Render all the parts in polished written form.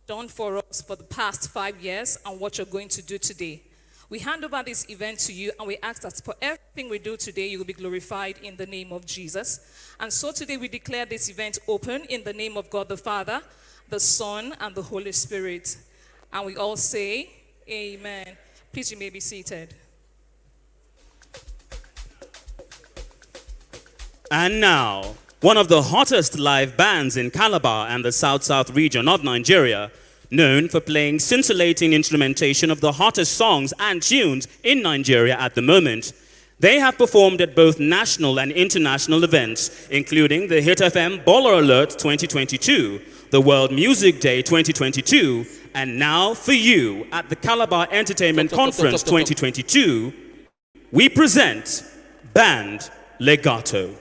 done for us for the past 5 years and what you're going to do today. We hand over this event to you, and we ask that for everything we do today, you will be glorified in the name of Jesus. And so today we declare this event open in the name of God the Father, the Son, and the Holy Spirit. And we all say, Amen. Please, you may be seated. And now, one of the hottest live bands in Calabar and the South-South region of Nigeria, known for playing scintillating instrumentation of the hottest songs and tunes in Nigeria at the moment. They have performed at both national and international events, including the Hit FM Baller Alert 2022, the World Music Day 2022, and now for you at the Calabar Entertainment Conference 2022, we present Band Legato.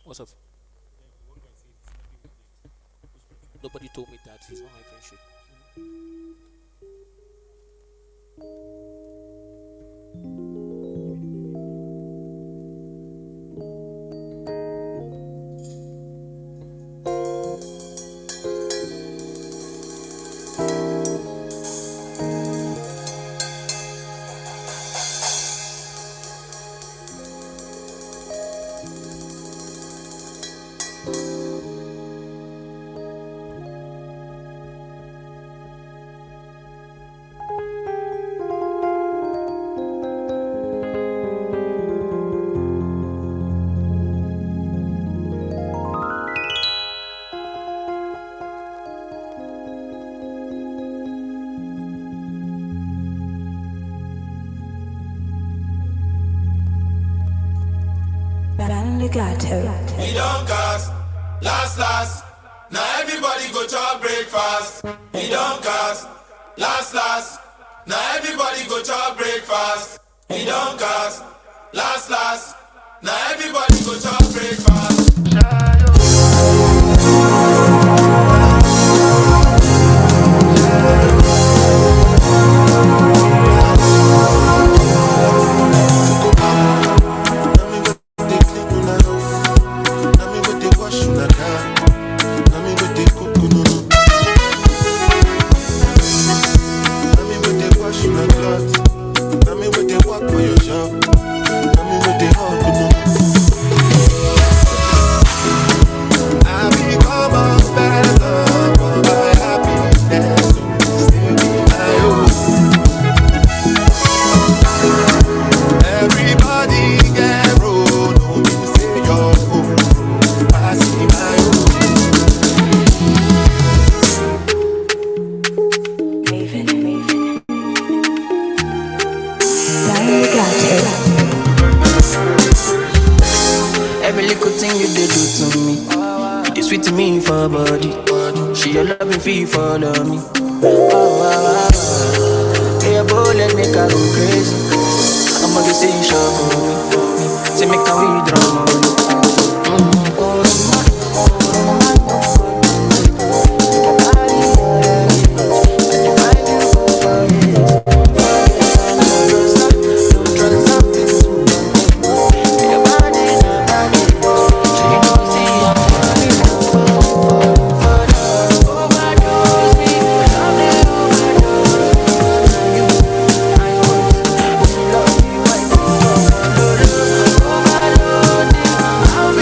What's up? Nobody told me that. He's not my friendship. We don't cast, last. Now everybody go to breakfast. We don't cast, last. Now everybody go to breakfast. We don't cast, last. Now everybody go to breakfast. Every little thing you did do to me, you did sweet to me for body. She a loving fee follow me. Hey, a bullet make her go crazy. I'm gonna say you sure for me. Say make her withdraw money. I'll be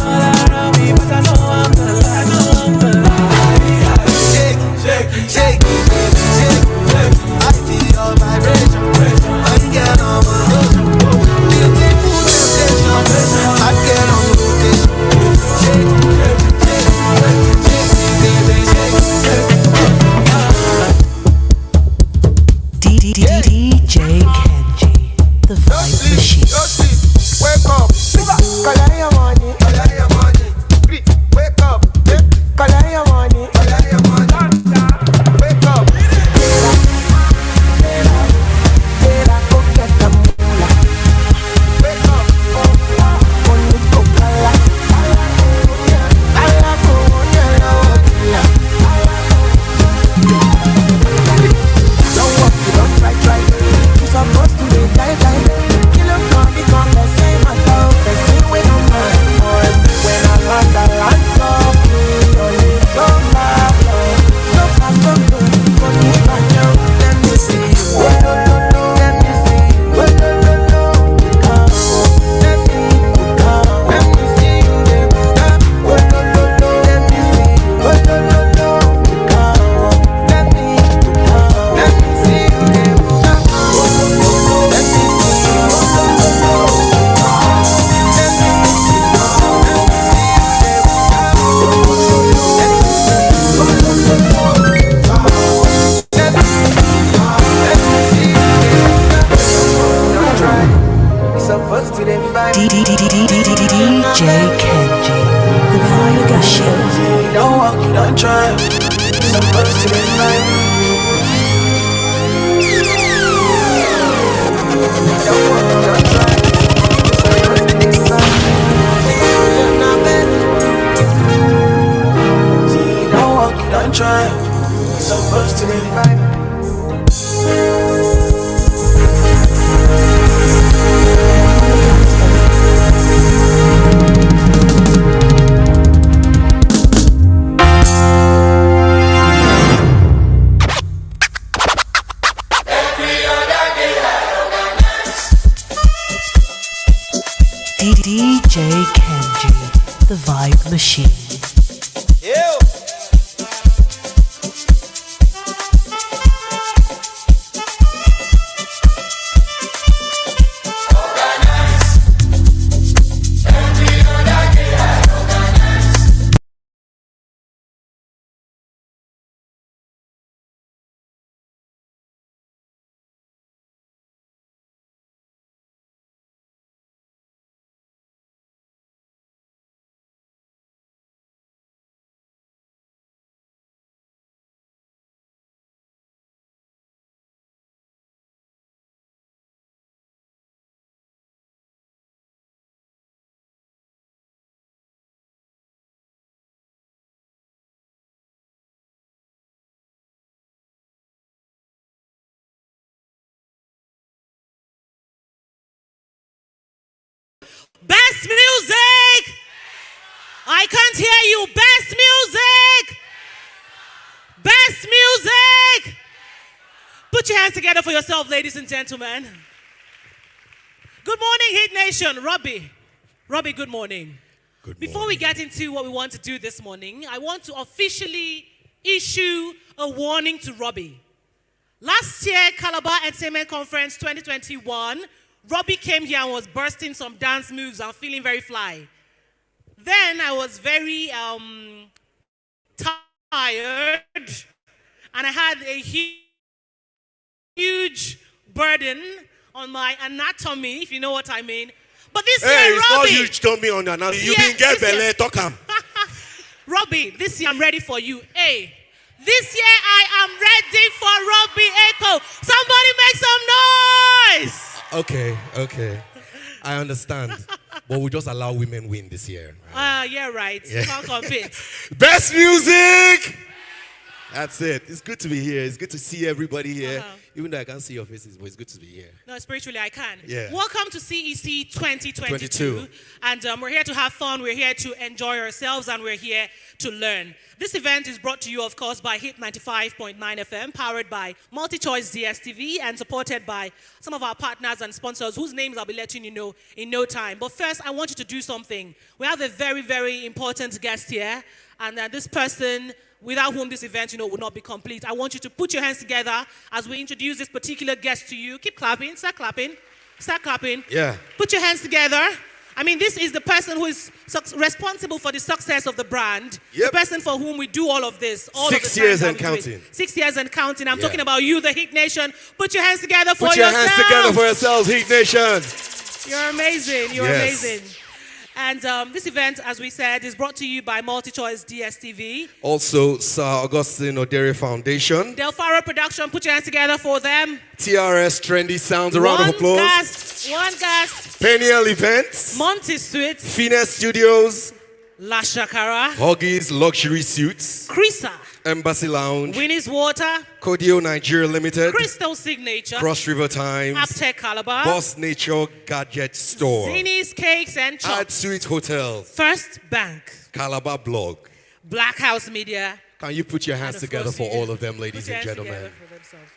All around me, but I know The vibe got chills. You don't walk, you don't try. Supposed to be mine. You don't walk, you don't try. Supposed to be mine. You're not bad. You don't walk, you don't try. Supposed to be mine. DJ Kenji, the vibe machine. Best music! I can't hear you. Best music! Best music! Put your hands together for yourself, ladies and gentlemen. Good morning, Hit Nation. Robbie, good morning. Good morning. Before we get into what we want to do this morning, I want to officially issue a warning to Robbie. Last year, Calabar Entertainment Conference 2021, Robbie came here and was bursting some dance moves and feeling very fly. Then I was very tired, and I had a huge burden on my anatomy, if you know what I mean. But this year, it's Robbie, not huge to me on anatomy. You didn't get belly, talk am. Robbie, this year I'm ready for you. Hey, this year I am ready for Robbie Echo. Somebody make some noise. Okay. I understand. But we'll just allow women win this year. Yeah, right. Yeah. You can't compete. Best music! That's it. It's good to be here. It's good to see everybody here. Even though I can't see your faces, but it's good to be here. No, spiritually I can. Yeah. Welcome to CEC 2022. 22. And we're here to have fun, we're here to enjoy ourselves, and we're here to learn. This event is brought to you, of course, by Hit 95.9 FM, powered by MultiChoice DSTV, and supported by some of our partners and sponsors, whose names I'll be letting you know in no time. But first, I want you to do something. We have a very, very important guest here, and this person, without whom this event, would not be complete. I want you to put your hands together as we introduce this particular guest to you. Keep clapping, start clapping, start clapping. Yeah. Put your hands together. I mean, this is the person who is responsible for the success of the brand. Yep. The person for whom we do all of this. All 6 of the years time and that we do it. counting. 6 years and counting. I'm Yeah. talking about you, the Hit Nation. Put your hands together for Put your yourself. hands together for yourselves, Heat Nation. You're amazing. You're Yes. amazing. And this event, as we said, is brought to you by MultiChoice DSTV. Also, Sir Augustine Odere Foundation. Del Faro Production, put your hands together for them. TRS Trendy Sounds, a round of applause. One gas. Peniel Events. Monty Sweet. Finesse Studios. La Shakara. Huggies Luxury Suits. Krisa. Embassy Lounge. Winnie's Water. Codio Nigeria Limited. Crystal Signature. Cross River Times. Aptech Calabar. Boss Nature Gadget Store. Zini's Cakes and Ad Chops. Suite Hotel. First Bank. Calabar Blog. Black House Media. Can you put your hands And of together course, for you- all of them, Put ladies your and hands gentlemen? together for themselves.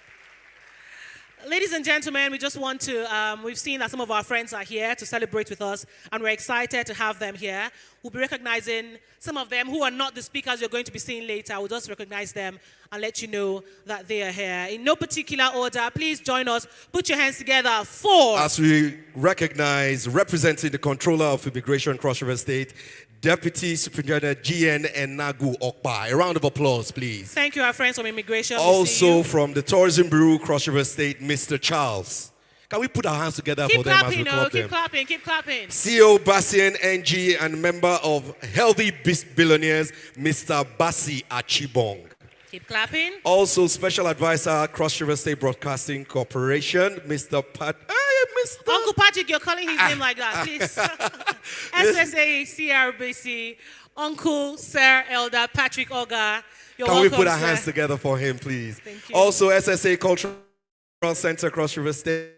Ladies and gentlemen, we just want to, we've seen that some of our friends are here to celebrate with us, and we're excited to have them here. We'll be recognizing some of them who are not the speakers you're going to be seeing later. We'll just recognize them and let you know that they are here. In no particular order, please join us. Put your hands together for... As we recognize, representing the controller of immigration, Cross River State, Deputy Superintendent GN and Nagu Okpa. A round of applause, please. Thank you, our friends from immigration. We see Also you. from the Tourism Bureau, Cross River State, Mr. Charles. Can we put our hands together Keep for them as clapping, we clap keep them? clapping, keep clapping. CEO Bassian NG and member of Healthy Billionaires, Mr. Bassi Achibong. Keep clapping. Also, Special Advisor, Cross River State Broadcasting Corporation, Mr. Pat. Hey, Mr. Uncle Patrick, you're calling his name like that, please. SSA, CRBC, Uncle, Sir, Elder Patrick Oga. You're Can welcome, we put our sir. hands together for him, please? Thank you. Also, SSA Cultural Center, Cross River State,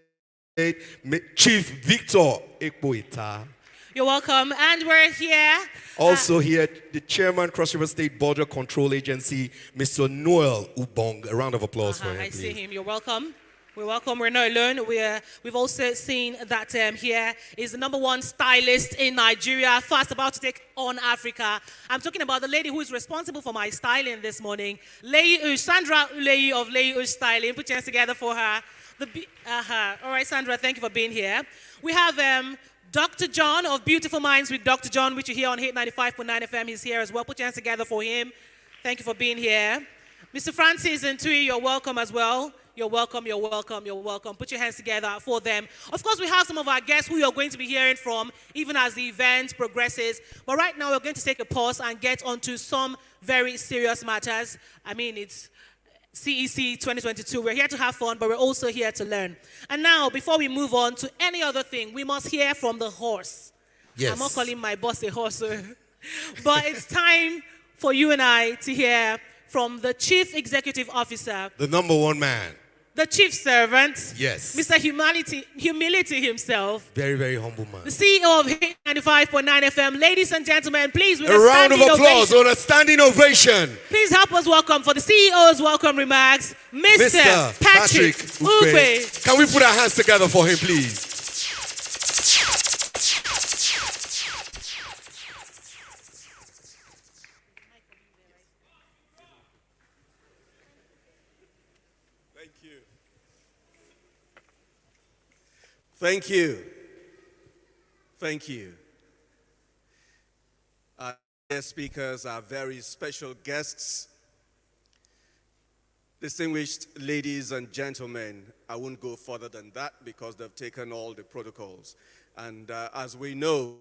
Chief Victor Ekboita. You're welcome. And we're here. Also here, the Chairman, Cross River State Border Control Agency, Mr. Noel Ubong. A round of applause for him, I please. see him. You're welcome. We're welcome. We're not alone. We've also seen that here is the #1 stylist in Nigeria, fast about to take on Africa. I'm talking about the lady who is responsible for my styling this morning, Sandra Uleyi of Leyi Styling. Put your hands together for her. All right, Sandra, thank you for being here. We have Dr. John of Beautiful Minds with Dr. John, which you hear on Hit 95.9 FM. He's here as well. Put your hands together for him. Thank you for being here. Mr. Francis and Tui, you're welcome as well. You're welcome, you're welcome, you're welcome. Put your hands together for them. Of course, we have some of our guests who you're going to be hearing from, even as the event progresses. But right now, we're going to take a pause and get onto some very serious matters. I mean, it's CEC 2022. We're here to have fun, but we're also here to learn. And now, before we move on to any other thing, we must hear from the horse. Yes. I'm not calling my boss a horse, but it's time for you and I to hear from the Chief Executive Officer, The #1 man. the Chief Servant, Yes. Mr. Humility himself, Very, very humble man. the CEO of Hit 95.9 FM. Ladies and gentlemen, please, with A round of standing applause ovation, or a standing ovation. please help us welcome for the CEO's welcome remarks, Mr. Patrick Ube. Can we put our hands together for him, please? Thank you. Thank you. Our guest speakers are very special guests. Distinguished ladies and gentlemen, I won't go further than that because they've taken all the protocols. And as we know,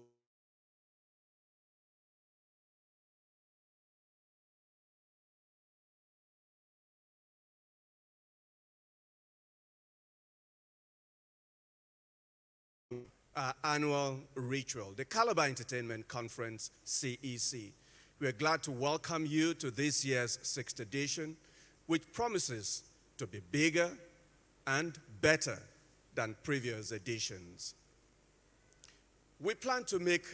our annual ritual, the Calabar Entertainment Conference, CEC. We are glad to welcome you to this year's 6th edition, which promises to be bigger and better than previous editions. We plan to make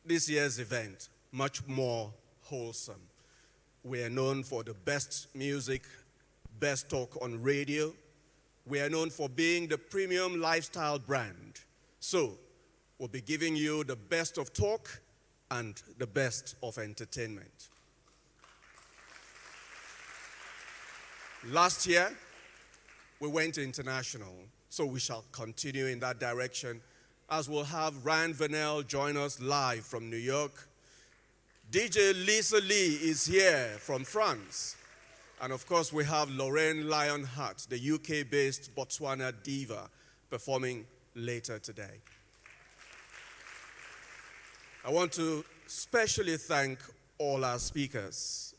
this year's event much more wholesome. We are known for the best music, best talk on radio. We are known for being the premium lifestyle brand. So, we'll be giving you the best of talk and the best of entertainment. Last year, we went international, so we shall continue in that direction, as we'll have Ryan Vernell join us live from New York. DJ Lisa Lee is here from France. And of course, we have Lorraine Lionheart, the UK-based Botswana diva, performing later today. I want to specially thank all our speakers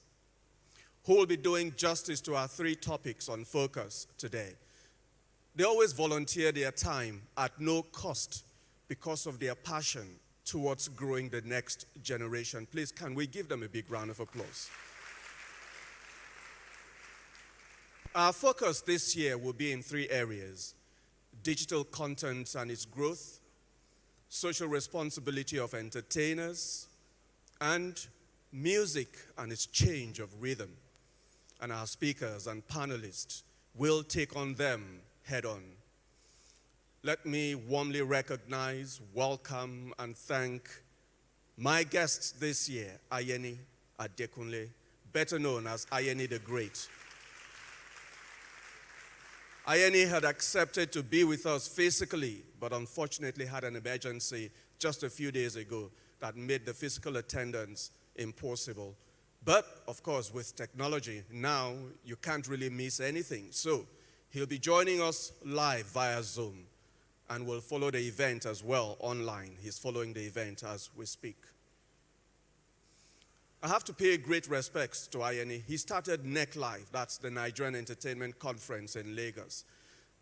who will be doing justice to our 3 topics on focus today. They always volunteer their time at no cost because of their passion towards growing the next generation. Please, can we give them a big round of applause? Our focus this year will be in 3 areas: digital content and its growth, social responsibility of entertainers, and music and its change of rhythm. And our speakers and panelists will take on them head on. Let me warmly recognize, welcome, and thank my guests this year, Ayeni Adekunle, better known as Ayeni the Great. Ayeni had accepted to be with us physically, but unfortunately had an emergency just a few days ago that made the physical attendance impossible. But, of course, with technology, now you can't really miss anything. So, he'll be joining us live via Zoom. and will follow the event as well online. He's following the event as we speak. I have to pay great respects to Ayeni. He started NEC Live, that's the Nigerian Entertainment Conference in Lagos.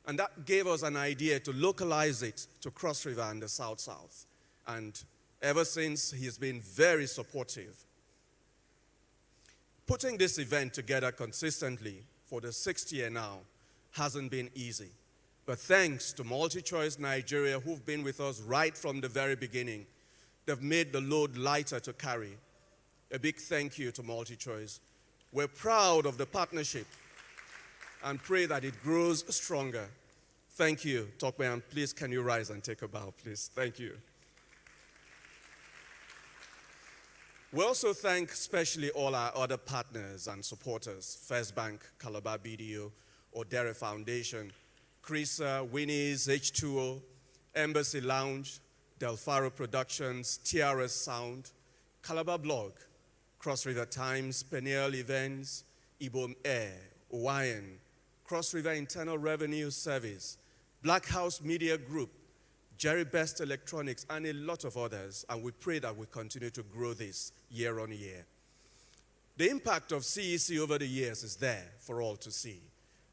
And that gave us an idea to localize it to Cross River and the South-South. And ever since, he's been very supportive. Putting this event together consistently for the 6th year now hasn't been easy. But thanks to MultiChoice Nigeria, who've been with us right from the very beginning, they've made the load lighter to carry. A big thank you to MultiChoice. We're proud of the partnership and pray that it grows stronger. Thank you, Tokman. Please, can you rise and take a bow, please? Thank you. We also thank especially all our other partners and supporters, First Bank, Calabar BDO, Odere Foundation, CRISA, Winnie's, H2O, Embassy Lounge, Delfaro Productions, TRS Sound, Calabar Blog, Cross River Times, Peniel Events, Ibom Air, Hawaiian, Cross River Internal Revenue Service, Black House Media Group, Jerry Best Electronics, and a lot of others. And we pray that we continue to grow this year on year. The impact of CEC over the years is there for all to see.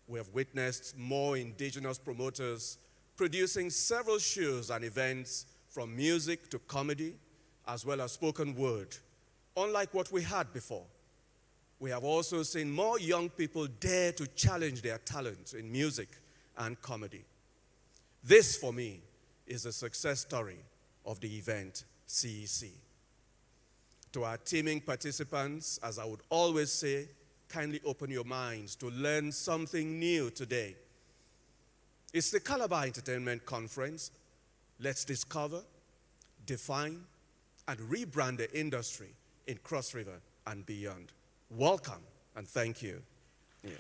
We have witnessed more indigenous promoters producing several shows and events from music to comedy, as well as spoken word, unlike what we had before. We have also seen more young people dare to challenge their talent in music and comedy. This, for me, is a success story of the event CEC. To our teaming participants, as I would always say, kindly open your minds to learn something new today. It's the Calabar Entertainment Conference. Let's discover, define, and rebrand the industry in Cross River and beyond. Welcome and thank you. Yeah.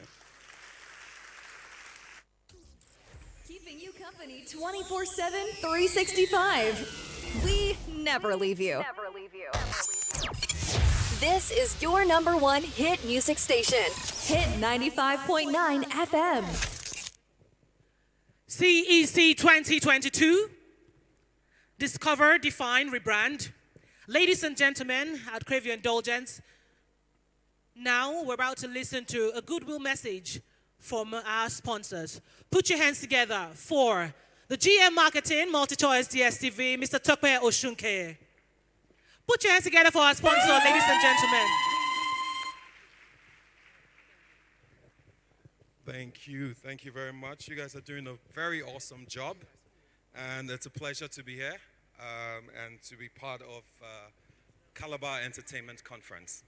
Keeping you company 24/7, 365. We never leave you. This is your number one hit music station. Hit 95.9 FM. CEC 2022. Discover, define, rebrand. Ladies and gentlemen, I'd crave your indulgence. Now we're about to listen to a goodwill message from our sponsors. Put your hands together for the GM Marketing, MultiChoice DSTV, Mr. Tokpe Oshunke. Put your hands together for our sponsor, ladies and gentlemen. Thank you. Thank you very much. You guys are doing a very awesome job. And it's a pleasure to be here and to be part of Calabar Entertainment Conference.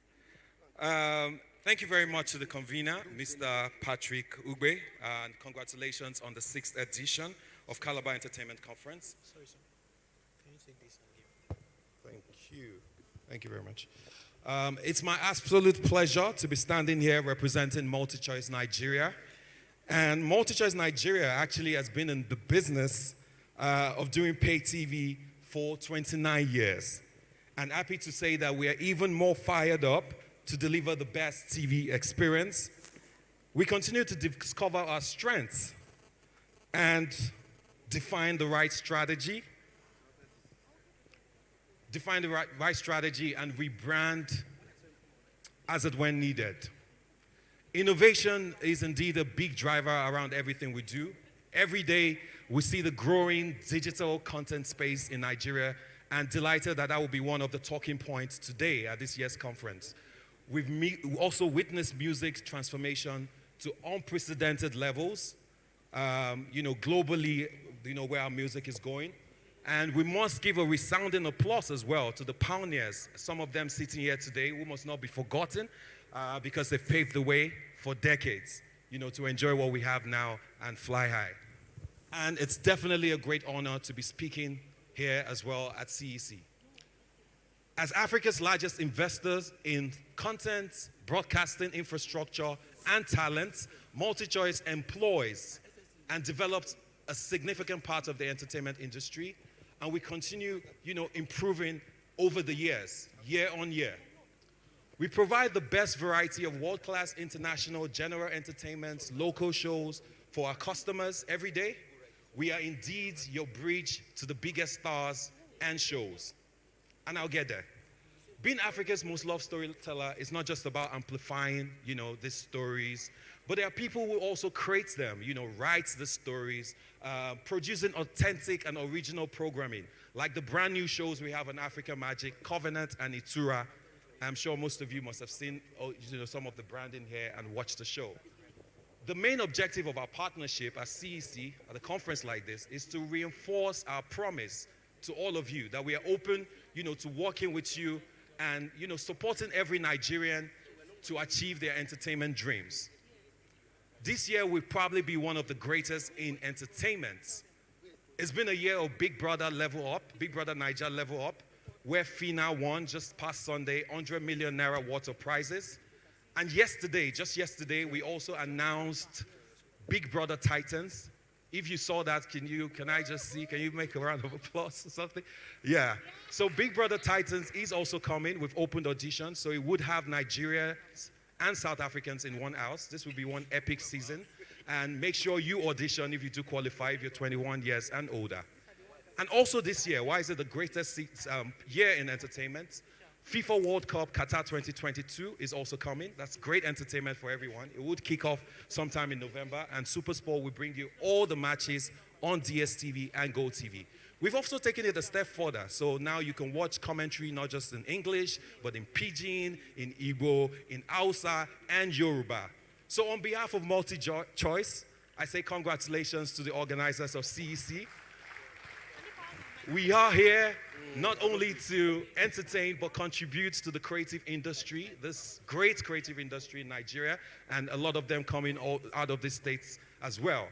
Thank you very much to the convener, Mr. Patrick Ugbe, and congratulations on the 6th edition of Calabar Entertainment Conference. Sorry, sir. Can you take this and give? Thank you. Thank you very much. It's my absolute pleasure to be standing here representing MultiChoice Nigeria. And MultiChoice Nigeria actually has been in the business of doing pay TV for 29 years. And happy to say that we are even more fired up to deliver the best TV experience. We continue to discover our strengths and define the right strategy. Define the right strategy and rebrand as and when needed. Innovation is indeed a big driver around everything we do. Every day we see the growing digital content space in Nigeria, and delighted that will be one of the talking points today at this year's conference. We've also witnessed music transformation to unprecedented levels, globally, where our music is going. And we must give a resounding applause as well to the pioneers, some of them sitting here today who must not be forgotten because they've paved the way for decades, to enjoy what we have now and fly high. And it's definitely a great honor to be speaking here as well at CEC. As Africa's largest investors in content, broadcasting infrastructure, and talent, MultiChoice employs and develops a significant part of the entertainment industry, and we continue, improving over the years, year on year. We provide the best variety of world-class international general entertainments, local shows for our customers every day. We are indeed your bridge to the biggest stars and shows. And I'll get there. Being Africa's most loved storyteller is not just about amplifying, these stories, but there are people who also create them, writes the stories, producing authentic and original programming, like the brand new shows we have on Africa Magic, Covenant and Itura. I'm sure most of you must have seen some of the branding here and watched the show. The main objective of our partnership at CEC, at a conference like this, is to reinforce our promise to all of you that we are open, to working with you and, supporting every Nigerian to achieve their entertainment dreams. This year will probably be one of the greatest in entertainment. It's been a year of Big Brother Level Up, Big Brother Niger Level Up, where FINA won just past Sunday, 100 million naira worth of prizes. And just yesterday, we also announced Big Brother Titans. If you saw that, can you make a round of applause or something? Yeah. So Big Brother Titans is also coming. We've opened auditions, so it would have Nigerians and South Africans in one house. This will be one epic season. And make sure you audition if you do qualify, if you're 21 years and older. And also this year, why is it the greatest year in entertainment? FIFA World Cup Qatar 2022 is also coming. That's great entertainment for everyone. It would kick off sometime in November, and SuperSport will bring you all the matches on DSTV and GoTV. We've also taken it a step further, so now you can watch commentary not just in English, but in Pidgin, in Igbo, in Hausa, and Yoruba. So on behalf of MultiChoice, I say congratulations to the organizers of CEC. We are here not only to entertain, but contribute to the creative industry, this great creative industry in Nigeria, and a lot of them coming out of the states as well.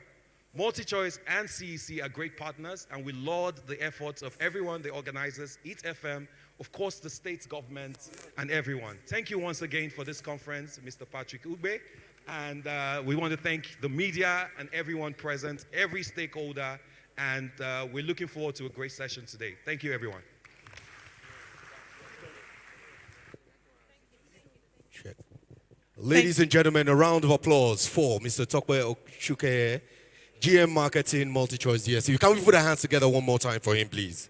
MultiChoice and CEC are great partners, and we laud the efforts of everyone, the organizers, EAT FM, of course, the state government, and everyone. Thank you once again for this conference, Mr. Patrick Ugbe, and we want to thank the media and everyone present, every stakeholder, and we're looking forward to a great session today. Thank you, everyone. Ladies and gentlemen, a round of applause for Mr. Tokwe Ochuke, GM Marketing, MultiChoice DSTV. Can we put our hands together one more time for him, please?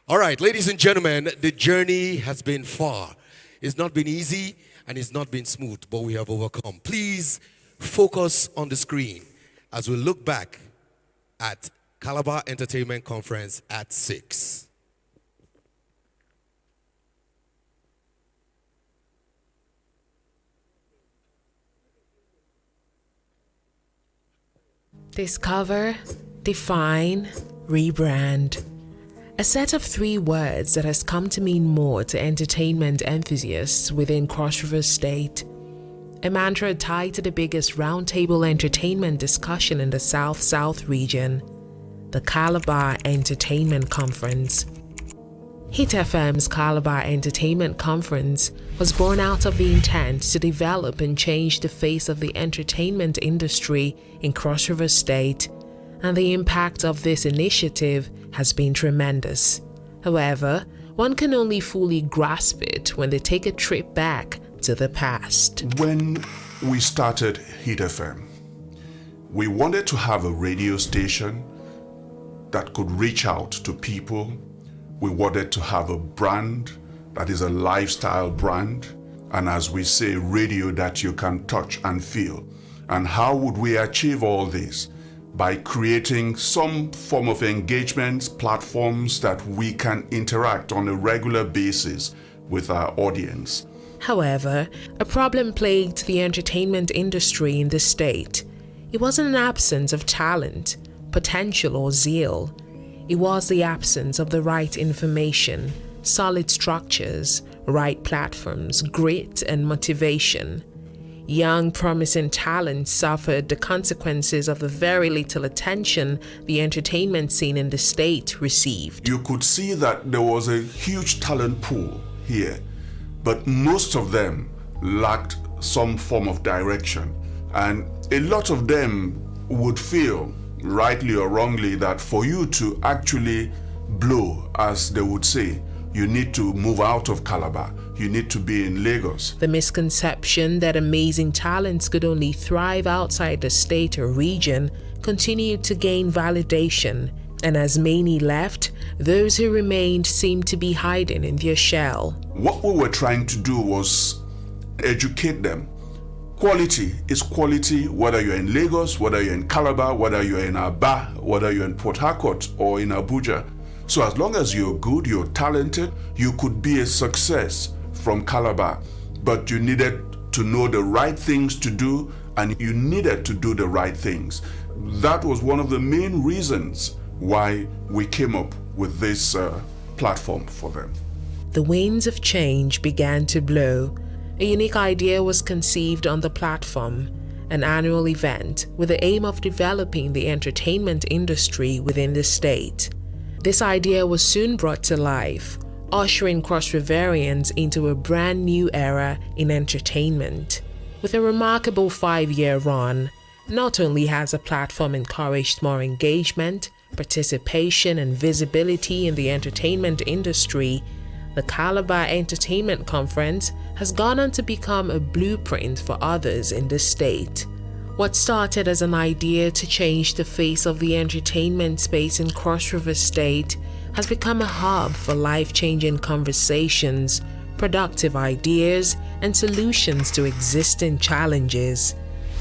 All right, ladies and gentlemen, the journey has been far. It's not been easy and it's not been smooth, but we have overcome. Please focus on the screen as we look back at Calabar Entertainment Conference at 6. Discover, define, rebrand. A set of 3 words that has come to mean more to entertainment enthusiasts within Cross River State. A mantra tied to the biggest roundtable entertainment discussion in the South-South region, the Calabar Entertainment Conference. Hit FM's Calabar Entertainment Conference was born out of the intent to develop and change the face of the entertainment industry in Cross River State, and the impact of this initiative has been tremendous. However, one can only fully grasp it when they take a trip back to the past. When we started Hit FM, we wanted to have a radio station that could reach out to people. We wanted to have a brand that is a lifestyle brand, and as we say, radio that you can touch and feel. And how would we achieve all this? By creating some form of engagement platforms that we can interact on a regular basis with our audience. However, a problem plagued the entertainment industry in the state. It wasn't an absence of talent, potential, or zeal. It was the absence of the right information, solid structures, right platforms, grit, and motivation. Young, promising talent suffered the consequences of the very little attention the entertainment scene in the state received. You could see that there was a huge talent pool here, but most of them lacked some form of direction. And a lot of them would feel, rightly or wrongly, that for you to actually blow, as they would say, you need to move out of Calabar. you need to be in Lagos. The misconception that amazing talents could only thrive outside the state or region continued to gain validation, and as many left, those who remained seemed to be hiding in their shell. What we were trying to do was educate them. Quality is quality, whether you're in Lagos, whether you're in Calabar, whether you're in Aba, whether you're in Port Harcourt or in Abuja. So as long as you're good, you're talented, you could be a success from Calabar. But you needed to know the right things to do, and you needed to do the right things. That was one of the main reasons why we came up with this platform for them. The winds of change began to blow. A unique idea was conceived on the platform, an annual event with the aim of developing the entertainment industry within the state. This idea was soon brought to life, ushering Cross Riverians into a brand new era in entertainment. With a remarkable 5-year run, not only has the platform encouraged more engagement, participation, and visibility in the entertainment industry, the Calabar Entertainment Conference has gone on to become a blueprint for others in the state. What started as an idea to change the face of the entertainment space in Cross River State has become a hub for life-changing conversations, productive ideas, and solutions to existing challenges.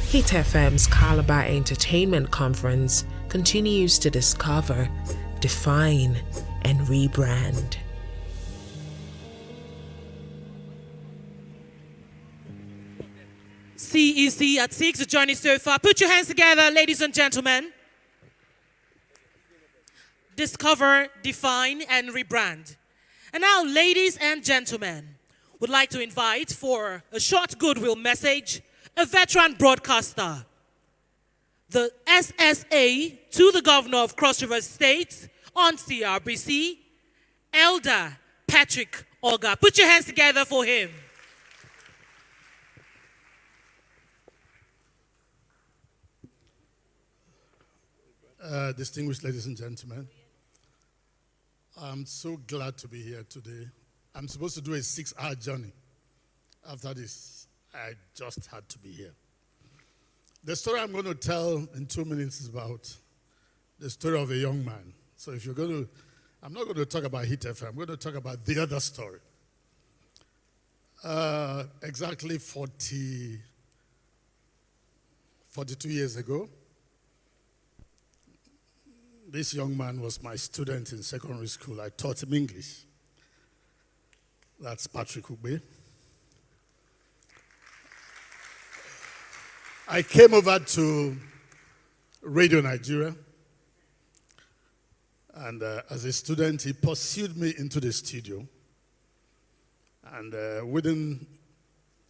Hit FM's Calabar Entertainment Conference continues to discover, define, and rebrand. CEC at 6 journey so far. Put your hands together, ladies and gentlemen. Discover, define, and rebrand. And now, ladies and gentlemen, would like to invite for a short goodwill message a veteran broadcaster, the SSA to the Governor of Cross River State on CRBC, Elder Patrick Oga. Put your hands together for him. Distinguished ladies and gentlemen, I'm so glad to be here today. I'm supposed to do a 6-hour journey. After this, I just had to be here. The story I'm going to tell in 2 minutes is about the story of a young man. So if you're going to, I'm not going to talk about Hit FM, I'm going to talk about the other story. Exactly 42 years ago, this young man was my student in secondary school. I taught him English. That's Patrick Ugbe. I came over to Radio Nigeria, and as a student, he pursued me into the studio. And within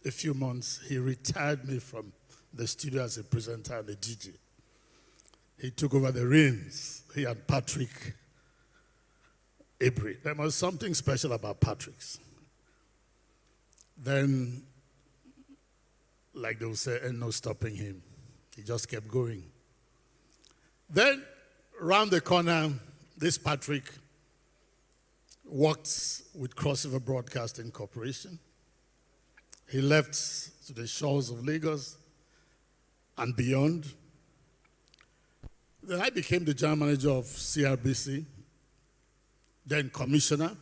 a few months, he retired me from the studio as a presenter and a DJ. He took over the reins, he and Patrick Abri. There was something special about Patrick's. Then, like they would say, ain't no stopping him. He just kept going. Then, round the corner, this Patrick worked with Cross River Broadcasting Corporation. He left to the shores of Lagos and beyond. Then I became the general manager of CRBC, then commissioner.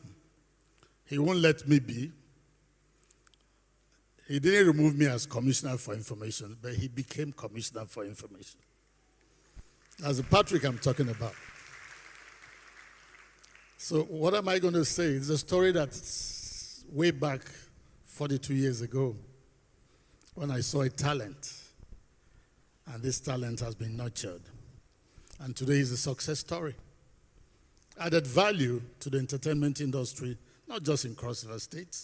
He won't let me be. He didn't remove me as commissioner for information, but he became commissioner for information. That's the Patrick I'm talking about. So what am I going to say? It's a story that's way back 42 years ago when I saw a talent, and this talent has been nurtured. And today is a success story. Added value to the entertainment industry, not just in Cross River State,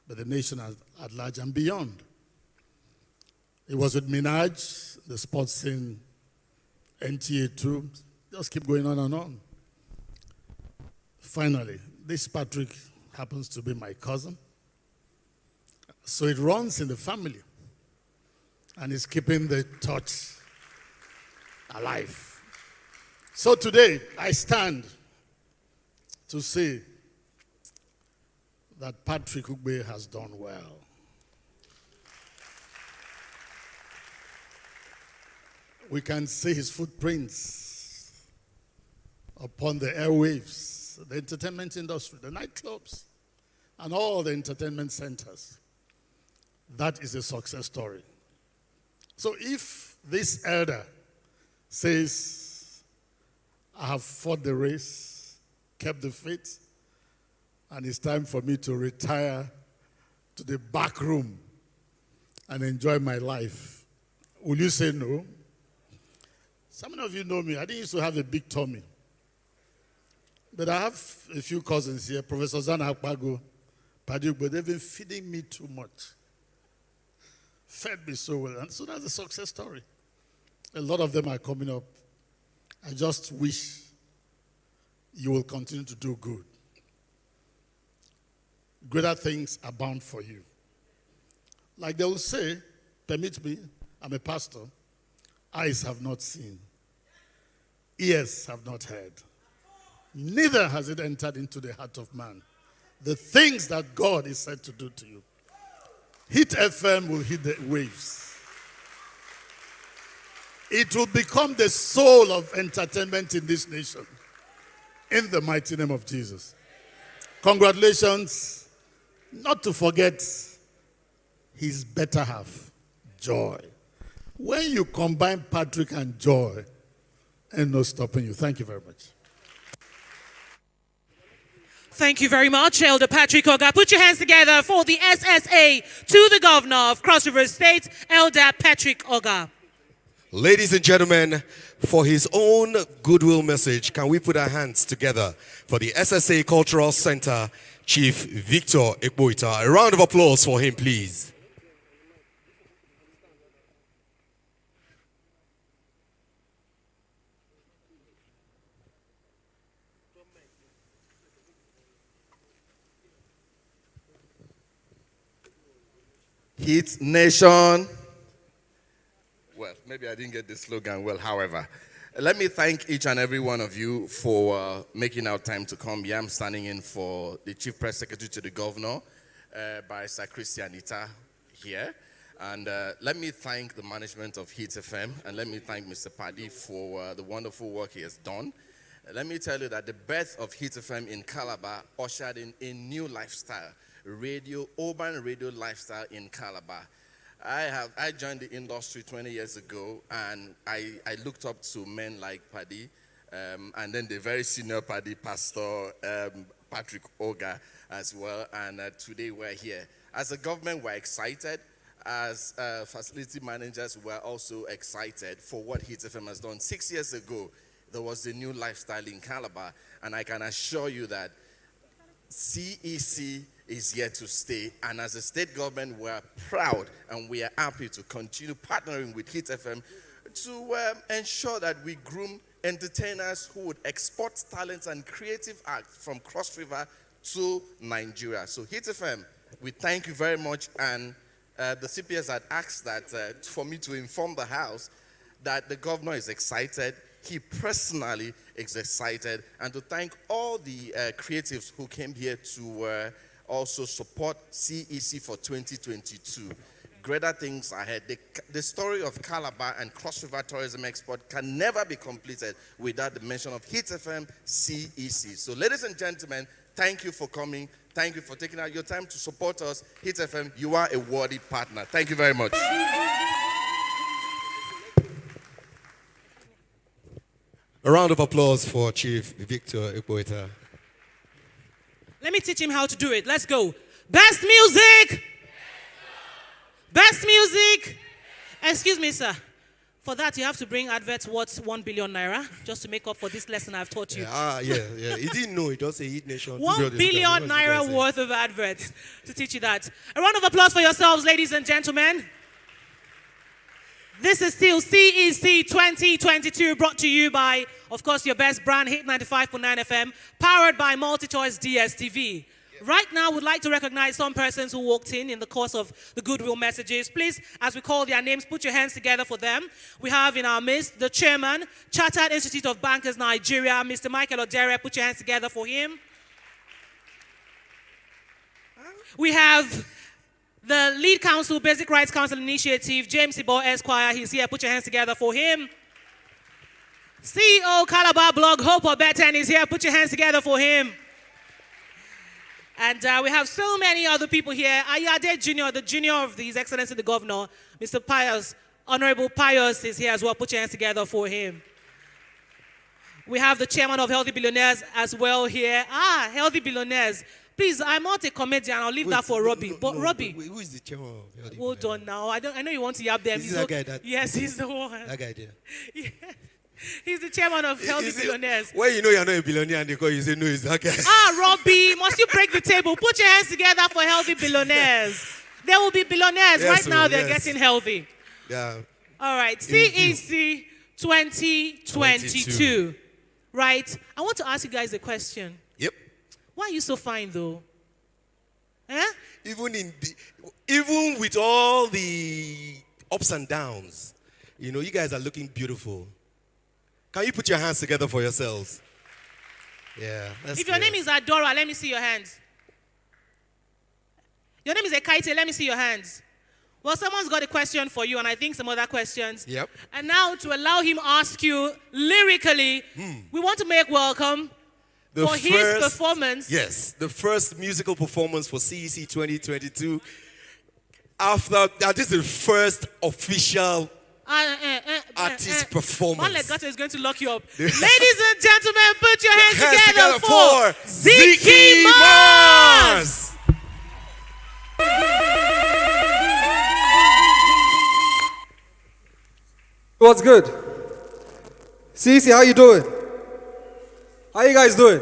but the nation at large and beyond. It was with Minaj, the sports scene, NTA 2, just keep going on and on. Finally, this Patrick happens to be my cousin. So it runs in the family, and it's keeping the torch alive. So today, I stand to say that Patrick Ugbe has done well. We can see his footprints upon the airwaves, the entertainment industry, the nightclubs, and all the entertainment centers. That is a success story. So if this elder says, I have fought the race, kept the faith, and it's time for me to retire to the back room and enjoy my life, will you say no? Some of you know me. I didn't used to have a big tummy. But I have a few cousins here, Professor Zana Akpago, Paduk, but they've been feeding me too much. Fed me so well. And so that's a success story. A lot of them are coming up. I just wish you will continue to do good. Greater things are bound for you. Like they will say, permit me, I'm a pastor, eyes have not seen, ears have not heard, neither has it entered into the heart of man. The things that God is said to do to you. Hit FM will hit the waves. It will become the soul of entertainment in this nation. In the mighty name of Jesus. Congratulations. Not to forget his better half, Joy. When you combine Patrick and Joy, ain't no stopping you. Thank you very much. Thank you very much, Elder Patrick Oga. Put your hands together for the SSA to the Governor of Cross River State, Elder Patrick Oga. Ladies and gentlemen, for his own goodwill message, can we put our hands together for the SSA Cultural Center Chief Victor Ekboita? A round of applause for him, please. Hit Nation. Well, maybe I didn't get the slogan well, however. Let me thank each and every one of you for making our time to come here. I'm standing in for the Chief Press Secretary to the Governor, Barrister Christianita here. And let me thank the management of Hit FM, and let me thank Mr. Paddy for the wonderful work he has done. Let me tell you that the birth of Hit FM in Calabar ushered in a new lifestyle, urban radio lifestyle in Calabar. I joined the industry 20 years ago, and I looked up to men like Paddy, and then the very senior Paddy, Pastor Patrick Oga as well, and today we're here. As a government, we're excited. As facility managers, we're also excited for what Hit FM has done. 6 years ago, there was a new lifestyle in Calabar, and I can assure you that CEC is here to stay, and as a state government, we are proud and we are happy to continue partnering with Hit FM to ensure that we groom entertainers who would export talents and creative acts from Cross River to Nigeria. So Hit FM, we thank you very much, and the CPS had asked that for me to inform the House that the governor is excited. He personally is excited, and to thank all the creatives who came here to also support CEC for 2022. Greater things ahead. The story of Calabar and Cross River Tourism Export can never be completed without the mention of Hit FM CEC. So ladies and gentlemen, thank you for coming. Thank you for taking out your time to support us. Hit FM, you are a worthy partner. Thank you very much. A round of applause for Chief Victor Ekboita. Let me teach him how to do it. Let's go. Best music. Best music. Excuse me, sir. For that, you have to bring adverts worth 1 billion naira just to make up for this lesson I've taught you. Yeah. He didn't know. He just said Hit Nation. 1 billion naira worth of adverts to teach you that. A round of applause for yourselves, ladies and gentlemen. This is still CEC 2022, brought to you by, of course, your best brand, Hit 95.9 FM, powered by MultiChoice DSTV. Right now, we'd like to recognize some persons who walked in the course of the goodwill messages. Please, as we call their names, put your hands together for them. We have in our midst the chairman, Chartered Institute of Bankers Nigeria, Mr. Michael Odere. Put your hands together for him. We have the lead counsel, Basic Rights Council Initiative, James Ibo Esquire. He's here. Put your hands together for him. CEO Calabar blog, Hope or Better, is here. Put your hands together for him. And we have so many other people here. Ayade Jr., the junior of His Excellency the Governor, Mr. Pius, Honorable Pius is here as well. Put your hands together for him. We have the chairman of Healthy Billionaires as well here. Healthy Billionaires. Please, I'm not a comedian. I'll leave that for Robbie. But Robbie, who is the chairman of Healthy hold on now. I know you want to yab them. Is that guy that? Yes, he's the one. That guy there. Yeah. He's the chairman of Healthy Billionaires. Well, you know you're not a billionaire and they call you say no, it's that guy. Robbie, must you break the table? Put your hands together for Healthy Billionaires. There will be billionaires. Right now, they're getting healthy. Yeah. All right, CEC 2022. Right? I want to ask you guys a question. Yep. Why are you so fine, though? Even with all the ups and downs, you know, you guys are looking beautiful. Can you put your hands together for yourselves? Yeah. If your name is Adora, let me see your hands. Your name is Ekaite, let me see your hands. Well, someone's got a question for you, and I think some other questions. Yep. And now, to allow him ask you lyrically, we want to make welcome for his performance. Yes, the first musical performance for CEC 2022. This is the first official artist performance. Man Legato is going to lock you up. Ladies and gentlemen, put your hands together for Ziki Mars. What's good? CC, how you doing? How you guys doing?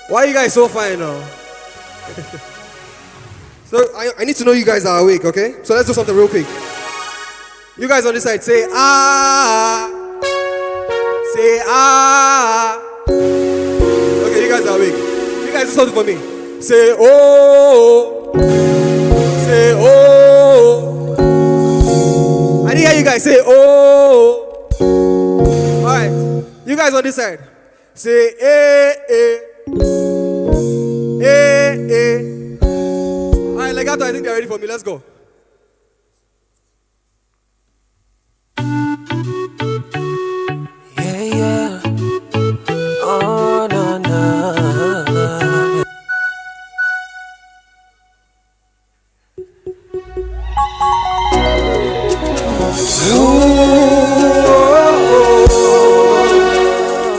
Why are you guys so fine now? So I need to know you guys are awake, okay? So let's do something real quick. You guys on this side, say ah. Say ah. Okay, you guys are awake. You guys do something for me. Say oh. Say oh. I didn't hear you guys say oh. Alright. You guys on this side. Say eh eh. Eh eh. Alright, Legato, I think they're ready for me. Let's go. Yeah, yeah. Oh, na, na, na.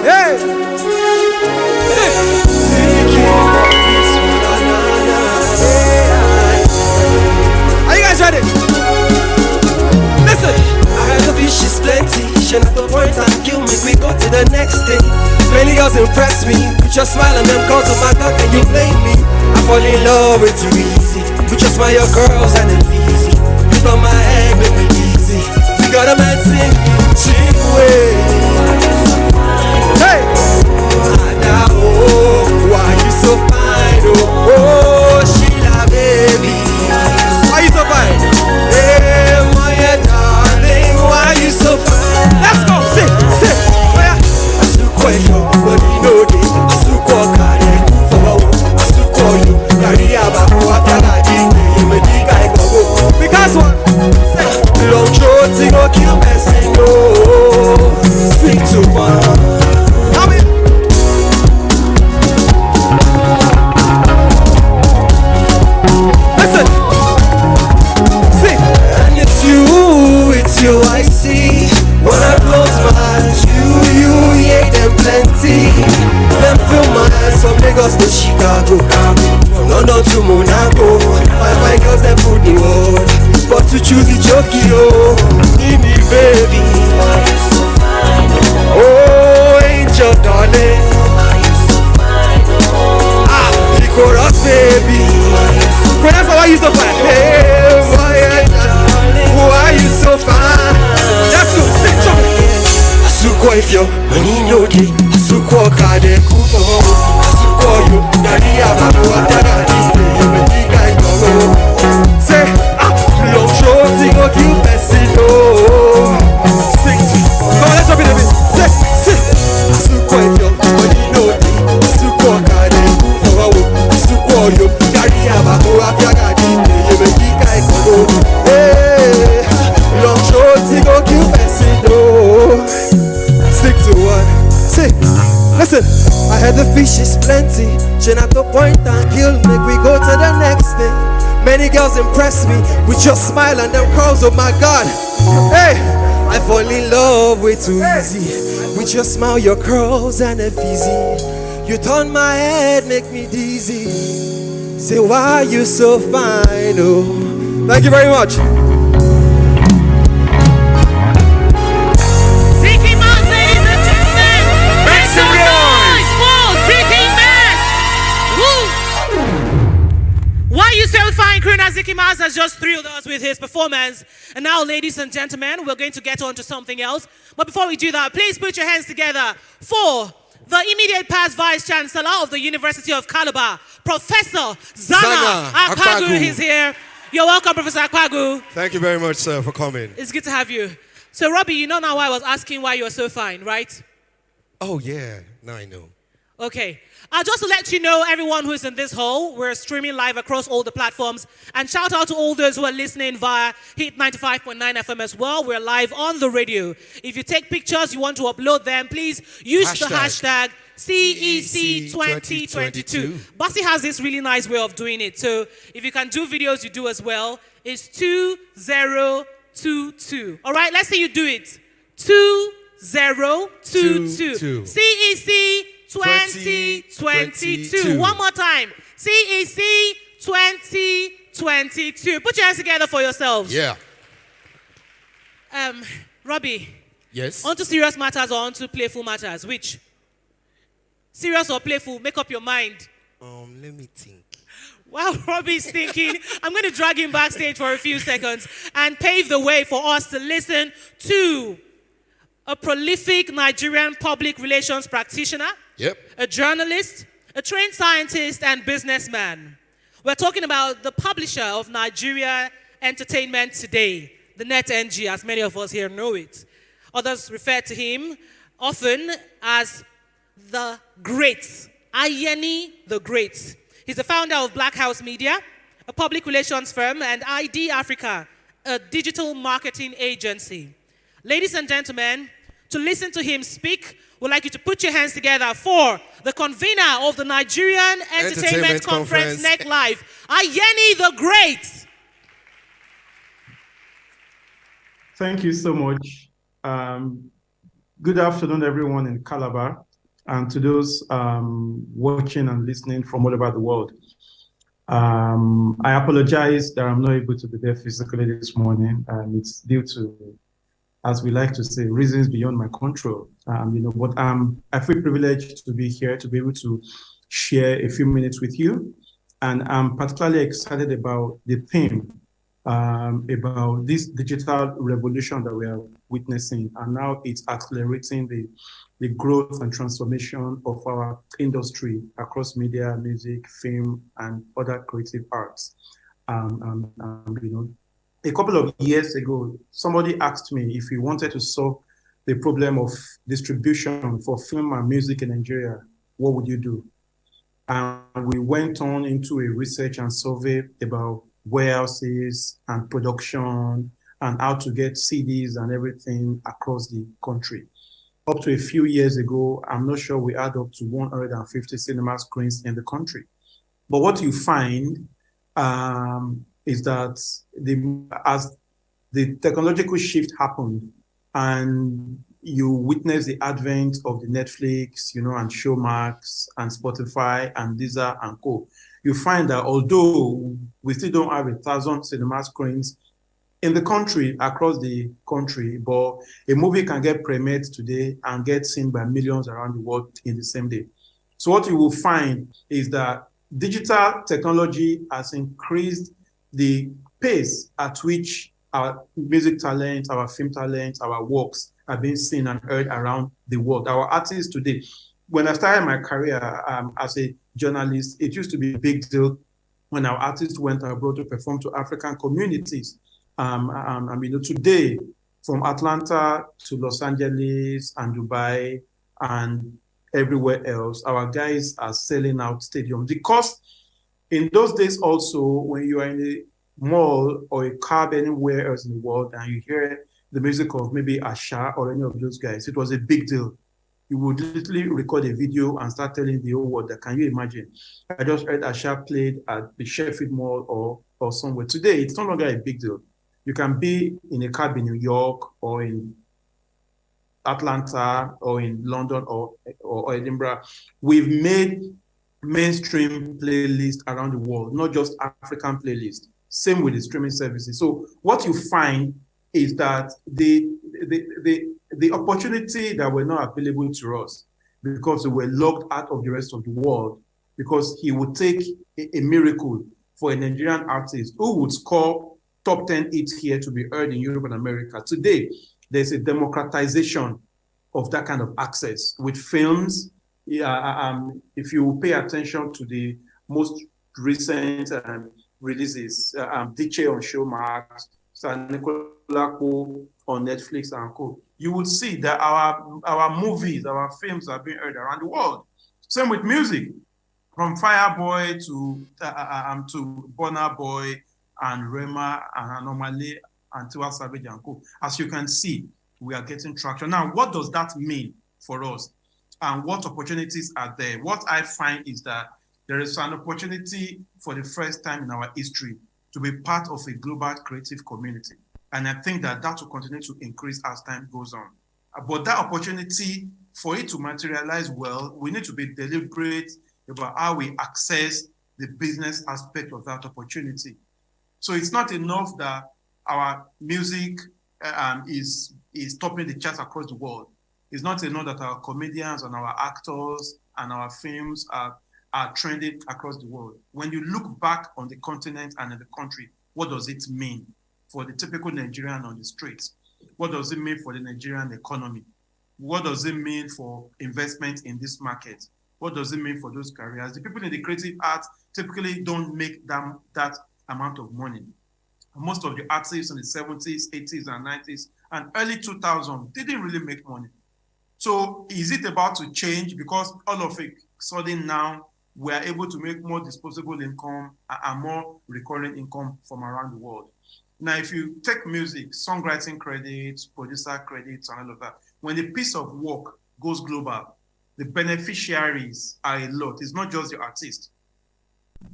Hey! Are you guys ready? Listen! I heard the fish is plenty. She not the point and kill me. We go to the next thing. Many girls impress me. With your smile and them calls on my back and you blame me. I fall in love with you easy. With your smile, your girls and it's easy. You got my head, make me easy. You got a man sing cheap way. Hey! Why you so fine? Oh, Sheila, baby. Why you so fine? Hey, my darling, why you so fine? Let's go, sit. Oh yeah. I still call you, but you know this. I still call Kare, I still call you. Because what? Long short, sing or kill person, no. Stick to one. Listen. See. And it's you I see. When I close my eyes, you, yeah, them plenty. Them fill my eyes from Lagos to Chicago. From London to Monaco. My girls, them food the world. But to choose the jockey, oh, Nini baby. Oh, angel darling. The chorus baby. Pronounce why you so fine. Hey, why you so fine? That's good. Sit, jump. Asuko if you money no day. Asuko kade kupo. Asuko you daddy ababu atagadi. You me think I go. Say long short thing go kill person no. Sing. Come on, let's jump in a bit. Sit. Asuko if you money no day. Asuko kade kupo. Asuko you daddy ababu atagadi. fish is plenty. She not to point and kill. Make we go to the next thing. Many girls impress me with your smile and them curls. Oh my God. Hey, I fall in love with too easy. With your smile, your curls and a fizzy. You turn my head, make me dizzy. Say why you so fine, oh. Thank you very much. Why you so fine? Kruna Ziki Maz has just thrilled us with his performance. And now, ladies and gentlemen, we're going to get on to something else. But before we do that, please put your hands together for the immediate past Vice Chancellor of the University of Calabar, Professor Zana Akpagu is here. You're welcome, Professor Akpagu. Thank you very much, sir, for coming. It's good to have you. So, Robbie, you know now why I was asking why you're so fine, right? Oh, yeah. Now I know. Okay. Just to let you know, everyone who's in this hall, we're streaming live across all the platforms. And shout out to all those who are listening via Hit 95.9 FM as well. We're live on the radio. If you take pictures, you want to upload them, please use the hashtag CEC2022. Basi has this really nice way of doing it. So if you can do videos, you do as well. It's 2022. All right, let's see you do it. 2022. CEC 2022. One more time. CEC 2022. Put your hands together for yourselves. Yeah. Robbie. Yes. On to serious matters or on to playful matters? Which? Serious or playful? Make up your mind. Let me think. While Robbie's thinking, I'm going to drag him backstage for a few seconds and pave the way for us to listen to a prolific Nigerian public relations practitioner, a journalist, a trained scientist, and businessman. We're talking about the publisher of Nigeria Entertainment Today, the NetNG, as many of us here know it. Others refer to him often as the Great, Ayeni the Great. He's the founder of Black House Media, a public relations firm, and ID Africa, a digital marketing agency. Ladies and gentlemen, to listen to him speak, we'd like you to put your hands together for the convener of the Nigerian Entertainment Conference, NEC Live, Ayeni the Great. Thank you so much. Good afternoon, everyone in Calabar, and to those watching and listening from all over the world. I apologize that I'm not able to be there physically this morning, and it's due to, as we like to say, reasons beyond my control. But I feel privileged to be here, to be able to share a few minutes with you. And I'm particularly excited about the theme, about this digital revolution that we are witnessing. And now it's accelerating the growth and transformation of our industry across media, music, film, and other creative arts. A couple of years ago, somebody asked me if we wanted to solve the problem of distribution for film and music in Nigeria, what would you do? And we went on into a research and survey about warehouses and production and how to get CDs and everything across the country. Up to a few years ago, I'm not sure we had up to 150 cinema screens in the country. But what you find is that as the technological shift happened and you witness the advent of the Netflix, and Showmax and Spotify and Deezer and Co., you find that although we still don't have 1,000 cinema screens in the country, across the country, but a movie can get premiered today and get seen by millions around the world in the same day. So what you will find is that digital technology has increased the pace at which our music talent, our film talent, our works are being seen and heard around the world. Our artists today, when I started my career as a journalist, it used to be a big deal when our artists went abroad to perform to African communities. Today, from Atlanta to Los Angeles and Dubai and everywhere else, our guys are selling out stadiums. Because in those days also, when you are in a mall or a cab anywhere else in the world and you hear the music of maybe Asha or any of those guys, it was a big deal. you would literally record a video and start telling the whole world that, can you imagine? I just heard Asha played at the Sheffield Mall or somewhere. Today, it's no longer a big deal. You can be in a cab in New York or in Atlanta or in London or Edinburgh. We've made mainstream playlists around the world, not just African playlists. Same with the streaming services. So what you find is that the opportunity that were not available to us because we were locked out of the rest of the world, because he would take a miracle for a Nigerian artist who would score top 10 hits here to be heard in Europe and America. Today, there's a democratization of that kind of access with films. If you pay attention to the most recent releases, DJ on Showmax, San Nicola on Netflix and co, you will see that our movies, our films are being heard around the world. Same with music, from Fireboy to Burna Boy and Rema and Anomaly and Tiwa Savage and co. As you can see, we are getting traction. Now, what does that mean for us? And what opportunities are there? What I find is that there is an opportunity for the first time in our history to be part of a global creative community. And I think that will continue to increase as time goes on. But that opportunity, for it to materialize well, we need to be deliberate about how we access the business aspect of that opportunity. So it's not enough that our music is topping the charts across the world. It's not enough that our comedians and our actors and our films are trending across the world. When you look back on the continent and in the country, what does it mean for the typical Nigerian on the streets? What does it mean for the Nigerian economy? What does it mean for investment in this market? What does it mean for those careers? The people in the creative arts typically don't make that amount of money. Most of the artists in the 70s, 80s, and 90s, and early 2000s didn't really make money. So is it about to change because all of a sudden now we are able to make more disposable income and more recurring income from around the world? Now, if you take music, songwriting credits, producer credits, and all of that, when a piece of work goes global, the beneficiaries are a lot. It's not just the artist.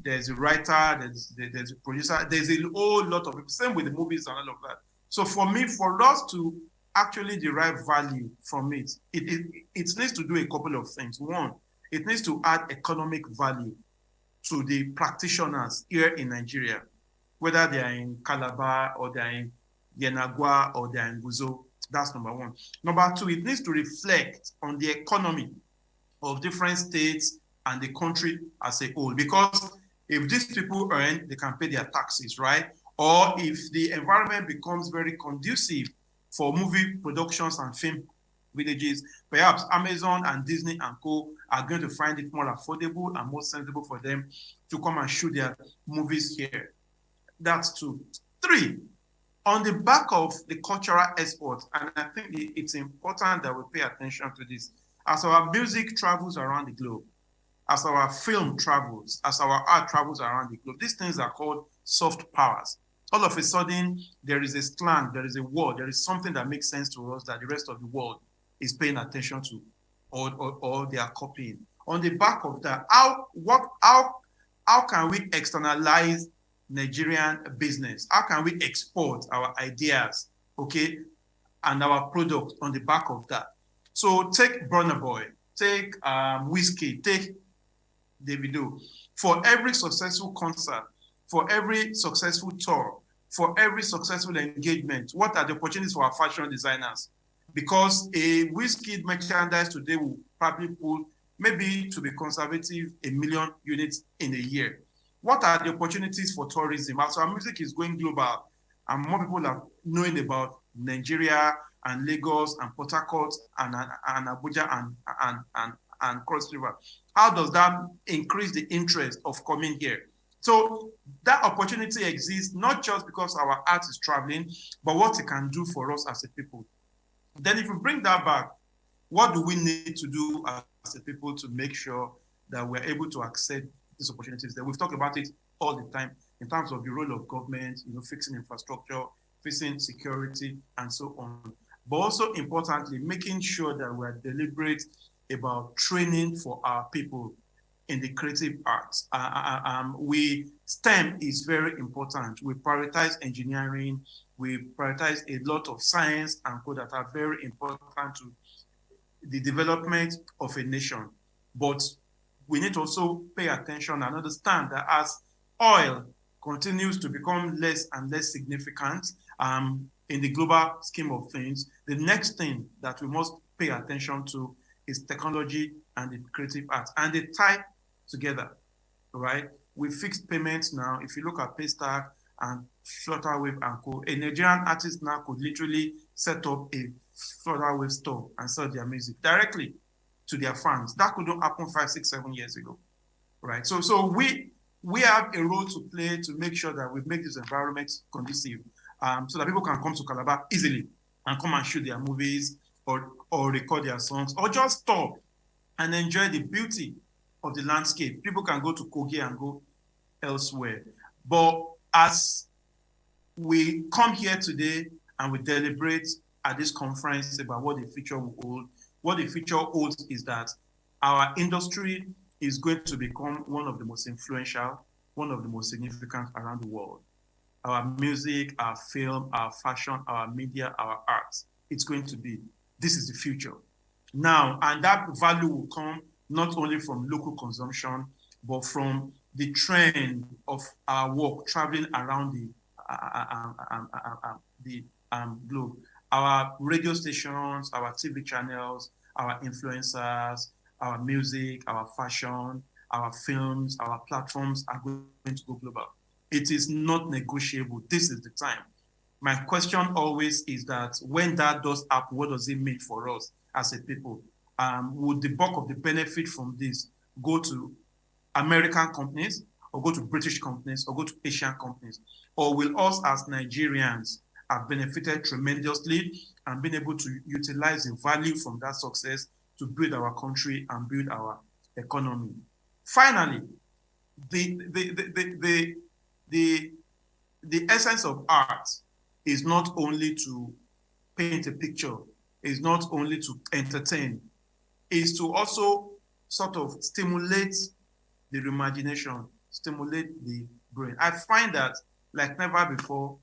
There's a writer, there's a producer, there's a whole lot of people. Same with the movies and all of that. So for me, for us to actually derive value from it needs to do a couple of things. One, it needs to add economic value to the practitioners here in Nigeria, whether they are in Calabar or they are in Yenagua or they are in Buzo. That's number one. Number two, it needs to reflect on the economy of different states and the country as a whole. Because if these people earn, they can pay their taxes, right? Or if the environment becomes very conducive for movie productions and film villages, perhaps Amazon and Disney and co are going to find it more affordable and more sensible for them to come and shoot their movies here. That's two. Three, on the back of the cultural export, and I think it's important that we pay attention to this, as our music travels around the globe, as our film travels, as our art travels around the globe, these things are called soft powers. All of a sudden, there is a slang, there is a word, there is something that makes sense to us that the rest of the world is paying attention to, or they are copying. On the back of that, how can we externalize Nigerian business? How can we export our ideas, okay, and our product on the back of that? So take Burna Boy, take Whiskey, take Davido. For every successful concert, for every successful tour, for every successful engagement, what are the opportunities for our fashion designers? Because a Whiskey merchandise today will probably pull, maybe to be conservative, 1 million units in a year. What are the opportunities for tourism? As our music is going global and more people are knowing about Nigeria and Lagos and Port Harcourt and Abuja and Cross River, how does that increase the interest of coming here? So that opportunity exists not just because our art is traveling, but what it can do for us as a people. Then if we bring that back, what do we need to do as a people to make sure that we're able to accept these opportunities? That we've talked about it all the time in terms of the role of government, fixing infrastructure, fixing security, and so on. but also importantly, making sure that we are deliberate about training for our people in the creative arts. STEM is very important. We prioritize engineering. We prioritize a lot of science and code that are very important to the development of a nation. But we need to also pay attention and understand that as oil continues to become less and less significant in the global scheme of things, the next thing that we must pay attention to is technology and the creative arts. And they tie together, right? We fixed payments now. If you look at Paystack and Flutterwave and Co., a Nigerian artist now could literally set up a Flutterwave store and sell their music directly to their fans. That couldn't happen 5, 6, 7 years ago, right? So we have a role to play to make sure that we make this environment conducive, so that people can come to Calabar easily and come and shoot their movies or record their songs, or just stop and enjoy the beauty of the landscape. People can go to Kogi and go elsewhere. But as we come here today and we deliberate at this conference about what the future will hold, what the future holds is that our industry is going to become one of the most influential, one of the most significant around the world. Our music, our film, our fashion, our media, our arts, it's going to be. This is the future. Now, and that value will come not only from local consumption, but from the trend of our work traveling around the globe. Our radio stations, our TV channels, our influencers, our music, our fashion, our films, our platforms are going to go global. It is not negotiable. This is the time. My question always is that when that does happen, what does it mean for us as a people? Would the bulk of the benefit from this go to American companies, or go to British companies, or go to Asian companies? Or will us as Nigerians have benefited tremendously and been able to utilize the value from that success to build our country and build our economy? Finally, the essence of art is not only to paint a picture, is not only to entertain, is to also sort of stimulate the imagination, stimulate the brain. I find that, like never before,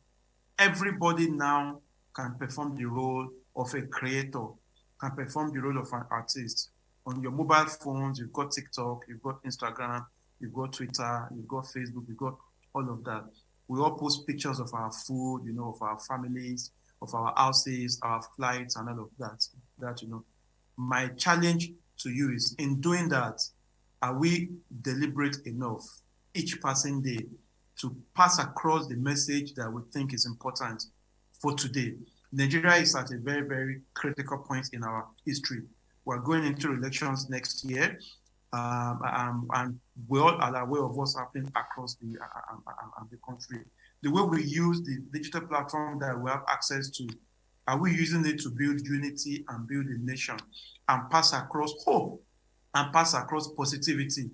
everybody now can perform the role of a creator, can perform the role of an artist. On your mobile phones, you've got TikTok, you've got Instagram, you've got Twitter, you've got Facebook, you've got all of that. We all post pictures of our food, of our families, of our houses, our flights, and all of that. My challenge to you is, in doing that, are we deliberate enough each passing day to pass across the message that we think is important for today? Nigeria is at a very, very critical point in our history. We're going into elections next year, and we all are aware of what's happening across the country. The way we use the digital platform that we have access to, are we using it to build unity and build a nation and pass across hope and pass across positivity?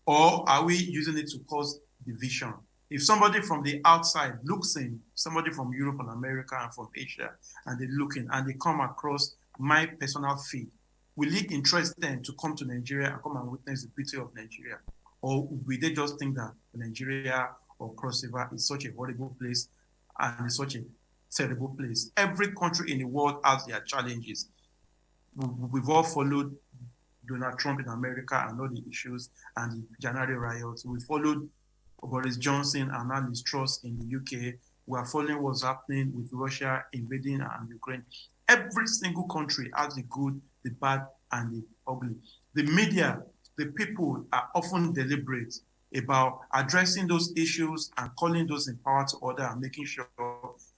Or are we using it to cause division? If somebody from the outside looks in, somebody from Europe and America and from Asia, and they look in and they come across my personal feed, will it interest them to come to Nigeria and come and witness the beauty of Nigeria? Or will they just think that Nigeria or Cross River is such a horrible place and is such a terrible place? Every country in the world has their challenges. We've all followed Donald Trump in America and all the issues and the January riots. We followed Boris Johnson and now Liz Truss in the UK. We are following what's happening with Russia invading and Ukraine. Every single country has the good, the bad, and the ugly. The media, the people are often deliberate about addressing those issues and calling those in power to order and making sure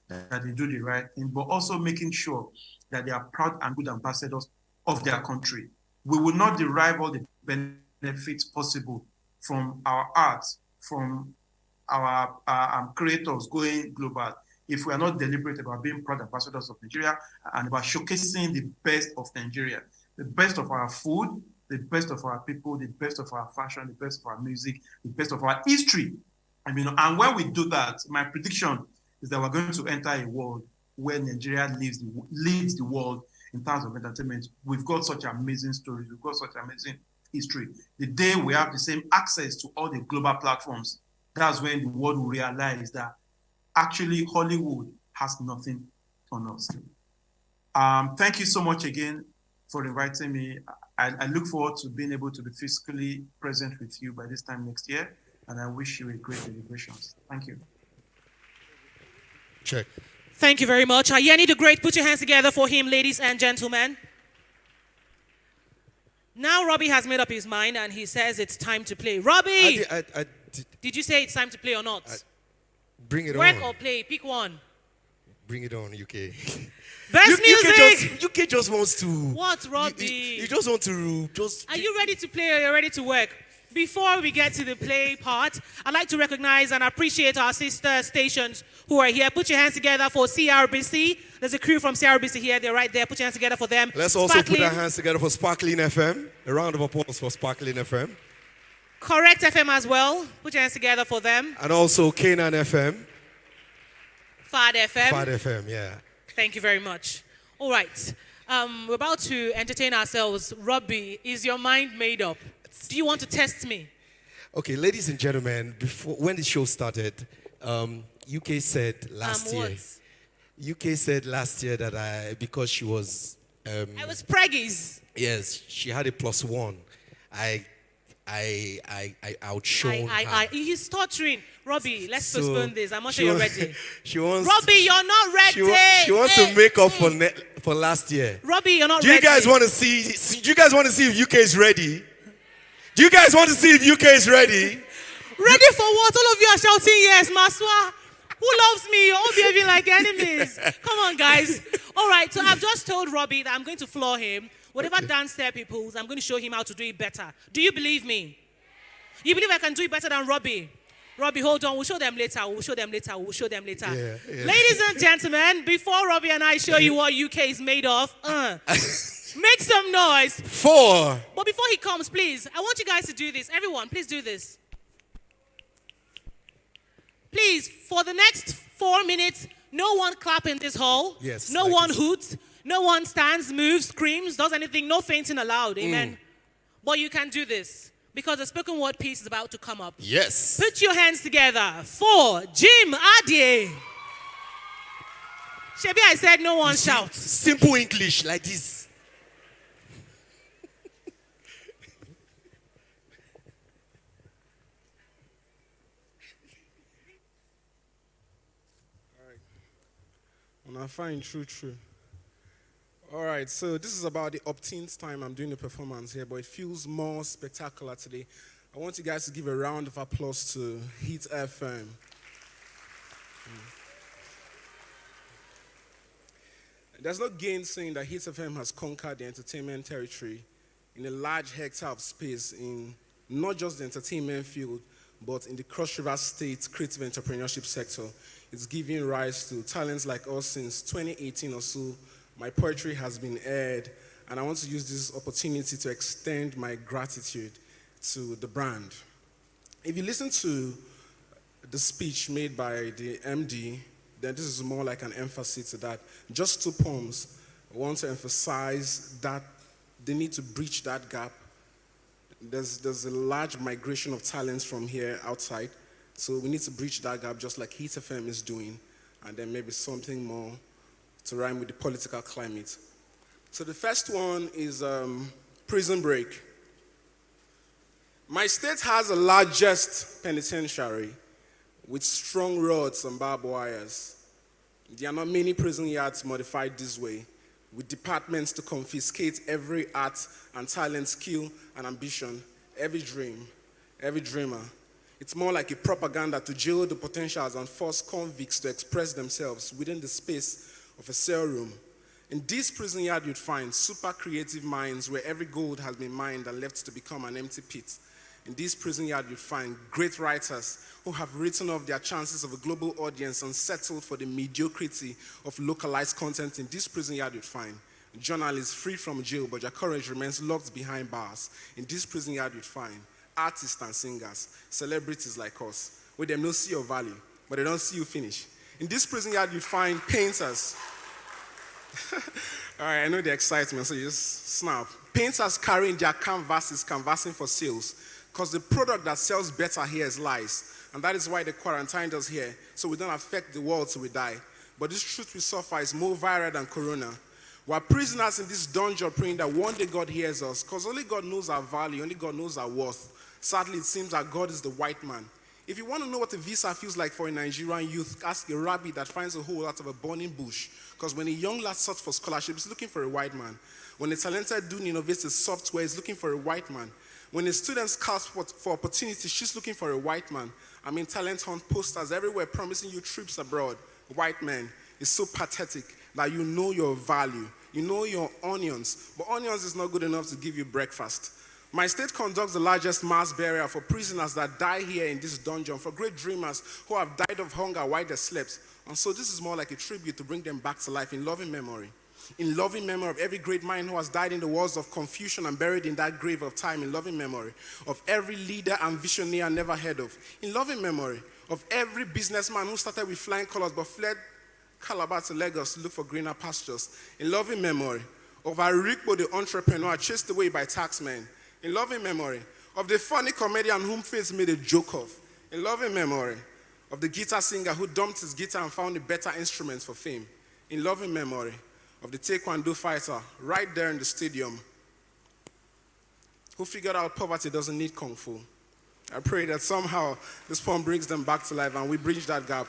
that they do the right thing, but also making sure that they are proud and good ambassadors of their country. We will not derive all the benefits possible from our art, from our creators going global, if we are not deliberate about being proud ambassadors of Nigeria and about showcasing the best of Nigeria, the best of our food, the best of our people, the best of our fashion, the best of our music, the best of our history. And when we do that, my prediction is that we're going to enter a world where Nigeria leads the world in terms of entertainment. We've got such amazing stories. We've got such amazing history. The day we have the same access to all the global platforms, that's when the world will realize that actually Hollywood has nothing on us. Thank you so much again for inviting me. I look forward to being able to be physically present with you by this time next year, and I wish you a great celebrations. Thank you. Check. Thank you very much. Ayeni the Great, put your hands together for him, ladies and gentlemen. Now Robbie has made up his mind and he says it's time to play. Robbie! Did you say it's time to play or not? Bring it Work on. or play? Pick one. Bring it on, UK. Best music! UK just wants to... What, Robbie? You just want to... Are you ready to play or are you ready to work? Before we get to the play part, I'd like to recognize and appreciate our sister stations who are here. Put your hands together for CRBC. There's a crew from CRBC here. They're right there. Put your hands together for them. Let's also put our hands together for Sparkling FM. A round of applause for Sparkling FM. Correct FM as well. Put your hands together for them. And also Canaan FM. Fad FM. Fad FM, yeah. Thank you very much. All right. We're about to entertain ourselves. Robbie, is your mind made up? Do you want to test me? Okay, ladies and gentlemen, when the show started, UK said last year. UK said last year that because she was... I was preggies. Yes, she had a +1. I outshone her. He's stuttering. Robbie, let's postpone this. I'm not sure you're ready. Robbie, you're not ready. She wants to make up for last year. Robbie, you're not ready. ready. Do you guys want to see if UK is ready? Do you guys want to see if UK is ready? Ready for what? All of you are shouting yes, Maswa. Who loves me? You're all behaving like enemies. Come on, guys. All right, so I've just told Robbie that I'm going to floor him. Whatever dance step he pulls, I'm going to show him how to do it better. Do you believe me? You believe I can do it better than Robbie? Robbie, hold on. We'll show them later. We'll show them later. Yeah. Ladies and gentlemen, before Robbie and I show you what UK is made of, make some noise. 4. But before he comes, please, I want you guys to do this. Everyone, please do this. Please, for the next 4 minutes, no one clap in this hall. Yes. No one hoots. No one stands, moves, screams, does anything. No fainting allowed. Amen. But you can do this because the spoken word piece is about to come up. Yes. Put your hands together for Jim Adie. Shebi, I said no one shouts. Simple English like this. And I find true. All right, so this is about the upteenth time I'm doing the performance here, but it feels more spectacular today. I want you guys to give a round of applause to Hit FM. There's no gainsaying that Hit FM has conquered the entertainment territory in a large hectare of space in not just the entertainment field, but in the Cross River State creative entrepreneurship sector. It's giving rise to talents like us since 2018 or so. My poetry has been aired, and I want to use this opportunity to extend my gratitude to the brand. If you listen to the speech made by the MD, then this is more like an emphasis to that. Just 2 poems. I want to emphasize that they need to breach that gap. There's a large migration of talents from here outside, so we need to breach that gap just like Heat FM is doing, and then maybe something more to rhyme with the political climate. So the first one is Prison Break. My state has the largest penitentiary with strong rods and barbed wires. There are not many prison yards modified this way, with departments to confiscate every art and talent, skill and ambition, every dream, every dreamer. It's more like a propaganda to jail the potentials and force convicts to express themselves within the space of a cell room. In this prison yard, you'd find super creative minds where every gold has been mined and left to become an empty pit. In this prison yard, you'd find great writers who have written off their chances of a global audience and settled for the mediocrity of localized content. In this prison yard, you'd find journalists free from jail, but their courage remains locked behind bars. In this prison yard, you'd find artists and singers, celebrities like us, where they don't see your value, but they don't see you finish. In this prison yard, you find painters. All right, I know the excitement, so you just snap. Painters carrying their canvases, canvassing for sales. Because the product that sells better here is lies. And that is why they quarantined us here, so we don't affect the world till we die. But this truth we suffer is more viral than corona. We're prisoners in this dungeon praying that one day God hears us. Because only God knows our value, only God knows our worth. Sadly, it seems that God is the white man. If you want to know what a visa feels like for a Nigerian youth, ask a rabbi that finds a hole out of a burning bush. Because when a young lad searches for scholarship, he's looking for a white man. When a talented dude innovates his software, he's looking for a white man. When a student scouts for opportunities, she's looking for a white man. I mean, talent hunt posters everywhere promising you trips abroad. White man is so pathetic that you know your value. You know your onions. But onions is not good enough to give you breakfast. My state conducts the largest mass burial for prisoners that die here in this dungeon, for great dreamers who have died of hunger while they slept. And so this is more like a tribute to bring them back to life in loving memory. In loving memory of every great mind who has died in the wars of confusion and buried in that grave of time. In loving memory of every leader and visionary I never heard of. In loving memory of every businessman who started with flying colors but fled Calabar to Lagos to look for greener pastures. In loving memory of Arikbo, the entrepreneur chased away by taxmen. In loving memory of the funny comedian whom fate made a joke of. In loving memory of the guitar singer who dumped his guitar and found a better instrument for fame. In loving memory of the taekwondo fighter right there in the stadium who figured out poverty doesn't need kung fu. I pray that somehow this poem brings them back to life and we bridge that gap.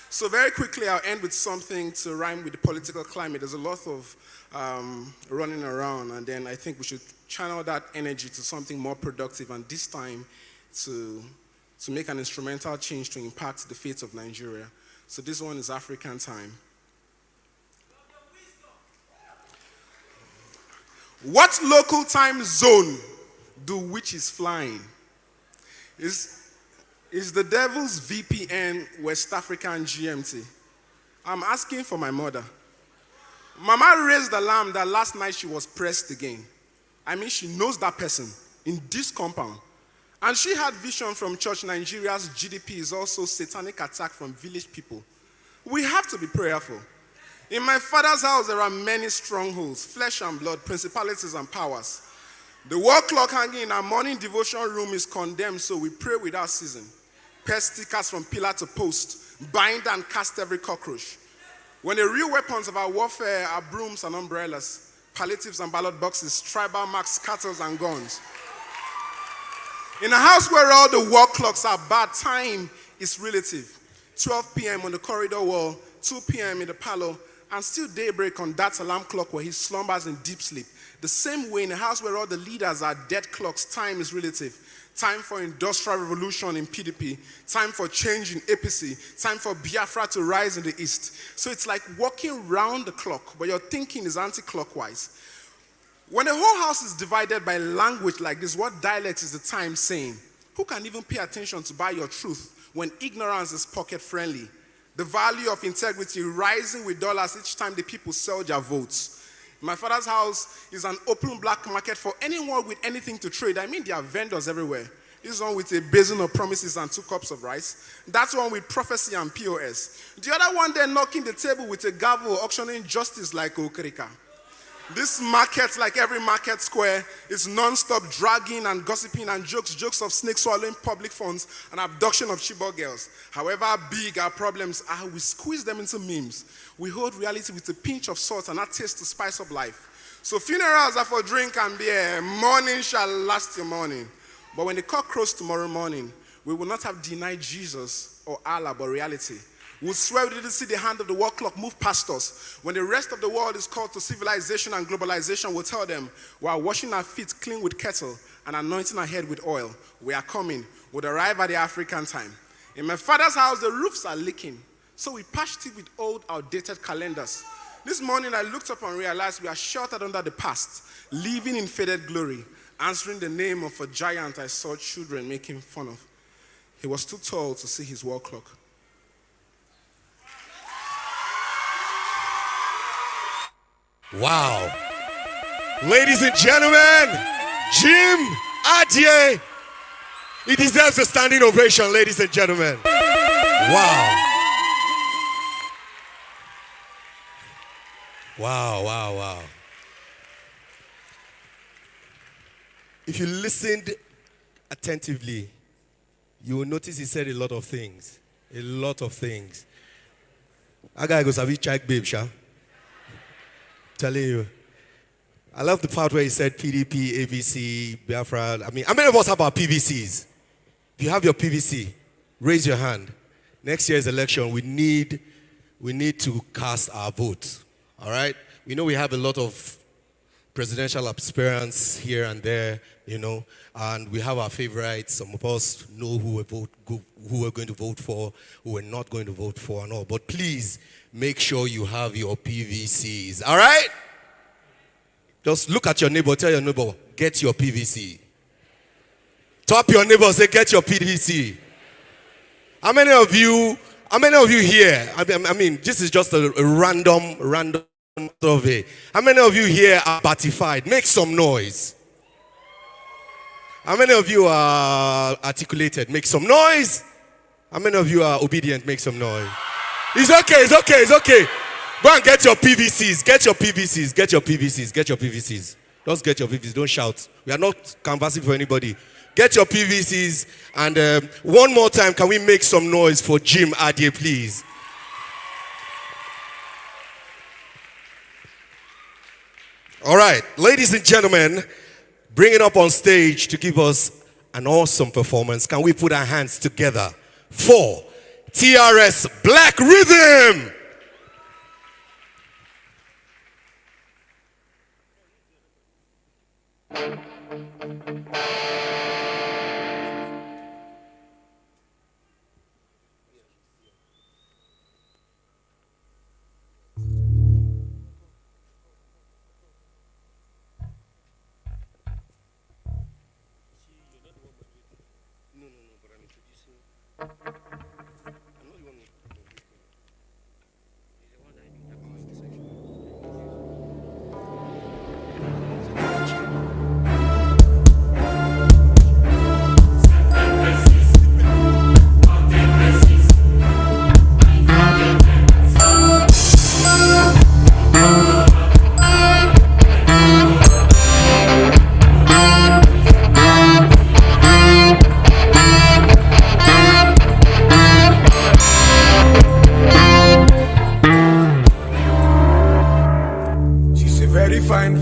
So very quickly, I'll end with something to rhyme with the political climate. There's a lot of running around, and then I think we should channel that energy to something more productive, and this time to make an instrumental change to impact the fate of Nigeria. So this one is African time. What local time zone do witches flying? Is the devil's VPN West African GMT? I'm asking for my mother. Mama raised the alarm that last night she was pressed again. I mean, she knows that person in this compound. And she had vision from church. Nigeria's GDP is also satanic attack from village people. We have to be prayerful. In my father's house, there are many strongholds, flesh and blood, principalities and powers. The wall clock hanging in our morning devotion room is condemned, so we pray without ceasing. Paste stickers from pillar to post, bind and cast every cockroach. When the real weapons of our warfare are brooms and umbrellas, palliatives and ballot boxes, tribal marks, cattles and guns. In a house where all the wall clocks are bad, time is relative. 12 p.m. on the corridor wall, 2 p.m. in the parlor, and still daybreak on that alarm clock where he slumbers in deep sleep. The same way in a house where all the leaders are dead clocks, time is relative. Time for industrial revolution in PDP, time for change in APC, time for Biafra to rise in the east. So it's like walking round the clock, but your thinking is anti-clockwise. When the whole house is divided by language like this, what dialect is the time saying? Who can even pay attention to buy your truth when ignorance is pocket friendly? The value of integrity rising with dollars each time the people sell their votes. My father's house is an open black market for anyone with anything to trade. I mean, there are vendors everywhere. This one with a basin of promises and 2 cups of rice. That one with prophecy and POS. The other one there knocking the table with a gavel, auctioning justice like Okrika. This market, like every market square, is non-stop dragging and gossiping and jokes of snake swallowing public funds and abduction of Chibok girls. However big our problems are, we squeeze them into memes. We hold reality with a pinch of salt and add taste to spice up life. So funerals are for drink and beer. Mourning shall last your morning. But when the cock crows tomorrow morning, we will not have denied Jesus or Allah, but reality. We'll swear we didn't see the hand of the war clock move past us. When the rest of the world is called to civilization and globalization, we'll tell them, while washing our feet clean with kettle and anointing our head with oil, we are coming. We'll arrive at the African time. In my father's house, the roofs are leaking. So we patched it with old, outdated calendars. This morning, I looked up and realized we are sheltered under the past, living in faded glory, answering the name of a giant I saw children making fun of. He was too tall to see his wall clock. Wow. Ladies and gentlemen, Jim Adie. He deserves a standing ovation, ladies and gentlemen. Wow. Wow, wow, wow. If you listened attentively, you will notice he said a lot of things. A lot of things. That guy goes, have you checked, babe, Sha? Telling you. I love the part where he said PDP, ABC, Biafra. I mean, how many of us have our PVCs? If you have your PVC, raise your hand. Next year's election, we need to cast our vote. All right? We know we have a lot of presidential aspirants here and there, you know, and we have our favorites. Some of us know who we're going to vote for, who we're not going to vote for, and all. But please make sure you have your PVCs. All right? Just look at your neighbor, tell your neighbor, get your PVC. Tap your neighbor, say, get your PVC. How many of you here, I mean, this is just a random survey. How many of you here are batified? Make some noise. How many of you are articulated? Make some noise. How many of you are obedient? Make some noise. It's okay. Go and get your PVCs. Get your PVCs. Just get your PVCs. Don't shout. We are not canvassing for anybody. Get your PVCs. And one more time, can we make some noise for Jim Adie, please? All right, ladies and gentlemen, bringing up on stage to give us an awesome performance. Can we put our hands together for TRS Black Rhythm?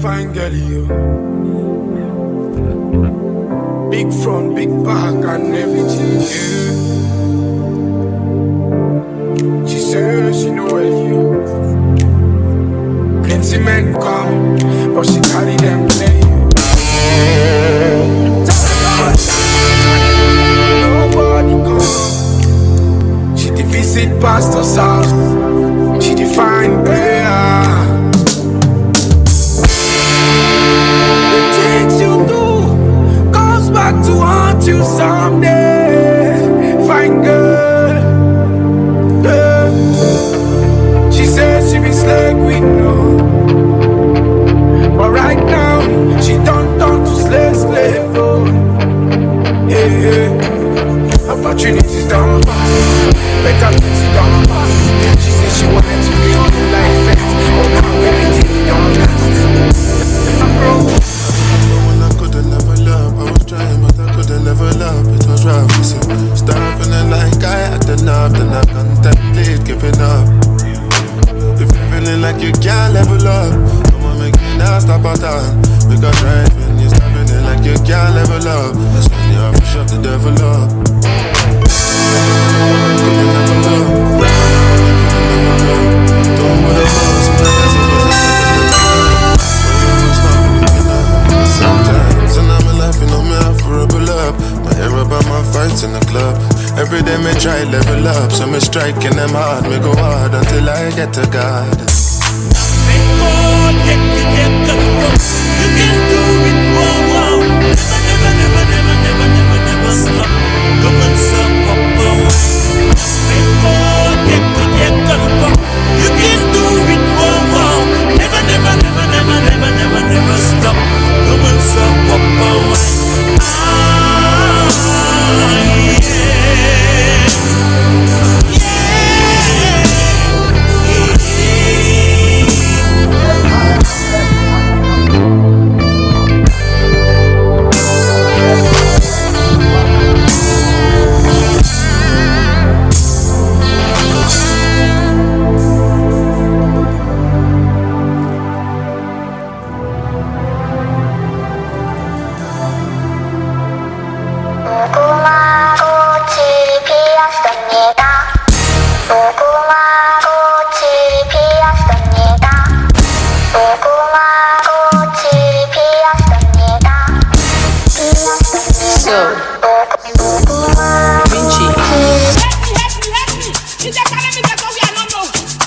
Fine girl, you. Big front, big back, and everything, yeah. She says she know where you. Plenty men come, but she carry them play. Nobody come. She dey visit pastor's house. She dey find prayer. You do goes back to haunt you someday. Fine girl, yeah. She says she be slave with no, but right now she don't turn to slave. Oh, yeah. Opportunities don't pass, better things don't pass. She says she wanted to live her life fast, but now everything don't last. I was trying, but I couldn't level up. It was rough, so starving and like I had enough. Then I contemplate giving up. If you're feeling like you can't level up, I'ma make you not stop at all. Because right when you're starving and like you can't level up, that's when you have to shut the devil up. Couldn't level up. Don't worry about sometimes, and I'm laughing on me, I for a pull up. My hair about my fights in the club. Every day me try level up, so me striking them hard, me go hard until I get to God. You can do it, wow. Never stop. Come and stop, Papa. You can do it, wow. Never stop. Come and stop, Papa.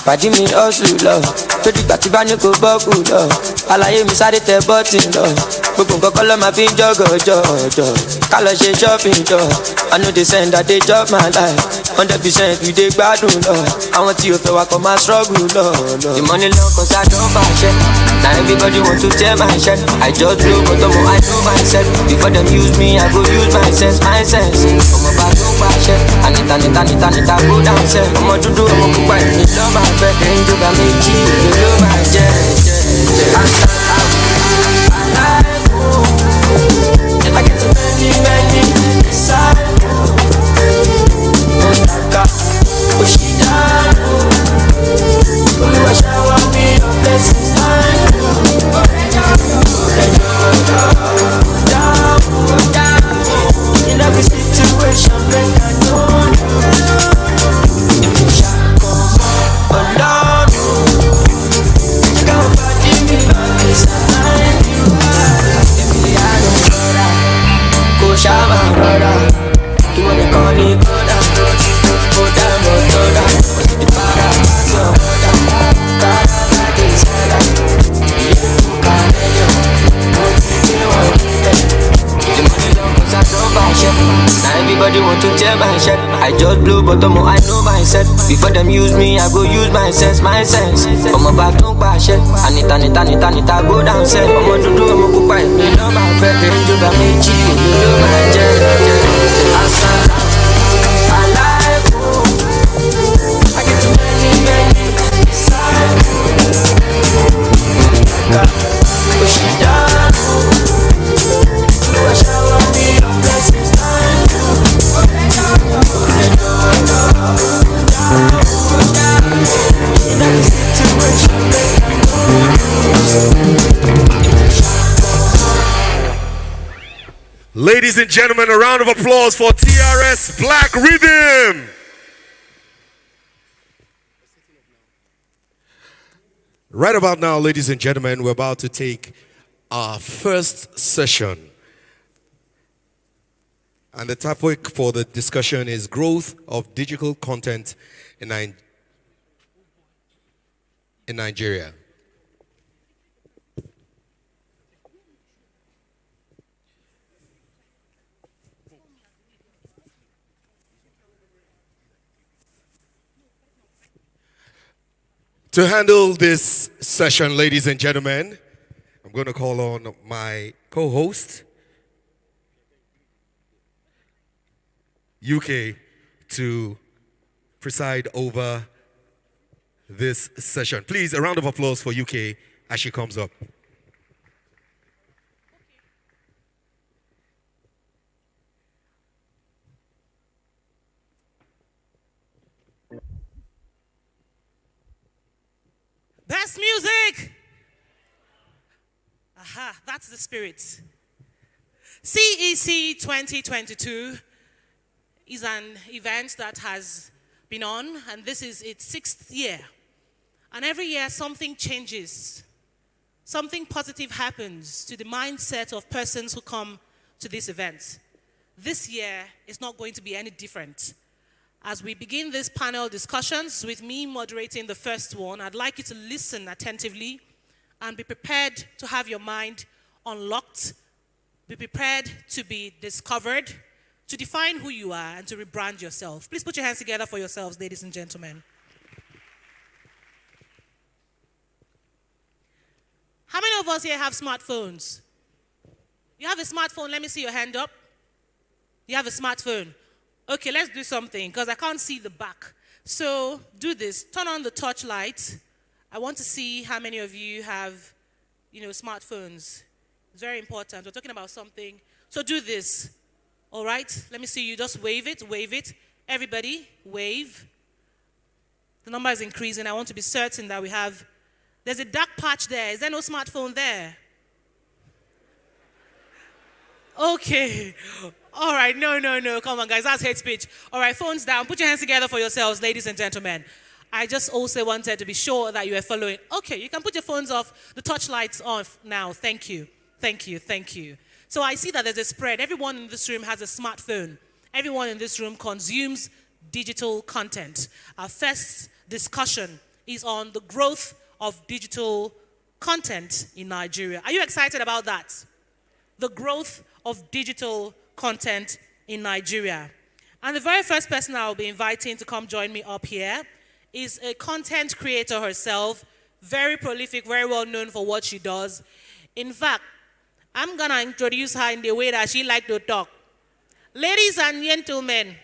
pàdí mi hustle lọ tó dìgbà tí bá ní kò bọ́ọ̀kù lọ àlàyé mi sáré tẹ bọ́tì lọ gbogbo nǹkan kọ́ ló máa fi ń jọ̀gọ̀jọ̀ ká lọ ṣe shopping jọ I know they send that they chop my life 100% we dey gbádùn lọ àwọn tí o fẹ́ wa kọ́ máa struggle lọ. The money long cause I don't fashion na everybody want to tear my shirt I just blow but omo I know myself before them use me I go use my sense ọmọ bá tó pàṣẹ anita go down sef ọmọ dúdú ọmọ pupa èmi ló máa fẹ́ ẹ̀ńjọba méjì èmi ló máa jẹ́ if I get too many disciples Osaka Oshidano Olúwa shower me your blessings down in every situation make I know you alone check out body me on this time go shower my brother you wanna call me go down the para your now everybody want to tear my shirt I just blow but omo I know myself before them use me I go use my sense ọmọ bá tó pàṣẹ anita go down sef ọmọ dúdú ọmọ pupa èmi ló máa fẹ́ ẹ̀ńjọba méjì èmi ló máa jẹ́ asala alive I get too many disciples Oshidano Olúwa shower me your blessings Ladies and gentlemen, a round of applause for TRS Black Rhythm. Right about now, ladies and gentlemen, we're about to take our first session. And the topic for the discussion is growth of digital content in Nigeria. To handle this session, ladies and gentlemen, I'm going to call on my co-host, UK, to preside over this session. Please, a round of applause for UK as she comes up. Best music! Aha, that's the spirit. CEC2022 is an event that has been on, and this is its 6th year. And every year something changes. Something positive happens to the mindset of persons who come to this event. This year is not going to be any different. As we begin these panel discussions, with me moderating the first one, I'd like you to listen attentively and be prepared to have your mind unlocked, be prepared to be discovered, to define who you are and to rebrand yourself. Please put your hands together for yourselves, ladies and gentlemen. How many of us here have smartphones? You have a smartphone? Let me see your hand up. You have a smartphone. Okay, let's do something because I can't see the back. So do this. Turn on the touch light. I want to see how many of you have, smartphones. It's very important. We're talking about something. So do this. All right? Let me see you. Just wave it. Wave it. Everybody, wave. The number is increasing. I want to be certain that we have. There's a dark patch there. Is there no smartphone there? Okay. All right. No. Come on, guys. That's hate speech. All right. Phones down. Put your hands together for yourselves, ladies and gentlemen. I just also wanted to be sure that you are following. Okay. You can put your phones off. The touch lights off now. Thank you. So I see that there's a spread. Everyone in this room has a smartphone. Everyone in this room consumes digital content. Our first discussion is on the growth of digital content in Nigeria. Are you excited about that? The growth of digital content in Nigeria. And the very first person I'll be inviting to come join me up here is a content creator herself, very prolific, very well known for what she does. In fact, I'm going to introduce her in the way that she likes to talk. Ladies and gentlemen,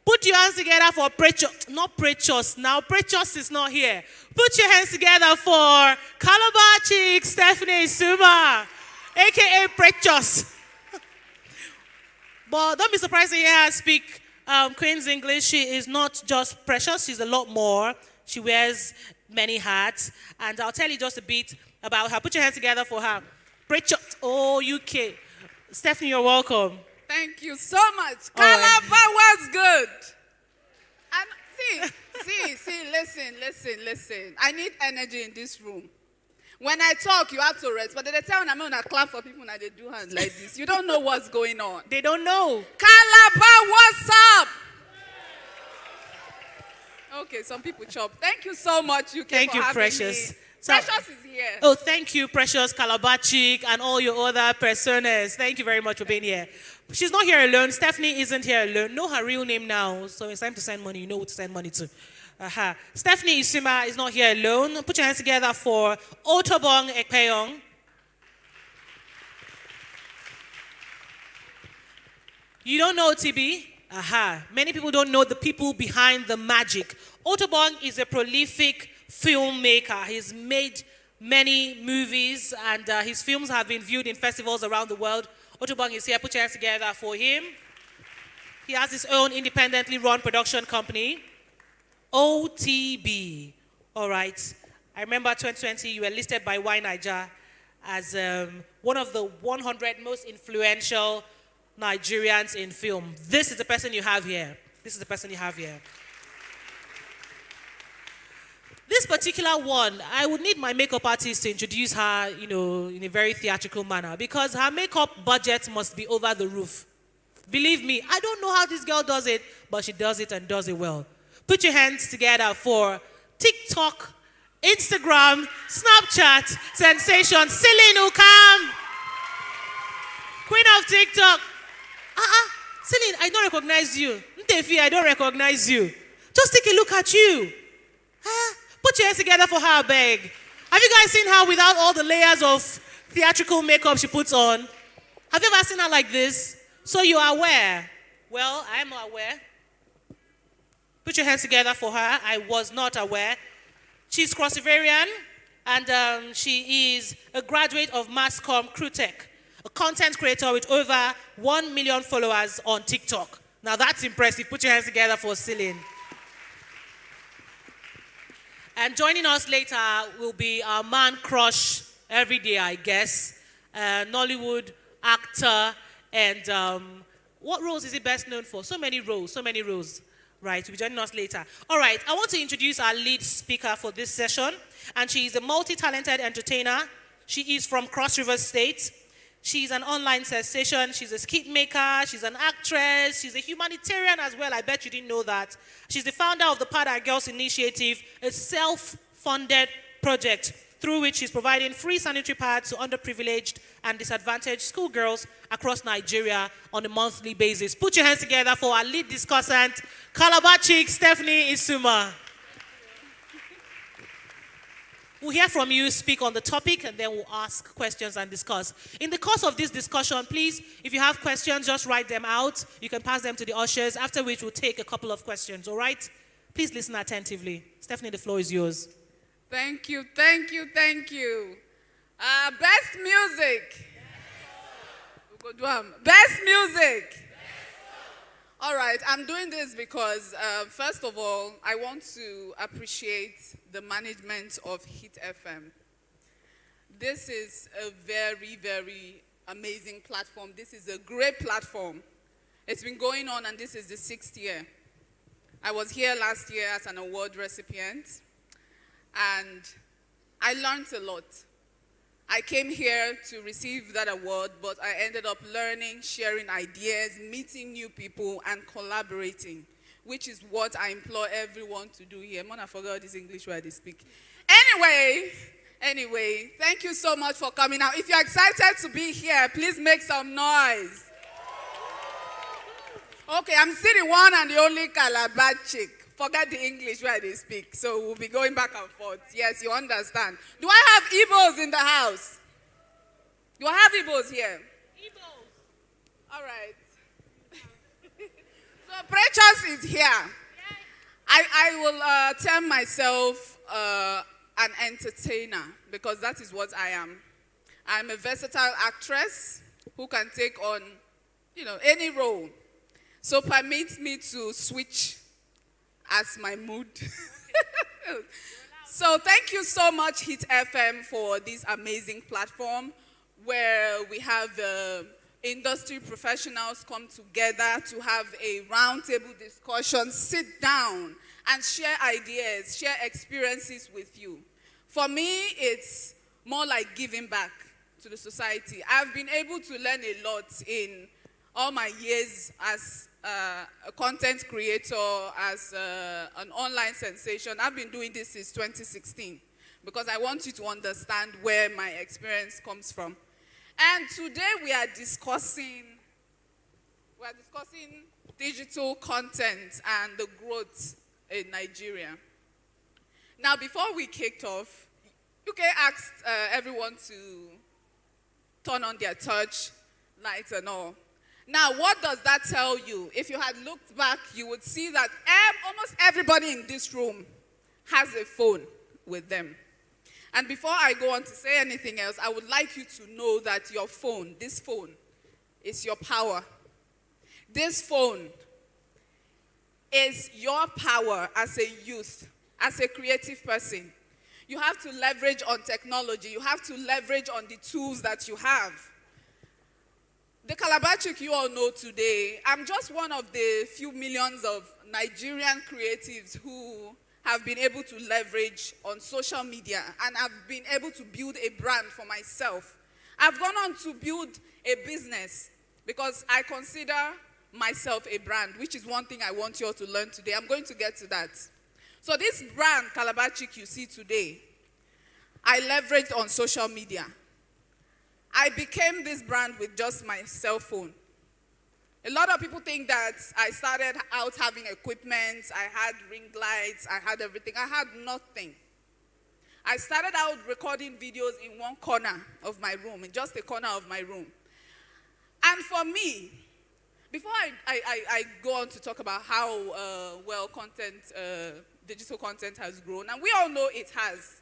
put your hands together for Precious. Not Precious. Now, Precious is not here. Put your hands together for Calabar chick Stephanie Suma, a.k.a. Precious. But don't be surprised to hear her speak Queen's English. She is not just precious. She's a lot more. She wears many hats. And I'll tell you just a bit about her. Put your hands together for her. Precious. Oh, UK. Stephanie, you're welcome. Thank you so much. Calabar was good. And listen. I need energy in this room. When I talk, you have to rest. But they tell me I'm going to clap for people and they do hands like this. You don't know what's going on. They don't know. Calabar, what's up? Okay, some people chop. Thank you so much, UK, Thank for you, having Precious. me. Precious is here. Oh, thank you, Precious, Calabar chick, and all your other personas. Thank you very much for being here. She's not here alone. Stephanie isn't here alone. Know her real name now, so it's time to send money. You know who to send money to. Stephanie Isima is not here alone. Put your hands together for Otobong Ekpeyong. You don't know TB? Many people don't know the people behind the magic. Otobong is a prolific filmmaker. He's made many movies and his films have been viewed in festivals around the world. Otobong is here. Put your hands together for him. He has his own independently run production company, OTB. All right. I remember 2020, you were listed by Y Niger as one of the 100 most influential Nigerians in film. This is the person you have here. This particular one, I would need my makeup artist to introduce her, in a very theatrical manner because her makeup budget must be over the roof. Believe me, I don't know how this girl does it, but she does it and does it well. Put your hands together for TikTok, Instagram, Snapchat, sensation, Celine Ukam, Queen of TikTok. Celine, I don't recognize you. Ntefi, I don't recognize you. Just take a look at you. Put your hands together for her, beg. Have you guys seen her without all the layers of theatrical makeup she puts on? Have you ever seen her like this? So you are aware. Well, I am aware. Put your hands together for her. I was not aware. She's Crossivarian, and she is a graduate of Mass Comm Crewtech, a content creator with over 1 million followers on TikTok. Now that's impressive. Put your hands together for Celine. And joining us later will be our man crush every day, I guess. Nollywood actor and what roles is he best known for? So many roles. Right, will be joining us later. All right, I want to introduce our lead speaker for this session. And she is a multi-talented entertainer. She is from Cross River State. She's an online sensation. She's a skit maker. She's an actress. She's a humanitarian as well. I bet you didn't know that. She's the founder of the Pada Girls Initiative, a self-funded project through which she's providing free sanitary pads to underprivileged and disadvantaged schoolgirls across Nigeria on a monthly basis. Put your hands together for our lead discussant, Calabar chick Stephanie Isuma. We'll hear from you, speak on the topic, and then we'll ask questions and discuss. In the course of this discussion, please, if you have questions, just write them out. You can pass them to the ushers, after which we'll take a couple of questions, all right? Please listen attentively. Stephanie, the floor is yours. Thank you. Best music. Best music. All right, I'm doing this because, first of all, I want to appreciate the management of Hit FM. This is a very, very amazing platform. This is a great platform. It's been going on, and this is the 6th year. I was here last year as an award recipient, and I learned a lot. I came here to receive that award, but I ended up learning, sharing ideas, meeting new people, and collaborating, which is what I implore everyone to do here. I forgot this English word they speak. Anyway, thank you so much for coming out. If you're excited to be here, please make some noise. Okay, I'm still the one and the only Calabar chick. Forget the English where they speak. So we'll be going back and forth. Yes, you understand. Do I have Igbos in the house? Do I have Igbos here? Igbos. All right. So Precious is here. I will term myself an entertainer because that is what I am. I'm a versatile actress who can take on, any role. So permit me to switch as my mood. So thank you so much, Hit FM, for this amazing platform where we have industry professionals come together to have a roundtable discussion, sit down and share ideas, share experiences with you. For me, it's more like giving back to the society. I've been able to learn a lot in all my years as a content creator, as an online sensation. I've been doing this since 2016 because I want you to understand where my experience comes from. And today we are discussing digital content and the growth in Nigeria. Now, before we kicked off, UK asked everyone to turn on their touch lights and all. Now, what does that tell you? If you had looked back, you would see that almost everybody in this room has a phone with them. And before I go on to say anything else, I would like you to know that your phone, this phone, is your power. This phone is your power as a youth, as a creative person. You have to leverage on technology. You have to leverage on the tools that you have. The Calabar chick you all know today, I'm just one of the few millions of Nigerian creatives who have been able to leverage on social media, and I've been able to build a brand for myself. I've gone on to build a business because I consider myself a brand, which is one thing I want you all to learn today. I'm going to get to that. So this brand, Calabar Chick, you see today, I leveraged on social media. I became this brand with just my cell phone. A lot of people think that I started out having equipment, I had ring lights, I had everything. I had nothing. I started out recording videos in one corner of my room, in just a corner of my room. And for me, before I go on to talk about how well digital content has grown, and we all know it has,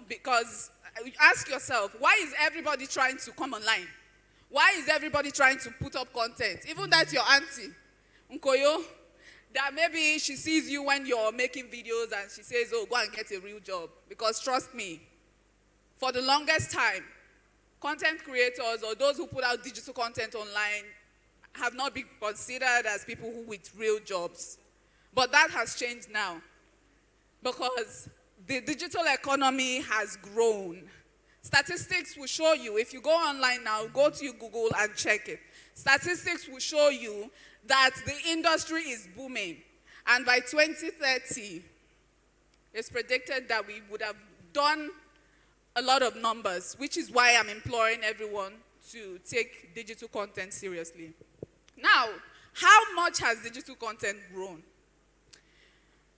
because ask yourself, why is everybody trying to come online? Why is everybody trying to put up content? Even that your auntie, Nkoyo, that maybe she sees you when you're making videos and she says, oh, go and get a real job. Because trust me, for the longest time, content creators or those who put out digital content online have not been considered as people who with real jobs. But that has changed now because the digital economy has grown. Statistics will show you, if you go online now, go to Google and check it. Statistics will show you that the industry is booming. And by 2030, it's predicted that we would have done a lot of numbers, which is why I'm imploring everyone to take digital content seriously. Now, how much has digital content grown?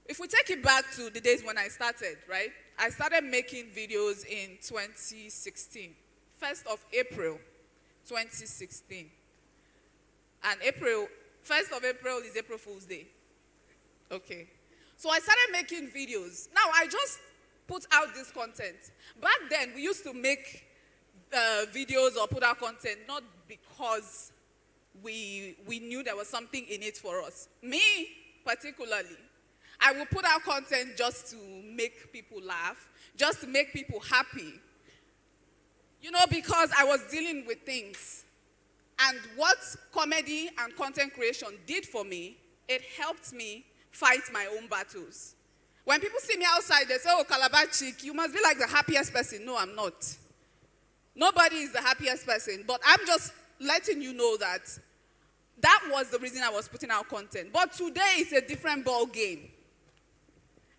If we take it back to the days when I started, right? I started making videos in 2016, 1st of April, 2016. And 1st of April is April Fool's Day. Okay. So I started making videos. Now, I just put out this content. Back then, we used to make videos or put out content not because we knew there was something in it for us. Me, particularly, I will put out content just to make people laugh, just to make people happy. Because I was dealing with things. And what comedy and content creation did for me, it helped me fight my own battles. When people see me outside, they say, oh, Calabar chick, you must be like the happiest person. No, I'm not. Nobody is the happiest person. But I'm just letting you know that That was the reason I was putting out content. But today it's a different ball game.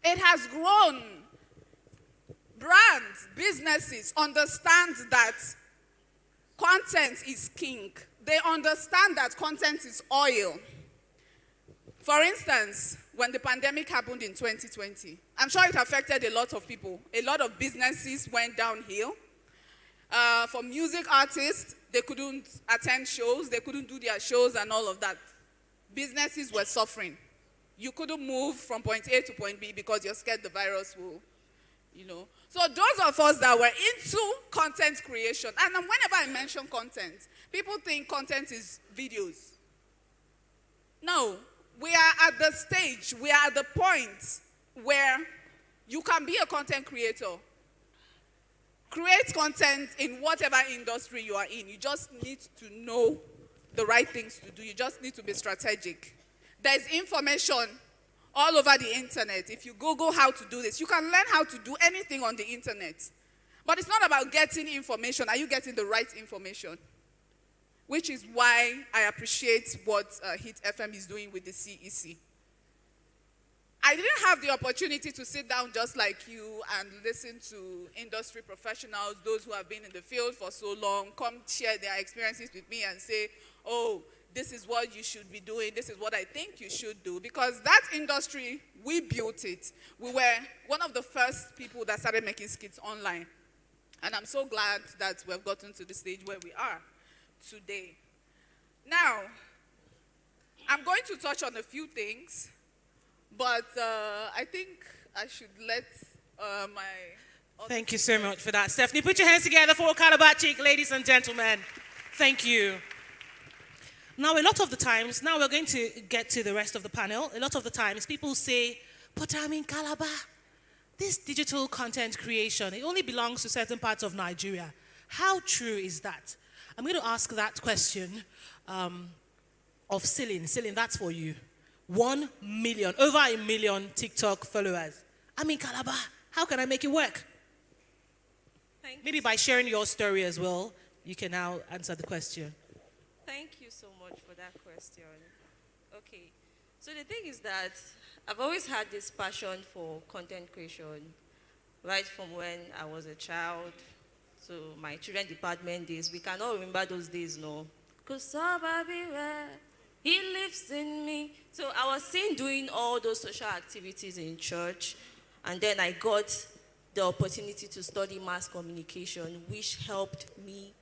It has grown. Brands, businesses understand that content is king. They understand that content is oil. For instance, when the pandemic happened in 2020, I'm sure it affected a lot of people. A lot of businesses went downhill. For music artists, they couldn't attend shows, they couldn't do their shows and all of that. Businesses were suffering. You couldn't move from point A to point B because you're scared the virus will, So those of us that were into content creation, and whenever I mention content, people think content is videos. No, we are at the stage, we are at the point where you can be a content creator. Create content in whatever industry you are in. You just need to know the right things to do. You just need to be strategic. There's information all over the internet. If you Google how to do this, you can learn how to do anything on the internet. But it's not about getting information. Are you getting the right information? Which is why I appreciate what Hit FM is doing with the CEC. I didn't have the opportunity to sit down just like you and listen to industry professionals, those who have been in the field for so long, come share their experiences with me and say, oh, this is what you should be doing, this is what I think you should do. Because that industry, we built it. We were one of the first people that started making skits online. And I'm so glad that we've gotten to the stage where we are today. Now, I'm going to touch on a few things. But I think I should let my... Thank you so much for that, Stephanie. Put your hands together for Calabar Chick, ladies and gentlemen. Thank you. Now, a lot of the times, now we're going to get to the rest of the panel. A lot of the times, people say, but I'm in Calabar. This digital content creation, it only belongs to certain parts of Nigeria. How true is that? I'm going to ask that question of Celine. Celine, that's for you. 1 million, over 1 million TikTok followers. I'm in Calabar. How can I make it work? Maybe by sharing your story as well, you can now answer the question. Thank you so much for that question. Okay, so the thing is that I've always had this passion for content creation, right from when I was a child to my children department days. We can all remember those days, no? Because He lives in me. So I was seen doing all those social activities in church, and then I got the opportunity to study mass communication, which helped me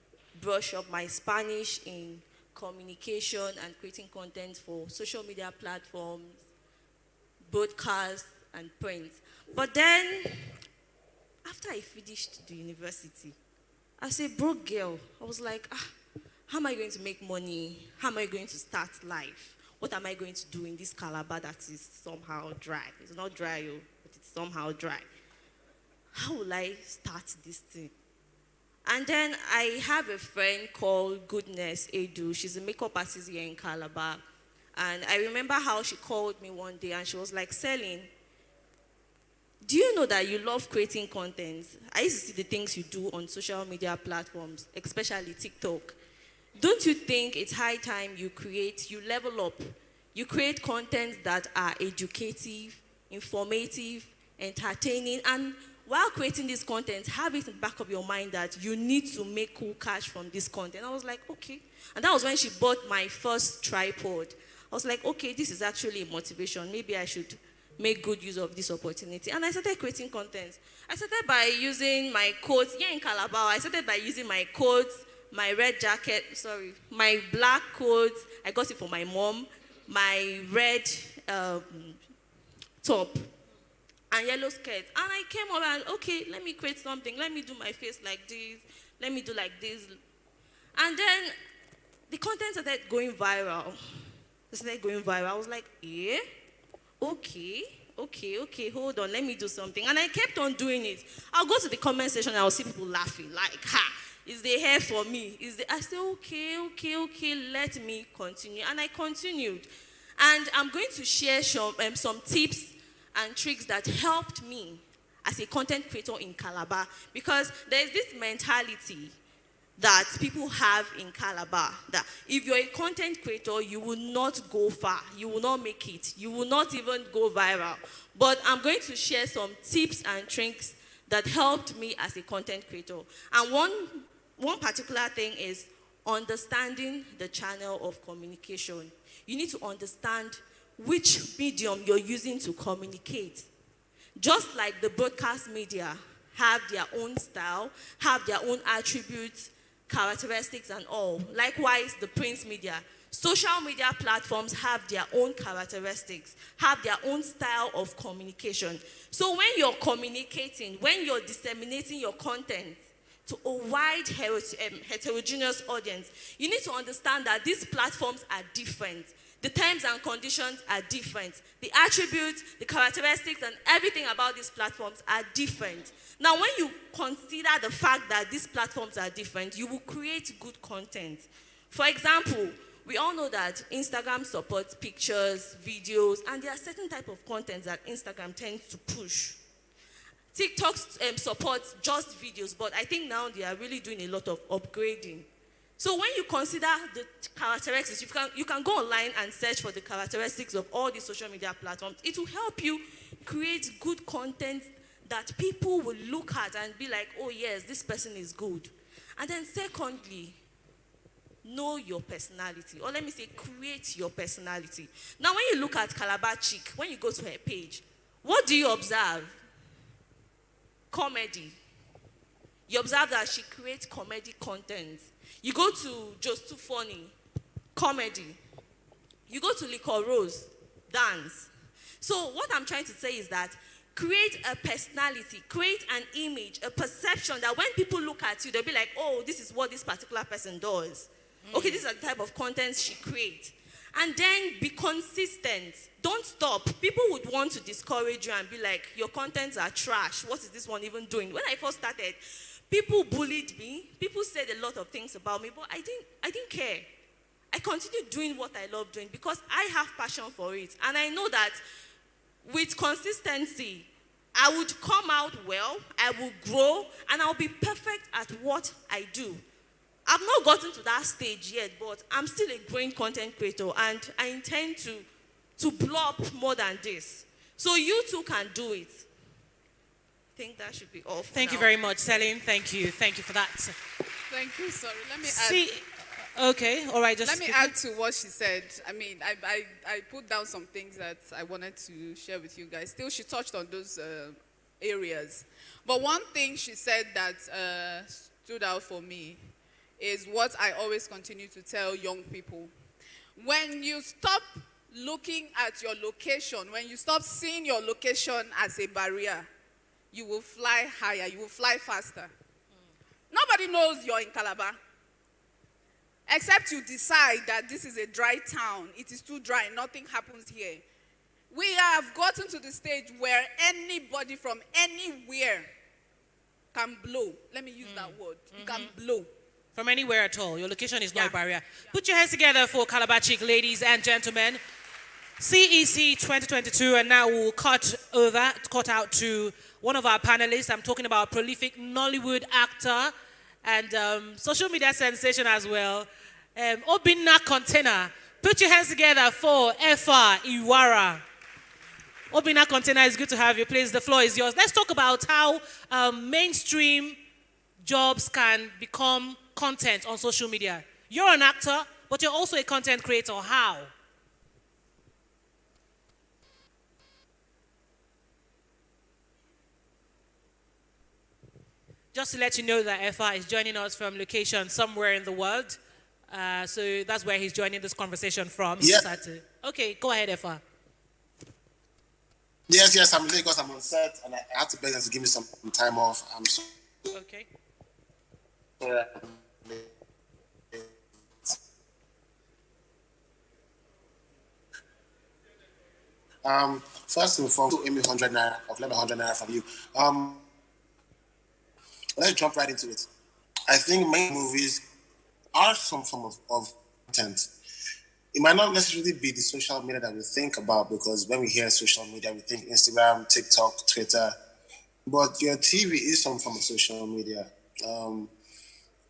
brush up my Spanish in communication and creating content for social media platforms, broadcast, and print. But then, after I finished the university, as a broke girl, I was like, how am I going to make money? How am I going to start life? What am I going to do in this Calabar that is somehow dry? It's not dry, but it's somehow dry. How will I start this thing? And then I have a friend called Goodness Edu. She's a makeup artist here in Calabar. And I remember how she called me one day and she was like, Celine, do you know that you love creating content? I used to see the things you do on social media platforms, especially TikTok. Don't you think it's high time you level up, you create content that are educative, informative, entertaining, and while creating this content, have it in the back of your mind that you need to make cool cash from this content. I was like, okay. And that was when she bought my first tripod. I was like, okay, this is actually a motivation. Maybe I should make good use of this opportunity. And I started creating content. I started by using my coats. Here in Calabar, I started by using my coats, my red jacket, my black coat, I got it for my mom, my red top, and yellow skirt. And I came over and, okay, let me create something. Let me do my face like this. Let me do like this. And then the content started going viral. I was like, yeah, okay, hold on, let me do something. And I kept on doing it. I'll go to the comment section and I'll see people laughing, like, is the hair for me? I said, okay, let me continue. And I continued. And I'm going to share some tips and tricks that helped me as a content creator in Calabar, because there's this mentality that people have in Calabar. That if you're a content creator, you will not go far. You will not make it. You will not even go viral. But I'm going to share some tips and tricks that helped me as a content creator. And one particular thing is understanding the channel of communication. You need to understand which medium you're using to communicate. Just like the broadcast media have their own style, have their own attributes, characteristics and all. Likewise, the print media. Social media platforms have their own characteristics, have their own style of communication. So when you're communicating, when you're disseminating your content to a wide heterogeneous audience, you need to understand that these platforms are different. The terms and conditions are different. The attributes, the characteristics, and everything about these platforms are different. Now, when you consider the fact that these platforms are different, you will create good content. For example, we all know that Instagram supports pictures, videos, and there are certain type of content that Instagram tends to push. TikTok supports just videos, but I think now they are really doing a lot of upgrading. So when you consider the characteristics, you can go online and search for the characteristics of all the social media platforms. It will help you create good content that people will look at and be like, oh yes, this person is good. And then secondly, know your personality. Or let me say, create your personality. Now when you look at Calabar Chick, when you go to her page, what do you observe? Comedy. You observe that she creates comedy content. You go to Just Too Funny, comedy. You go to Liquor Rose, dance. So what I'm trying to say is that create a personality, create an image, a perception that when people look at you, they'll be like, oh, this is what this particular person does. Okay, this is the type of content she creates. And then be consistent. Don't stop. People would want to discourage you and be like, your contents are trash. What is this one even doing? When I first started, people bullied me. People said a lot of things about me, but I didn't care. I continued doing what I love doing because I have passion for it. And I know that with consistency, I would come out well, I will grow, and I'll be perfect at what I do. I've not gotten to that stage yet, but I'm still a growing content creator, and I intend to blow up more than this. So you too can do it. I think that should be all for Thank now. you very much, Celine. Thank you. Thank you for that. Thank you. Sorry, let me Okay, all right. Let me add to what she said. I mean, I put down some things that I wanted to share with you guys. Still, she touched on those areas. But one thing she said that stood out for me is what I always continue to tell young people. When you stop looking at your location, when you stop seeing your location as a barrier, you will fly higher, you will fly faster. Nobody knows you're in Calabar. Except you decide that this is a dry town. It is too dry, nothing happens here. We have gotten to the stage where anybody from anywhere can blow. Let me use that word. You can blow. From anywhere at all. Your location is not a barrier. Put your hands together for Calabar Chick, ladies and gentlemen. CEC2022, and now we'll cut out to one of our panelists. I'm talking about a prolific Nollywood actor and social media sensation as well. Obinna Container. Put your hands together for Efa Iwara. Obinna Container, it's good to have you. Please, the floor is yours. Let's talk about how mainstream jobs can become content on social media. You're an actor, but you're also a content creator. How? Just to let you know that Efa is joining us from location somewhere in the world. So that's where he's joining this conversation from. Yeah. Okay, go ahead, Efa. Yes, I'm in Lagos. I'm on set, and I had to beg them to give me some time off. I'm so okay. Sorry. First and foremost, give me 100 naira. Let me 100 naira from you. Let's jump right into it. I think main movies are some form of content. It might not necessarily be the social media that we think about, because when we hear social media, we think Instagram, TikTok, Twitter. But your TV is some form of social media.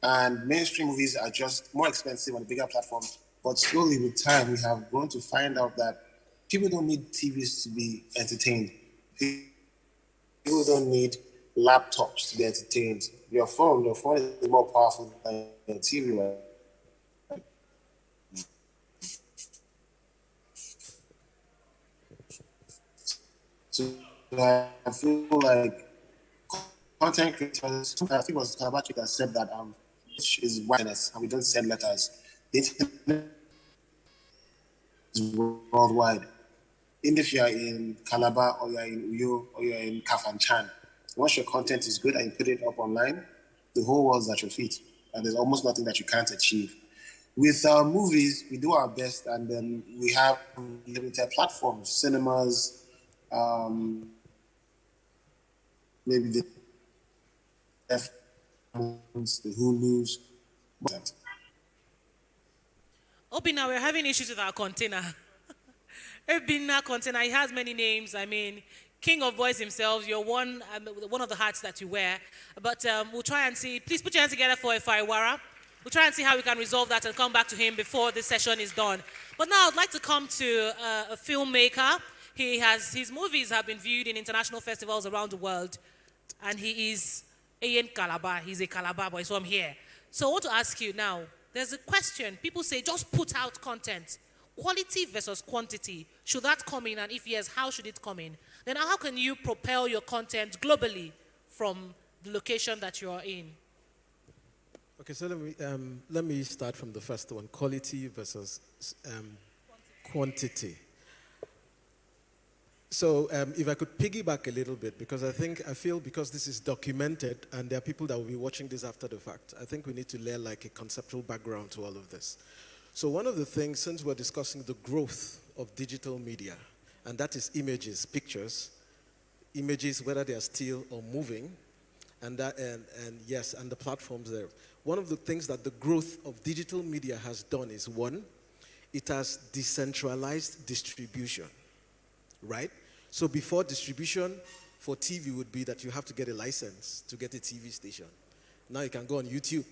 And mainstream movies are just more expensive on the bigger platforms. But slowly with time, we have grown to find out that people don't need TVs to be entertained. People don't need laptops to be entertained. Your phone is more powerful than your TV. Right? So I feel like content creators, I think it was Calabar that said that is wireless and we don't send letters. The internet is worldwide. Even if you are in Calabar or you are in Uyo or you are in Kafanchan, once your content is good and you put it up online, the whole world's at your feet. And there's almost nothing that you can't achieve. With movies, we do our best and then we have limited platforms, cinemas, maybe the Netflix, the Hulus. Obina, we're having issues with our container. Obina container, he has many names. I mean, King of Boys himself, you're one of the hats that you wear. But we'll try and see. Please put your hands together for Ifaiwara. We'll try and see how we can resolve that and come back to him before this session is done. But now I'd like to come to a filmmaker. His movies have been viewed in international festivals around the world. And he is in Calabar. He's a Calabar boy, so I'm here. So I want to ask you now, there's a question. People say, just put out content. Quality versus quantity. Should that come in? And if yes, how should it come in? Then how can you propel your content globally from the location that you are in? Okay, so let me start from the first one, quality versus quantity. So if I could piggyback a little bit, because I feel because this is documented and there are people that will be watching this after the fact, I think we need to lay like a conceptual background to all of this. So one of the things, since we're discussing the growth of digital media, and that is images, pictures, images, whether they are still or moving, and the platforms there. One of the things that the growth of digital media has done is, one, it has decentralized distribution, right? So before, distribution for TV would be that you have to get a license to get a TV station. Now you can go on YouTube,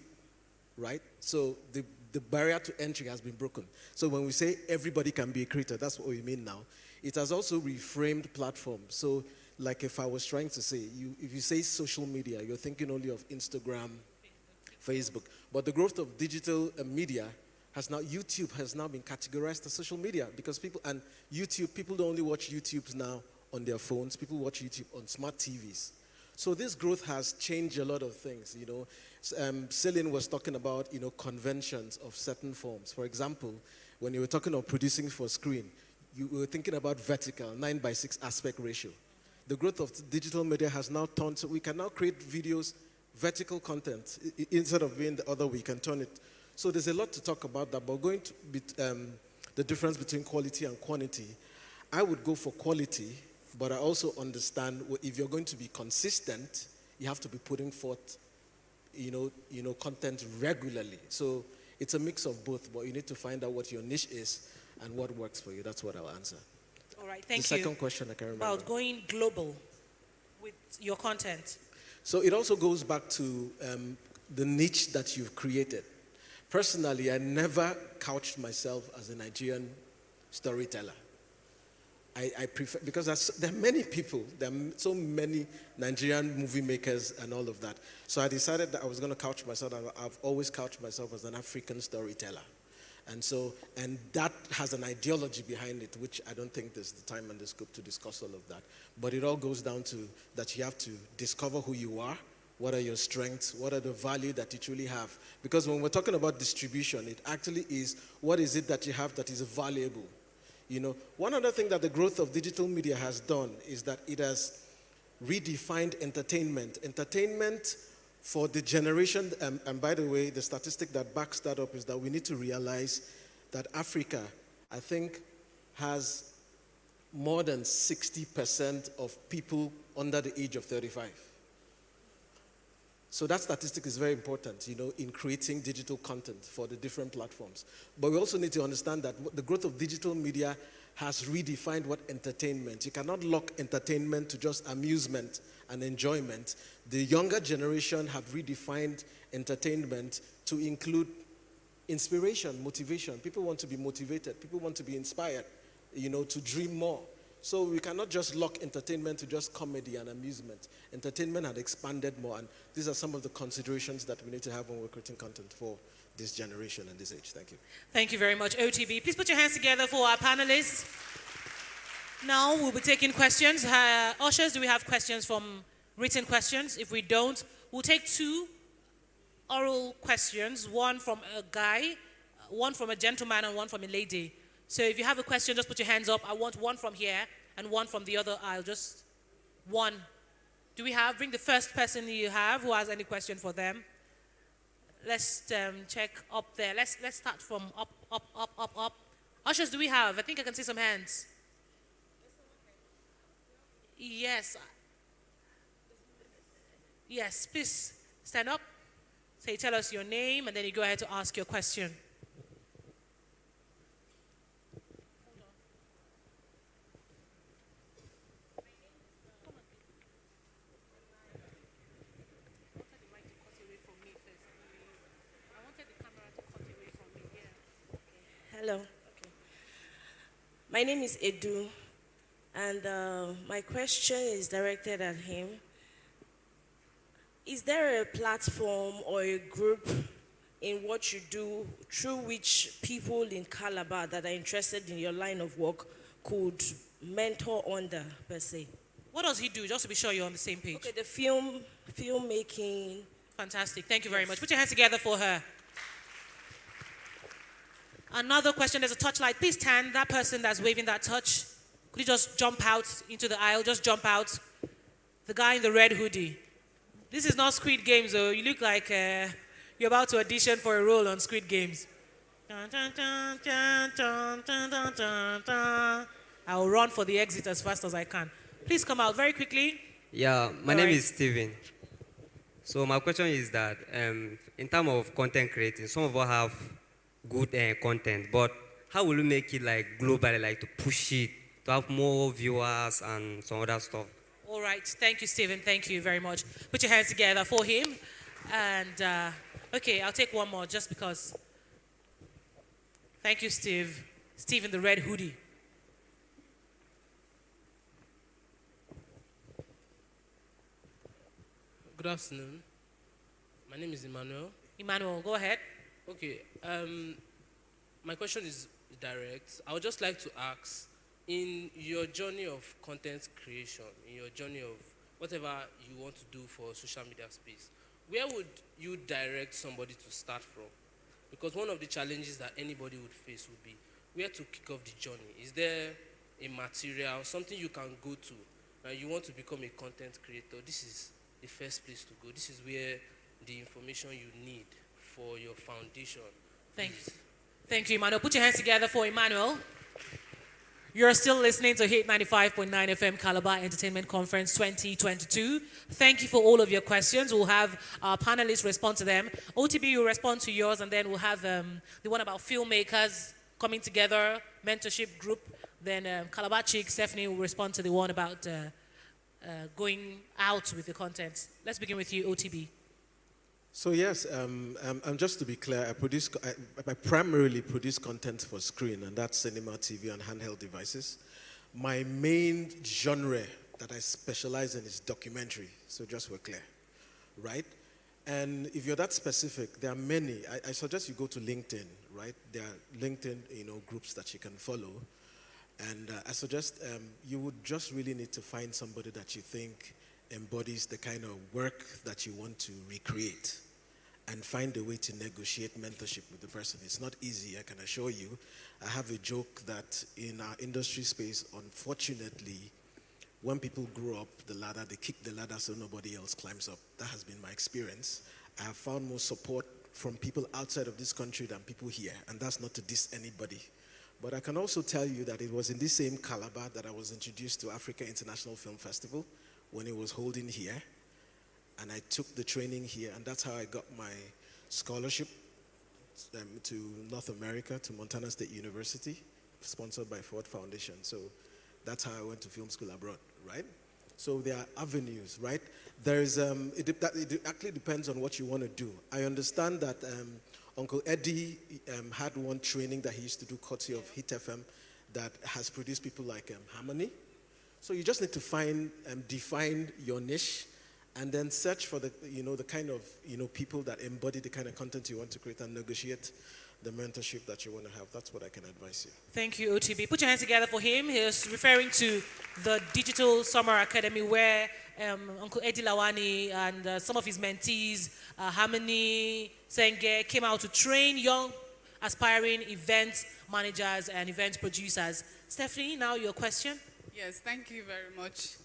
right? So the barrier to entry has been broken. So when we say everybody can be a creator, that's what we mean now. It has also reframed platforms. So like if I was trying to say, if you say social media, you're thinking only of Instagram, Facebook. But the growth of digital media YouTube has now been categorized as social media because people don't only watch YouTubes now on their phones, people watch YouTube on smart TVs. So this growth has changed a lot of things, you know. Celine was talking about, you know, conventions of certain forms. For example, when you were talking of producing for screen, you were thinking about vertical, 9:6 aspect ratio. The growth of digital media has now turned, so we can now create videos, vertical content, instead of being the other way, we can turn it. So there's a lot to talk about that, but going to the difference between quality and quantity, I would go for quality, but I also understand if you're going to be consistent, you have to be putting forth, you know, content regularly. So it's a mix of both, but you need to find out what your niche is and what works for you. That's what I'll answer. All right, thank you. The second question I can remember. About going global with your content. So it also goes back to the niche that you've created. Personally, I never couched myself as a Nigerian storyteller. I prefer, because there are many people, there are so many Nigerian movie makers and all of that. So I decided that I was going to couch myself, and I've always couched myself as an African storyteller. And that has an ideology behind it, which I don't think there's the time and the scope to discuss all of that. But it all goes down to that you have to discover who you are, what are your strengths, what are the value that you truly have. Because when we're talking about distribution, it actually is, what is it that you have that is valuable? You know, one other thing that the growth of digital media has done is that it has redefined entertainment. Entertainment for the generation, and by the way, the statistic that backs that up is that we need to realize that Africa, I think, has more than 60% of people under the age of 35. So that statistic is very important, you know, in creating digital content for the different platforms. But we also need to understand that the growth of digital media has redefined what entertainment. You cannot lock entertainment to just amusement and enjoyment. The younger generation have redefined entertainment to include inspiration, motivation. People want to be motivated. People want to be inspired, to dream more. So we cannot just lock entertainment to just comedy and amusement. Entertainment had expanded more, and these are some of the considerations that we need to have when we're creating content for this generation and this age. Thank you. Thank you very much, OTB. Please put your hands together for our panelists. Now we'll be taking questions. Ushers, do we have questions from written questions? If we don't, we'll take 2 oral questions, one from a guy, one from a gentleman, and one from a lady. So if you have a question, just put your hands up. I want one from here and one from the other aisle. Just one. Do we have? Bring the first person you have who has any question for them. Let's check up there. Let's start from up. Ushers, do we have? I think I can see some hands. Yes. Yes, please stand up. Say, tell us your name, and then you go ahead to ask your question. Hello. Okay. My name is Edu, and my question is directed at him. Is there a platform or a group in what you do through which people in Calabar that are interested in your line of work could mentor under, per se? What does he do, just to be sure you're on the same page? Okay, the filmmaking. Fantastic. Thank you very much. Put your hands together for her. Another question, there's a touchlight. Please stand. That person that's waving that touch, could you just jump out into the aisle? Just jump out. The guy in the red hoodie. This is not Squid Games, though. You look like you're about to audition for a role on Squid Games. I'll run for the exit as fast as I can. Please come out very quickly. Yeah, my name is Steven. So my question is that in terms of content creating, some of us have good content, but how will you make it like globally, like to push it, to have more viewers and some other stuff? All right. Thank you, Stephen. Thank you very much. Put your hands together for him. And, okay, I'll take one more just because. Thank you, Steve. Steve in the red hoodie. Good afternoon. My name is Emmanuel. Emmanuel, go ahead. Okay. My question is direct. I would just like to ask, in your journey of content creation, in your journey of whatever you want to do for social media space, where would you direct somebody to start from? Because one of the challenges that anybody would face would be where to kick off the journey. Is there a material, something you can go to, and you want to become a content creator? This is the first place to go. This is where the information you need for your foundation. Thank you, Emmanuel. Put your hands together for Emmanuel. You're still listening to Hit 95.9 FM Calabar Entertainment Conference 2022. Thank you for all of your questions. We'll have our panelists respond to them. OTB will respond to yours, and then we'll have the one about filmmakers coming together, mentorship group. Then Calabar Chick, Stephanie, will respond to the one about going out with the content. Let's begin with you, OTB. So yes, just to be clear, I primarily produce content for screen, and that's cinema, TV, and handheld devices. My main genre that I specialize in is documentary, so just we're clear, right? And if you're that specific, there are many. I suggest you go to LinkedIn, right? There are LinkedIn, groups that you can follow. And I suggest you would just really need to find somebody that you think embodies the kind of work that you want to recreate, and find a way to negotiate mentorship with the person. It's not easy, I can assure you. I have a joke that in our industry space, unfortunately, when people grow up the ladder, they kick the ladder so nobody else climbs up. That has been my experience. I have found more support from people outside of this country than people here, and that's not to diss anybody. But I can also tell you that it was in this same Calabar that I was introduced to Africa International Film Festival when it was holding here. And I took the training here, and that's how I got my scholarship to North America, to Montana State University, sponsored by Ford Foundation. So that's how I went to film school abroad, right? So there are avenues, right? There's, it actually depends on what you want to do. I understand that Uncle Eddie had one training that he used to do courtesy of Hit FM that has produced people like Harmony. So you just need to find, define your niche, and then search for the, the kind of, people that embody the kind of content you want to create and negotiate the mentorship that you want to have. That's what I can advise you. Thank you, OTB. Put your hands together for him. He's referring to the Digital Summer Academy where Uncle Eddie Lawani and some of his mentees, Harmony, Senge, came out to train young, aspiring event managers and event producers. Stephanie, now your question. Yes, thank you very much.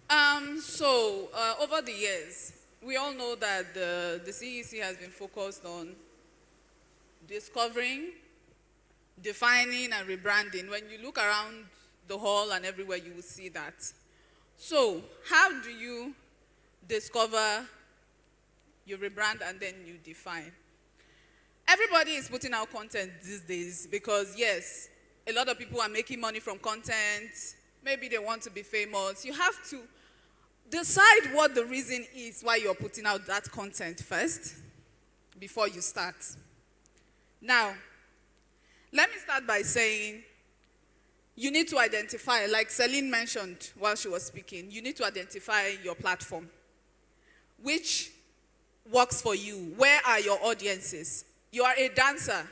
Over the years, we all know that the CEC has been focused on discovering, defining, and rebranding. When you look around the hall and everywhere, you will see that. So, how do you discover, you rebrand, and then you define? Everybody is putting out content these days because, yes, a lot of people are making money from content. Maybe they want to be famous. You have to decide what the reason is why you're putting out that content first before you start. Now, let me start by saying you need to identify, like Celine mentioned while she was speaking, you need to identify your platform. Which works for you? Where are your audiences? You are a dancer,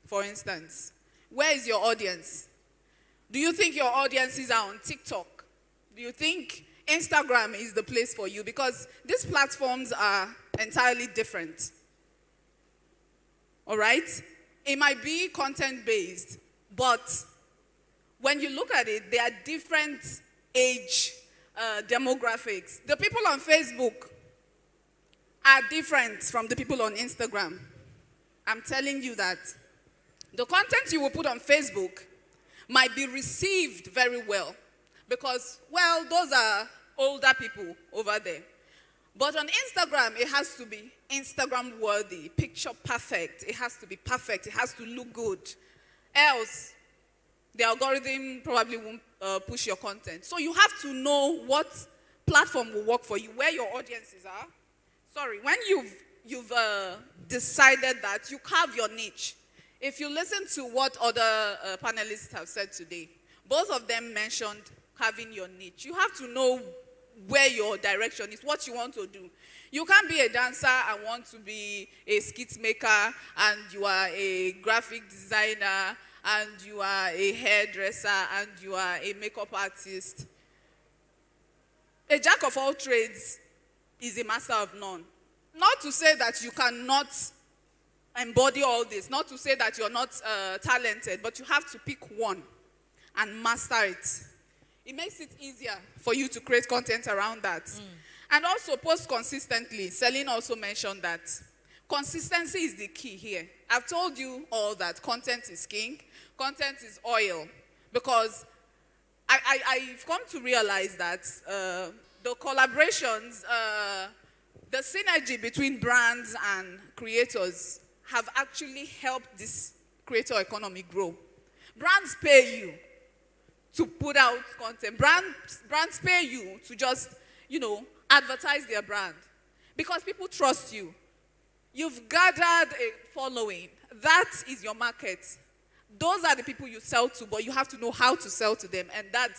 for instance. Where is your audience? Do you think your audiences are on TikTok? Do you think Instagram is the place for you? Because these platforms are entirely different. All right? It might be content-based, but when you look at it, there are different age demographics. The people on Facebook are different from the people on Instagram. I'm telling you that. The content you will put on Facebook might be received very well because, well, those are older people over there. But on Instagram, it has to be Instagram worthy, picture perfect. It has to be perfect. It has to look good. Else, the algorithm probably won't push your content. So you have to know what platform will work for you, where your audiences are. Sorry, when you've decided that, you carve your niche. If you listen to what other panelists have said today, both of them mentioned carving your niche. You have to know where your direction is, what you want to do. You can't be a dancer and want to be a skit maker, and you are a graphic designer, and you are a hairdresser, and you are a makeup artist. A jack of all trades is a master of none. Not to say that you cannot embody all this, not to say that you're not talented, but you have to pick one and master it. It makes it easier for you to create content around that. And also post consistently. Celine also mentioned that. Consistency is the key here. I've told you all that content is king, content is oil. Because I've come to realize that the collaborations, the synergy between brands and creators have actually helped this creator economy grow. Brands pay you to put out content. Brands pay you to just, advertise their brand because people trust you. You've gathered a following. That is your market. Those are the people you sell to, but you have to know how to sell to them, and that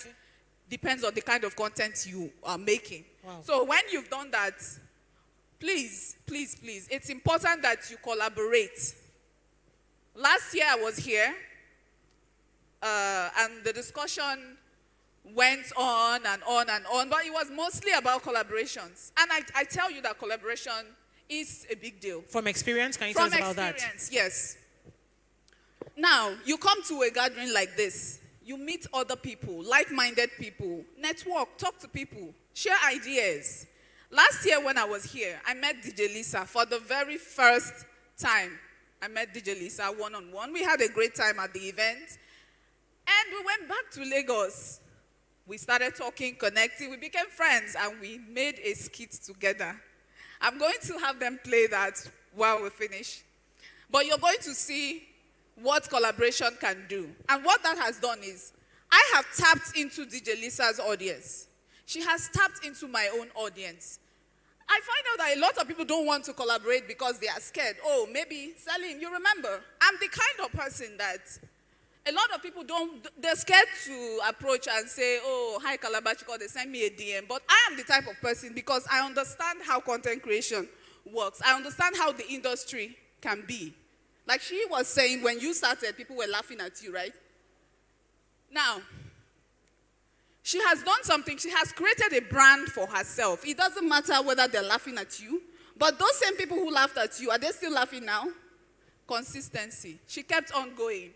depends on the kind of content you are making. Wow. So when you've done that, please, it's important that you collaborate. Last year I was here, and the discussion went on and on and on, but it was mostly about collaborations. And I tell you that collaboration is a big deal. From experience, can you tell us about that? From experience, yes. Now, you come to a gathering like this, you meet other people, like-minded people, network, talk to people, share ideas. Last year when I was here, I met DJ Lisa for the very first time. I met DJ Lisa one-on-one. We had a great time at the event. And we went back to Lagos. We started talking, connecting. We became friends, and we made a skit together. I'm going to have them play that while we finish. But you're going to see what collaboration can do. And what that has done is, I have tapped into DJ Lisa's audience. She has tapped into my own audience. I find out that a lot of people don't want to collaborate because they are scared. Oh, maybe, Salim, you remember, I'm the kind of person that a lot of people they're scared to approach and say, oh, hi Calabar, they send me a DM. But I am the type of person, because I understand how content creation works. I understand how the industry can be. Like she was saying, when you started, people were laughing at you, right? Now, she has done something. She has created a brand for herself. It doesn't matter whether they're laughing at you, but those same people who laughed at you, are they still laughing now? Consistency. She kept on going.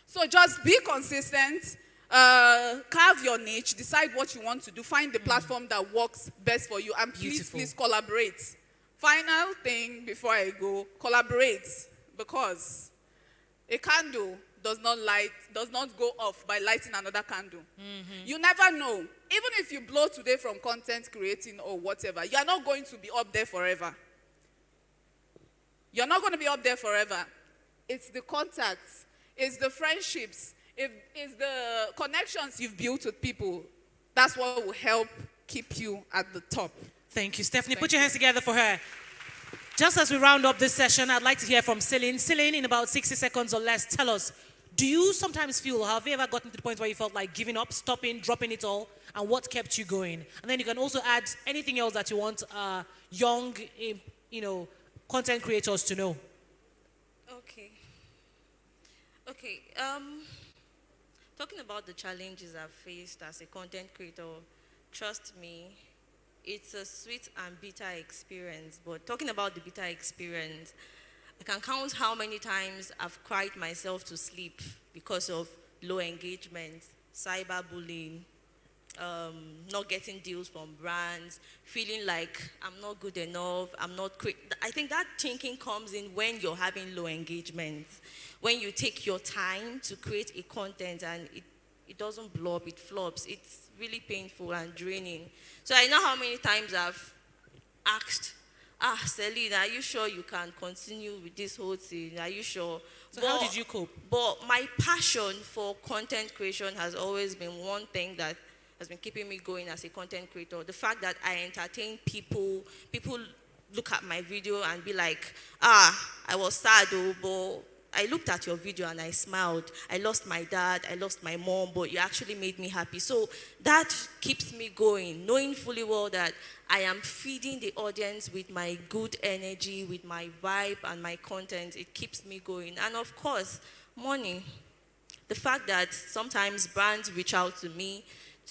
So just be consistent, carve your niche, decide what you want to do, find the platform that works best for you, and please collaborate. Final thing before I go, collaborate, because a candle does not go off by lighting another candle. You never know. Even if you blow today from content creating or whatever, you are not going to be up there forever. You're not going to be up there forever. It's the contacts, it's the friendships, it's the connections you've built with people. That's what will help keep you at the top. Thank you, Stephanie. Put your hands together for her. Just as we round up this session, I'd like to hear from Celine. Celine, in about 60 seconds or less, tell us, do you sometimes feel, have you ever gotten to the point where you felt like giving up, stopping, dropping it all, and what kept you going? And then you can also add anything else that you want young, content creators to know. Okay. Talking about the challenges I've faced as a content creator, trust me, it's a sweet and bitter experience. But talking about the bitter experience, I can count how many times I've cried myself to sleep because of low engagement, cyberbullying, not getting deals from brands, feeling like I'm not good enough, I think that thinking comes in when you're having low engagement, when you take your time to create a content and it doesn't blow up, it flops. It's really painful and draining. So I know how many times I've asked, Celine, are you sure you can continue with this whole thing? Are you sure? So how did you cope? But my passion for content creation has always been one thing that has been keeping me going as a content creator. The fact that I entertain people look at my video and be like, I was sad, but I looked at your video and I smiled. I lost my dad, I lost my mom, but you actually made me happy. So that keeps me going, knowing fully well that I am feeding the audience with my good energy, with my vibe and my content. It keeps me going. And of course, money. The fact that sometimes brands reach out to me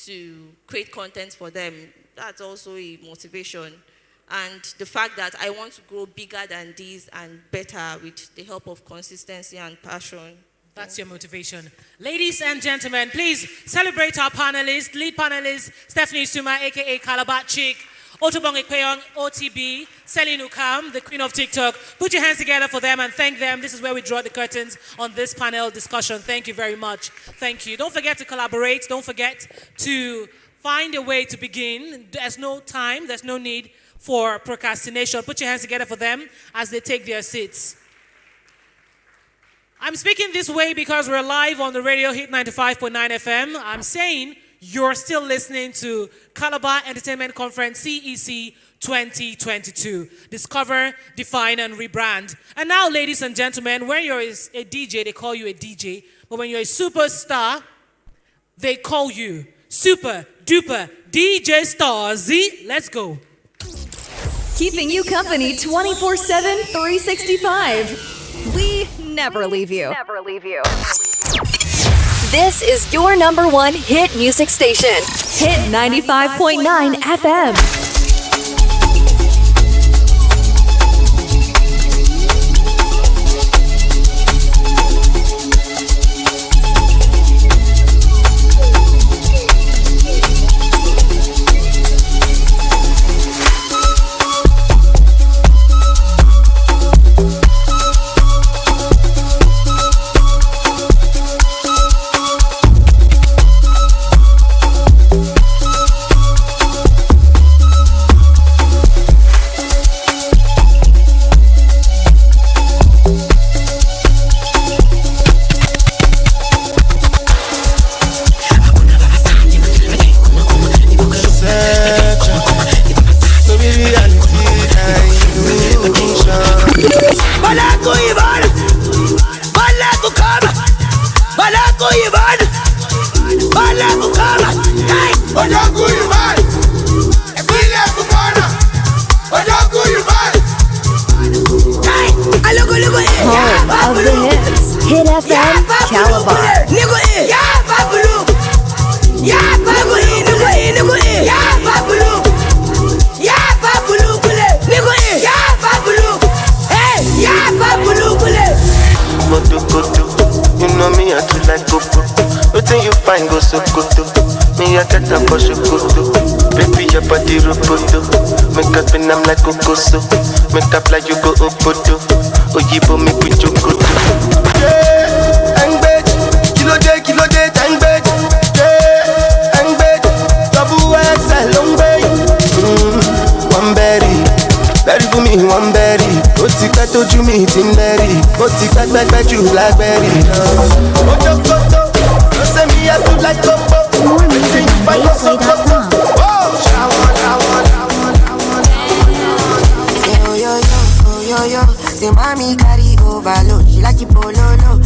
to create content for them, that's also a motivation. And the fact that I want to grow bigger than this and better with the help of consistency and passion. That's your motivation. Ladies and gentlemen, please celebrate our panelists, lead panelists, Stephanie Suma, aka Calabar Chick, Otobong Ikpeong, OTB, Celine Ukam, the queen of TikTok. Put your hands together for them and thank them. This is where we draw the curtains on this panel discussion. Thank you very much. Thank you. Don't forget to collaborate. Don't forget to find a way to begin. There's no time. There's no need for procrastination. Put your hands together for them as they take their seats. I'm speaking this way because we're live on the radio Hit 95.9 FM. I'm saying you're still listening to Calabar Entertainment Conference CEC 2022. Discover, define, and rebrand. And now, ladies and gentlemen, when you're a DJ, they call you a DJ. But when you're a superstar, they call you Super Duper DJ Star Z. Let's go. Keeping you company 24/7, 365. We never leave you. Never leave you. This is your number one hit music station. Hit 95.9 FM. FM, Calabar. You know me, I too like go. Waiting you find go so good. Me, I get up for so good. Baby, your body roboto. Make up and I'm like Kokoso. Make up like you go Opoto. Oyibo me put you good. Yeah, and bed. Kilo day, and bed. Yeah, and bed. Double XL, long bay. One berry. Berry for me, one berry. Ó ti pẹ́ tójú mi ti ń bẹ́rì. Ó ti pẹ́ jù blackberry. Ojo koto, you say me I do like Coco. Everything you find is so Coco. Oh, shower. Say oh yo, say mommy carry overload. She like it pololo,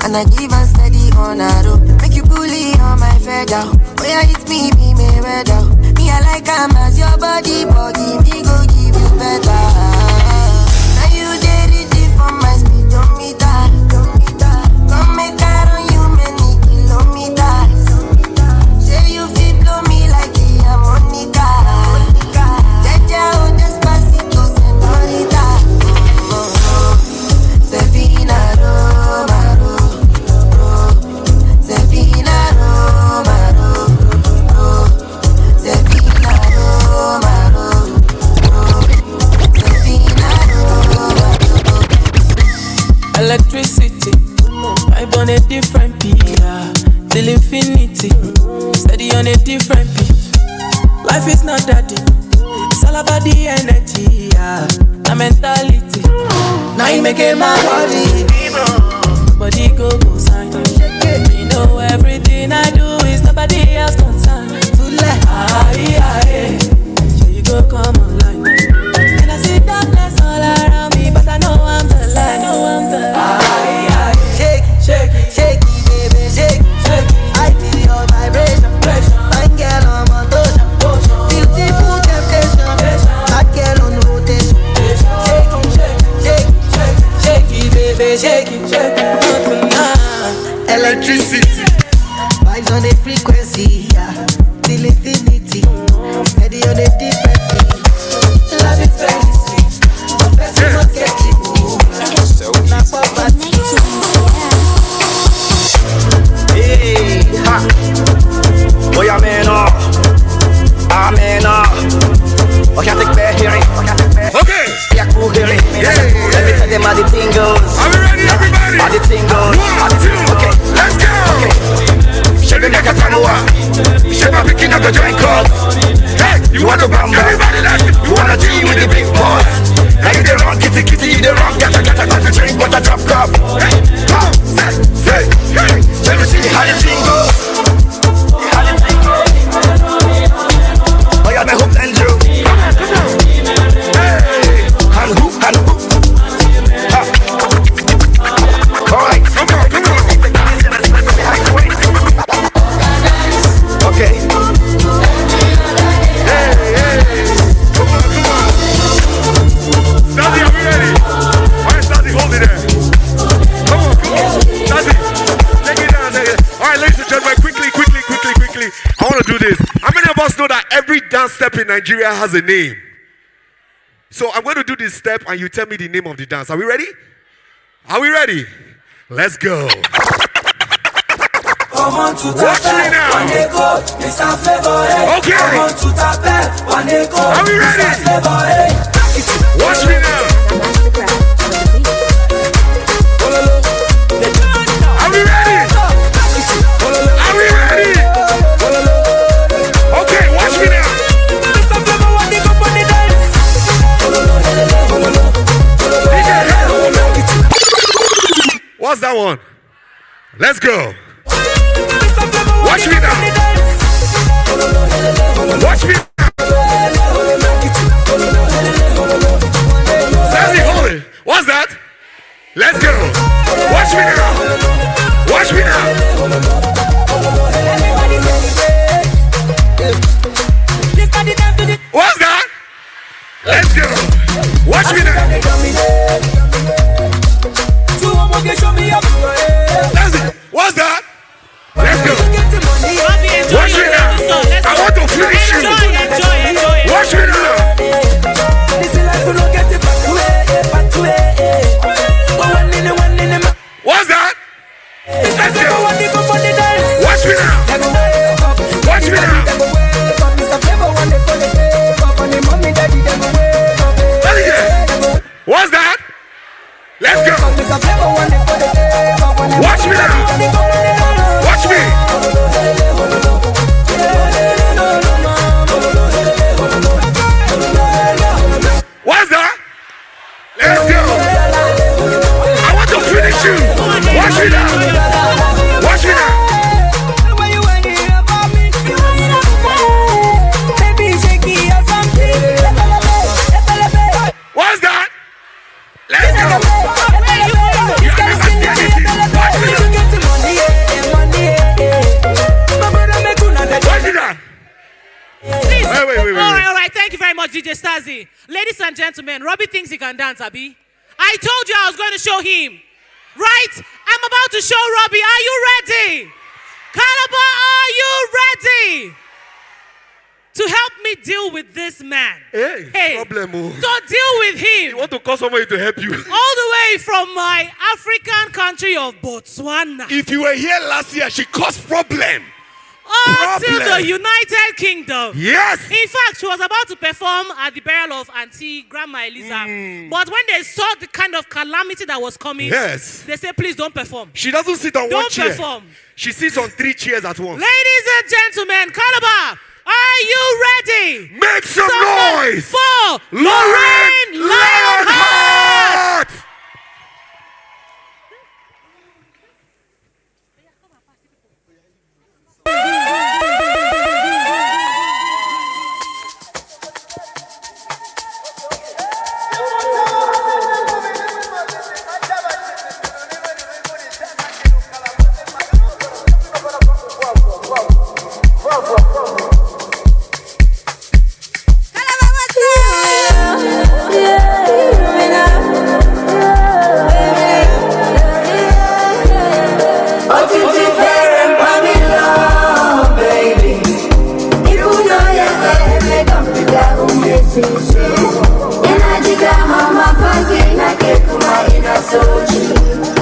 and I give her steady on her road. Make you bully on my feather. Oh yeah, it's me, be me weather. Me I like am as your body, me go give you better. Now you did it for my speedometer. Come make I run you many kilometers. Say you feel blow me like a harmonica. Jaja on despacito, señorita. Sevina Romaro, Sevina Romaro, Sevina Romaro, Sevina Romaro. Electricity, I burn a different beat, till infinity. Steady on a different beat. Life is not that deep. It's all about the energy, the mentality. Now you make it my body go sign. You know everything I do is nobody else concerned. To let here you go come online. And I see darkness all around me, but I know I'm the light. Shake it, baby, shake it. I feel your vibration. Fine girl on motion. Beautiful temptation. Hot girl on rotation. Shake it, baby, shake it. Electricity. Vibes on the frequency, till infinity. Steady on the different beat. Love is very sweet. But first you must get it. Now poverty. Hey, ha. Boy, I'm in awe. I can't take back hearing. Okay. Yeah, cool hearing. Let me tell them how the thing goes. Are we ready, everybody? How the thing goes. 1, 2, okay, let's go. Okay. Shake me like a tamua. Shake my picking up the joint club. Hey, you want to bamba? Everybody let's go. You wanna G with the big boys? Now you the wrong kitty, you the wrong gata, got to drink what a drop cup. Hey, come, say, hey, let me see how the thing goes. How the thing goes. Oh yeah, me hope and you. Hey, and who? Ha. All right, come on. Okay. Hey. Come on. Stazzy, are we ready? All right, Stazzy, hold it there. Come on. Stazzy, take it down. All right, ladies and gentlemen, quickly. I want to do this. How many of us know that every dance step in Nigeria has a name? So I'm going to do this step and you tell me the name of the dance. Are we ready? Let's go. Watch me now. Okay. Are we ready? Watch me now. Are we ready? Okay, watch me now. What's that one? Let's go. Watch me now. Sandy, hold it. What's that? Let's go. Watch me now. What's that? Let's go. Watch me now. Let's go. Watch me now. Watch me. What's that? Let's go. I want to finish you. Watch me now. Watch me now. What's that? Let's go. You have never seen anything. Watch me now. Watch me now. Please. Wait. All right. Thank you very much, DJ Stazzy. Ladies and gentlemen, Robbie thinks he can dance, Abi. I told you I was going to show him. Right? I'm about to show Robbie. Are you ready? Calabar, are you ready? To help me deal with this man. Hey, problem. To deal with him. You want to call somebody to help you? All the way from my African country of Botswana. If you were here last year, she caused problem. Until the United Kingdom. Yes. In fact, she was about to perform at the burial of Auntie Grandma Eliza. But when they saw the kind of calamity that was coming, yes, they said, please don't perform. She doesn't sit on one chair. Don't perform. She sits on 3 chairs at once. Ladies and gentlemen, Calabar, are you ready? Make some noise for Lorraine Lionheart!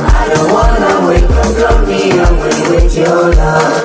I don't wanna wake up lonely away with your love.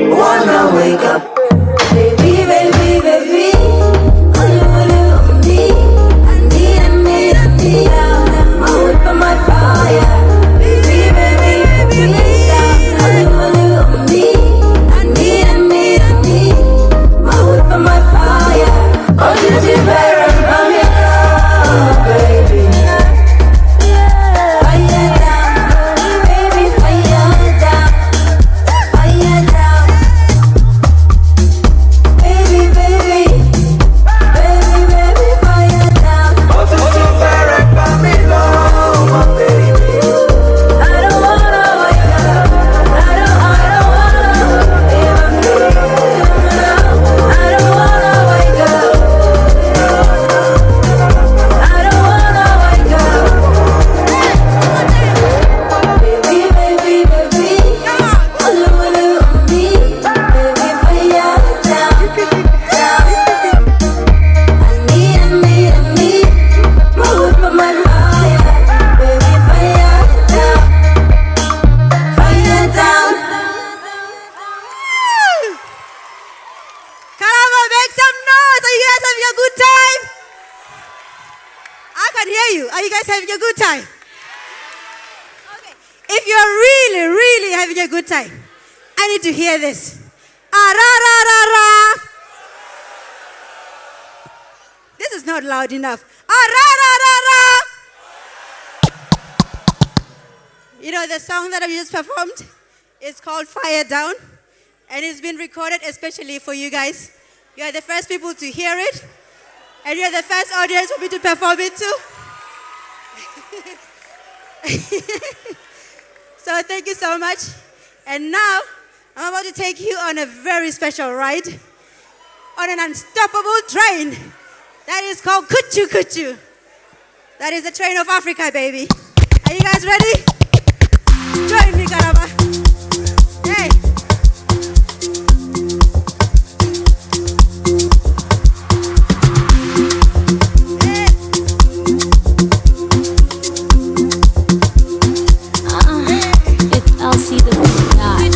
Wanna wake up, baby, baby, baby. On me, I need, my wood for my fire, baby, baby, baby. On me, I need, my wood for my fire. Oh, did you better run me love, baby? Fire down, baby, fire down. having a good time? Okay. If you're really, really having a good time, I need to hear this. Ah, ra, ra, ra, ra. This is not loud enough. Ah, ra, ra, ra, ra. You know, the song that I just performed is called Fire Down, and it's been recorded especially for you guys. You are the first people to hear it, and you're the first audience for me to perform it to. So thank you so much. And now, I'm about to take you on a very special ride on an unstoppable train that is called Kuchu Kuchu. That is the train of Africa, baby. Are you guys ready? Join me, Calabar. Hey. It's LC the guy.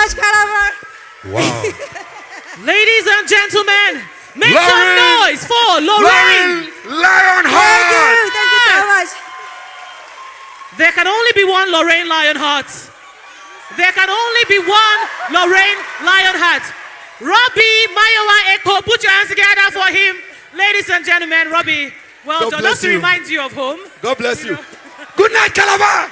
much, Calabar. Wow. Ladies and gentlemen, make some Lauren! noise for Lorraine Lionheart! Thank you so much. There can only be one Lorraine Lionheart. There can only be one Lorraine Lionheart. Robbie Mayowa Eko, put your hands together for him. Ladies and gentlemen, Robbie, well God done. bless Just to you. remind you of home. God bless you. Good night, Calabar!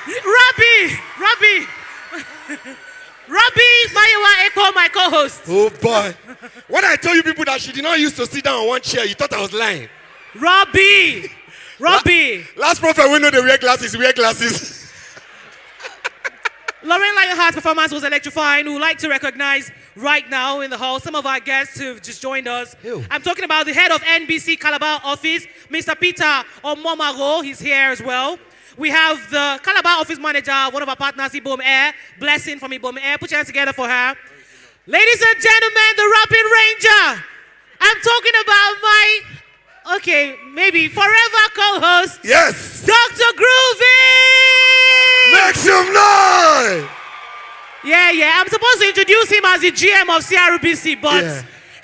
Robbie Mayowa Eko, my co-host. Oh boy. When I tell you people that she did not used to sit down on one chair, you thought I was lying. Robbie. Last prophet, we know they wear glasses. Lorraine Lionheart's performance was electrifying. We would like to recognize right now in the hall some of our guests who've just joined us. Ew. I'm talking about the head of NBC Calabar office, Mr. Peter Omomago. He's here as well. We have the Calabar office manager, one of our partners, Ibom Air. Blessing from Ibom Air. Put your hands together for her. Ladies and gentlemen, the Rapping Ranger. I'm talking about my, maybe forever co-host. Yes. Dr. Groovy. Make some noise. Yeah. I'm supposed to introduce him as the GM of CRBC, but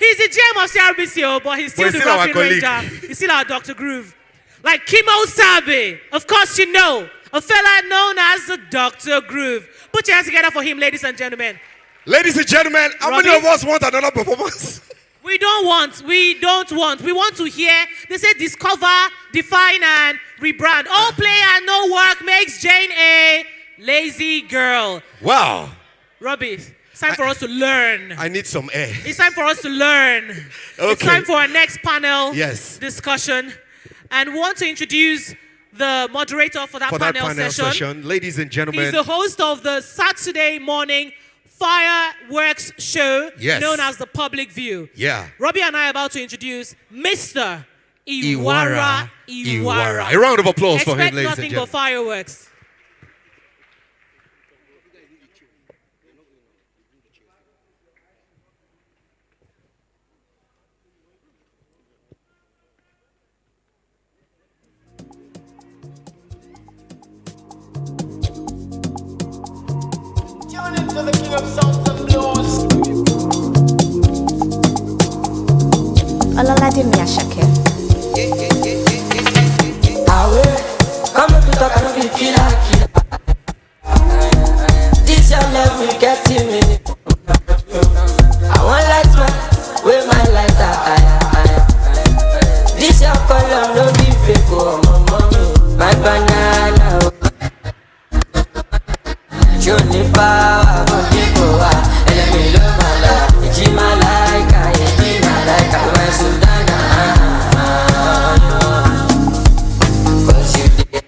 he's the GM of CRBC, but he's still the Rapping Ranger. He's still our Dr. Groove. Like Kimo Sabe, of course you know, a fella known as the Dr. Groove. Put your hands together for him, ladies and gentlemen. Ladies and gentlemen, how many of us want another performance? We don't want. We want to hear. They say discover, define, and rebrand. All play and no work makes Jane a lazy girl. Wow. Robbie, it's time for us to learn. I need some air. It's time for us to learn. Okay. It's time for our next panel discussion. And we want to introduce the moderator for that panel session. Ladies and gentlemen. He's the host of the Saturday morning fireworks show known as The Public View. Yeah. Robbie and I are about to introduce Mr. Iwara. A round of applause for him, ladies and Expect nothing gentlemen. but fireworks. Tune into the king of sounds and blues. Ololade mi Asake. Awe, come up to talk and be killer. This your love will get me. I want light man, with my lighter. This your color no be fake, oh mommy. My banana. Show me power, money power. Enemy love my life. It's my like, it's my like. My Sudana. Cause you did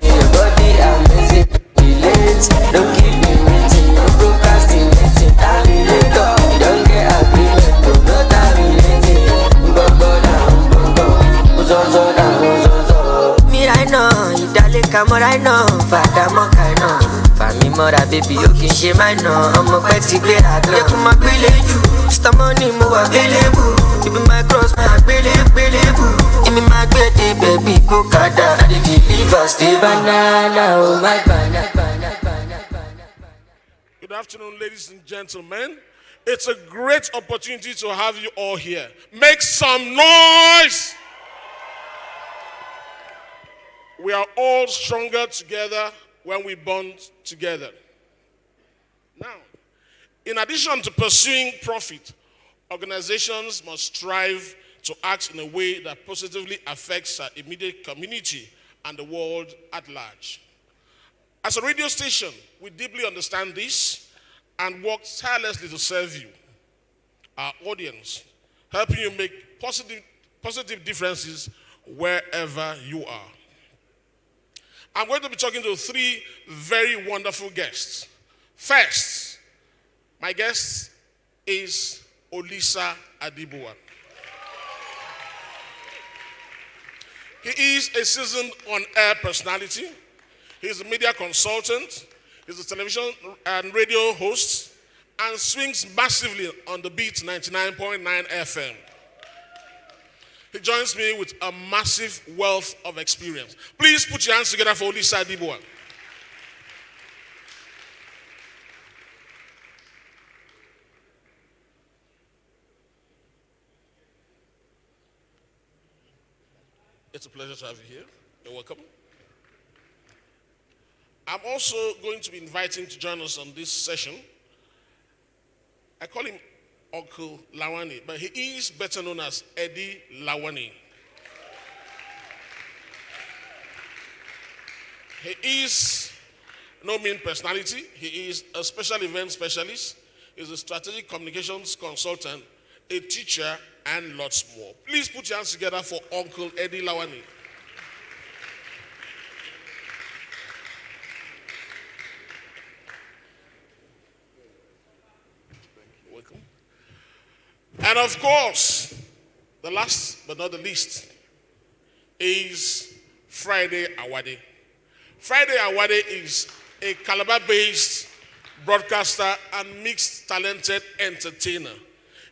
your body amazing. Relate, don't keep me waiting. No procrastinating. Terminator, you don't get agreement. No terminating. Me right now, idale kamora no. Fada mo kaino. Fami mora baby, you can share my no. I'm a petty great at love. You come my you. Mr. Money mo available. You be my cross, my available. Give me my baby, go kada. I deliver, stay banana, oh my banana. Good afternoon, ladies and gentlemen. It's a great opportunity to have you all here. Make some noise. We are all stronger together when we bond together. Now, in addition to pursuing profit, organizations must strive to act in a way that positively affects our immediate community and the world at large. As a radio station, we deeply understand this and work tirelessly to serve you, our audience, helping you make positive differences wherever you are. I'm going to be talking to three very wonderful guests. First, my guest is Olisa Adibua. He is a seasoned on-air personality. He's a media consultant. He's a television and radio host and swings massively on the Beat 99.9 FM. He joins me with a massive wealth of experience. Please put your hands together for Olisa Adibua. It's a pleasure to have you here. You're welcome. I'm also going to be inviting to join us on this session. I call him Uncle Lawani, but he is better known as Eddie Lawani. He is no mean personality. He is a special event specialist. He's a strategic communications consultant, a teacher, and lots more. Please put your hands together for Uncle Eddie Lawani. Welcome. And of course, the last but not the least is Friday Awade. Friday Awade is a Calabar-based broadcaster and mixed talented entertainer.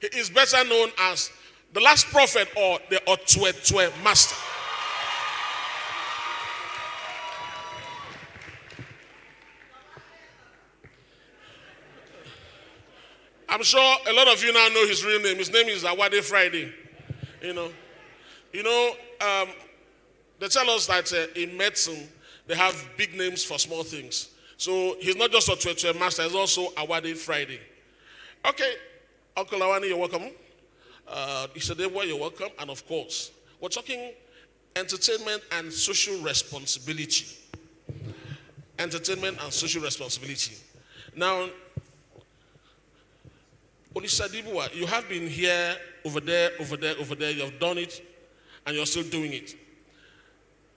He is better known as the last prophet or the Otwetwe master. I'm sure a lot of you now know his real name. His name is Awade Friday. You know, they tell us that in medicine, they have big names for small things. So he's not just a Otwetwe master, he's also Awade Friday. Okay, Uncle Lawani, you're welcome. Isedewa, you're welcome. And of course, we're talking entertainment and social responsibility. Entertainment and social responsibility. Now, Olisadibuwa, you have been here, over there, you have done it, and you're still doing it.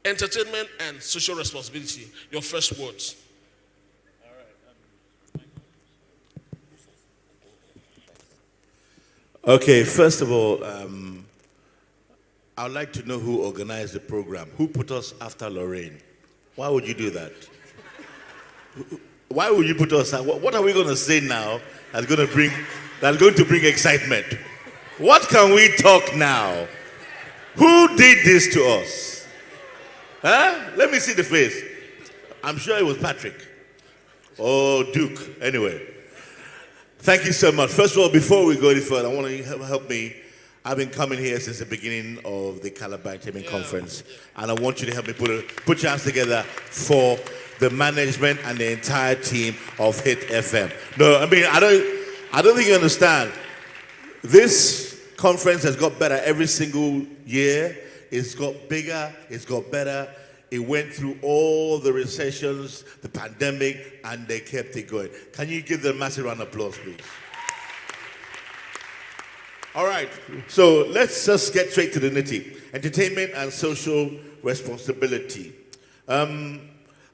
Entertainment and social responsibility, your first words. Okay, first of all, I would like to know who organized the program. Who put us after Lorraine? Why would you do that? Why would you put us? What are we going to say now that's going to bring excitement? What can we talk now? Who did this to us? Huh? Let me see the face. I'm sure it was Patrick or Duke. Anyway, thank you so much. First of all, before we go any further, I want you to help me. I've been coming here since the beginning of the Calabar Entertainment Conference, and I want you to help me put your hands together for the management and the entire team of Hit FM. No, I mean, I don't think you understand. This conference has got better every single year. It's got bigger, it's got better. It went through all the recessions, the pandemic, and they kept it going. Can you give them a massive round of applause, please? All right, so let's just get straight to the nitty. Entertainment and social responsibility. I'm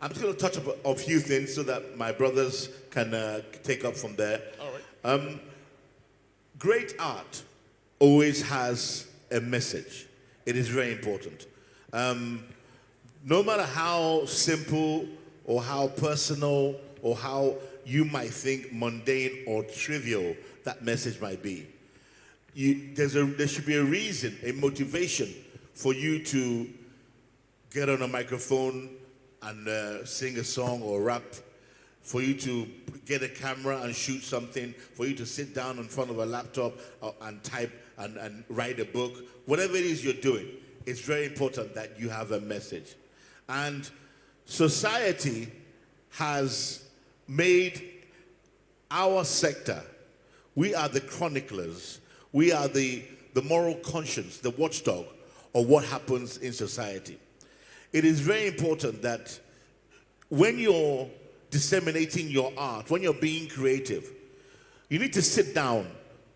just going to touch up a few things so that my brothers can take up from there. All right. Great art always has a message. It is very important. No matter how simple or how personal or how you might think mundane or trivial that message might be, there should be a reason, a motivation for you to get on a microphone and sing a song or rap, for you to get a camera and shoot something, for you to sit down in front of a laptop and type and write a book. Whatever it is you're doing, it's very important that you have a message. And society has made our sector, we are the chroniclers, we are the moral conscience, the watchdog of what happens in society. It is very important that when you're disseminating your art, when you're being creative, you need to sit down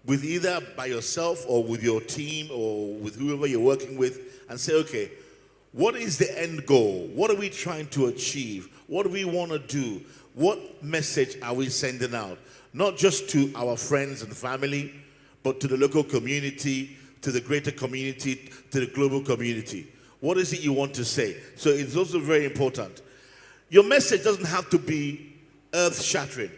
with either by yourself or with your team or with whoever you're working with and say, okay, what is the end goal? What are we trying to achieve? What do we want to do? What message are we sending out? Not just to our friends and family, but to the local community, to the greater community, to the global community. What is it you want to say? So it's also very important. Your message doesn't have to be earth-shattering.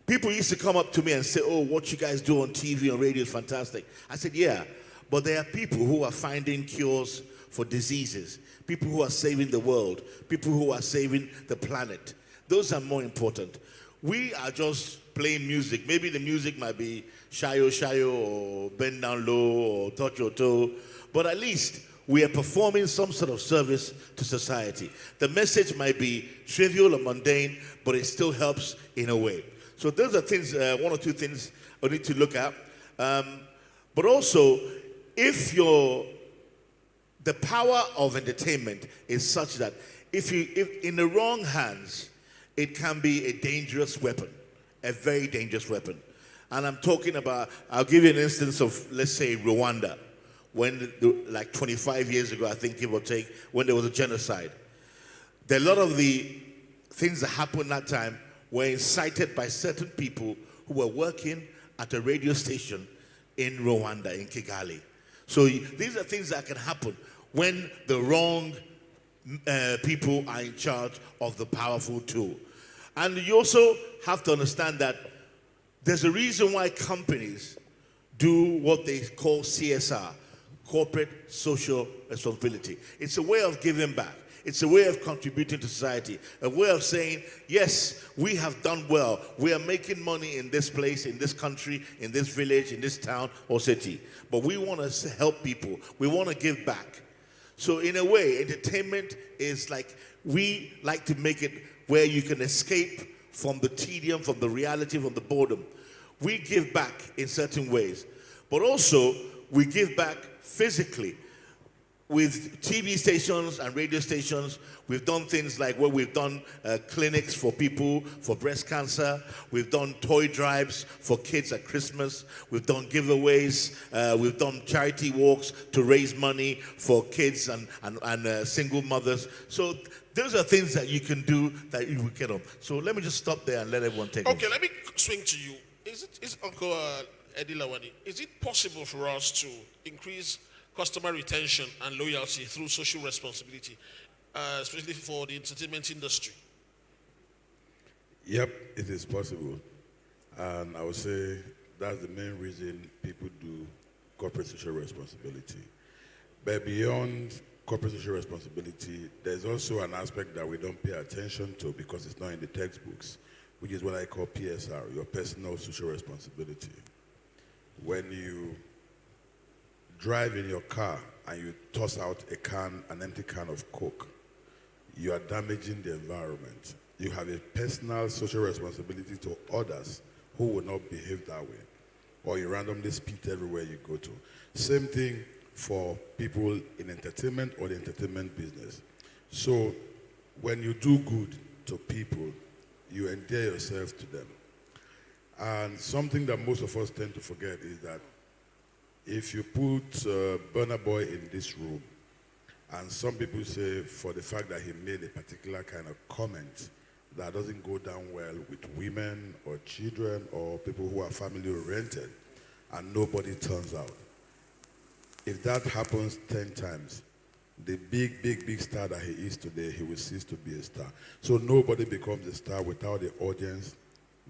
People used to come up to me and say, oh, what you guys do on TV and radio is fantastic. I said, yeah, but there are people who are finding cures for diseases, people who are saving the world, people who are saving the planet. Those are more important. We are just playing music. Maybe the music might be shayo shayo or bend down low or touch your toe, but at least we are performing some sort of service to society. The message might be trivial or mundane, but it still helps in a way. So those are things, one or two things we need to look at. But also, if the power of entertainment is such that if in the wrong hands, it can be a dangerous weapon, a very dangerous weapon. And I'm talking about, I'll give you an instance of, let's say, Rwanda, when, like 25 years ago, I think, give or take, when there was a genocide. A lot of the things that happened that time were incited by certain people who were working at a radio station in Rwanda, in Kigali. So these are things that can happen when the wrong people are in charge of the powerful tool. And you also have to understand that there's a reason why companies do what they call CSR, corporate social responsibility. It's a way of giving back. It's a way of contributing to society, a way of saying, yes, we have done well. We are making money in this place, in this country, in this village, in this town or city. But we want to help people. We want to give back. So in a way, entertainment is like, we like to make it where you can escape from the tedium, from the reality, from the boredom. We give back in certain ways. But also, we give back physically. With TV stations and radio stations, we've done things like where we've done clinics for people for breast cancer. We've done toy drives for kids at Christmas. We've done giveaways. We've done charity walks to raise money for kids and single mothers. So those are things that you can do that you will get on. So let me just stop there and let everyone take it. Okay, let me swing to you. Is Uncle Eddie Lawani, is it possible for us to increase customer retention and loyalty through social responsibility, especially for the entertainment industry? Yep, it is possible. And I would say that's the main reason people do corporate social responsibility. But beyond corporate social responsibility, there's also an aspect that we don't pay attention to because it's not in the textbooks, which is what I call PSR, your personal social responsibility. When you drive in your car and you toss out an empty can of Coke, you are damaging the environment. You have a personal social responsibility to others who will not behave that way. Or you randomly spit everywhere you go to. Same thing for people in entertainment or the entertainment business. So when you do good to people, you endear yourself to them. And something that most of us tend to forget is that if you put Burna Boy in this room, and some people say for the fact that he made a particular kind of comment that doesn't go down well with women or children or people who are family oriented, and nobody turns out. If that happens 10 times, the big star that he is today, he will cease to be a star. So nobody becomes a star without the audience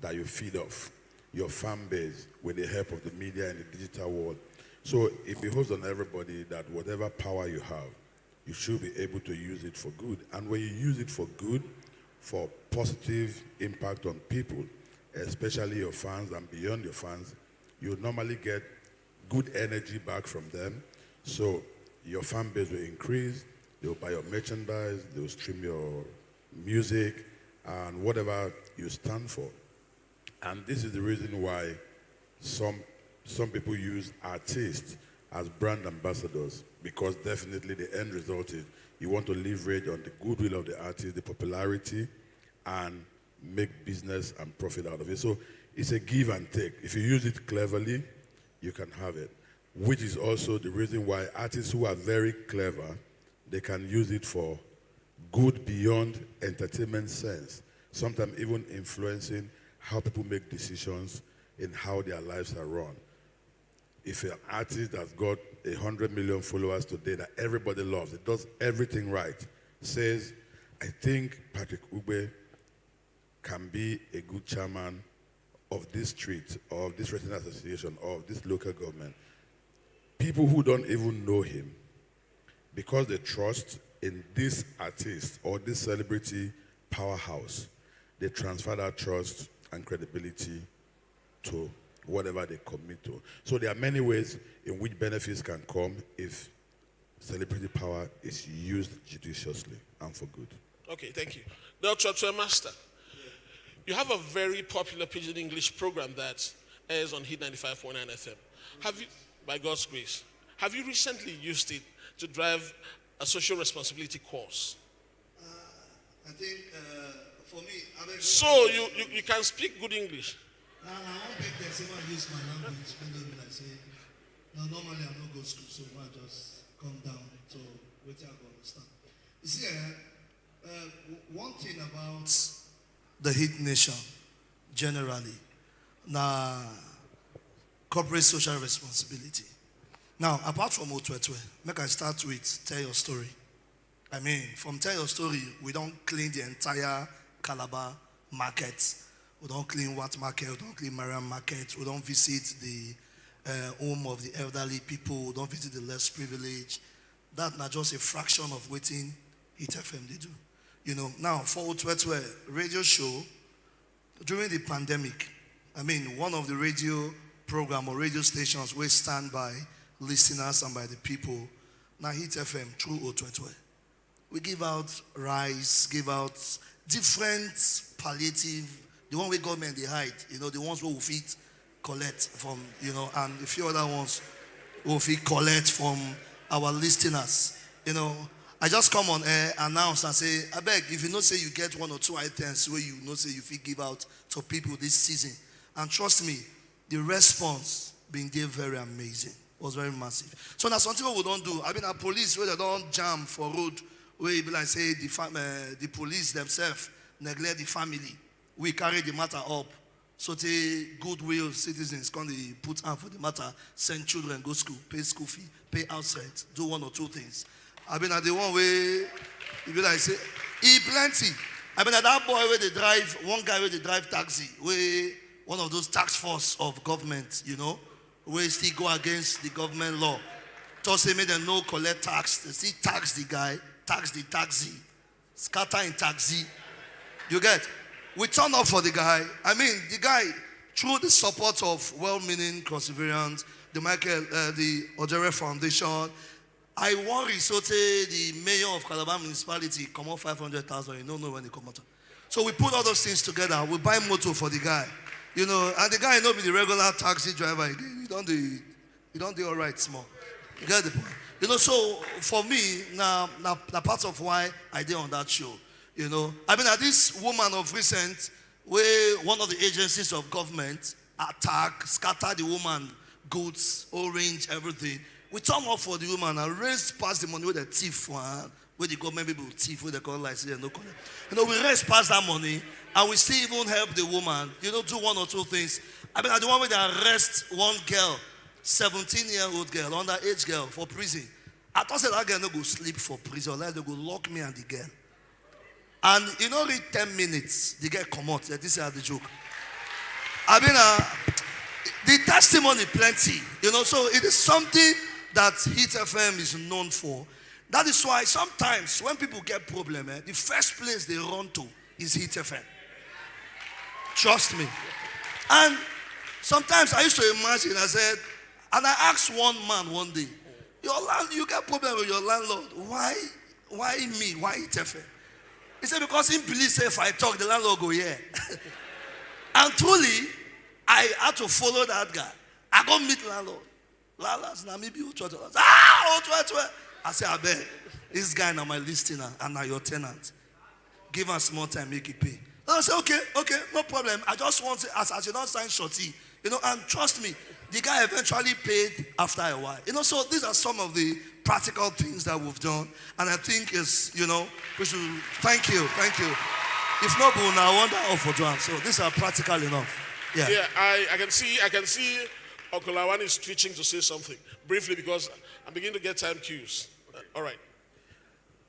that you feed off, your fan base, with the help of the media and the digital world. So it behoves on everybody that whatever power you have, you should be able to use it for good. And when you use it for good, for positive impact on people, especially your fans and beyond your fans, you normally get good energy back from them. So your fan base will increase, they'll buy your merchandise, they'll stream your music, and whatever you stand for. And this is the reason why some people use artists as brand ambassadors, because definitely the end result is you want to leverage on the goodwill of the artist, the popularity, and make business and profit out of it. So it's a give and take. If you use it cleverly, you can have it, which is also the reason why artists who are very clever, they can use it for good beyond entertainment sense, sometimes even influencing how people make decisions in how their lives are run. If an artist that's got 100 million followers today that everybody loves, it does everything right, says, I think Patrick Ugbe can be a good chairman of this street, or of this resident association, or of this local government. People who don't even know him, because they trust in this artist or this celebrity powerhouse, they transfer that trust and credibility to whatever they commit to. So there are many ways in which benefits can come if celebrity power is used judiciously and for good. Okay, thank you. Dr. Master, you have a very popular Pidgin English program that airs on Hit 95.9 FM. Have you, by God's grace, have you recently used it to drive a social responsibility course? I think for me, so you can speak good English. I won't take that. Someone use my language. Like say, no, normally I don't go to school, so I just come down. So wait till I go understand. You see, one thing about the Hit Nation generally, now corporate social responsibility. Now, apart from Otwetwe, make I start with Tell Your Story. I mean, from Tell Your Story, we don't clean the entire Calabar market. We don't clean Wat Market, we don't clean Mariam Market, we don't visit the home of the elderly people, we don't visit the less privileged. That's not just a fraction of what Hit FM they do. You know, now for Otwetwe radio show, during the pandemic, I mean, one of the radio program or radio stations we stand by listeners and by the people, now Hit FM through Otwetwe. We give out rice, give out different palliative, the one we government they hide, you know, the ones who will fit collect from, you know, and a few other ones will fit collect from our listeners. You know, I just come on air, announce and say, I beg, if you know say you get one or two items where you know say you fit give out to people this season. And trust me, the response being there very amazing. It was very massive. So now something we don't do. I mean, our police where they don't jam for road, where you be like say the police themselves neglect the family. We carry the matter up. So the goodwill citizens come they put on for the matter, send children go school, pay school fee, pay outside, do one or two things. I mean, at the one way you be like say, he plenty. I mean, that boy where they drive, one guy where they drive taxi, where one of those tax force of government, you know, where still go against the government law. So say make them no collect tax. They still tax the guy, tax the taxi, scatter in taxi. You get? We turn up for the guy. I mean, the guy, through the support of well-meaning Perseverance, the the Ojere Foundation, I worry so the mayor of Calabar municipality come out 500,000. You don't know when they come out. So we put all those things together. We buy motor for the guy, you know, and the guy not be the regular taxi driver again. You don't do all right, small. You get the point. You know, so for me, now part of why I did on that show. You know, I mean, this woman of recent, where one of the agencies of government attack, scatter the woman, goods, orange, everything. We turn up for the woman and raise past the money with the thief for her, where the government people thief, where they call like say no collect. You know, we raise past that money and we still even help the woman, you know, do one or two things. I mean, I the one where they arrest one girl, 17-year-old girl, underage girl, for prison. I thought that girl no go sleep for prison, unless they go lock me and the girl. And you know, read 10 minutes, they get come out. This is the joke. I mean, the testimony plenty, you know, so it is something that Hit FM is known for. That is why sometimes when people get problem, the first place they run to is Hit FM. Trust me. And sometimes I used to imagine, I said, and I asked one man one day, you get problem with your landlord. Why me? Why Hit FM? He said, because he believes if I talk, the landlord go here. And truly, I had to follow that guy. I go meet landlord. Landlord's now maybe Otwetwe. Otwetwe. I say, I bet this guy now my listener and now your tenant. Give us more time, make it pay. And I say, okay, no problem. I just want to, as you don't sign shorty, you know, and trust me, the guy eventually paid after a while. You know, so these are some of the practical things that we've done. And I think is, you know, we should, thank you. If not, we now wonder how for doing. So these are practical enough. Yeah. Yeah, I can see Okolawani is twitching to say something briefly because I'm beginning to get time cues. All right.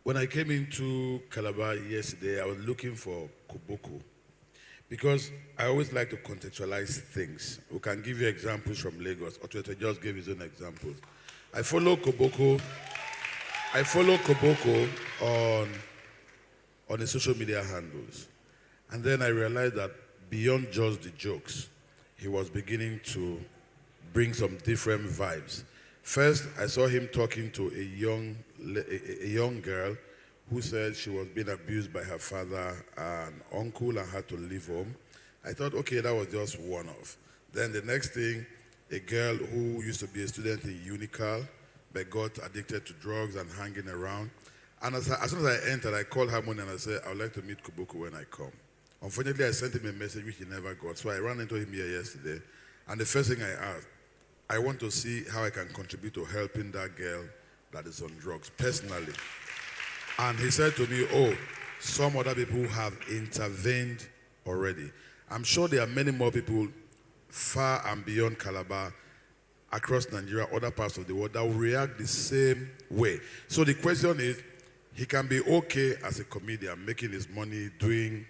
When I came into Calabar yesterday, I was looking for Koboko because I always like to contextualize things. We can give you examples from Lagos. Otwetwe just gave his own examples. I follow Koboko on the social media handles. And then I realized that beyond just the jokes, he was beginning to bring some different vibes First, I saw him talking to a young girl who said she was being abused by her father and uncle and had to leave home. I thought, okay, that was just one-off. Then the next thing, a girl who used to be a student in Unical but got addicted to drugs and hanging around. And as soon as I entered, I called her money and I said, I would like to meet Koboko when I come. Unfortunately, I sent him a message which he never got. So I ran into him here yesterday. And the first thing I asked, I want to see how I can contribute to helping that girl that is on drugs personally. And he said to me, oh, some other people have intervened already. I'm sure there are many more people far and beyond Calabar, across Nigeria, other parts of the world, that will react the same way. So the question is, he can be okay as a comedian, making his money, doing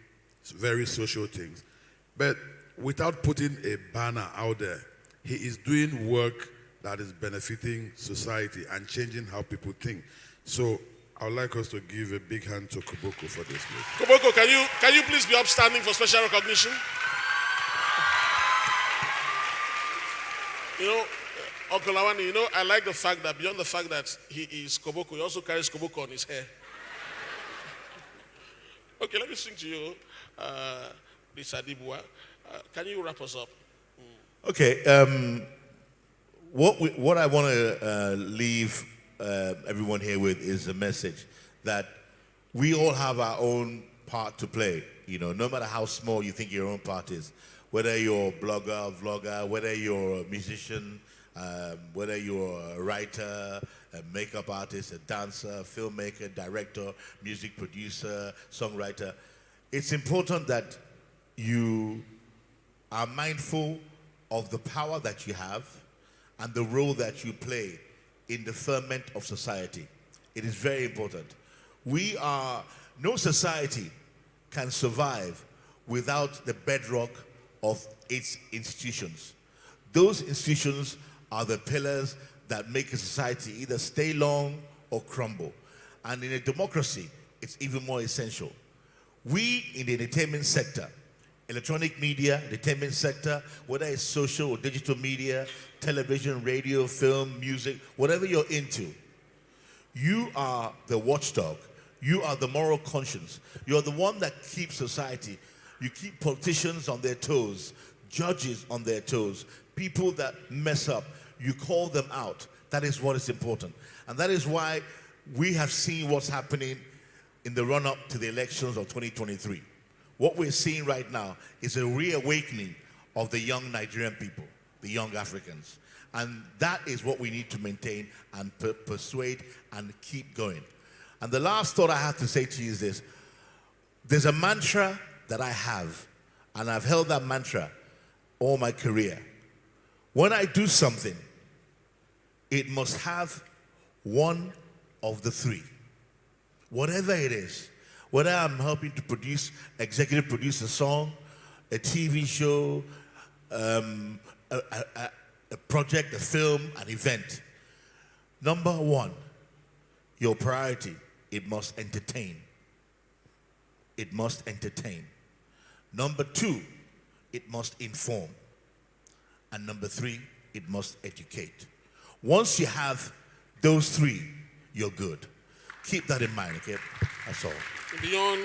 very social things. But without putting a banner out there, he is doing work that is benefiting society and changing how people think. So I would like us to give a big hand to Koboko for this. Please. Koboko, can you please be upstanding for special recognition? You know, Uncle Lawani, you know, I like the fact that beyond the fact that he is Koboko, he also carries Koboko on his hair. Okay, let me sing to you, Mr. Adibua. Can you wrap us up? Okay, what I want to leave everyone here with is a message that we all have our own part to play. You know, no matter how small you think your own part is, whether you're a blogger, vlogger, whether you're a musician, whether you're a writer, a makeup artist, a dancer, filmmaker, director, music producer, songwriter, it's important that you are mindful of the power that you have and the role that you play in the ferment of society. It is very important. No society can survive without the bedrock of its institutions. Those institutions are the pillars that make a society either stay long or crumble. And in a democracy, it's even more essential. We in the entertainment sector, electronic media, entertainment sector, whether it's social or digital media, television, radio, film, music, whatever you're into, you are the watchdog. You are the moral conscience. You're the one that keeps society. You keep politicians on their toes, judges on their toes, people that mess up. You call them out. That is what is important. And that is why we have seen what's happening in the run-up to the elections of 2023. What we're seeing right now is a reawakening of the young Nigerian people, the young Africans. And that is what we need to maintain and persuade and keep going. And the last thought I have to say to you is this. There's a mantra that I have, and I've held that mantra all my career. When I do something, it must have one of the three. Whatever it is, whether I'm helping to executive produce a song, a TV show, a project, a film, an event. Number one, your priority, it must entertain. It must entertain. Number two, it must inform. And number three, it must educate. Once you have those three, you're good. Keep that in mind, okay? That's all. Beyond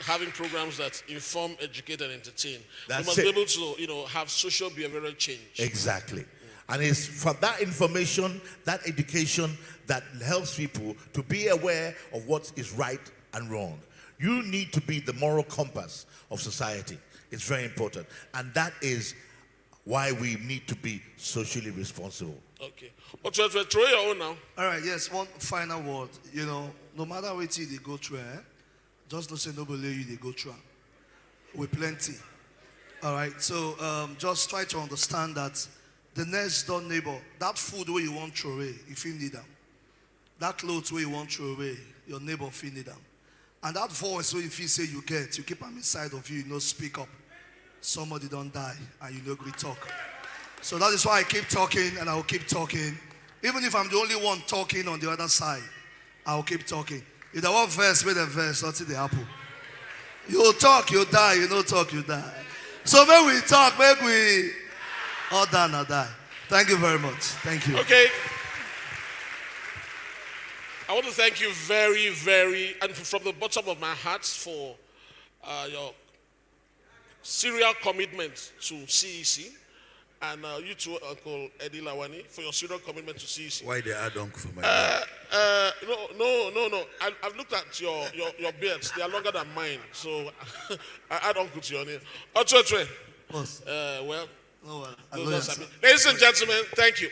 having programs that inform, educate, and entertain, That's you must it. be able to, have social behavioral change. Exactly. And it's from that information, that education, that helps people to be aware of what is right and wrong. You need to be the moral compass of society. It's very important. And that is why we need to be socially responsible. Okay. But throw your own now. All right, yes, one final word. No matter what they go through, just don't say nobody you they go through. With plenty. All right, so just try to understand that the next door neighbor, that food where you want throw away, if you need them. That clothes where you want throw away, your neighbor if you need them. And that voice where if you say you get, you keep them inside of you, speak up. Somebody don't die and you know we talk. So that is why I keep talking and I will keep talking. Even if I'm the only one talking on the other side, I will keep talking. If there one verse, with a verse, not in the apple. You talk, you die. You don't talk, you die. So when we talk, make we all done or die. Thank you very much. Thank you. Okay. I want to thank you very, very, and from the bottom of my heart for your serial commitment to CEC. And you too, Uncle Eddie Lawani, for your serial commitment to CEC. Why they add uncle for my No. I've looked at your beards. They are longer than mine. So I add uncle to your name. Otwetwe. Boss. Well. Oh, ladies and gentlemen, thank you.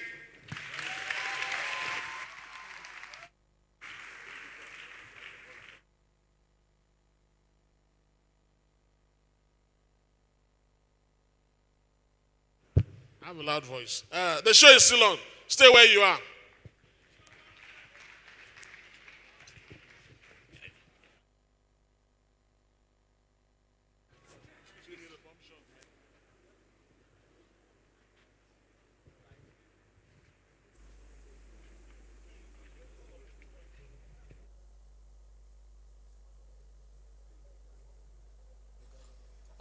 I have a loud voice. The show is still on. Stay where you are.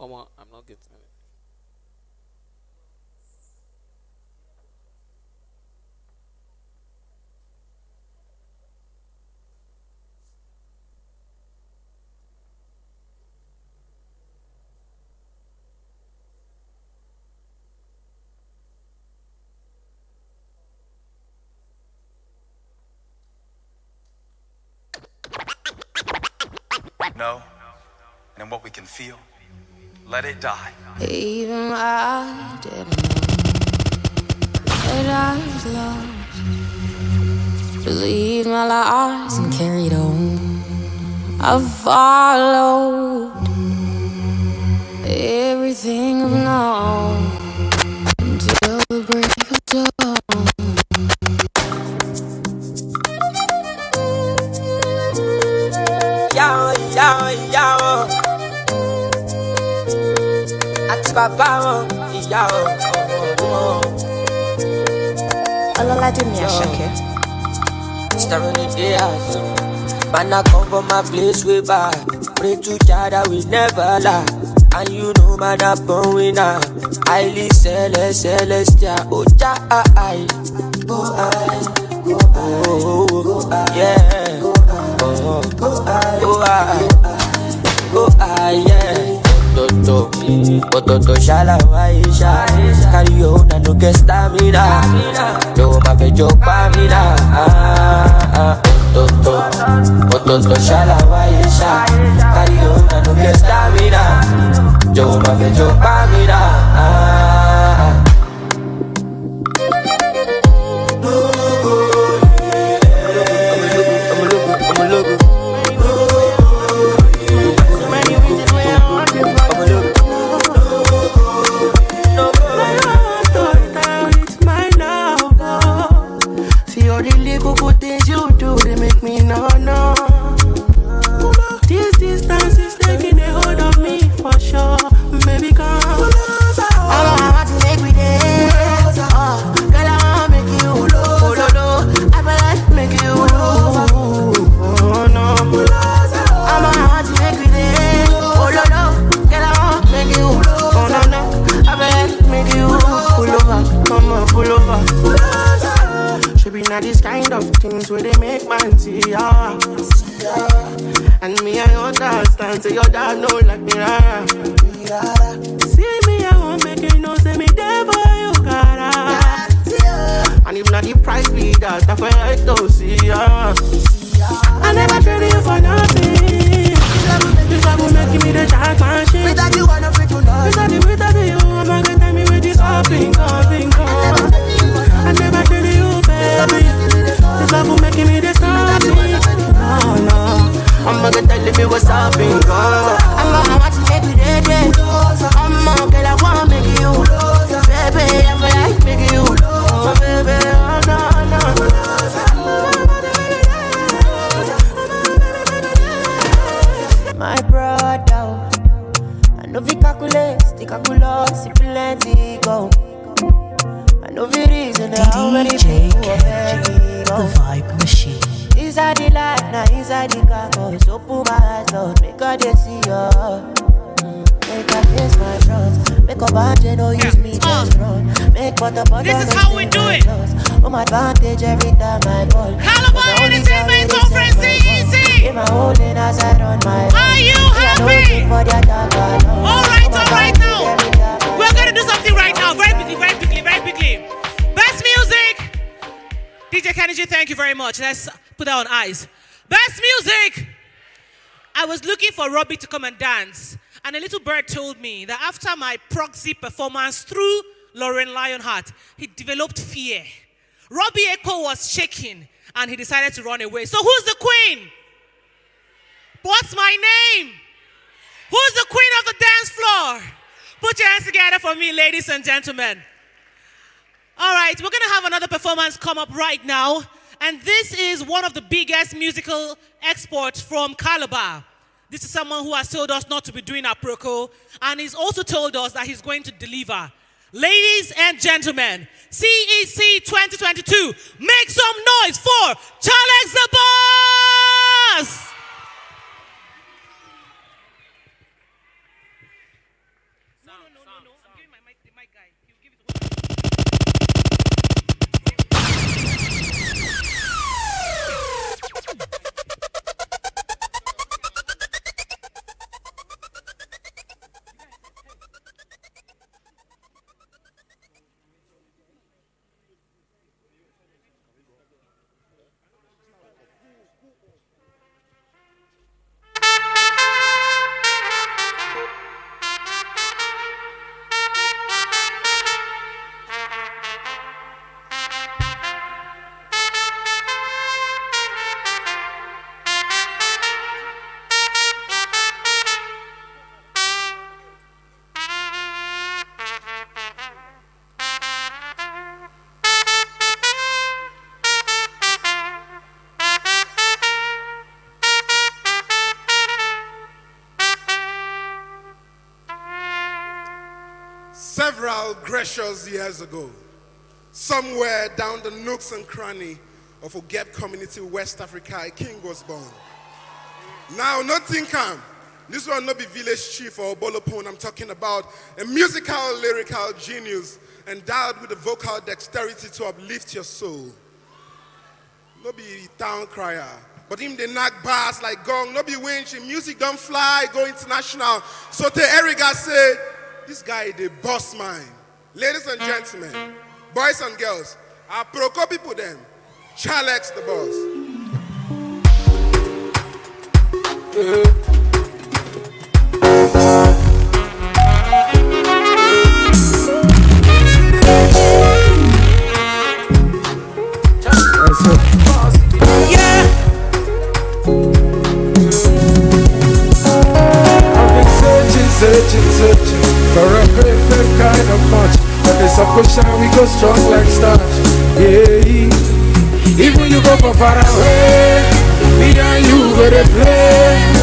I'm not getting it. No, and what we can feel, let it die. Even I didn't know that I was lost. Believed my lies and carried on. I followed everything I've known until the break of dawn. Yao, àti bàbá wọn, ìyá wọn. Ọlọ́ládé mi Àṣàkẹ́. Starting the day out, man I come from my place way back. Pray to Jah that we never lie. And you know man I born winner. Highly celestial. Oh Jah, go high, yeah. Go high, yeah. Toto shala waisha. Carry your own and no get stamina. No ma fe joke pa mina. Toto shala waisha. Carry your own and no get stamina. No ma fe joke pa mina. This distance is taking a hold of me for sure. Baby, come. I want to make me dance. Girl, I want to make you I feel like make you oh no. I want to make me dance. Girl, I want to make you no. I feel like make you pull over. Come on, pull over. Should be not this kind of things where they make man see ya. And me, I understand, say your dad know like me, rara. See me, I won't make you know, say me there for you, cara. And if not the price be that, I feel like to see ya. I never traded you for nothing. This love will make me the jack machine. Without you, I'm not free to love. Without you, I'm not gonna tell me with this hopping. I never traded you, baby. This love will make me the something. No. I'm gonna tell me what's up in God. I'm gonna want to make me dead. I'm gonna get I wanna make you. Baby, I feel like make you. Oh, baby, no. My brother, I know we calculate, see plenty go. I know we reason how many people The Vibe Machine. Inside the life, now inside the campus. Open my eyes, Lord, make her they see ya. Make her face my front. Make her band, no use me just run. Make This is how we do it. Home advantage every time I call. Calabar Entertainment Conference, CEC. Are you happy? All right now. We're going to do something right now. Very quickly. Best music. DJ Kennedy, thank you very much. Let's put that on ice. Best music. I was looking for Robbie to come and dance. And a little bird told me that after my proxy performance through Lauren Lionheart, he developed fear. Robbie Echo was shaking and he decided to run away. So who's the queen? What's my name? Who's the queen of the dance floor? Put your hands together for me, ladies and gentlemen. All right, we're going to have another performance come up right now. And this is one of the biggest musical exports from Calabar. This is someone who has told us not to be doing aproko, and he's also told us that he's going to deliver. Ladies and gentlemen, CEC2022, make some noise for Charles the Boss! Several gracious years ago, somewhere down the nooks and cranny of Ogeb community, West Africa, a king was born. Now, nothing can. This one not be village chief or bolopone. I'm talking about a musical, lyrical genius endowed with the vocal dexterity to uplift your soul. No be town crier, but him they knock bars like gong. No be winch. Him music don't fly, go international. So te Eriga say, this guy the boss man. Ladies and gentlemen, boys and girls, I pro people them. Charles the Boss. Searching for a perfect kind of match. But the sun go shine, we go strong like stars. Yeah, even you go for far away, me and you go to play.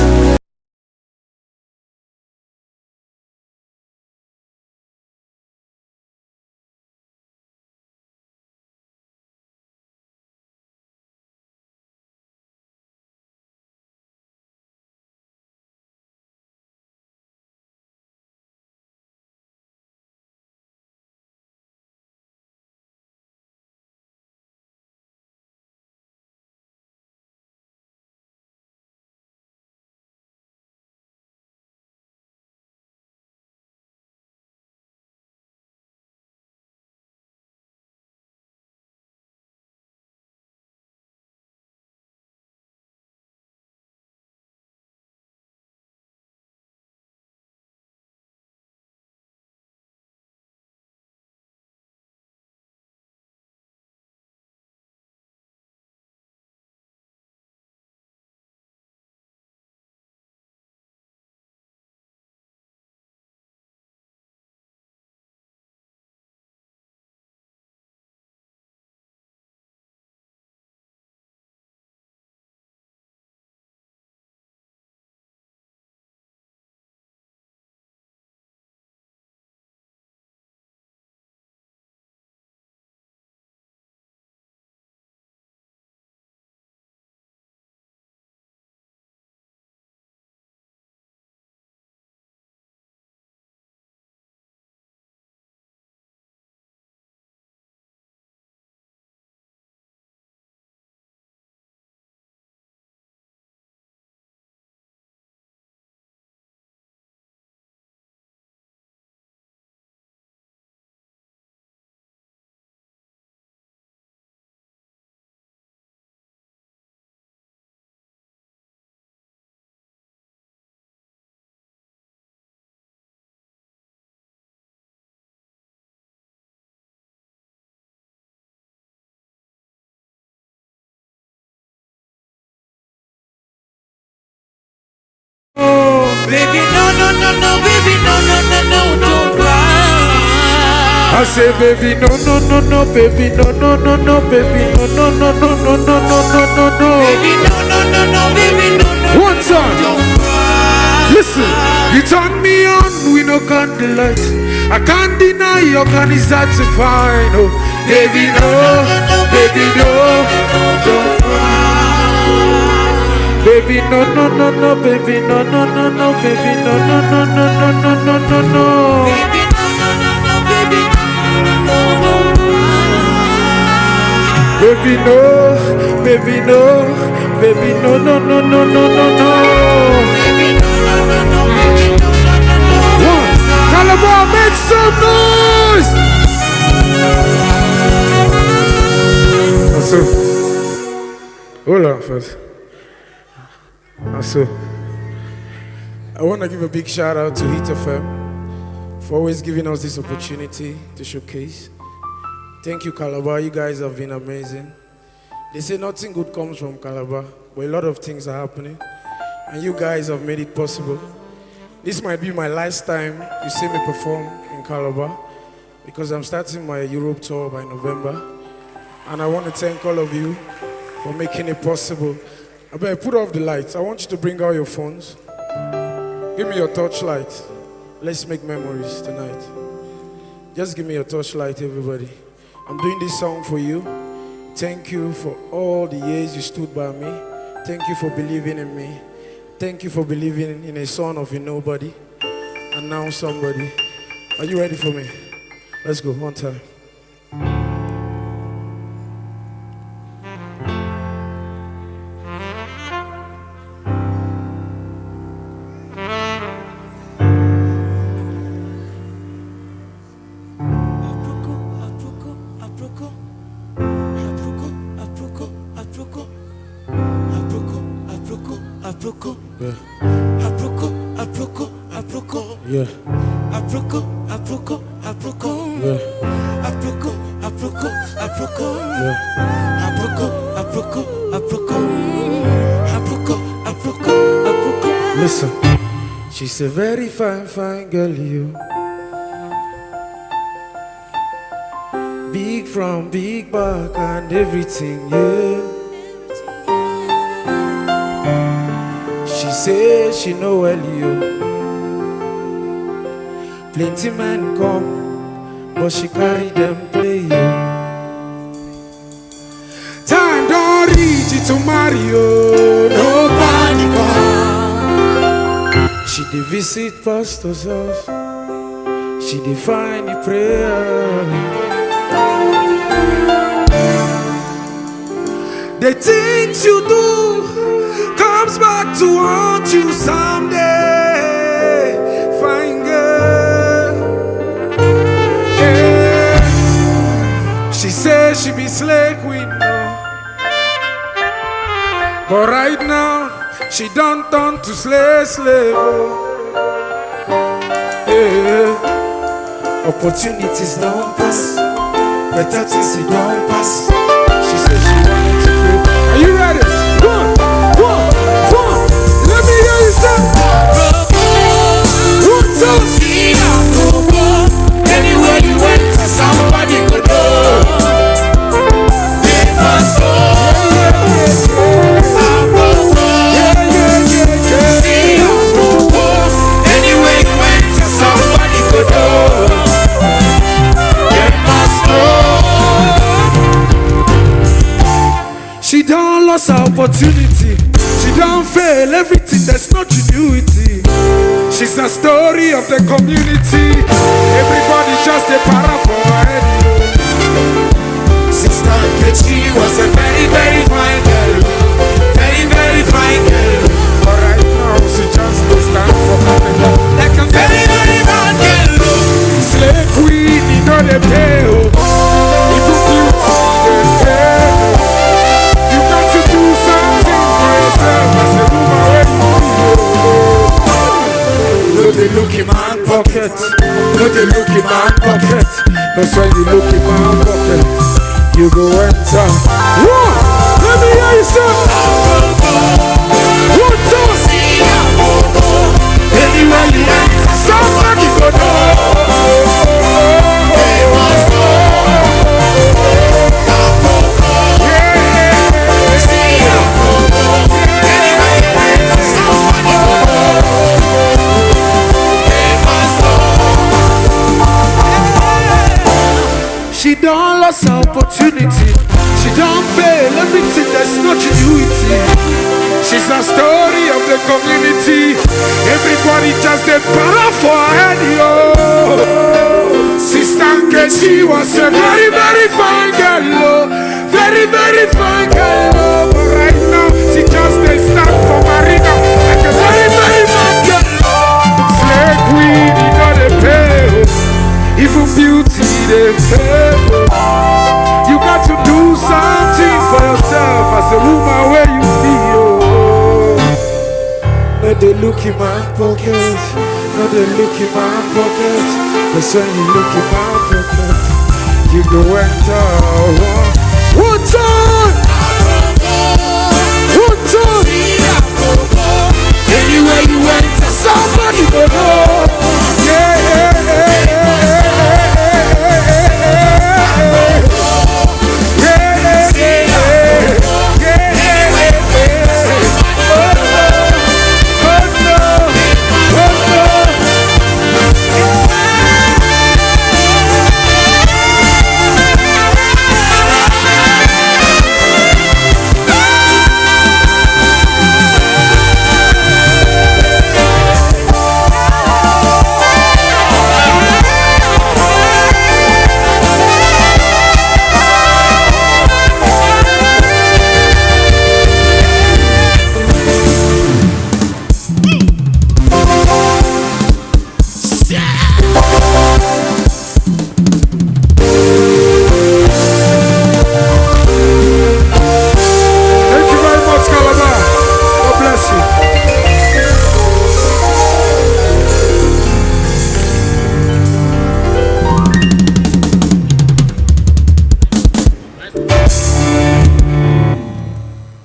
baby, no, no, no, no, baby, no, no, no, no, don't cry. I say, baby, no, no, no, no, baby, no, no, no, no, baby, no, no, no, no, no, no, no, no, no, no. Baby, no, no, no, no, baby, no, no. One time. Don't cry. Listen, you turn me on with no candlelight. I can't deny your can is hard to find. Oh, baby, no, baby, no, don't cry. Baby, no, no, no, no, baby, no, no, no, no, baby, no, no, no, no, no, no, no, no, no. Baby, no, no, no, no, baby, no, no, no, don't cry. Baby, no, baby, no, baby, no, no, no, no, no, no, no. Baby, no, no, no, no, baby, no, no, no, no. One, Calabar, make some noise. So, hold on first. So, I want to give a big shout out to Hit FM for always giving us this opportunity to showcase. Thank you, Calabar. You guys have been amazing. They say nothing good comes from Calabar, but a lot of things are happening, and you guys have made it possible. This might be my last time you see me perform in Calabar because I'm starting my Europe tour by November, and I want to thank all of you for making it possible. I better put off the lights. I want you to bring out your phones. Give me your torchlight. Let's make memories tonight. Just give me your torchlight, everybody. I'm doing this song for you. Thank you for all the years you stood by me. Thank you for believing in me. Thank you for believing in a son of a nobody and now somebody. Are you ready for me? Let's go, one time. Yeah. Aproko, aproko, aproko. Yeah. Aproko, aproko, aproko. Yeah. Aproko, aproko, aproko. Aproko, aproko, aproko. Listen, she's a very fine, fine girl, you. Big from big back and everything, yeah. She says she know well, you. Plenty men come, but she carry them play, you. Time don't reach it to marry, you. Nobody come. She dey visit pastor's house. She dey find the prayer. The things you do comes back to haunt you someday. Fine girl. Yeah. She says she be slay queen now, but right now she done turn to slave. Yeah. Opportunities don't pass, better things it don't pass. She said she wanted to feel. Are you ready? One. Let me hear you say. One, two. See Aproko. Anywhere you went, somebody could know. They must know. Aproko. See Aproko. Anywhere you went, somebody could know. They must know. She don't lose her opportunity. She don't fail everything. There's no continuity. She's the story of the community. Everybody just a para for her head. Sister Nkechi was a very, very fine girl. Very, very fine girl. But right now she just don't stand for nothing. Like a very, very bad girl. Slay queen, you know they pay. If you beauty, they pay. You got to do something for yourself as a woman when you No, they look in my pocket. No, they look in my pocket. That's when you look in my pocket. You go enter. One, let me hear you say. One, two. See Aproko. community. Everybody just a para for her head, yo. Sister Casey was a very, very fine girl, yo. Very, very fine girl, yo. But right now, she just a stand for Marina like a very, very fine girl. Slay queen, you know they pay. Even beauty, they pay. You got to do something for yourself as a woman where you feel. Not they look in my pocket, not they look in my pocket. Cause when you look in my pocket, you go enter one time, one time. Anywhere you enter, somebody go know. Yeah, yeah, yeah,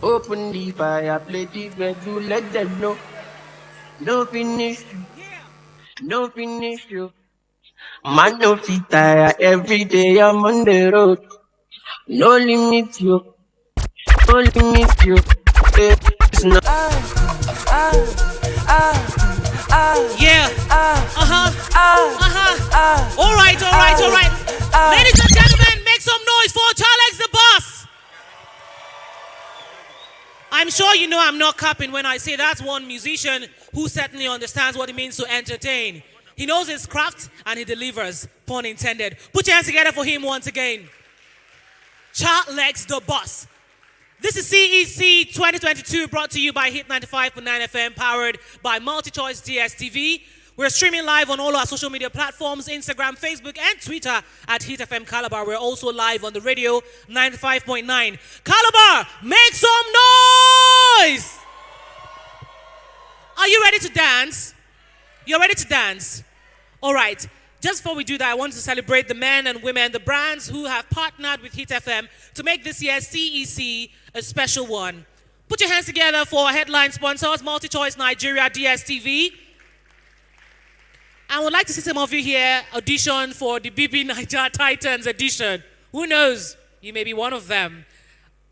Open the fire, play the you let them know. No finish you, no finish you. Man, no fit tire every day I'm on the road. No limit you, no limit you. It's not. Yeah. All right. Ladies and gentlemen, make some noise for Charles the Boss. I'm sure you know I'm not capping when I say that's one musician who certainly understands what it means to entertain. He knows his craft and he delivers, pun intended. Put your hands together for him once again. Charles the Boss. This is CEC2022 brought to you by Hit 95.9 FM, powered by MultiChoice DSTV. We're streaming live on all our social media platforms, Instagram, Facebook, and Twitter at Hit FM Calabar. We're also live on the radio, 95.9. Calabar, make some noise! Are you ready to dance? You're ready to dance? All right. Just before we do that, I want to celebrate the men and women, the brands who have partnered with Hit FM to make this year's CEC a special one. Put your hands together for our headline sponsors, MultiChoice Nigeria, DSTV. I would like to see some of you here audition for the BB Niger Titans edition. Who knows? You may be one of them.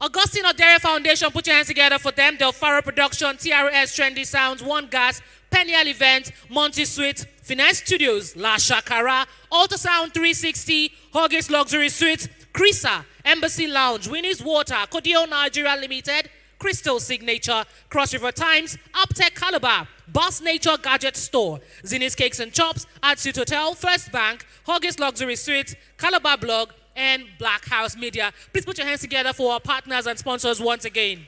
Augustine Odere Foundation, put your hands together for them. Del Faro Production, TRS Trendy Sounds, One Gas, Peniel Event, Monty Suite, Finesse Studios, La Shakara, Ultrasound 360, Huggies Luxury Suite, Krisa, Embassy Lounge, Winnie's Water, Codio Nigeria Limited, Crystal Signature, Cross River Times, Uptech Calabar, Boss Nature Gadget Store, Zinni's Cakes and Chops, Atsuit Hotel, First Bank, Huggies Luxury Suite, Calabar Blog, and Black House Media. Please put your hands together for our partners and sponsors once again.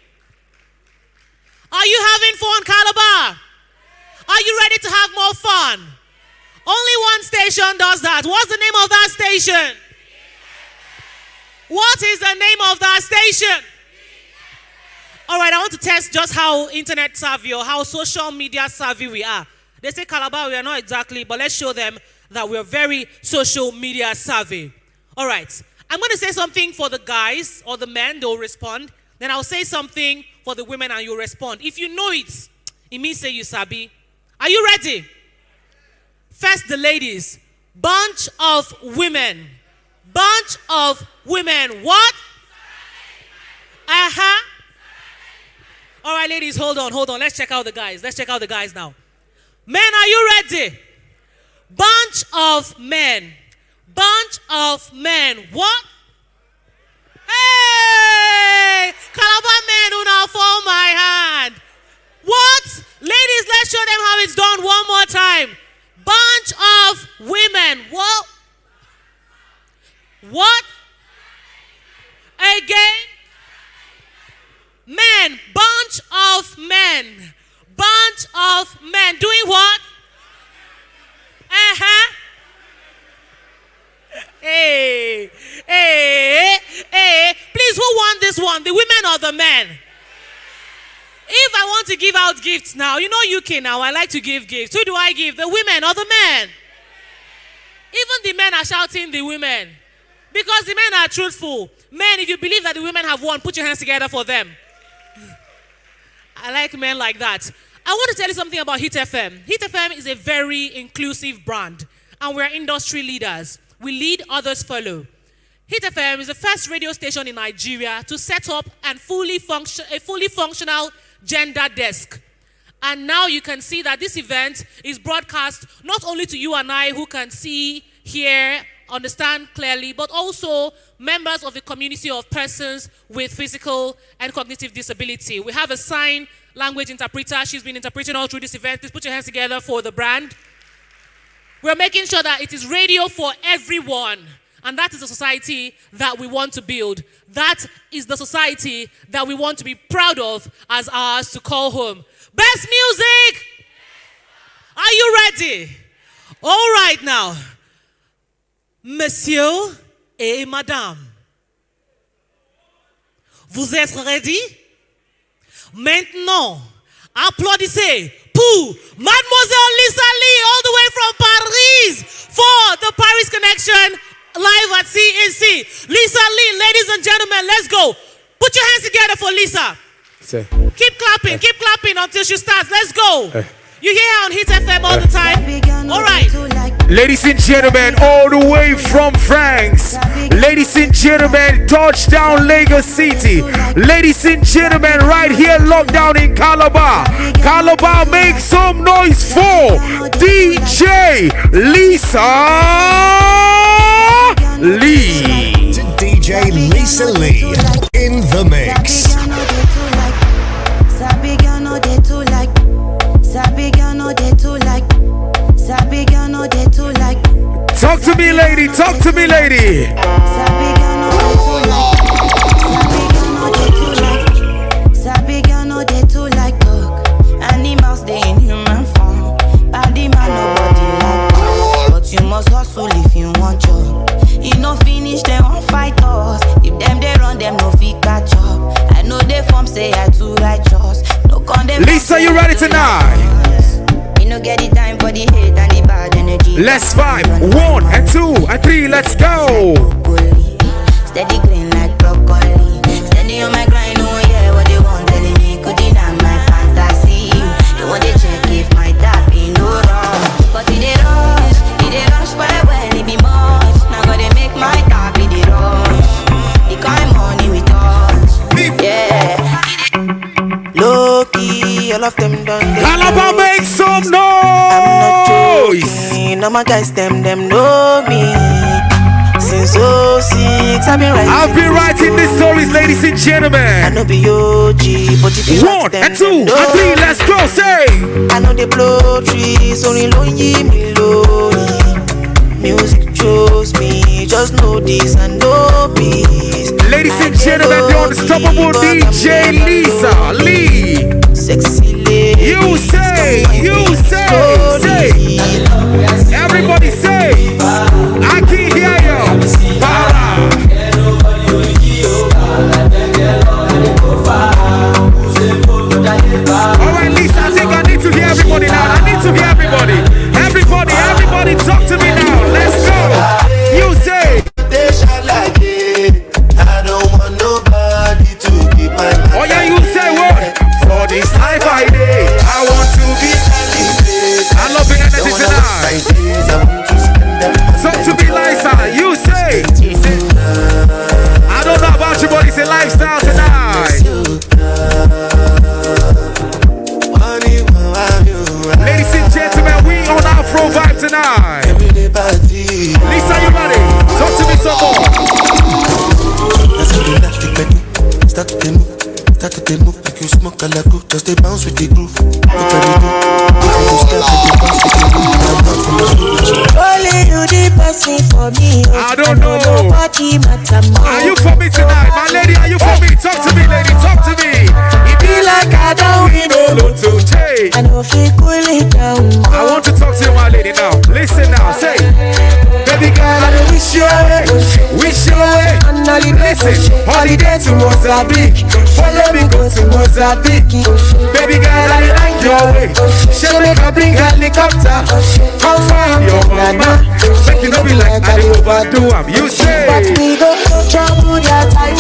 Are you having fun, Calabar? Are you ready to have more fun? Only one station does that. What's the name of that station? What is the name of that station? All right, I want to test just how internet savvy or how social media savvy we are. They say Calabar, we are not exactly, but let's show them that we're very social media savvy. All right, I'm going to say something for the guys or the men, they'll respond. Then I'll say something for the women and you'll respond. If you know it, it means say you sabi. Are you ready? First, the ladies. Bunch of women. Bunch of women. What? Uh-huh. All right, ladies, hold on. Let's check out the guys. Let's check out the guys now. Men, are you ready? Bunch of men. Bunch of men. What? Hey! Calabar men who now fall my hand. What? Ladies, let's show them how it's done one more time. Bunch of women. What? What? Again? Men. Bunch of men. Bunch of men. Doing what? Hey. Please, who won this one? The women or the men? If I want to give out gifts now, you know UK now, I like to give gifts. Who do I give? The women or the men? Even the men are shouting the women. Because the men are truthful. Men, if you believe that the women have won, put your hands together for them. I like men like that. I want to tell you something about Hit FM. Hit FM is a very inclusive brand. And we're industry leaders. We lead, others follow. Hit FM is the first radio station in Nigeria to set up a fully functional gender desk. And now you can see that this event is broadcast not only to you and I who can see, hear, understand clearly, but also members of the community of persons with physical and cognitive disability. We have a sign language interpreter. She's been interpreting all through this event. Please put your hands together for the brand. We're making sure that it is radio for everyone. And that is the society that we want to build. That is the society that we want to be proud of as ours to call home. Best music! Are you ready? All right now. Monsieur et madame. Vous êtes ready? Maintenant, applaudissez pour Mademoiselle Lisa Lee all the way from Paris for the Paris Connection live at CEC. Lisa Lee, ladies and gentlemen, let's go. Put your hands together for Lisa. Keep clapping until she starts. Let's go. You hear her on Hit FM all the time. All right. Ladies and gentlemen, all the way from France. Ladies and gentlemen, touchdown Lagos City. Ladies and gentlemen, right here, lockdown in Calabar. Calabar, make some noise for DJ Lisa Lee. DJ Lisa Lee in the mix. Talk to me, lady. Talk to me, lady. Animals they in human form. Body man nobody like. But you must hustle if you want job. You no finish they won't fight us. If them they run them no fit catch up. I know they form say I too righteous. No condemn. Lisa, you ready tonight? You no get the time for the hate and the bad energy. Let's vibe. 1 and 2 and 3. Let's go. Steady green like broccoli. Steady on my grind. Oh yeah, what they want telling me could deny my fantasy. They want to check if my tap be no wrong. But it rush well, it be much. Now gotta make my tap be the rush. The kind money we touch. Yeah. Low key, all of them done. Calabar, make some noise. I'm not joking. All my guys, them know me. Since 06, I've been writing these stories, ladies and gentlemen. I know be OG, but if you 1 and 2 and 3, let's go, say. I know they blow trees, only lonely me lonely. Music chose me, just know this and know peace. Ladies and gentlemen, the unstoppable DJ Lisa Lee. Sexy lady. You say. Everybody say. I can hear you. Para. All right, Lisa, I think I need to hear everybody now. I need to hear everybody. Everybody talk to me now. Let's go. You say. I don't want nobody to be my man. Oh yeah, you say what? For this life I did, I want to be elevated. I love being energy tonight. Talk to me, Lisa. You say. I don't know about you, but it's a lifestyle tonight. Ladies and gentlemen, we on Afro Vibe tonight. Lisa, you ready? Talk to me some more. Start to move like you smoke a lago. Just they bounce with the groove. Look at for me. I don't know. Nobody matter more. Are you for me tonight? My lady, are you for me? Talk to me, lady, talk to me. It be like I don't win no to change. I know if you cool it down. I want to talk to you, my lady, now. Listen now, say. Baby girl, I wish you away. Wish you away. Listen, holiday to Mozambique. Follow me, go to Mozambique. Baby girl, I like your way. She'll make a bring helicopter. Come find your mama. Make it not be like I overdo am. You say. But we go trouble that time.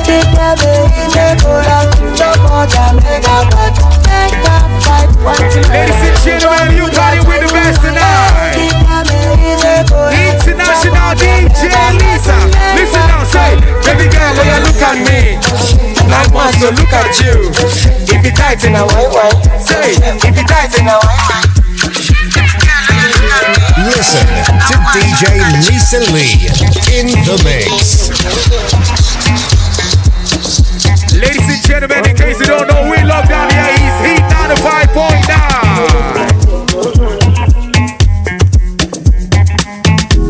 Take care, baby, go out. Trouble that mega bad. Take that fight. Ladies and gentlemen, you party with the best tonight. International DJ Lisa. Listen now, say, baby girl, when you look at me, I want to look at you. If you tight in a white, say, if you tight in a white. Listen to DJ Lisa Lee in the mix. Ladies and gentlemen, in case you don't know, we locked down here. He's Heat 95.9.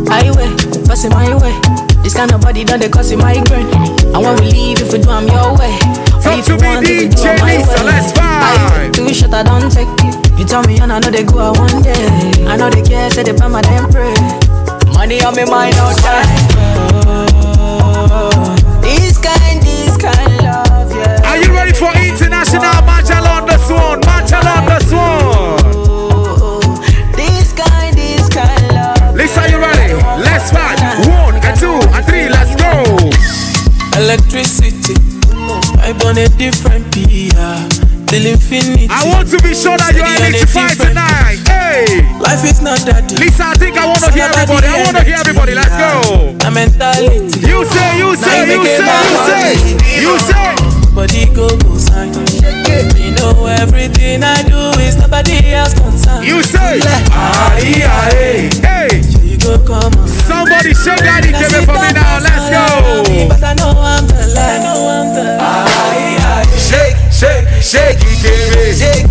Highway, passing my way. This kind of body done they cause you migraine. I want to leave if you do I'm your way. Talk to me, DJ Lisa, let's vibe. Too short I don't take. You tell me and I know they go out one day. I know they care, say they buy my damn pray. Money on me mind all time. This kind love, yeah. Are you ready for international Manchal on the Swan? Manchal on the Swan. This kind love. Lisa, you ready? Let's fight. 1 and 2 and 3, let's go. Electricity, I burn a different PR. Till infinity. I want to be sure that you are electrified tonight. Hey, life is not that deep. Lisa, I think I want to hear everybody. I want to hear everybody. Let's go. A mentality. You say. Body go sign. You know everything I do is nobody else concerned. You say. Hey. You go come on. Somebody shake that DJ for me now. Let's go. But I know I'm the lie. Shake it, baby. Shake.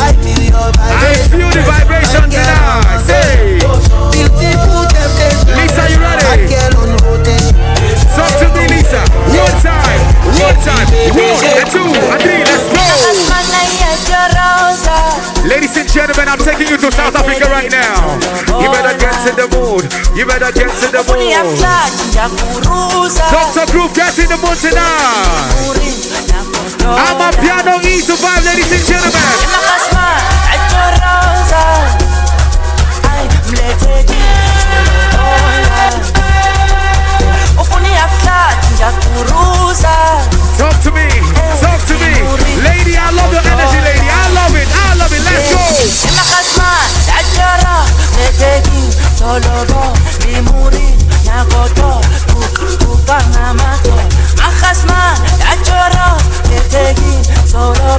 I feel your vibration. I feel the vibration tonight. Say. Beautiful temptation. Lisa, you ready? Talk to me, Lisa. One time. 1 and 2 and 3, let's go. Ladies and gentlemen, I'm taking you to South Africa right now. You better get in the mood. Dr. Groove, get in the mood tonight. I'm a piano easy vibe, ladies and gentlemen. Talk to me. Lady, I love your energy, lady. I love it. Let's go.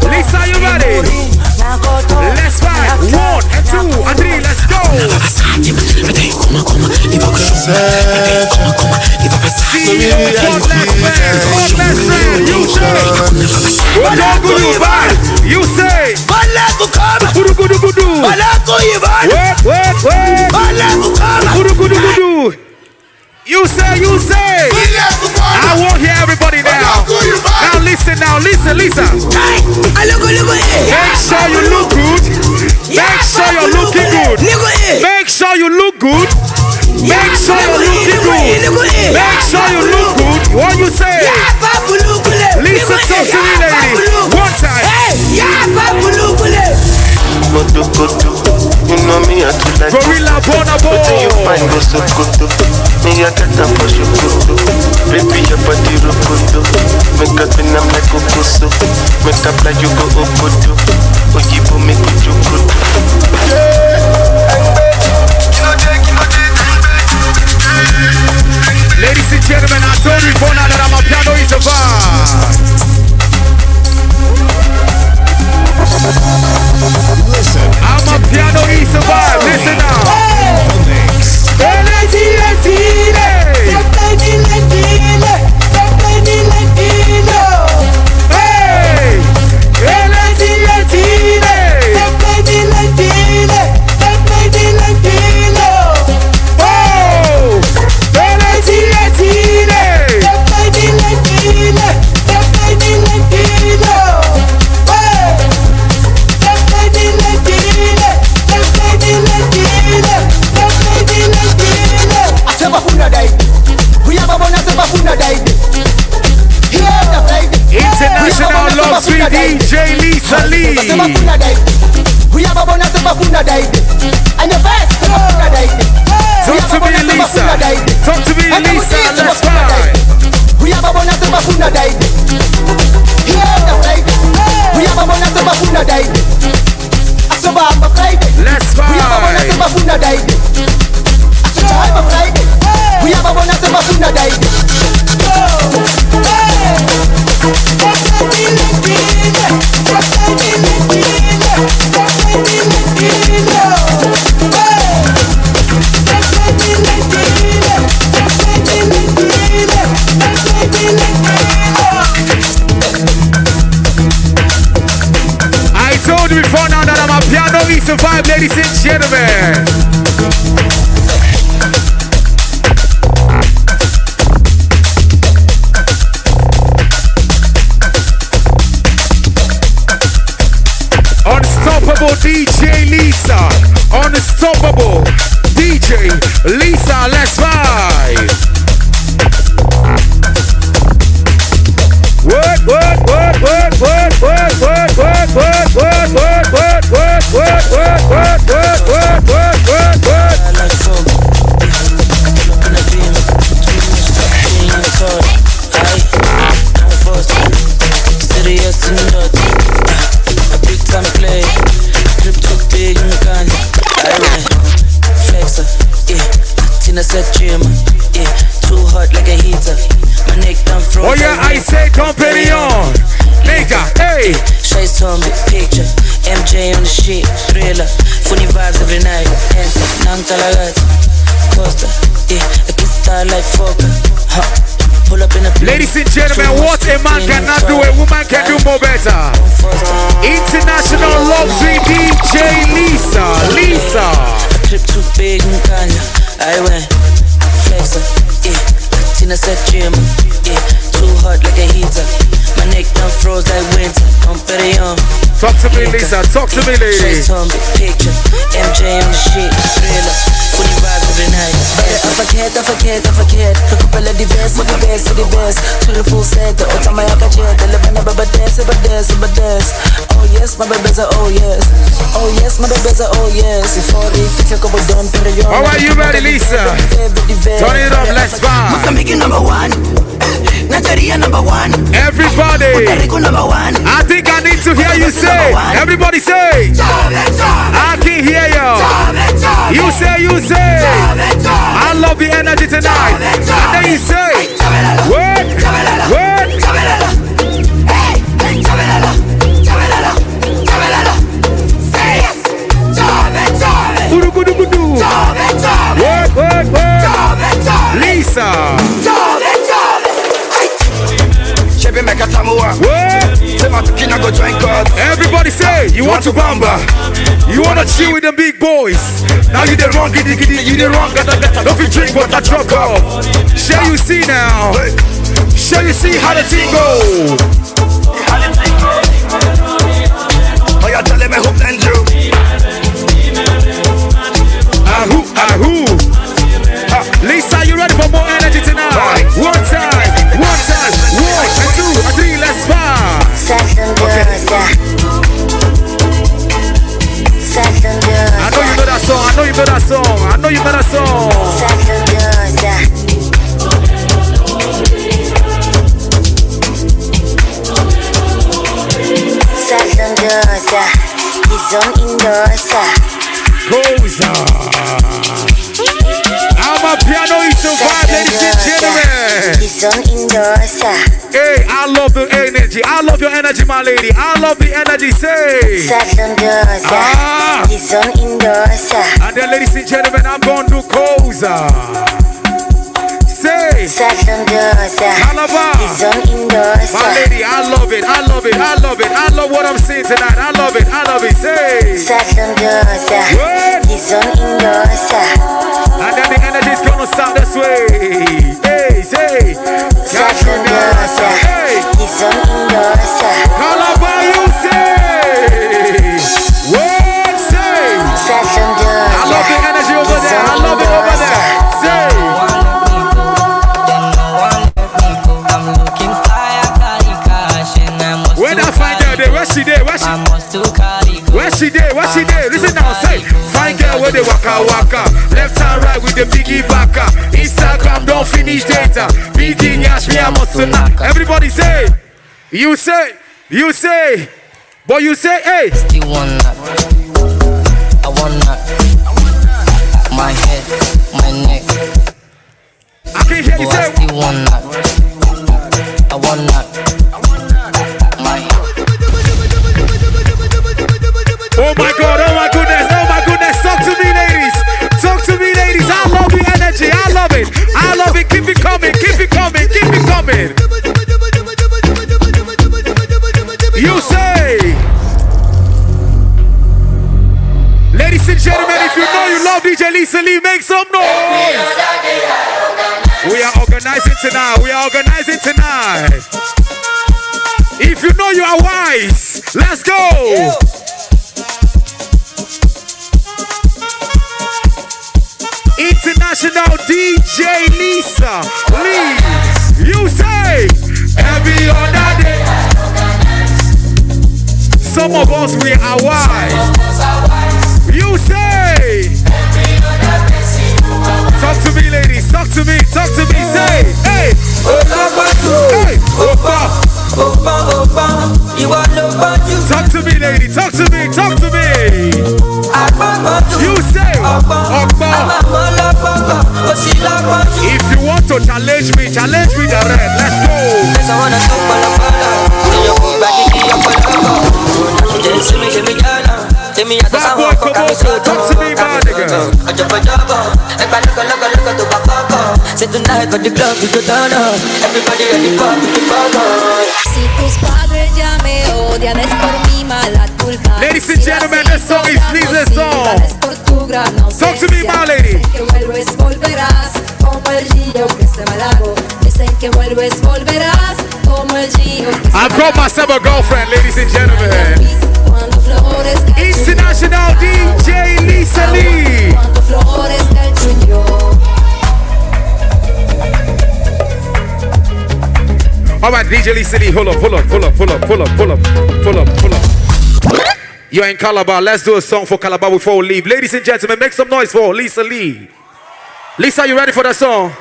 Lisa, you ready? Let's fight. 1 and 2 and 3, let's go. You say. You say. I won't hear everybody now. Now listen, Lisa. Make sure you look good. Make sure you're looking good. Make sure you look good. Make sure you're looking good. Make sure you look good. What you say? Lisa, talk to me, lady. One time. You know me, I do like Gorilla Bonabo. You find go so good. Me, I get up for you. Baby, your body look good. Make up in I'm like a kusu. Make up like you go okudu. Oh, you go make it you good. Ladies and gentlemen, I told you before now that I'm a piano is a vibe. Listen. I'm a piano is a vibe. Listen now. We have a bonus of Bafuna died. And the best of Bafuna died. Talk to me, Lisa. Talk to me, Lisa. Let's ride. We have a bonus of Bafuna died. Here the Friday. We have a bonus of Bafuna died. Asaba Friday. Let's ride. We have a bonus of Bafuna died. Asaba Friday. We have a bonus of Bafuna died. I told you before now that I'm a piano E5, ladies and gentlemen. Unstoppable DJ Lisa. Unstoppable DJ Lisa. Let's ride. What? Serious and dirty. A big time play. Trip too big and gun. Flexer, yeah. Tina said gym, yeah. Too hot like a heater. My neck done frozen. Oh yeah, I say companion. Nigga, hey. Shades on me, picture. MJ on the shit, thriller. Funny vibes every night. Enter, Nang Talagat. Costa, yeah. I can style like Fokker. Pull up in a ladies and gentlemen, what a man cannot do, a woman can do more better. International luxury DJ Lisa. Lisa. Trip too big and Kanye. I went flexer, yeah. Tina said gym, yeah. Too hot like a heater. My neck done froze like winter. I'm pretty young. Talk to me, Lisa. Talk to me, lady. Shades on me, picture. MJ on the shit, thriller. Funny vibes every night. I forget. Recupera the best, the best. To the full set, the time I got jet. The level but dance. Oh yes, my baby's a oh yes. Oh yes, my baby's a oh yes. Before they think about done, all right, you ready, Lisa? Turn it up, let's vibe. Mozambique number one. Nigeria number one. Everybody. Puerto Rico number one. I think I need to hear you say. Everybody say. I can hear you. You say. I love the energy tonight. And then you say. What? What? Lisa. Everybody say, you want to bamba. You want to chill with the big boys. Now you the wrong, you the wrong. Don't you drink but I drop off. Shall you see now? Shall you see how the thing go? Oh, you're telling me who blend you? Ahoo. Lisa, you ready for more energy tonight? One time. 1 and 2 and 3, let's fire. I know you know that song. I know you know that song. I'm a piano E5, ladies and gentlemen. Hey, I love the energy. I love your energy, my lady. I love the energy. Say. And then, ladies and gentlemen, I'm going to Koza. Say. Calabar. My lady, I love it. I love what I'm saying tonight. I love it. Say. And then the energy's gonna sound this way. Hey, say. Hey. Calabar, you say. What say? I love the energy over there. I love it over there. Say. When I find out there, where she there? say, listen now, say. Fine girl with the waka waka. Left and right with the biggie backer. Instagram don't finish data. Biggie nyash me a muscle. Everybody say. You say. You say. But you say, hey. Still want that. I want that. My head, my neck. I can hear you say. I still want that. I want that. My head. Oh my God, oh my goodness, oh my goodness. Talk to me, ladies. Talk to me, ladies. I love the energy. I love it. I love it. Keep it coming. Keep it coming. Keep it coming. You say. Ladies and gentlemen, if you know you love DJ Lisa Lee, make some noise. We are organizing tonight. We are organizing tonight. If you know you are wise, let's go. International DJ Lisa Lee. You say every other day. Some of us we are wise. You say. Talk to me, ladies. Talk to me. Talk to me. Say, hey, hey, Opa. Talk to me, lady. Talk to me. Talk to me. You say, Opa. If you want to challenge me direct. Let's go. Bad boy, come on, talk to me, my nigga. Say tonight at the club we go down. Everybody at the club we go down. Si tus padres ya me odian es por mi mala culpa. Ladies and gentlemen, this song is Lisa's song. Talk to me, my lady. Que vuelves volverás como el río que se va al lago. Dicen que vuelves volverás como el río que se va al lago. I've got myself a girlfriend, ladies and gentlemen. International DJ Lisa Lee. Cuando florezca el chuño. All right, DJ Lisa Lee, hold up. You're in Calabar. Let's do a song for Calabar before we leave. Ladies and gentlemen, make some noise for Lisa Lee. Lisa, you ready for that song?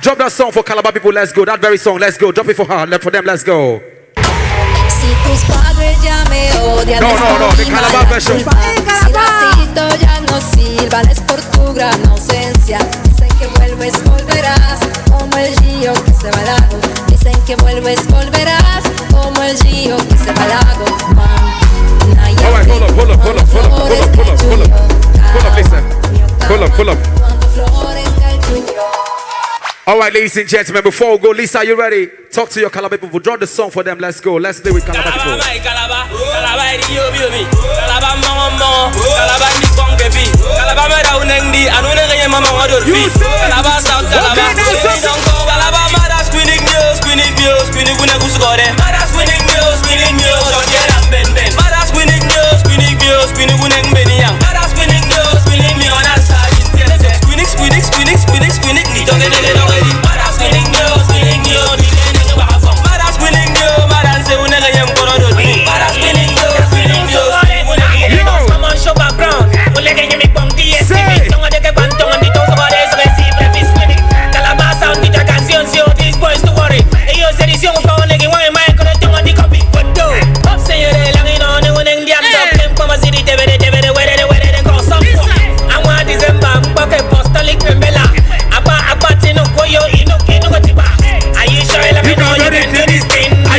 Drop that song for Calabar people. Let's go. That very song. Let's go. Drop it for her. For them. Let's go. Si tus padres ya me odian, no, the Calabar version. Si Racito ya no sirvan es por tu gran ausencia. Dicen que vuelves, volverás como el río que se va al lago. Dicen que vuelves, volverás como el río que se va al lago. All right, hold up, Lisa. Pull up. All right, ladies and gentlemen, before we go, Lisa, are you ready? Talk to your Calabar people. Draw the song for them. Let's go. Let's play with Calabar people.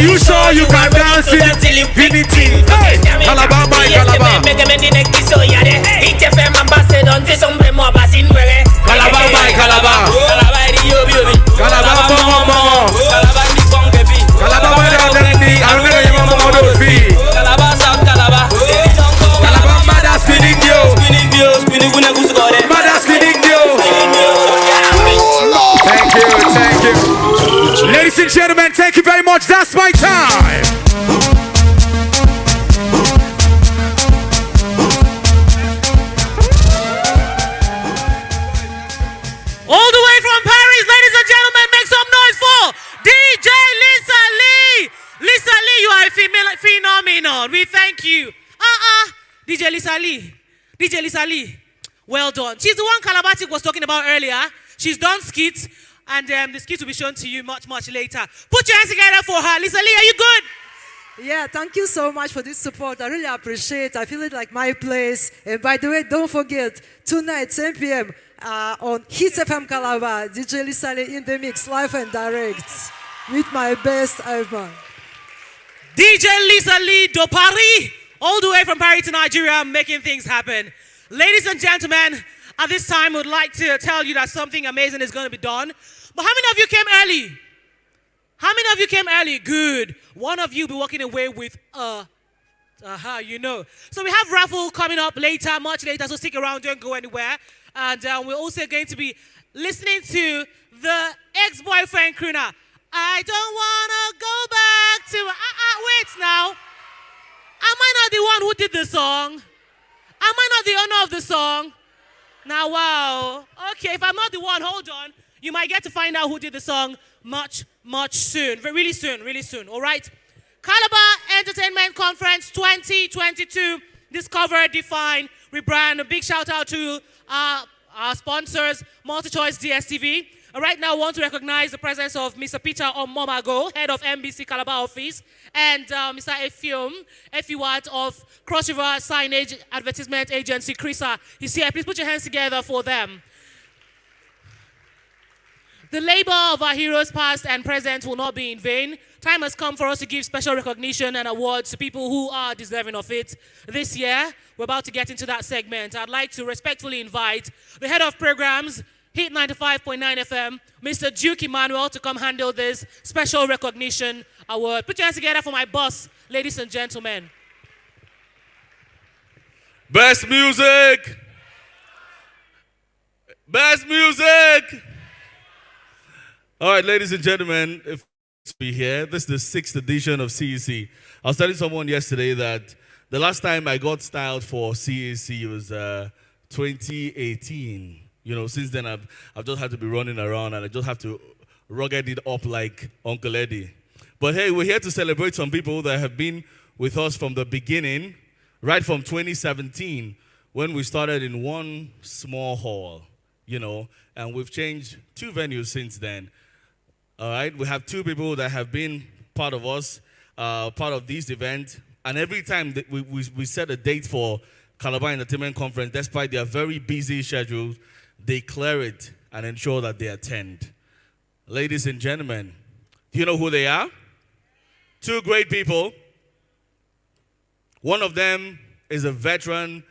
You you can dance to the infinity. Hey, Calabar, my Calabar. Calabar, my Calabar. Calabar, mama. Calabar, my daddy. I'm gonna give you more of it. Calabar, mother spinning you. Mother spinning you. Thank you. Ladies and gentlemen, thank you very much. That's my time. All the way from Paris, ladies and gentlemen, make some noise for DJ Lisa Lee. Lisa Lee, you are a phenomenon. We thank you. DJ Lisa Lee, DJ Lisa Lee, well done. She's the one Calabatic was talking about earlier. She's done skits, and the skits will be shown to you much, much later. Put your hands together for her. Lisa Lee, are you good? Yeah, thank you so much for this support. I really appreciate it. I feel it like my place. And by the way, don't forget, tonight, 10 p.m. On Hit FM Calabar, DJ Lisa Lee in the mix, live and direct, with my best ever. DJ Lisa Lee do Paris, all the way from Paris to Nigeria, making things happen. Ladies and gentlemen, at this time, we'd like to tell you that something amazing is going to be done. But how many of you came early? How many of you came early? Good. One of you will be walking away with you know. So we have raffle coming up later, much later, so stick around, don't go anywhere. And we're also going to be listening to the ex-boyfriend crooner. I don't want to go back to... wait now. Am I not the one who did the song? Am I not the owner of the song? Now, wow. Okay, if I'm not the one, hold on. You might get to find out who did the song much, much soon. Really soon, all right? Calabar Entertainment Conference 2022. Discover, define, rebrand. A big shout out to our sponsors, MultiChoice DSTV. Right now, I want to recognize the presence of Mr. Peter Omomago, head of MBC Calabar office, and Mr. Efiwat of Cross River Signage Advertisement Agency, Krisa. He's here. Please put your hands together for them. The labor of our heroes past and present will not be in vain. Time has come for us to give special recognition and awards to people who are deserving of it. This year, we're about to get into that segment. I'd like to respectfully invite the head of programs, Hit 95.9 FM, Mr. Duke Emmanuel, to come handle this special recognition award. Put your hands together for my boss, ladies and gentlemen. Best music! Best music! All right, ladies and gentlemen, if we here, this is the 6th edition of CEC. I was telling someone yesterday that the last time I got styled for CEC was 2018. You know, since then I've just had to be running around and I just have to rugged it up like Uncle Eddie. But hey, we're here to celebrate some people that have been with us from the beginning, right from 2017, when we started in one small hall, you know, and we've changed 2 venues since then. All right, we have 2 people that have been part of us, part of this event, and every time that we set a date for Calabar Entertainment Conference, despite their very busy schedule, they clear it and ensure that they attend. Ladies and gentlemen, do you know who they are? 2 great people. One of them is a veteran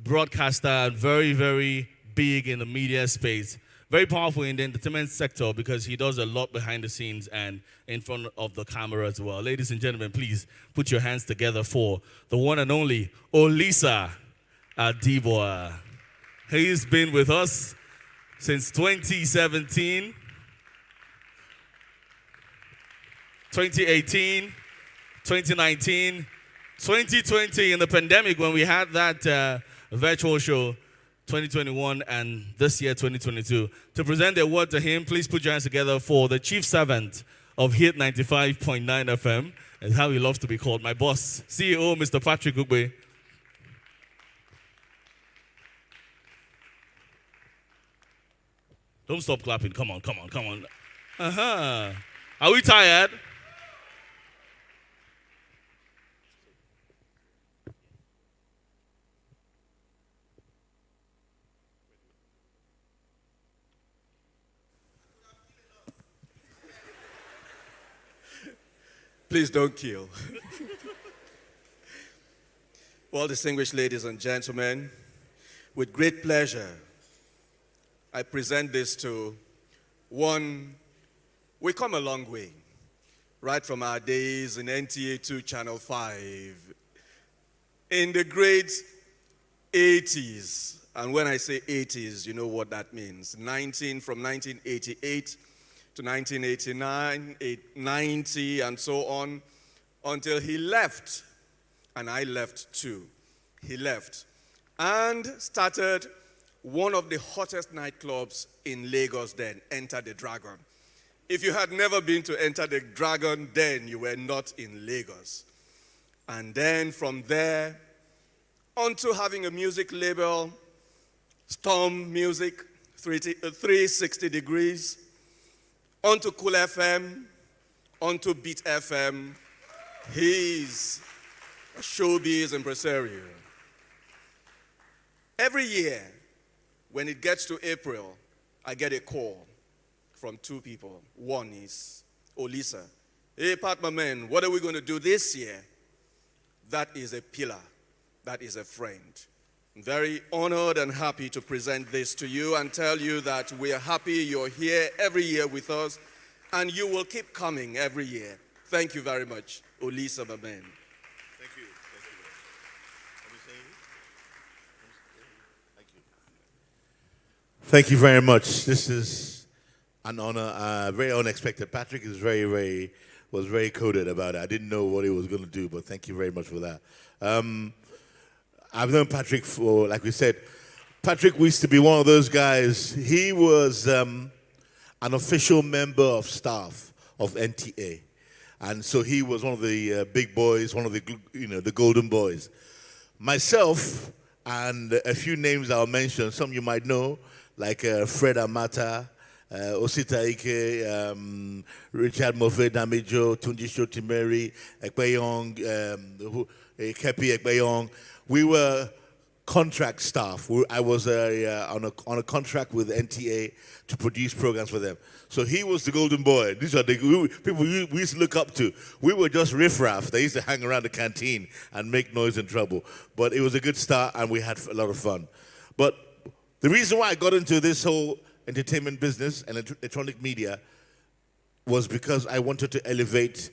broadcaster and very, very big in the media space. Very powerful in the entertainment sector because he does a lot behind the scenes and in front of the camera as well. Ladies and gentlemen, please put your hands together for the one and only Olisa Adiboa. He's been with us since 2017, 2018, 2019, 2020 in the pandemic when we had that virtual show, 2021, and this year, 2022. To present the award to him, please put your hands together for the chief servant of Hit 95.9 FM, and how he loves to be called, my boss, CEO, Mr. Patrick Ugbe. Don't stop clapping. Come on. Are we tired? Please don't kill. Well, distinguished ladies and gentlemen, with great pleasure, I present this to one. We come a long way, right from our days in NTA2 Channel 5, in the great 80s. And when I say 80s, you know what that means. From 1988 to 1989, 90, and so on, until he left, and I left too. He left and started one of the hottest nightclubs in Lagos then, Enter the Dragon. If you had never been to Enter the Dragon then, you were not in Lagos. And then from there, onto having a music label, Storm Music, 360 Degrees, onto Cool FM, onto Beat FM. He's a showbiz impresario. Every year, when it gets to April, I get a call from two people. One is Olisa. Hey, Pat, my man, what are we going to do this year? That is a pillar. That is a friend. I'm very honored and happy to present this to you and tell you that we are happy you're here every year with us, and you will keep coming every year. Thank you very much, Olisa, my man. Thank you. Thank you very much. This is an honor, very unexpected. Patrick is was very coded about it. I didn't know what he was going to do, but thank you very much for that. I've known Patrick for, like we said, Patrick used to be one of those guys. He was an official member of staff of NTA. And so he was one of the big boys, one of the golden boys. Myself and a few names I'll mention, some you might know, like Fred Amata, Osita Ike, Richard Mofe Damijo, Tunji Shotimeri, Ekpeyong, Kepi Ekpeyong. We were contract staff. I was on a contract with NTA to produce programs for them. So he was the golden boy. These are the people we used to look up to. We were just riffraff. They used to hang around the canteen and make noise and trouble. But it was a good start, and we had a lot of fun. But the reason why I got into this whole entertainment business and electronic media was because I wanted to elevate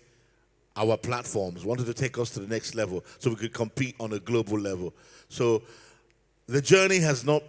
our platforms, wanted to take us to the next level so we could compete on a global level. So the journey has not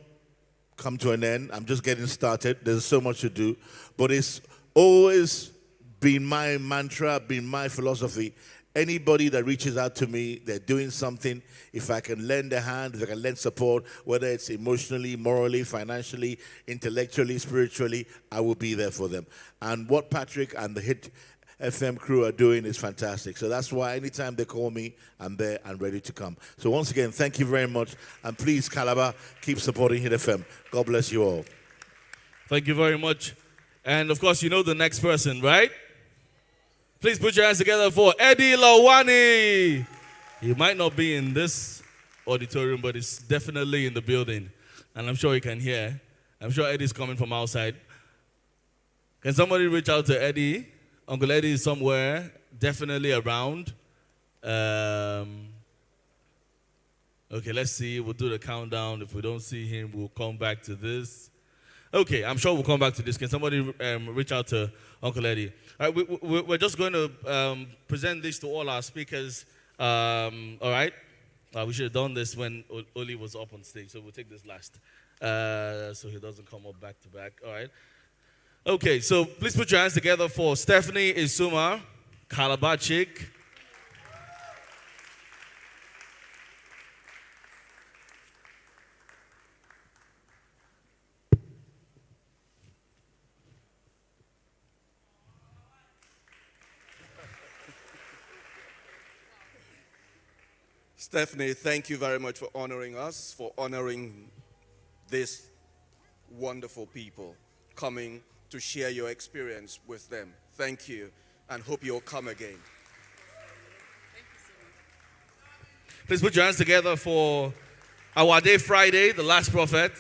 come to an end. I'm just getting started. There's so much to do. But it's always been my mantra, been my philosophy. Anybody that reaches out to me, they're doing something. If I can lend a hand, if I can lend support, whether it's emotionally, morally, financially, intellectually, spiritually, I will be there for them. And what Patrick and the Hit FM crew are doing is fantastic. So that's why anytime they call me, I'm there and ready to come. So once again, thank you very much. And please, Calabar, keep supporting Hit FM. God bless you all. Thank you very much. And of course, you know the next person, right? Please put your hands together for Eddie Lawani. He might not be in this auditorium, but he's definitely in the building. And I'm sure he can hear. I'm sure Eddie's coming from outside. Can somebody reach out to Eddie? Uncle Eddie is somewhere, definitely around. Okay, let's see. We'll do the countdown. If we don't see him, we'll come back to this. Okay, I'm sure we'll come back to this. Can somebody reach out to Uncle Eddie? All right, we're just going to present this to all our speakers. All right? We should have done this when Oli was up on stage, so we'll take this last. So he doesn't come up back to back. All right? Okay, so please put your hands together for Stephanie Isuma, Calabar chick. Stephanie, thank you very much for honoring us, for honoring these wonderful people coming to share your experience with them. Thank you, and hope you'll come again. Please put your hands together for our day Friday, the last prophet.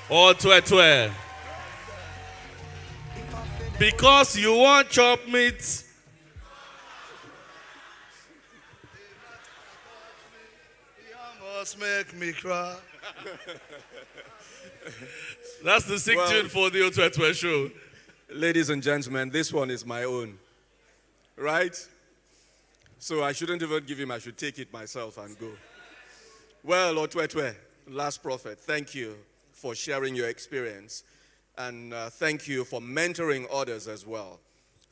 Or Twe. Because you want chopped meat. Make me cry. That's the sick tune for the Otwetwe show. Ladies and gentlemen, this one is my own. Right? So I shouldn't even give him, I should take it myself and go. Well, Otwetwe, last prophet, thank you for sharing your experience. And thank you for mentoring others as well.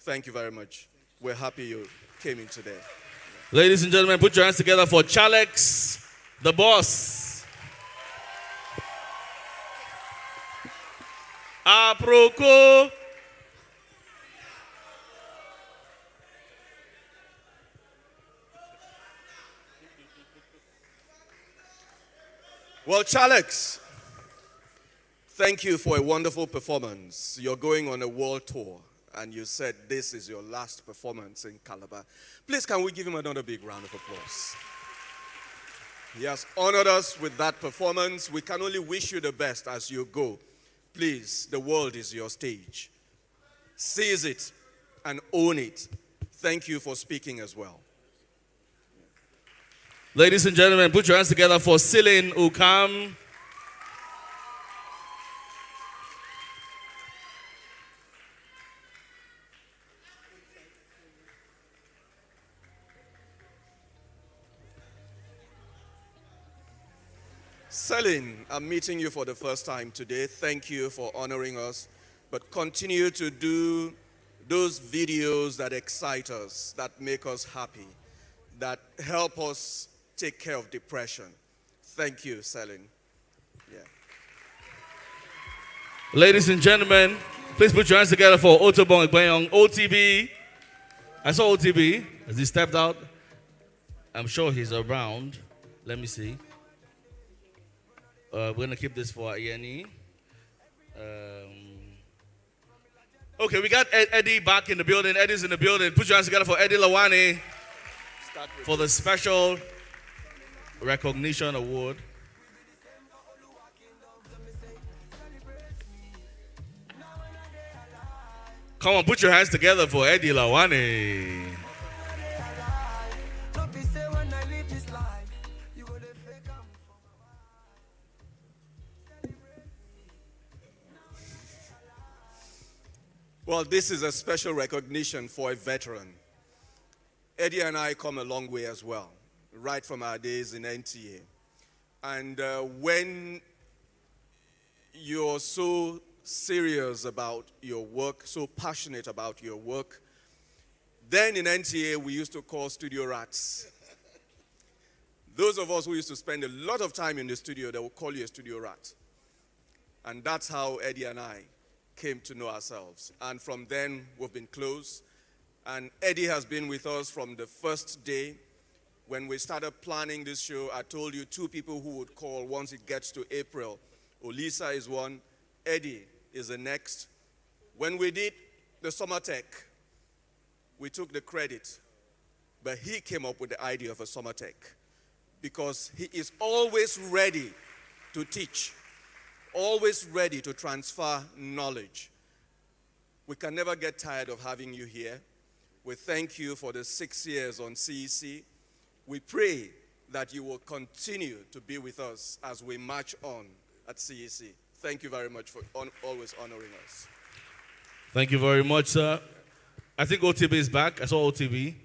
Thank you very much. We're happy you came in today. Ladies and gentlemen, put your hands together for Chalex, the boss. Aproko. Well, Chalex, thank you for a wonderful performance. You're going on a world tour, and you said this is your last performance in Calabar. Please, can we give him another big round of applause? He has honored us with that performance. We can only wish you the best as you go. Please, the world is your stage. Seize it and own it. Thank you for speaking as well. Ladies and gentlemen, put your hands together for Celine Ukam. Celine, I'm meeting you for the first time today. Thank you for honoring us. But continue to do those videos that excite us, that make us happy, that help us take care of depression. Thank you, Celine. Yeah. Ladies and gentlemen, please put your hands together for Otobong Ekpenyong, OTB. I saw OTB as he stepped out. I'm sure he's around. Let me see. We're going to keep this for Ieni. Okay, we got Eddie back in the building. Eddie's in the building. Put your hands together for Eddie Lawane for the special recognition award. Come on, put your hands together for Eddie Lawane. Well, this is a special recognition for a veteran. Eddie and I come a long way as well, right from our days in NTA. And when you're so serious about your work, so passionate about your work, then in NTA we used to call studio rats. Those of us who used to spend a lot of time in the studio, they would call you a studio rat. And that's how Eddie and I came to know ourselves. And from then, we've been close. And Eddie has been with us from the first day. When we started planning this show, I told you 2 people who would call once it gets to April. Olisa is one, Eddie is the next. When we did the Summer Tech, we took the credit, but he came up with the idea of a Summer Tech because he is always ready to teach, always ready to transfer knowledge. We can never get tired of having you here. We thank you for the 6 years on CEC. We pray that you will continue to be with us as we march on at CEC. Thank you very much for always honoring us. Thank you very much, sir. I think OTB is back. I saw OTB.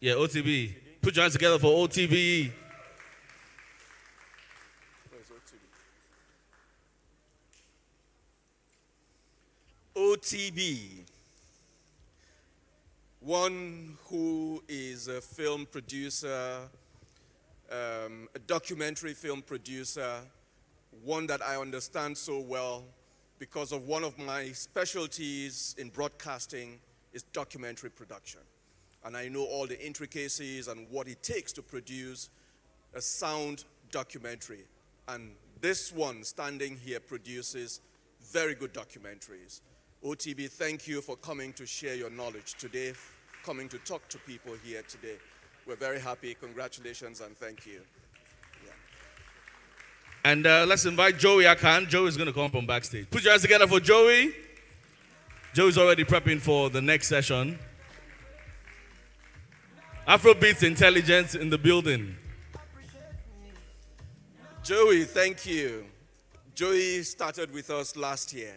Yeah, OTB. Put your hands together for OTB. OTB, one who is a film producer, a documentary film producer, one that I understand so well because of one of my specialties in broadcasting is documentary production. And I know all the intricacies and what it takes to produce a sound documentary. And this one standing here produces very good documentaries. OTB, thank you for coming to share your knowledge today, coming to talk to people here today. We're very happy. Congratulations and thank you. Yeah. And let's invite Joey Akan. Joey's going to come from backstage. Put your hands together for Joey. Joey's already prepping for the next session. Afrobeats intelligence in the building. Joey, thank you. Joey started with us last year.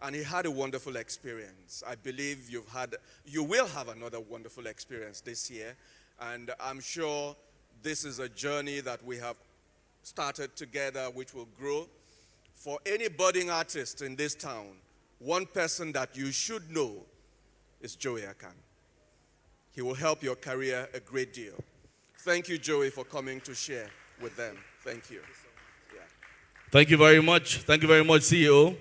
And he had a wonderful experience. I believe you will have another wonderful experience this year. And I'm sure this is a journey that we have started together, which will grow. For any budding artist in this town, one person that you should know is Joey Akan. He will help your career a great deal. Thank you, Joey, for coming to share with them. Thank you. Yeah. Thank you very much. Thank you very much, CEO.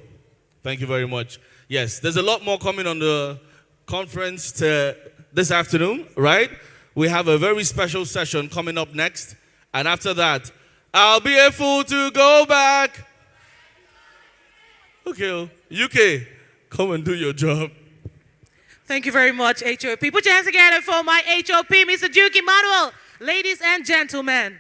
Thank you very much. Yes, there's a lot more coming on the conference this afternoon, right? We have a very special session coming up next. And after that, I'll be a fool to go back. Okay, UK, come and do your job. Thank you very much, HOP. Put your hands together for my HOP, Mr. Duke Emmanuel. Ladies and gentlemen.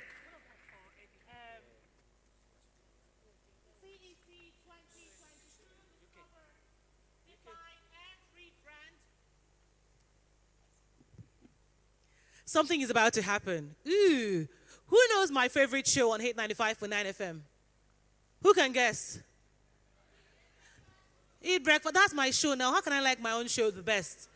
Something is about to happen. Ooh. Who knows my favorite show on Hit 95.9 FM? Who can guess? Eat breakfast. That's my show now. How can I like my own show the best?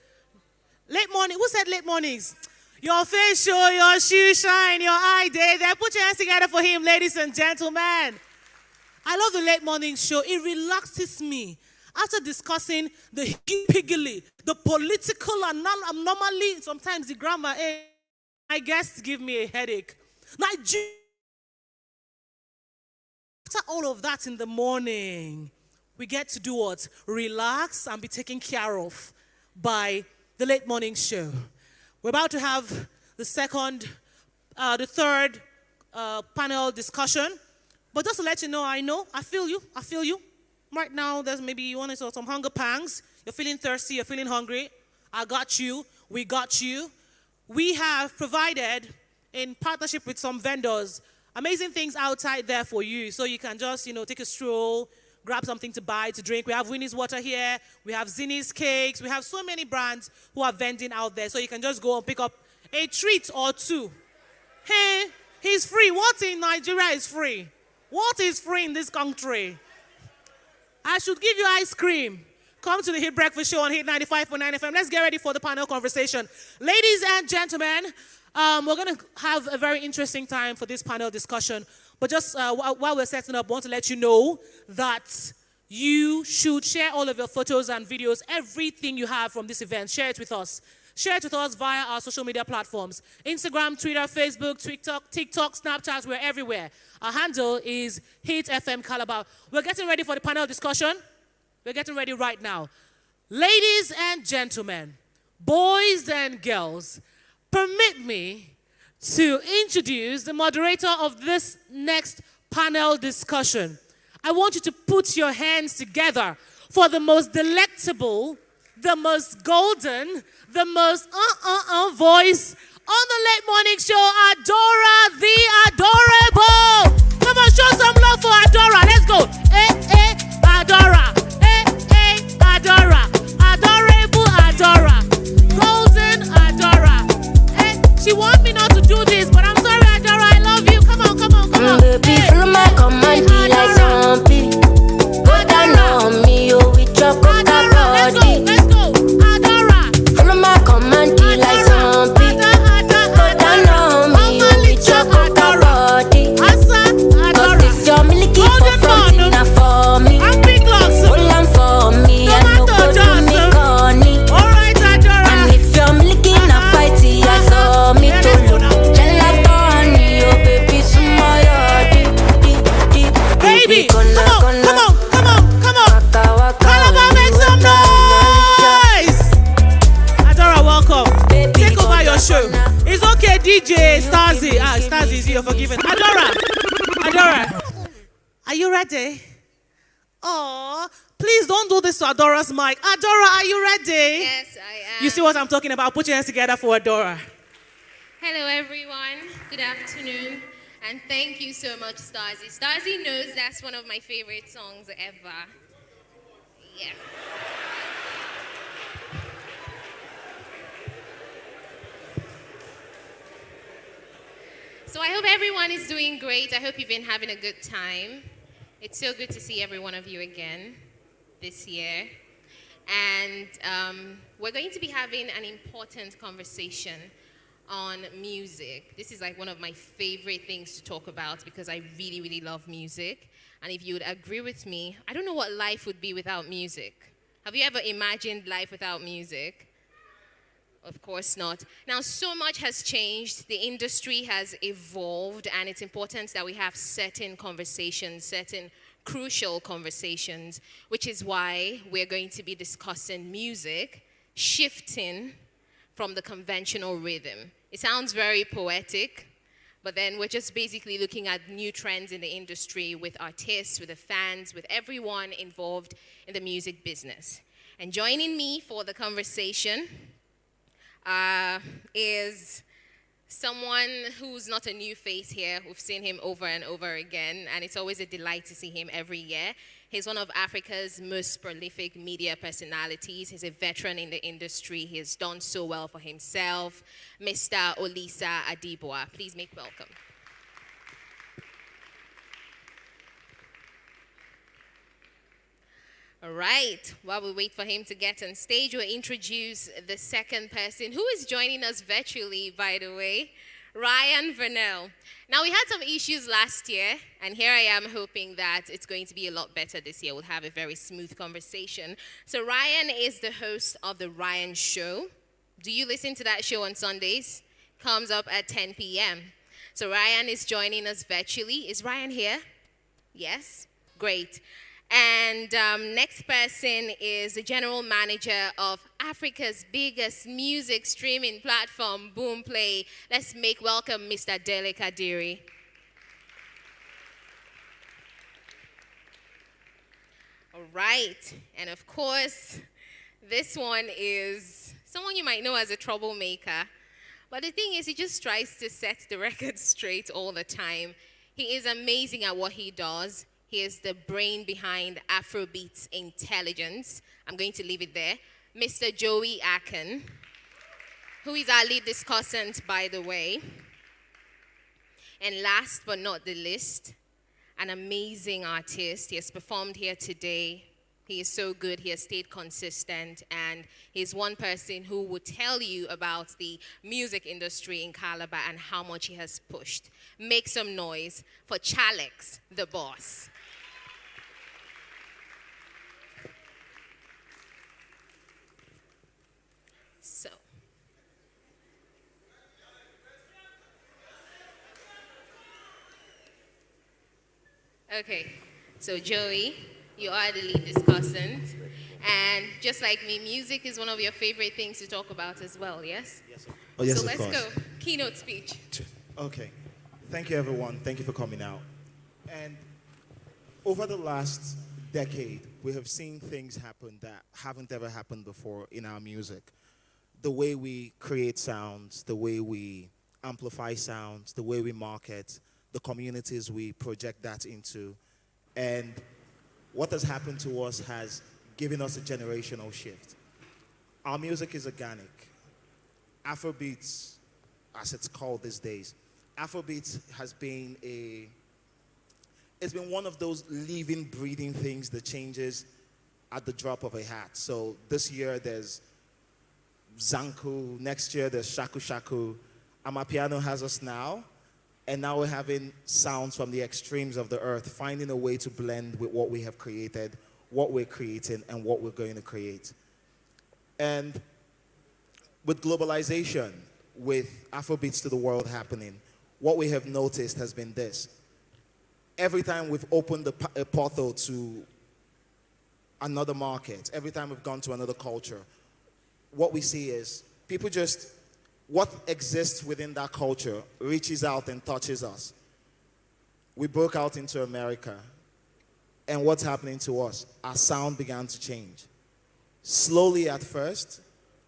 Late morning. Who said late mornings? Your face show, your shoe shine, your eye day there. Put your hands together for him, ladies and gentlemen. I love the late morning show. It relaxes me. After discussing the higgly, the political anomaly, sometimes the grammar, my guests give me a headache. Nigeria. After all of that in the morning, we get to do what? Relax and be taken care of by the late morning show. We're about to have the third panel discussion. But just to let you know, I feel you. Right now, there's maybe you want to sort some hunger pangs. You're feeling thirsty, you're feeling hungry. I got you. We got you. We have provided, in partnership with some vendors, amazing things outside there for you. So you can just, take a stroll, grab something to buy, to drink. We have Winnie's Water here. We have Zinni's Cakes. We have so many brands who are vending out there. So you can just go and pick up a treat or two. Hey, he's free. What in Nigeria is free? What is free in this country? I should give you ice cream. Come to the Hit Breakfast Show on Hit 95.9 FM. Let's get ready for the panel conversation. Ladies and gentlemen, we're going to have a very interesting time for this panel discussion. But just while we're setting up, I want to let you know that you should share all of your photos and videos, everything you have from this event. Share it with us. Share it with us via our social media platforms. Instagram, Twitter, Facebook, TikTok, Snapchat, we're everywhere. Our handle is Hit FM Calabar. We're getting ready for the panel discussion. We're getting ready right now. Ladies and gentlemen, boys and girls, permit me to introduce the moderator of this next panel discussion. I want you to put your hands together for the most delectable, the most golden, the most voice on the late morning show, Adora the Adorable. Come on, show some love for Adora. Let's go. Adora. Adora. Adorable Adora. Golden Adora. She wants me not to do this, but I'm sorry, Adora. I love you. Come on. Baby, follow my command, be like zombie. Go down on me, with your coca body. Let's go. Adora. Follow my command, be like zombie. Go down on me, with your coca body. Cause if you're milky for front, enough for me. Hold on for me, I no go to me corny. Alright, Adora. And if you're milky, na fighty, I saw me to look. Gelato honey, oh baby, baby, come on. Calabar, make some noise. Adora, welcome. Take over your show. It's okay, DJ Stasi. Stasi is here, forgiven. Adora, are you ready? Oh, please don't do this to Adora's mic. Adora, are you ready? Yes, I am. You see what I'm talking about? Put your hands together for Adora. Hello, everyone. Good afternoon. And thank you so much, Stasi. Stasi knows that's one of my favorite songs ever. Yeah. So I hope everyone is doing great. I hope you've been having a good time. It's so good to see every one of you again this year. And we're going to be having an important conversation on music. This is like one of my favorite things to talk about because I really, really love music. And if you would agree with me, I don't know what life would be without music. Have you ever imagined life without music? Of course not. Now, so much has changed. The industry has evolved, and it's important that we have certain conversations, certain crucial conversations, which is why we're going to be discussing music shifting from the conventional rhythm. It sounds very poetic, But then we're just basically looking at new trends in the industry with artists, with the fans, with everyone involved in the music business. And joining me for the conversation is someone who's not a new face here. We've seen him over and over again, and it's always a delight to see him every year. He's one of Africa's most prolific media personalities. He's a veteran in the industry. He has done so well for himself. Mr. Olisa Adibwa, please make welcome. All right, while we wait for him to get on stage, we'll introduce the second person who is joining us virtually, by the way, Ryan Vernell. Now, we had some issues last year, and here I am hoping that it's going to be a lot better this year. We'll have a very smooth conversation. So Ryan is the host of The Ryan Show. Do you listen to that show on Sundays? Comes up at 10 p.m. So Ryan is joining us virtually. Is Ryan here? Yes? Great. And next person is the general manager of Africa's biggest music streaming platform, Boomplay. Let's make welcome Mr. Dele Kadiri. All right, and of course, this one is someone you might know as a troublemaker. But the thing is, he just tries to set the record straight all the time. He is amazing at what he does. He is the brain behind Afrobeats Intelligence. I'm going to leave it there. Mr. Joey Aken, who is our lead discussant, by the way. And last but not the least, an amazing artist. He has performed here today. He is so good. He has stayed consistent. And he's one person who will tell you about the music industry in Calabar and how much he has pushed. Make some noise for Chalex, the boss. So. Okay, so Joey, you are the lead discussant. And just like me, music is one of your favorite things to talk about as well, yes? Yes. Oh, yes, so of let's course. go. Keynote speech. Okay. Thank you, everyone. Thank you for coming out. And over the last decade, we have seen things happen that haven't ever happened before in our music. The way we create sounds, the way we amplify sounds, the way we market, the communities we project that into. And what has happened to us has given us a generational shift. Our music is organic. Afrobeats, as it's called these days, Afrobeats has been it's been one of those living, breathing things that changes at the drop of a hat. So this year there's Zanku, next year there's Shaku Shaku. Amapiano has us now, and now we're having sounds from the extremes of the earth, finding a way to blend with what we have created, what we're creating, and what we're going to create. And with globalization, with Afrobeats to the world happening, what we have noticed has been this. Every time we've opened a portal to another market, every time we've gone to another culture, what we see is people just, what exists within that culture reaches out and touches us. We broke out into America, and what's happening to us? Our sound began to change. Slowly at first,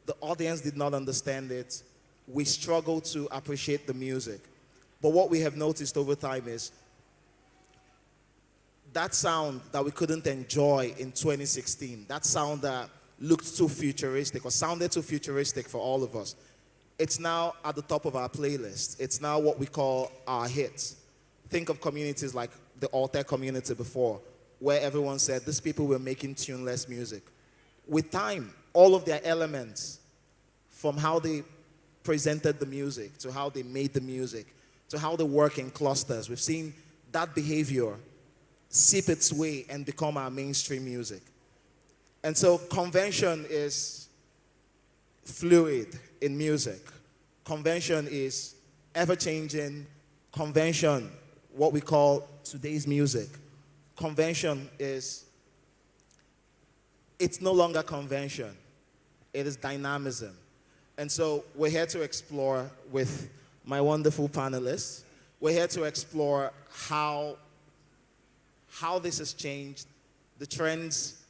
the audience did not understand it. We struggled to appreciate the music. But what we have noticed over time is that sound that we couldn't enjoy in 2016, that sound that looked too futuristic or sounded too futuristic for all of us, it's now at the top of our playlist. It's now what we call our hits. Think of communities like the Alter community before, where everyone said these people were making tuneless music. With time, all of their elements, from how they presented the music, to how they made the music, to how they work in clusters, we've seen that behavior seep its way and become our mainstream music. And so convention is fluid in music. Convention is ever-changing. Convention, what we call today's music. Convention is, it's no longer convention. It is dynamism. And so we're here to explore with my wonderful panelists. We're here to explore how this has changed, the trends,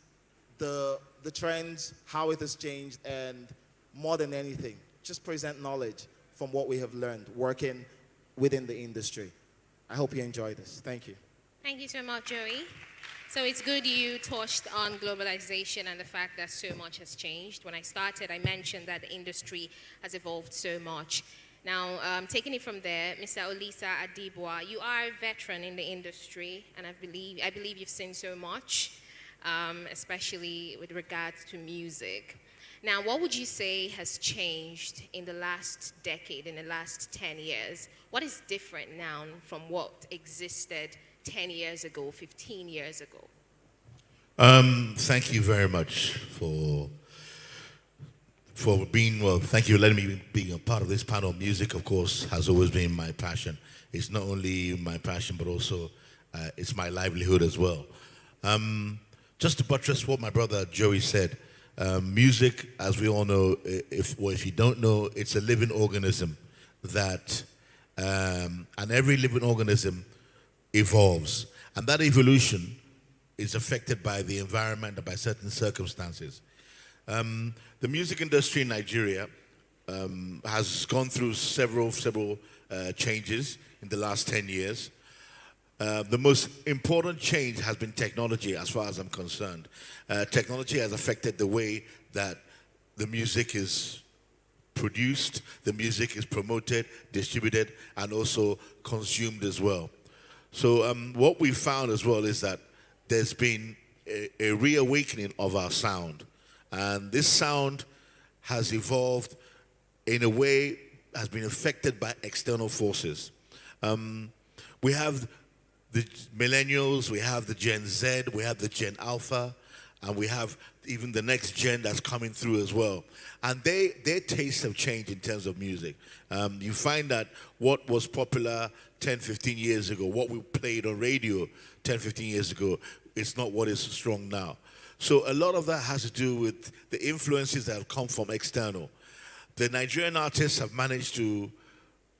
how it has changed, and more than anything, just present knowledge from what we have learned working within the industry. I hope you enjoy this. Thank you. Thank you so much, Joey. So it's good you touched on globalization and the fact that so much has changed. When I started, I mentioned that the industry has evolved so much. Now, taking it from there, Mr. Olisa Adibwa, you are a veteran in the industry, and I believe you've seen so much, especially with regards to music. Now, what would you say has changed in the last decade, in the last 10 years? What is different now from what existed 10 years ago, 15 years ago? Thank you very much for being, well, thank you for letting me be a part of this panel. Music, of course, has always been my passion. It's not only my passion, but also it's my livelihood as well. Just to buttress what my brother Joey said, music, as we all know, if you don't know, it's a living organism that, and every living organism evolves. And that evolution is affected by the environment and by certain circumstances. The music industry in Nigeria has gone through several changes in the last 10 years. The most important change has been technology, as far as I'm concerned. Technology has affected the way that the music is produced, the music is promoted, distributed, and also consumed as well. So what we found as well is that there's been a reawakening of our sound. And this sound has evolved in a way, has been affected by external forces. We have the millennials, we have the Gen Z, we have the Gen Alpha, and we have even the next gen that's coming through as well. And their tastes have changed in terms of music. You find that what was popular 10, 15 years ago, what we played on radio 10, 15 years ago, it's not what is strong now. So a lot of that has to do with the influences that have come from external. The Nigerian artists have managed to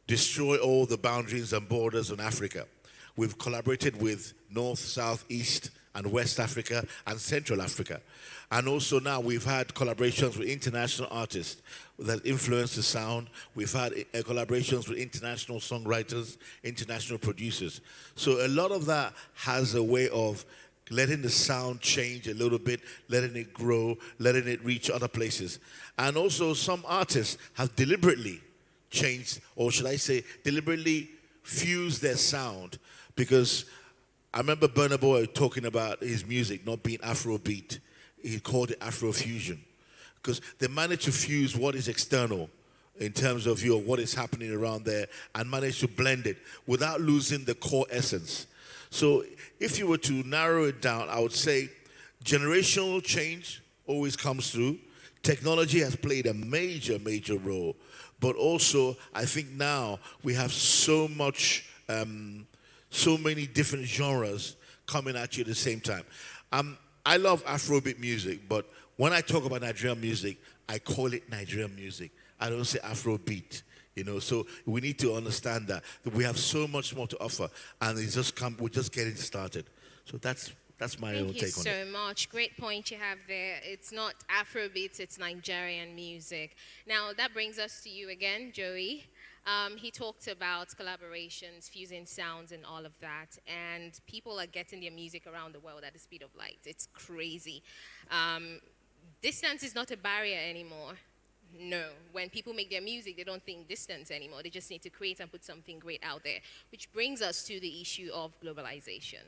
destroy all the boundaries and borders in Africa. We've collaborated with North, South, East, and West Africa, and Central Africa. And also now we've had collaborations with international artists that influence the sound. We've had collaborations with international songwriters, international producers. So a lot of that has a way of letting the sound change a little bit, letting it grow, letting it reach other places. And also some artists have deliberately changed, or should I say, deliberately fused their sound, because I remember Burna Boy talking about his music not being Afrobeat. He called it Afrofusion, because they managed to fuse what is external in terms of what is happening around there and managed to blend it without losing the core essence. So if you were to narrow it down, I would say generational change always comes through. Technology has played a major, major role. But also, I think now we have so many different genres coming at you at the same time. I love Afrobeat music, but when I talk about Nigerian music, I call it Nigerian music. I don't say Afrobeat. So we need to understand that we have so much more to offer, and we're just getting started. So that's my own take on it. Thank you so much. Great point you have there. It's not Afrobeats, it's Nigerian music. Now that brings us to you again, Joey. He talked about collaborations, fusing sounds, and all of that. And people are getting their music around the world at the speed of light. It's crazy. Distance is not a barrier anymore. No. When people make their music, they don't think distance anymore. They just need to create and put something great out there, which brings us to the issue of globalization,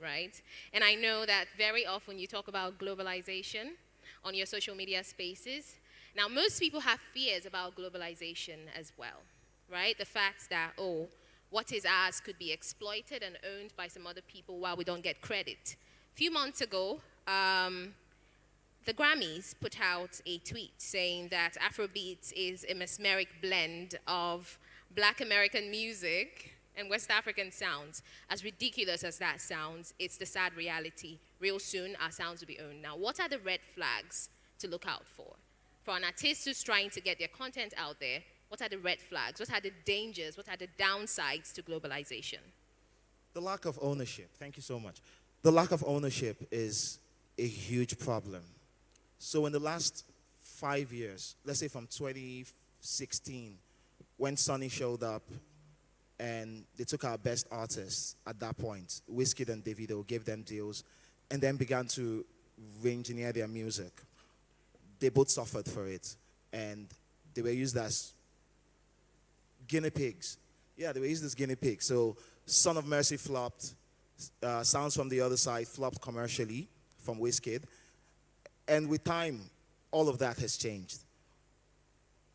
right? And I know that very often you talk about globalization on your social media spaces. Now, most people have fears about globalization as well, right? The fact that, what is ours could be exploited and owned by some other people while we don't get credit. A few months ago, the Grammys put out a tweet saying that Afrobeats is a mesmeric blend of Black American music and West African sounds. As ridiculous as that sounds, it's the sad reality. Real soon, our sounds will be owned. Now, what are the red flags to look out for? For an artist who's trying to get their content out there, What are the red flags? What are the dangers? What are the downsides to globalization? The lack of ownership. Thank you so much. The lack of ownership is a huge problem. So in the last 5 years, let's say from 2016, when Sonny showed up and they took our best artists at that point, Wizkid and Davido, gave them deals, and then began to re-engineer their music. They both suffered for it, and they were used as guinea pigs. Yeah, they were used as guinea pigs. So Son of Mercy flopped, Sounds from the Other Side flopped commercially from Wizkid, and with time, all of that has changed.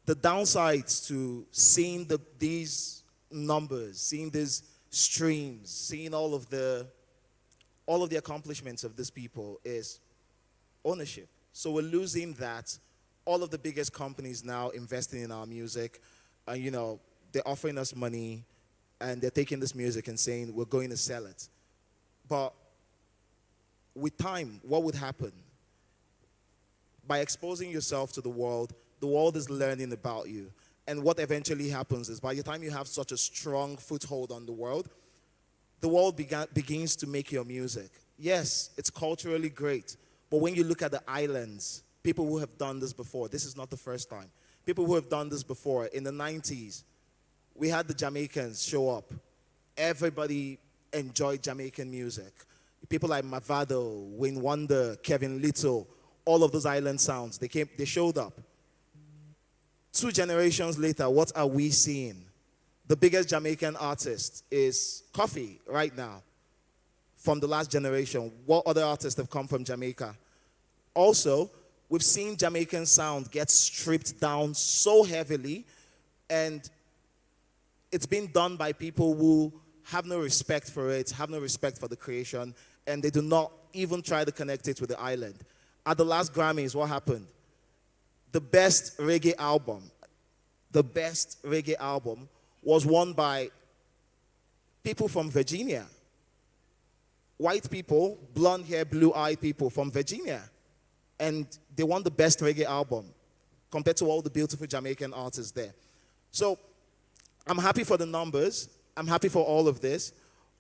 The downsides to seeing these numbers, seeing these streams, seeing all of the accomplishments of these people is ownership. So we're losing that. All of the biggest companies now investing in our music, they're offering us money, and they're taking this music and saying we're going to sell it. But with time, what would happen? By exposing yourself to the world is learning about you. And what eventually happens is by the time you have such a strong foothold on the world begins to make your music. Yes, it's culturally great, but when you look at the islands, people who have done this before, this is not the first time. People who have done this before, in the 90s, we had the Jamaicans show up. Everybody enjoyed Jamaican music. People like Mavado, Wayne Wonder, Kevin Little, all of those island sounds, they showed up. 2 generations later, what are we seeing? The biggest Jamaican artist is Coffee right now. From the last generation, what other artists have come from Jamaica? Also, we've seen Jamaican sound get stripped down so heavily, and it's been done by people who have no respect for it, have no respect for the creation, and they do not even try to connect it with the island. At the last Grammys, what happened? The best reggae album was won by people from Virginia. White people, blonde hair, blue-eyed people from Virginia. And they won the best reggae album compared to all the beautiful Jamaican artists there. So I'm happy for the numbers. I'm happy for all of this.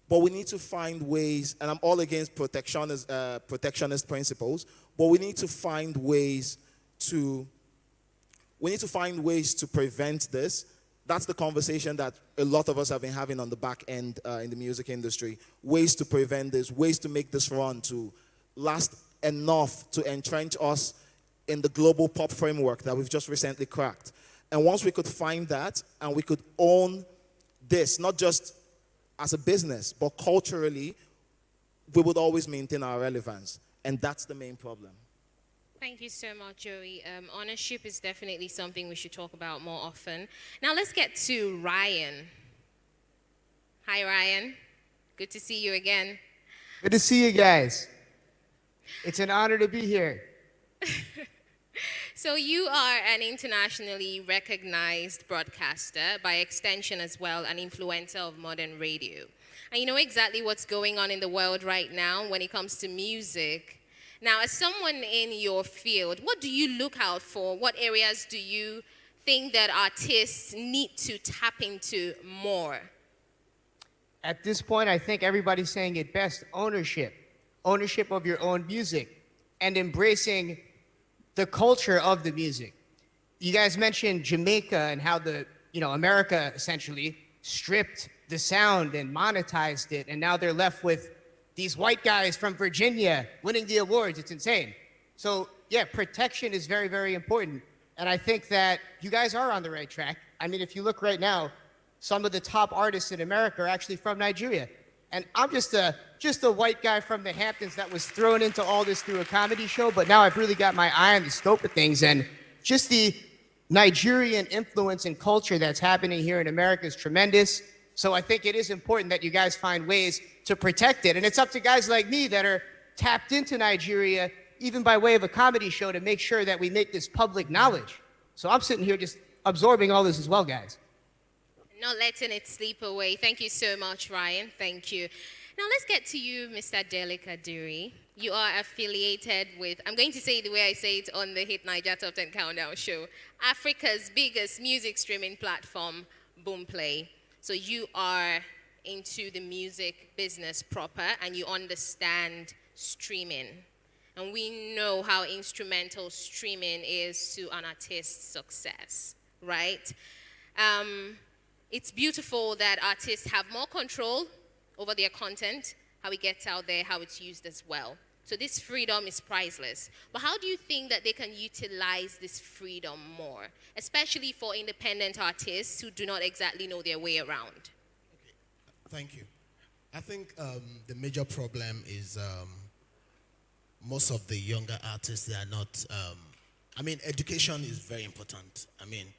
But we need to find ways, and I'm all against protectionist principles, but we need to find ways to prevent this. That's the conversation that a lot of us have been having on the back end in the music industry. Ways to prevent this, ways to make this run to last enough to entrench us in the global pop framework that we've just recently cracked. And once we could find that and we could own this, not just as a business, but culturally, we would always maintain our relevance. And that's the main problem. Thank you so much, Joey. Ownership is definitely something we should talk about more often. Now let's get to Ryan. Hi, Ryan. Good to see you again. Good to see you guys. It's an honor to be here. So you are an internationally recognized broadcaster, by extension as well, an influencer of modern radio. And you know exactly what's going on in the world right now when it comes to music. Now, as someone in your field, what do you look out for? What areas do you think that artists need to tap into more? At this point, I think everybody's saying it best: ownership. Ownership of your own music and embracing the culture of the music. You guys mentioned Jamaica and how America essentially stripped the sound and monetized it, and now they're left with these white guys from Virginia winning the awards. It's insane. So yeah, protection is very, very important. And I think that you guys are on the right track. I mean, if you look right now, some of the top artists in America are actually from Nigeria. And I'm just a white guy from the Hamptons that was thrown into all this through a comedy show, but now I've really got my eye on the scope of things, and just the Nigerian influence and culture that's happening here in America is tremendous. So I think it is important that you guys find ways to protect it. And it's up to guys like me that are tapped into Nigeria, even by way of a comedy show, to make sure that we make this public knowledge. So I'm sitting here just absorbing all this as well, guys. Not letting it sleep away. Thank you so much, Ryan. Thank you. Now let's get to you, Mr. Dele Kadiri. You are affiliated with, I'm going to say it the way I say it on the Hit Niger Top 10 Countdown show, Africa's biggest music streaming platform, Boomplay. So you are into the music business proper and you understand streaming. And we know how instrumental streaming is to an artist's success, right? It's beautiful that artists have more control over their content, how it gets out there, how it's used as well. So this freedom is priceless. But how do you think that they can utilize this freedom more, especially for independent artists who do not exactly know their way around? Thank you. I think the major problem is most of the younger artists, they are not, education is very important. I mean,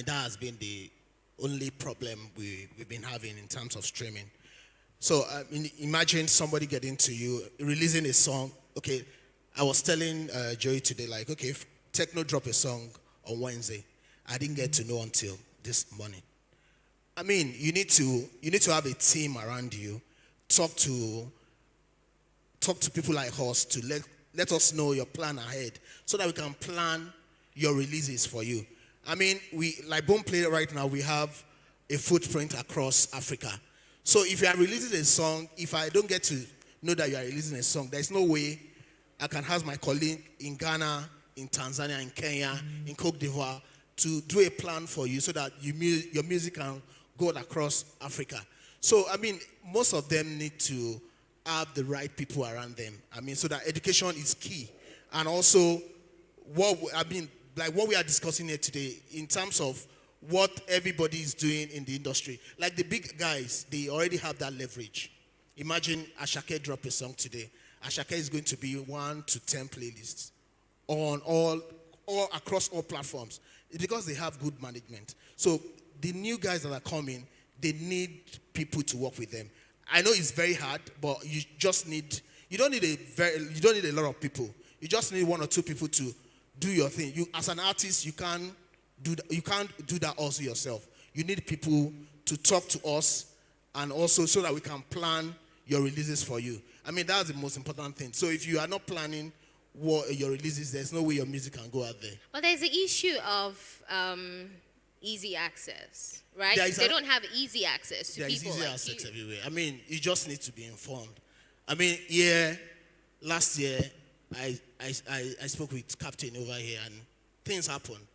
that has been the only problem we've been having in terms of streaming. So imagine somebody getting to you, releasing a song. Okay, I was telling Joey today, like, okay, if Techno dropped a song on Wednesday, I didn't get to know until this morning. I mean, you need to have a team around you. Talk to people like us to let us know your plan ahead so that we can plan your releases for you. I mean, like Boomplay right now, we have a footprint across Africa. So if you are releasing a song, if I don't get to know that you are releasing a song, there's no way I can ask my colleague in Ghana, in Tanzania, in Kenya, in Cote d'Ivoire to do a plan for you so that your music can go across Africa. So, I mean, most of them need to have the right people around them. I mean, so that education is key. And also, what we are discussing here today in terms of what everybody is doing in the industry. Like the big guys, they already have that leverage. Imagine Ashake drop a song today. Ashake is going to be 1 to 10 playlists on all across all platforms. It's because they have good management. So the new guys that are coming, they need people to work with them. I know it's very hard, but you don't need a lot of people. You just need 1 or 2 people to do your thing. You, as an artist, you can't do that also yourself. You need people to talk to us and also so that we can plan your releases for you. I mean, that's the most important thing. So if you are not planning your releases, there's no way your music can go out there. Well, there's the issue of easy access, right? They don't have easy access to people like you. There is easy access everywhere. I mean, you just need to be informed. I mean, last year, I spoke with Captain over here and things happened.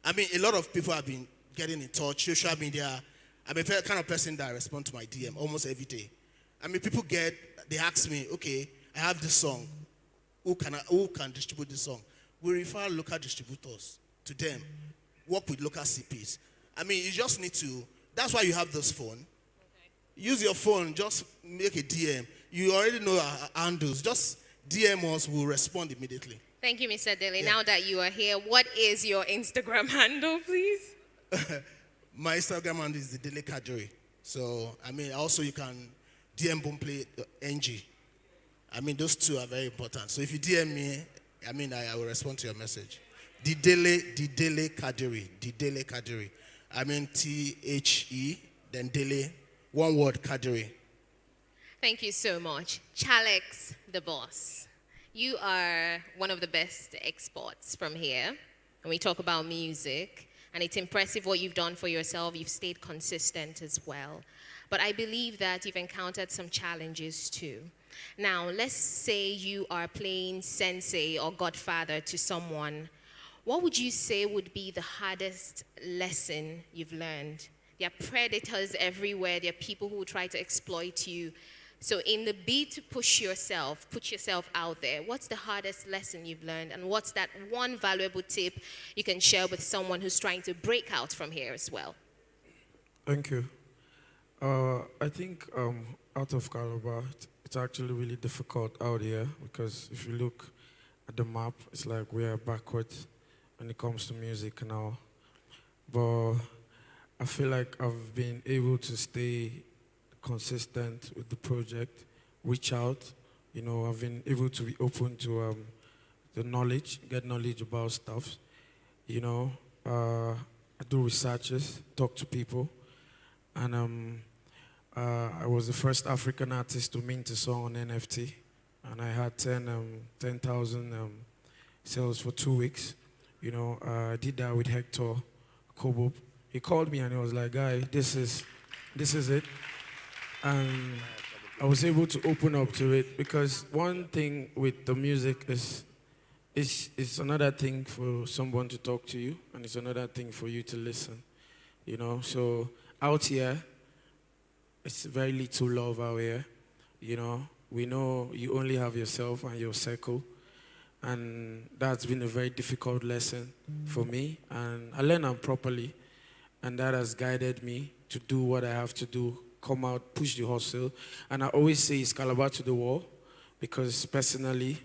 I mean, a lot of people have been getting in touch, social media. I'm a kind of person that I respond to my DM almost every day. I mean, people they ask me, okay, I have this song. Who can distribute this song? We refer local distributors to them. Work with local CPs. I mean, you just need to, that's why you have this phone. Okay. Use your phone, just make a DM. You already know our handles. Just DM us, we'll respond immediately. Thank you, Mr. Dele. Yeah. Now that you are here, what is your Instagram handle, please? My Instagram handle is the Dele Kadiri. So, I mean, also you can DM Boomplay NG. I mean, those two are very important. So if you DM me, I mean, I will respond to your message. The Dele Kadiri. I mean, THE, then Dele, one word, Kadiri. Thank you so much. Chalex, the boss. You are one of the best exports from here. And we talk about music. And it's impressive what you've done for yourself. You've stayed consistent as well. But I believe that you've encountered some challenges too. Now, let's say you are playing sensei or godfather to someone. What would you say would be the hardest lesson you've learned? There are predators everywhere. There are people who try to exploit you. So in the bid to push yourself, put yourself out there, what's the hardest lesson you've learned? And what's that one valuable tip you can share with someone who's trying to break out from here as well? Thank you. I think out of Calabar, it's actually really difficult out here because if you look at the map, it's like we are backwards when it comes to music now. But I feel like I've been able to stay consistent with the project, reach out. You know, I've been able to be open to the knowledge, get knowledge about stuff. You know, I do researches, talk to people, and I was the first African artist to mint a song on NFT, and I had 10,000 sales for 2 weeks. You know, I did that with Hector Kobob. He called me and he was like, "Guy, this is it." And I was able to open up to it, because one thing with the music is it's another thing for someone to talk to you, and it's another thing for you to listen. You know, so out here, it's very little love out here. You know, we know you only have yourself and your circle, and that's been a very difficult lesson for me, and I learned them properly, and that has guided me to do what I have to do, come out, push the hustle. And I always say it's Calabar to the wall, because personally,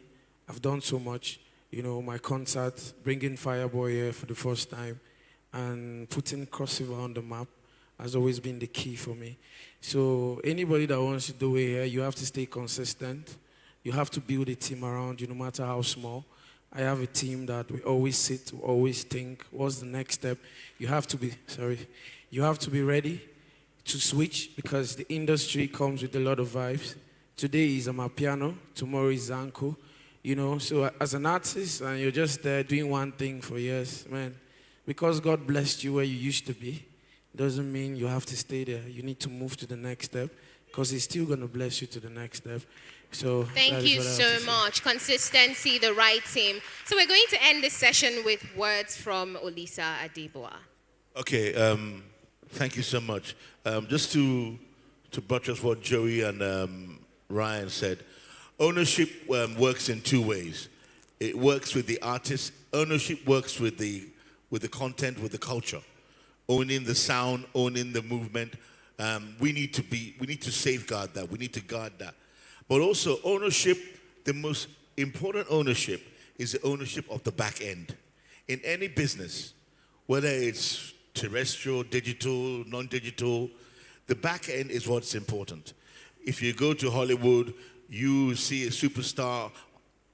I've done so much. You know, my concert, bringing Fireboy here for the first time, and putting Crossover on the map has always been the key for me. So anybody that wants to do it here, you have to stay consistent. You have to build a team around you, no matter how small. I have a team that we always sit, we always think, what's the next step? You have to be ready to switch, because the industry comes with a lot of vibes. Today is Amapiano, tomorrow is Zanko. You know, so as an artist, and you're just there doing one thing for years, man, because God blessed you where you used to be, doesn't mean you have to stay there. You need to move to the next step, because He's still going to bless you to the next step. So thank you so much. Consistency, the right team. So we're going to end this session with words from Olisa Adeboa. Okay, thank you so much. Just to buttress what Joey and Ryan said, ownership works in two ways. It works with the artist. Ownership works with the content, with the culture. Owning the sound, owning the movement. We need to safeguard that. We need to guard that. But also ownership, the most important ownership is the ownership of the back end. In any business, whether it's terrestrial, digital, non-digital, the back end is what's important. If you go to Hollywood, you see a superstar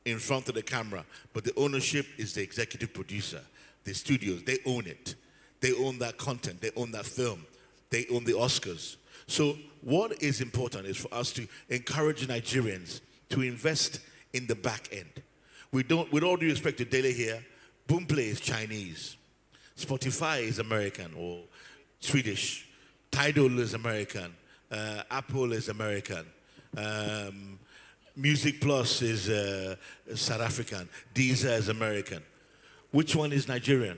in front of the camera, but the ownership is the executive producer, the studios. They own it. They own that content. They own that film. They own the Oscars. So what is important is for us to encourage Nigerians to invest in the back end. With all due respect to Dele here, Boomplay is Chinese. Spotify is American or Swedish. Tidal is American. Apple is American. Music Plus is South African. Deezer is American. Which one is Nigerian?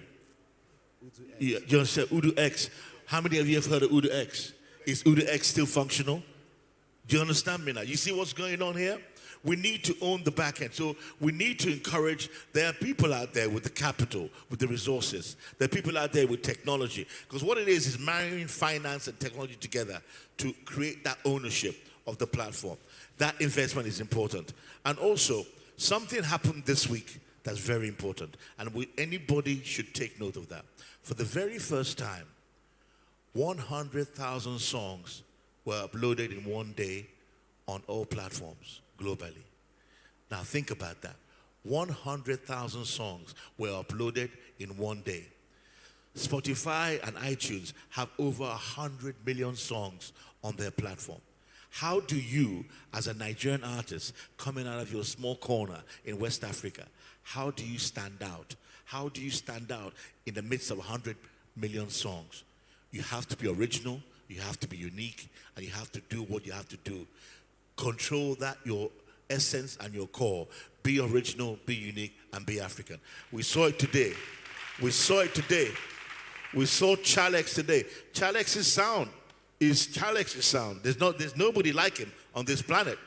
Yeah, just said Udu X. How many of you have heard of Udu X? Is Udu X still functional? Do you understand me now? You see what's going on here? We need to own the back end. So we need to encourage, there are people out there with the capital, with the resources. There are people out there with technology. Because what it is marrying finance and technology together to create that ownership of the platform. That investment is important. And also, something happened this week that's very important. And anybody should take note of that. For the very first time, 100,000 songs were uploaded in one day on all platforms globally. Now think about that. 100,000 songs were uploaded in one day. Spotify and iTunes have over 100 million songs on their platform. How do you, as a Nigerian artist coming out of your small corner in West Africa, how do you stand out? How do you stand out in the midst of 100 million songs? You have to be original, you have to be unique, and you have to do what you have to do. Control that, your essence and your core. Be original, be unique, and be African. We saw it today. We saw Chalex today. Chalex's sound is Chalex's sound. There's nobody like him on this planet.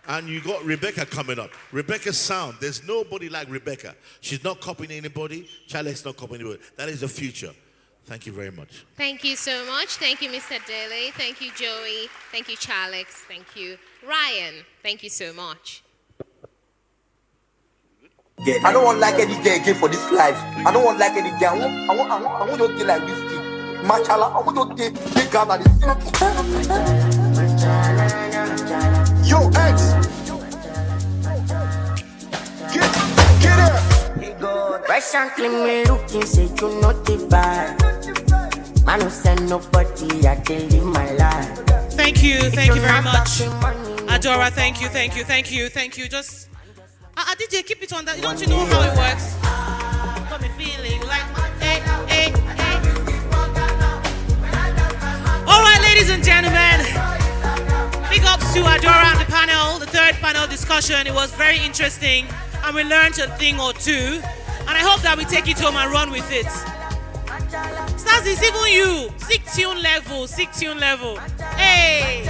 And you got Rebecca coming up. Rebecca's sound, there's nobody like Rebecca. She's not copying anybody. Chalex not copying anybody. That is the future. Thank you very much. Thank you so much. Thank you, Mr. Dele. Thank you, Joey. Thank you, Chalex. Thank you, Ryan. Thank you so much. I don't want like any girl again for this life. I don't want like any girl. I want your girl like this kid. Machala, I want your girl big girl like this. Yo, X. Get her. Recently me looking, say you know the vibe. Man who send nobody, I can live my life. Thank you very much. Adora, thank you. Just, DJ, keep it on that. Don't you know how it works? Got me feeling like, hey. All right, ladies and gentlemen, big ups to Adora and the panel, the third panel discussion. It was very interesting, and we learned a thing or two. And I hope that we take it home and run with it. Stars, it's even you. Sick tune level. Hey.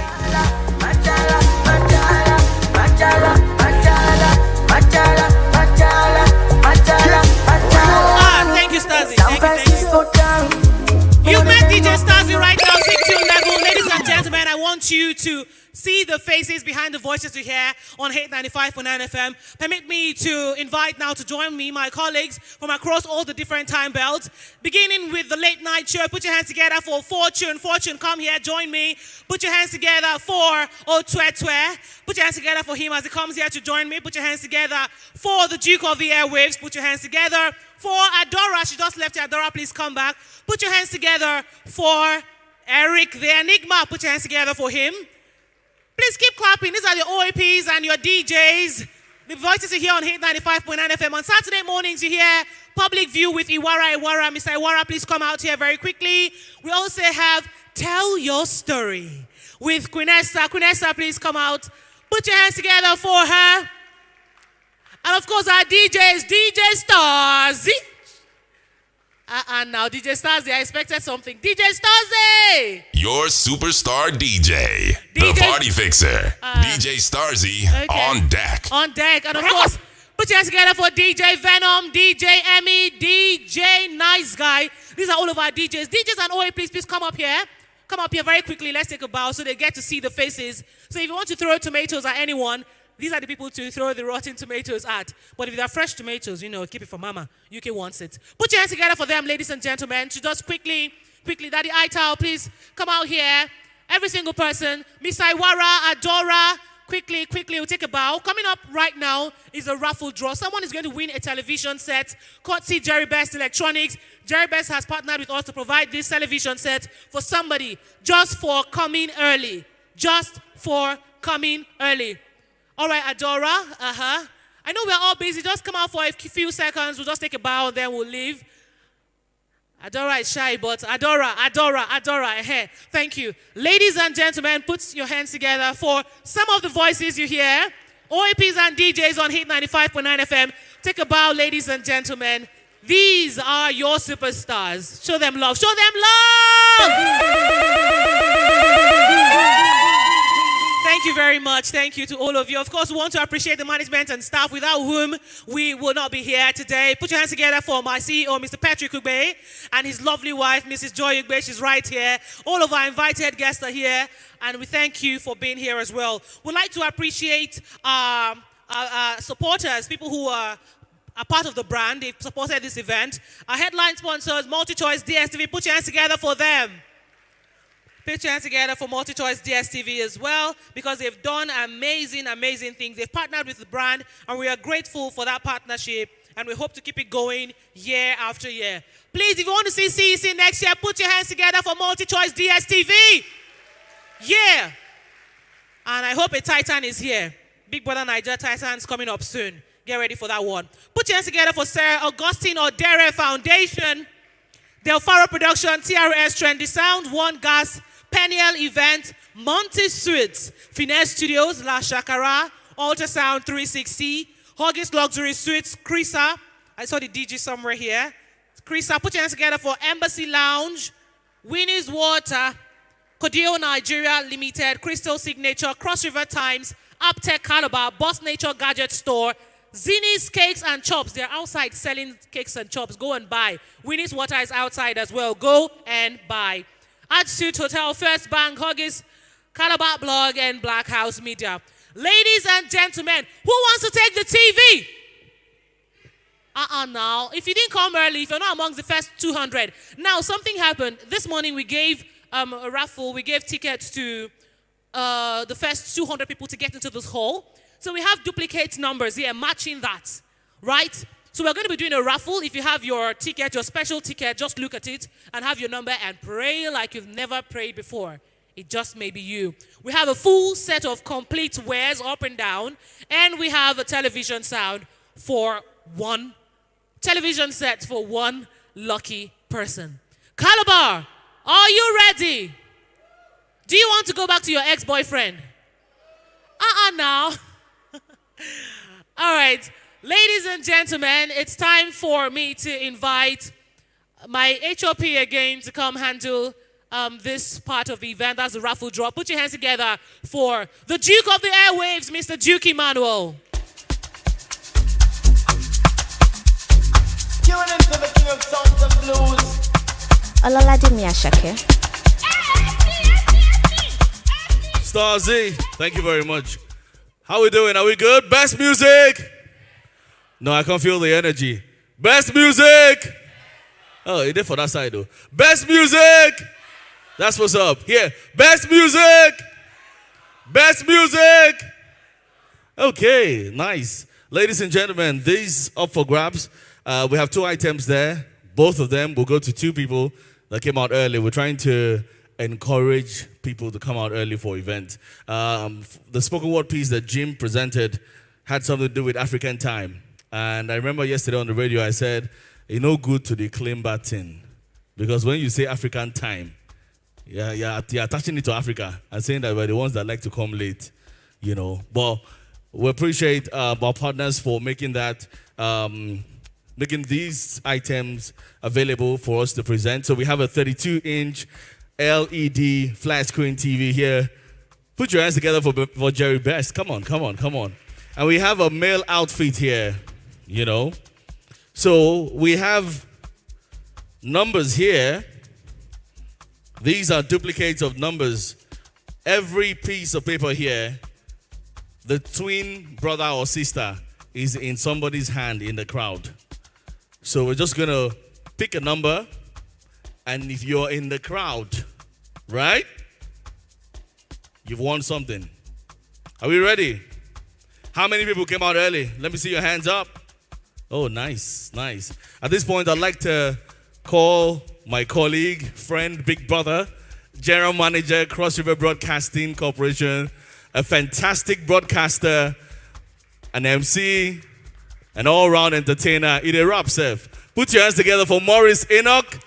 Thank you, Stasi. Thank you. You've met DJ Stasi right now, sick tune level. Ladies and gentlemen, I want you to see the faces behind the voices you hear on Hate 95.9 FM. Permit me to invite now to join me my colleagues from across all the different time belts. Beginning with the late night show, put your hands together for Fortune. Fortune, come here, join me. Put your hands together for Otwetwe. Put your hands together for him as he comes here to join me. Put your hands together for the Duke of the Airwaves. Put your hands together for Adora. She just left here. Adora, please come back. Put your hands together for Eric the Enigma. Put your hands together for him. Please keep clapping. These are the OAPs and your DJs. The voices you hear on Hate 95.9 FM. On Saturday mornings, you hear Public View with Iwara. Mr. Iwara, please come out here very quickly. We also have Tell Your Story with Queen Esther. Queen Esther, please come out. Put your hands together for her. And of course, our DJs, DJ Stars. And now, DJ Stasi, I expected something. DJ Stasi! Your superstar DJ, the party fixer, DJ Starzy, on deck. On deck. And of course, put your hands together for DJ Venom, DJ Emmy, DJ Nice Guy. These are all of our DJs. DJs and OA, please come up here. Come up here very quickly. Let's take a bow so they get to see the faces. So if you want to throw tomatoes at anyone, these are the people to throw the rotten tomatoes at. But if they're fresh tomatoes, keep it for mama. UK wants it. Put your hands together for them, ladies and gentlemen. To just quickly, Daddy Ital, please come out here. Every single person. Miss Iwara, Adora, quickly, we'll take a bow. Coming up right now is a raffle draw. Someone is going to win a television set. Courtesy Jerry Best Electronics. Jerry Best has partnered with us to provide this television set for somebody just for coming early. All right, Adora. I know we're all busy. Just come out for a few seconds. We'll just take a bow, then we'll leave. Adora is shy, but Adora. Thank you. Ladies and gentlemen, put your hands together for some of the voices you hear. OAPs and DJs on Hit 95.9 FM. Take a bow, ladies and gentlemen. These are your superstars. Show them love. Thank you very much. Thank you to all of you. Of course, we want to appreciate the management and staff without whom we will not be here today. Put your hands together for my CEO, Mr. Patrick Ugbe, and his lovely wife, Mrs. Joy Ugbe. She's right here. All of our invited guests are here, and we thank you for being here as well. We'd like to appreciate our supporters, people who are part of the brand. They've supported this event. Our headline sponsors, MultiChoice DSTV. Put your hands together for them. Put your hands together for MultiChoice DSTV as well, because they've done amazing things. They've partnered with the brand, and we are grateful for that partnership, and we hope to keep it going year after year. Please, if you want to see CEC next year, put your hands together for MultiChoice DSTV. Yeah. And I hope a Titan is here. Big Brother Niger Titan's coming up soon. Get ready for that one. Put your hands together for Sarah Augustine Odere Foundation, Del Faro Production, TRS Trendy Sound, One Gas, Peniel Event, Monty Suites, Finesse Studios, La Shakara, Ultrasound 360, Huggies Luxury Suites, Krisa. I saw the DJ somewhere here. Krisa, put your hands together for Embassy Lounge, Winnie's Water, Codio Nigeria Limited, Crystal Signature, Cross River Times, Uptech Calabar, Boss Nature Gadget Store, Zinni's Cakes and Chops. They're outside selling cakes and chops. Go and buy. Winnie's Water is outside as well. Go and buy. Atsuit Hotel, First Bank, Huggies, Calabar Blog, and Black House Media. Ladies and gentlemen, who wants to take the TV? Now. If you didn't come early, if you're not amongst the first 200. Now, something happened. This morning, we gave a raffle. We gave tickets to the first 200 people to get into this hall. So we have duplicate numbers here, matching that, right? So we're going to be doing a raffle. If you have your ticket, your special ticket, just look at it and have your number and pray like you've never prayed before. It just may be you. We have a full set of complete wares up and down, and we have a television set for one lucky person. Calabar, are you ready? Do you want to go back to your ex-boyfriend? Now. All right. Ladies and gentlemen, it's time for me to invite my HOP again to come handle this part of the event. That's the raffle draw. Put your hands together for the Duke of the Airwaves, Mr. Duke Emmanuel. Tune into the king of sounds and blues. Ololade Miyashake. Star Z, thank you very much. How we doing? Are we good? Best music? No, I can't feel the energy. Best music? Oh, it did for that side though. Best music? That's what's up. Here, best music? Best music? Okay, nice. Ladies and gentlemen, these up for grabs. We have 2 items there. Both of them will go to 2 people that came out early. We're trying to encourage people to come out early for events. The spoken word piece that Jim presented had something to do with African time. And I remember yesterday on the radio, I said, it's no good to declaim bad thing. Because when you say African time, you're attaching it to Africa and saying that we're the ones that like to come late, you know. But we appreciate our partners for making that, making these items available for us to present. So we have a 32-inch LED flat screen TV here. Put your hands together for Jerry Best. Come on. And we have a male outfit here, you know. So we have numbers here. These are duplicates of numbers. Every piece of paper here, the twin brother or sister is in somebody's hand in the crowd. So we're just gonna pick a number, and if you're in the crowd, right? You've won something. Are we ready? How many people came out early? Let me see your hands up. Oh, nice. At this point, I'd like to call my colleague, friend, big brother, general manager, Cross River Broadcasting Corporation, a fantastic broadcaster, an MC, an all-round entertainer. It a rap, Seth. Put your hands together for Maurice Enoch,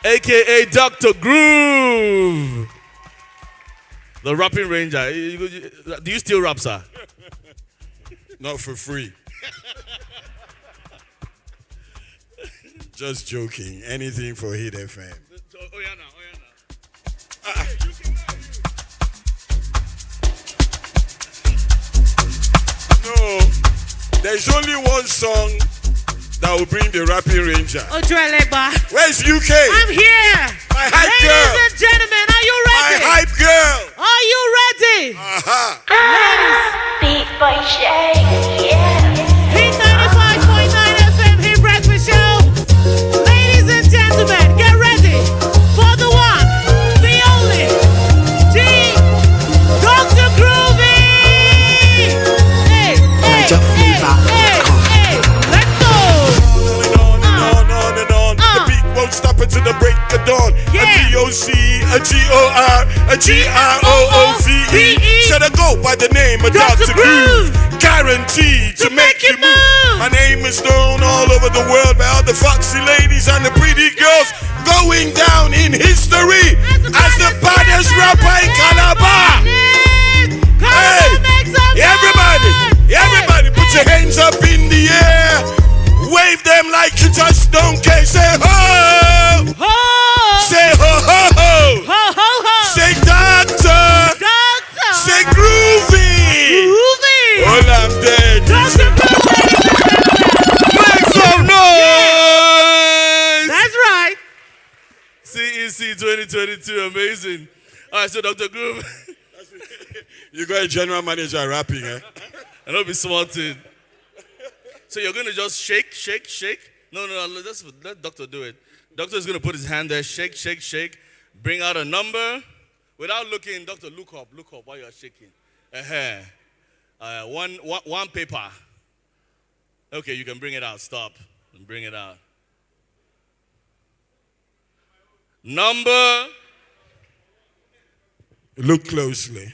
a.k.a. Dr. Groove. The rapping ranger. Do you still rap, sir? Not for free. Just joking. Anything for Hit FM. No, there's only one song that will bring the rapping ranger. Where's UK? I'm here. My hype girl. Ladies and gentlemen, are you ready? My hype girl. Are you ready? Beat boy shake, yeah. Hit 95.9 FM, Hit Breakfast Show. Ladies and gentlemen, get ready for the one, the only, Dr. Groovy. Hey, let's go. The beat won't stop until the break of dawn. A DOC, a GOR, a GROOVE. Said I go by the name of Dr. Groove. Guaranteed to make you move. My name is known all over the world by all the foxy ladies and the pretty girls. Going down in history as the baddest rapper in Calabar. Hey, everybody, put your hands up in the air. Wave them like you just don't care. Say ho, ho. Say ho, ho, ho. Ho, ho, ho. Say doctor. Doctor. Say groovy. Groovy. All I'm dead. Make some noise. That's right. CEC2022, amazing. All right, so Dr. Groove. You got a general manager rapping, eh? And I'll be smarting. So you're going to just shake. No, let doctor do it. Doctor is going to put his hand there, shake. Bring out a number. Without looking, doctor, look up while you're shaking. One paper. Okay, you can bring it out. Stop and bring it out. Number Look closely.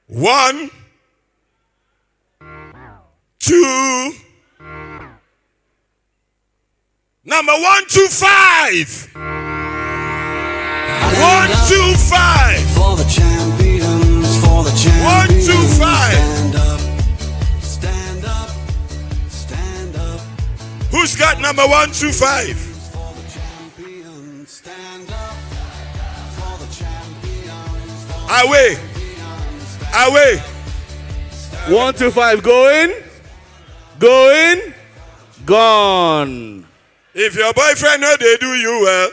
1, 2. Number 125. 125. For the champions, for the champions. 125. Stand up, stand up. Who's got number 125? Away. Away. 125 going. Going. Gone. If your boyfriend know they do you well.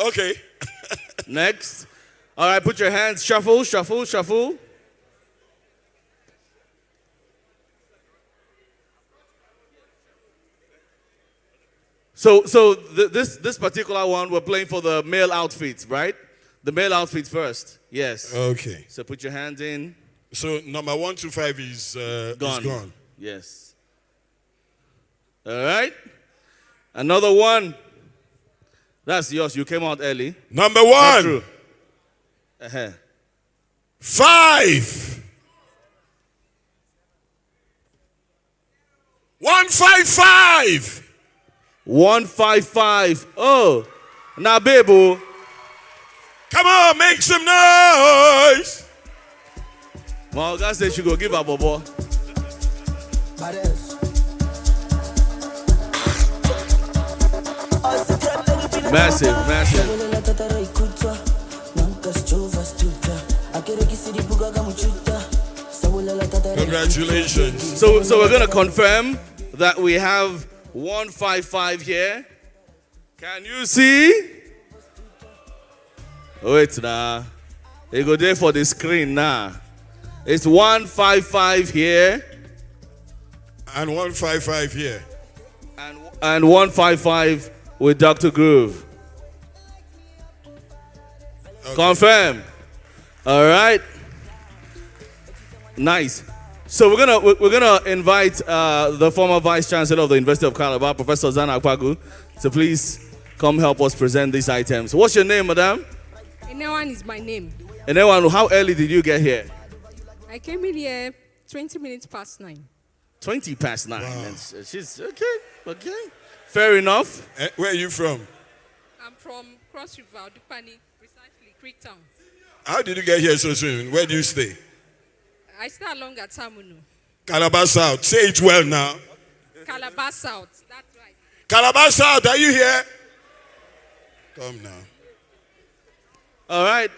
Okay. Next. All right, put your hands. Shuffle, shuffle, shuffle. So this particular one, we're playing for the male outfits, right? The male outfits first. Yes. Okay. So put your hands in. So number 125 is Gone. is gone. Yes. All right. Another one. That's yours. You came out early. Number Not 1. true. Uh-huh. 5. 155. 155. Oh. Now, baby. Come on, make some noise. My God said she go give her bobo. Massive, massive. Congratulations. So we're gonna confirm that we have 155 here. Can you see? Wait now. You go there for the screen now. It's 155 here. And 155 here. And 155 with Dr. Groove. Okay. Confirm. All right. Nice. So we're gonna invite the former Vice Chancellor of the University of Calabar, Professor Zana Akpagu, to please come help us present these items. What's your name, madam? Enewan is my name. Enewan, how early did you get here? I came in here 20 minutes past 9. 20 past 9. Wow. And she's okay. Okay. Fair enough. Where are you from? I'm from Cross River, Dupani, precisely Creektown. How did you get here so soon? Where do you stay? I stay along at Samunu. Calabar South. Say it well now. Calabar South. That's right. Calabar South, are you here? Come now. All right.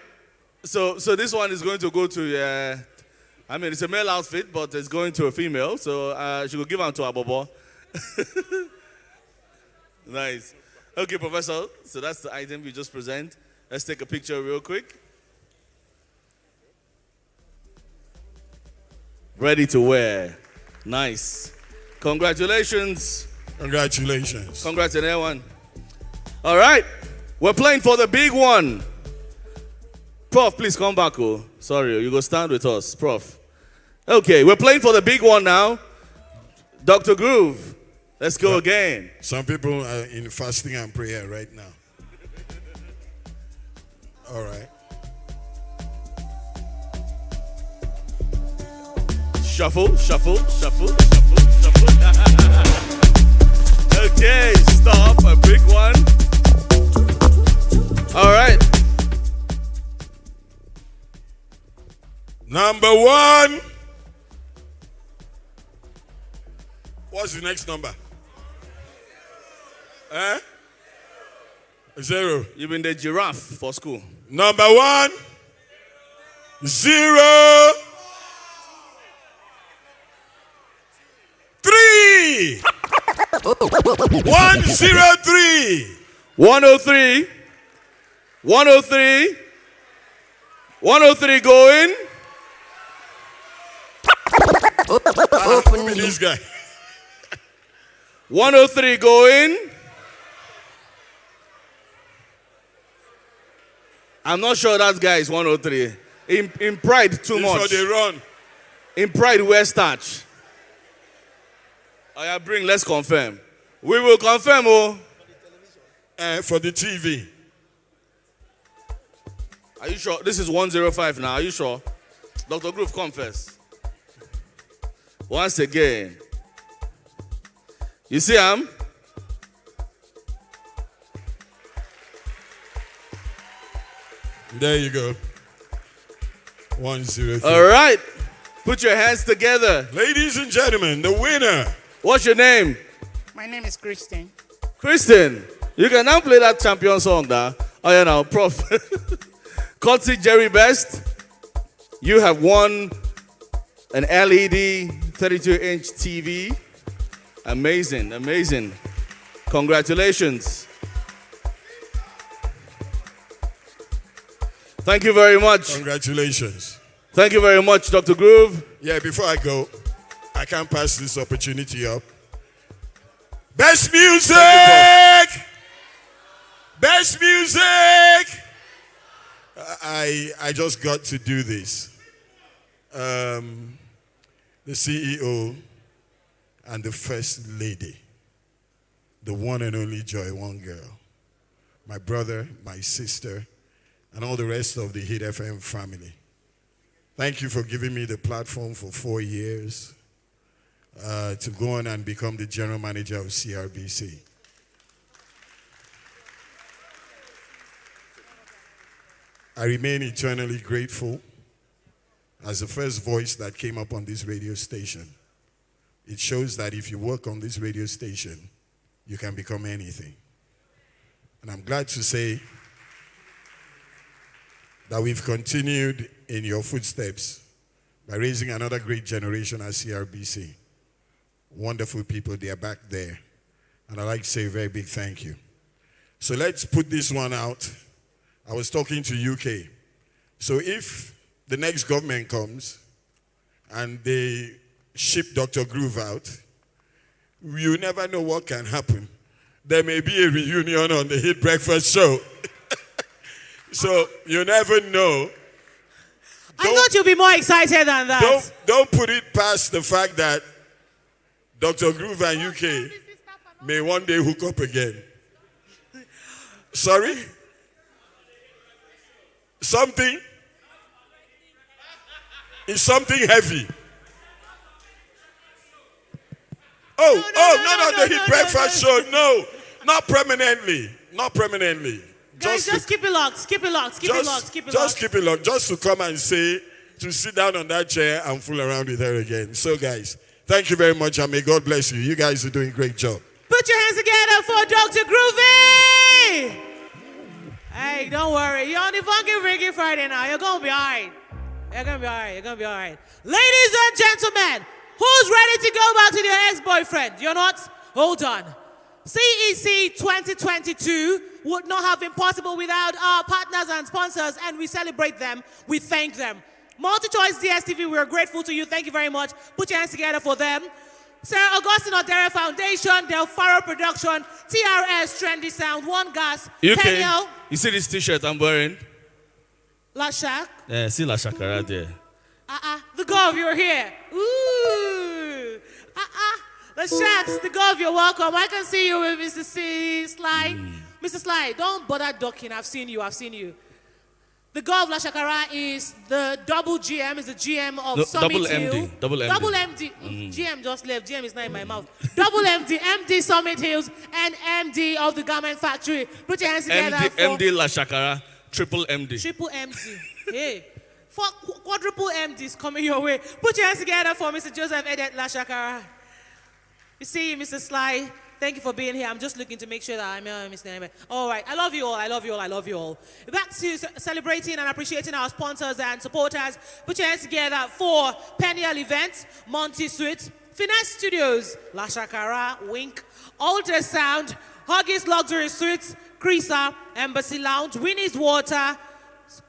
So this one is going to go to, I mean, it's a male outfit, but it's going to a female. So she will give them to Abobo. Nice. Okay, Professor. So that's the item you just present. Let's take a picture real quick. Ready to wear. Nice. Congratulations. Congratulations. Congrats to everyone. All right. We're playing for the big one. Prof, please come back. Oh, sorry. You go stand with us, Prof. Okay, we're playing for the big one now. Dr. Groove. Let's go again. Some people are in fasting and prayer right now. All right. Shuffle, shuffle, shuffle, shuffle, shuffle. Okay, stop. A big one. All right. Number 1. What's the next number? 0. You've been the giraffe for school. Number 1. 0. 3. 103. 103. 103. 103 going. Open this guy. 103 going. I'm not sure that guy is 103. In pride, too much. So they run. In pride, wear starch. Oh yeah, let's confirm. We will confirm, oh. for the TV. Are you sure? This is 105 now. Are you sure? Dr. Groove, come first. Once again. You see him? There you go. 103. All right. Put your hands together. Ladies and gentlemen, the winner. What's your name? My name is Christine. Kristen. You can now play that champion song there. Oh, yeah, now, Prof. Courtesy Jerry Best. You have won an LED 32-inch TV. Amazing, amazing. Congratulations. Thank you very much. Congratulations. Thank you very much, Dr. Groove. Yeah, before I go, I can't pass this opportunity up. Best music! Best music! I just got to do this. The CEO and the First Lady, the one and only Joy One Girl, my brother, my sister, and all the rest of the Hit FM family. Thank you for giving me the platform for 4 years to go on and become the general manager of CRBC. I remain eternally grateful as the first voice that came up on this radio station. It shows that if you work on this radio station, you can become anything. And I'm glad to say that we've continued in your footsteps by raising another great generation at CRBC. Wonderful people, they are back there. And I'd like to say a very big thank you. So let's put this one out. I was talking to UK. So if the next government comes and they ship Dr. Groove out, you never know what can happen. There may be a reunion on the Hit Breakfast show. So you never know. I thought you'd be more excited than that. Don't put it past the fact that Dr. Groove and UK may one day hook up again. Sorry? Something? It's something heavy. No, the Hit Breakfast show. No, not permanently. Not permanently. Guys, just keep it locked. Keep it locked. Keep it locked. Keep it locked. Just keep it locked. Just to come and say, to sit down on that chair and fool around with her again. So, guys, thank you very much, and may God bless you. You guys are doing a great job. Put your hands together for Dr. Groovy! Hey, don't worry. You're on the Funky Freaky Friday now. You're going to be all right. You're going to be all right. You're going to be all right. Ladies and gentlemen, who's ready to go back to their ex-boyfriend? You're not? Hold on. CEC2022 would not have been possible without our partners and sponsors, and we celebrate them. We thank them. MultiChoice DSTV, we're grateful to you. Thank you very much. Put your hands together for them. Sarah Augustine Odere Foundation, Del Faro Production, TRS Trendy Sound, One Gas, UK, you see this t-shirt I'm wearing? Lashak. Yeah, see Lashak right there. The Gov, you're here. Ooh. The Shacks, the Gov, you're welcome. I can see you with Mr. Sly. Mr. Sly, don't bother ducking. I've seen you. The Gov Lashakara is the double GM, is the GM of Summit Hill. Double MD. Double MD. GM just left. GM is not in my mouth. Double MD, MD Summit Hills, and MD of the Garment Factory. Put your hands together MD Lashakara, triple MD. Triple MD. Hey. Quadruple MDs coming your way. Put your hands together for Mr. Joseph Edet Lashakara. You see, Mr. Sly, thank you for being here. I'm just looking to make sure that I'm Mr. Name. All right. I love you all. Back to celebrating and appreciating our sponsors and supporters. Put your hands together for Peniel Events, Monty Suite, Finesse Studios, Lashakara, Wink, Ultrasound, Huggies Luxury Suites, Crisa, Embassy Lounge, Winnie's Water,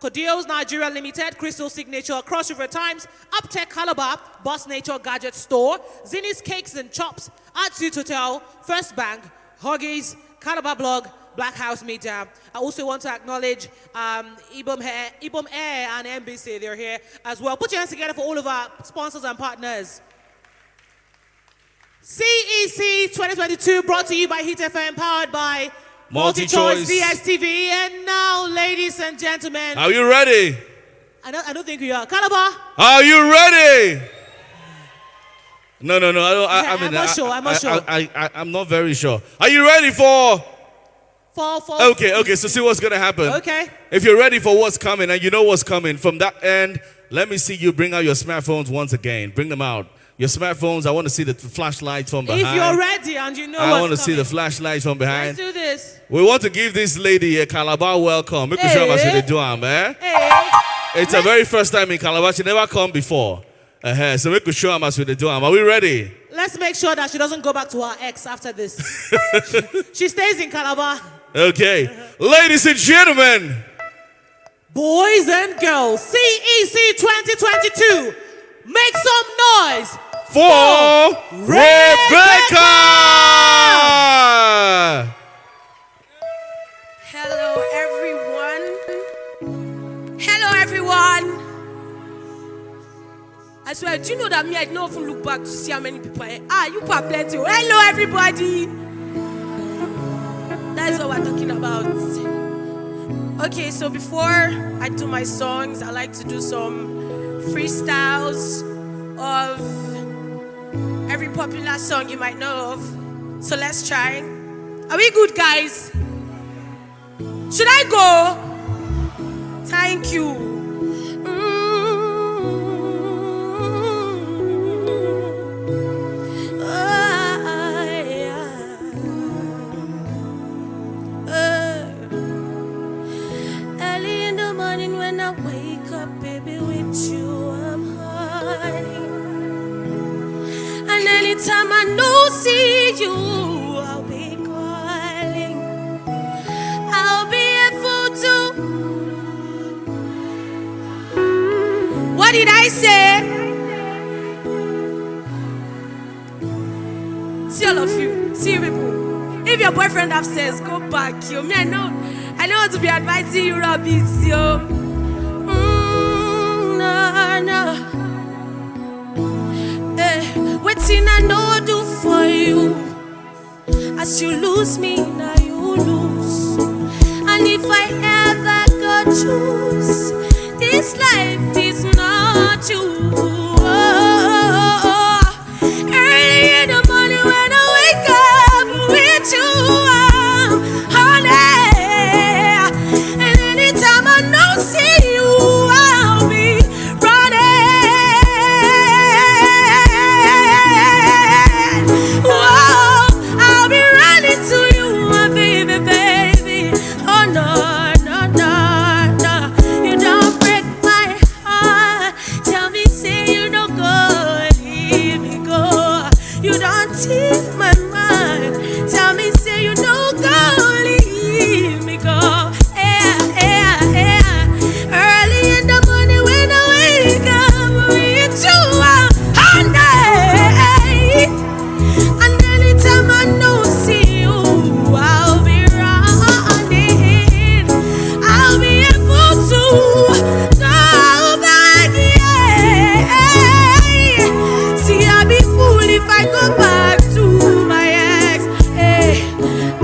Codio's Nigeria Limited, Crystal Signature, Cross River Times, Uptech Calabar, Boss Nature Gadget Store, Zinni's Cakes and Chops, Atsuit Hotel, First Bank, Huggies, Calabar Blog, Black House Media. I also want to acknowledge Ibom Air and NBC. They're here as well. Put your hands together for all of our sponsors and partners. CEC2022 brought to you by Hit FM, powered by Multi-choice. DSTV. And now, ladies and gentlemen. Are you ready? I don't think we are. Calabar. Are you ready? No. I'm not sure. I'm not very sure. Are you ready for? Okay. So see what's gonna happen. Okay. If you're ready for what's coming and you know what's coming from that end, let me see you bring out your smartphones once again. Bring them out. Your smartphones. I want to see the flashlights from behind. If you're ready and you know I what's want to see coming. the flashlights from behind. Let's do this. We want to give this lady a Calabar welcome. Make sure I'm the do man. It's her very first time in Calabar. She never come before. So we could show him as with the do. Are we ready? Let's make sure that she doesn't go back to her ex after this. She stays in Calabar. Okay. Ladies and gentlemen. Boys and girls, CEC2022. Make some noise for Rebecca. Hello, everyone. Hello, everyone. I swear, do you know that me, I don't even look back to see how many people are. You are plenty. Hello, everybody. That's what we're talking about. Okay, so before I do my songs, I like to do some freestyles of every popular song you might know of. So let's try. Are we good, guys? Should I go? Thank you. Early in the morning when I wake up, baby, with you I'm honey. And anytime I know see you, I'll be calling. I'll be able to. What did I say? See all of you, see you people. If your boyfriend upstairs, go back. Yo, me, I know how to be advising you, Robbie's, yo. No. Waiting I know I do for you. As you lose me, now you lose. And if I ever go choose, this life is not you. Early in the morning when I wake up with you, honey. And anytime I know see you, I'll be running. Whoa, I'll be running to you, my baby, baby. Oh no. You don't break my heart. Tell me, say you don't go, leave me go. You don't take my mind. Tell me, say you don't go, leave me go. Early in the morning when I wake up with you, honey. And anytime I know see you, I'll be running. I'll be able to go back, yeah. See, I'll be fool if I go back to my ex.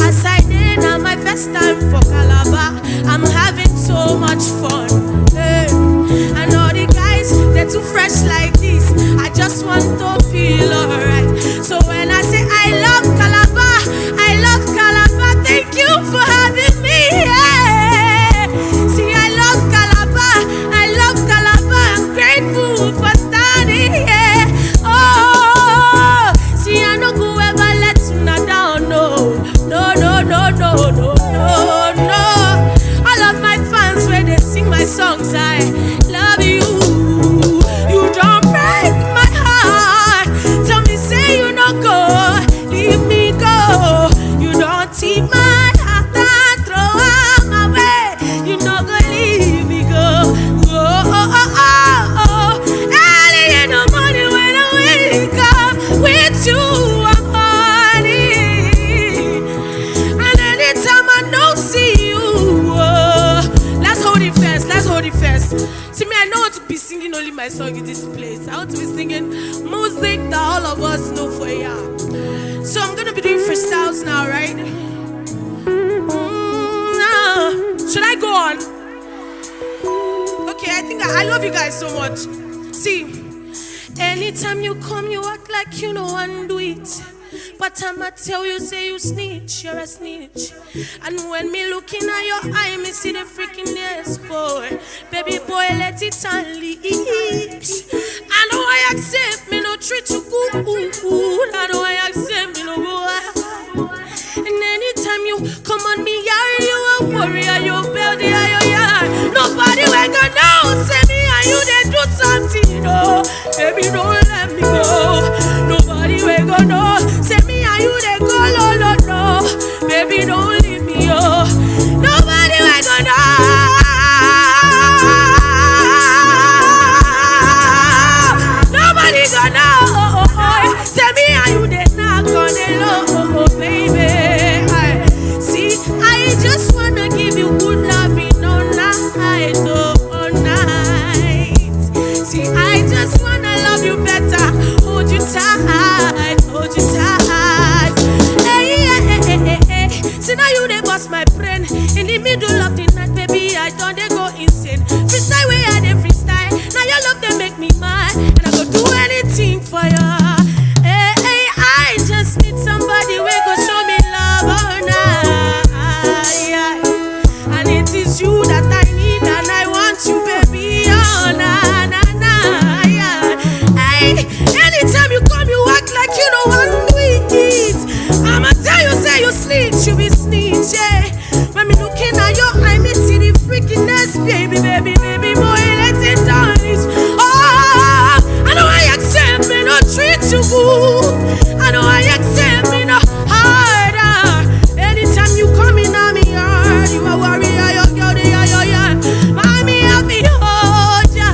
As I did now my first time for Calabar, I'm having so much fun. And all the guys, they're too fresh like this. I just want to feel alright. So when I say I love Calabar, thank you for having me. Yeah. See, I love Calabar. I'm grateful for starting. Yeah. Oh, see, I no go ever let you down. No. All of my fans when they sing my songs, I love you. You don't break my heart. Tell me, say you don't go, leave me go. You don't take my heart and throw am away. You not gonna leave me go. Early in the morning when I wake up with you, I'm honey. And anytime I don't see you, let's hold it first. See me, I know how to be singing only my song in this place. I want to be singing music that all of us know for ya. So I'm gonna be doing freestyles now, right? one. Okay, I think I love you guys so much. See, anytime you come, you act like you know and do it. But I'ma tell you, say you snitch, you're a snitch. And when me looking at your eye, me see the freaking yes, boy. Baby boy, let it unleash. I know I accept me, no treat you good. I know I accept me, no boy. And anytime you come on me, you a warrior, you build it, nobody will go know, say me and you they do something, no. Baby, don't let me go. Nobody will go know, say me and you they go, no. Baby, don't leave me, oh. Nobody will go know. Nobody gonna know. Say me and you they not gonna know, baby. See, I just wanna give you good loving all night, all night. See, I just wanna love you better, hold you tight, hold you tight. Hey, hey, hey, hey, hey. See now you they bust my brain in the middle of the night, baby. I don't they go insane. Freestyle way I they freestyle. Now your love they make me mad, and I go do anything for you. Hey, hey, I just need somebody who go show me love all night. And it is you that I need, and I want you, baby. Oh, na na na, yeah. Hey, anytime you come, you act like you don't want to eat. I'ma tell you, say you snitch, you be snitch, yeah. When me looking at your eye, me see the freakiness, baby, baby, baby, boy, let it down. Oh, I know I accept me, no treat you good. I know I accept me, no harder. Anytime you come in on me hard, you a warrior, yo, yeah. Mommy, I feel hold ya.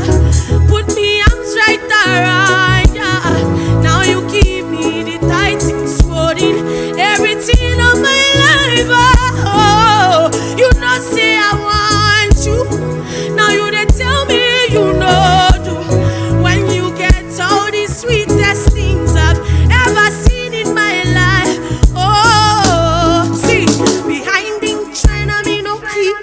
Put me arms right around ya. Now you give me the tight things holding everything of my life. Oh, you know say I want you. Now you they tell me you know do. When you get all the sweetest things I've ever seen in my life. Oh, see, behind the train, I mean no key.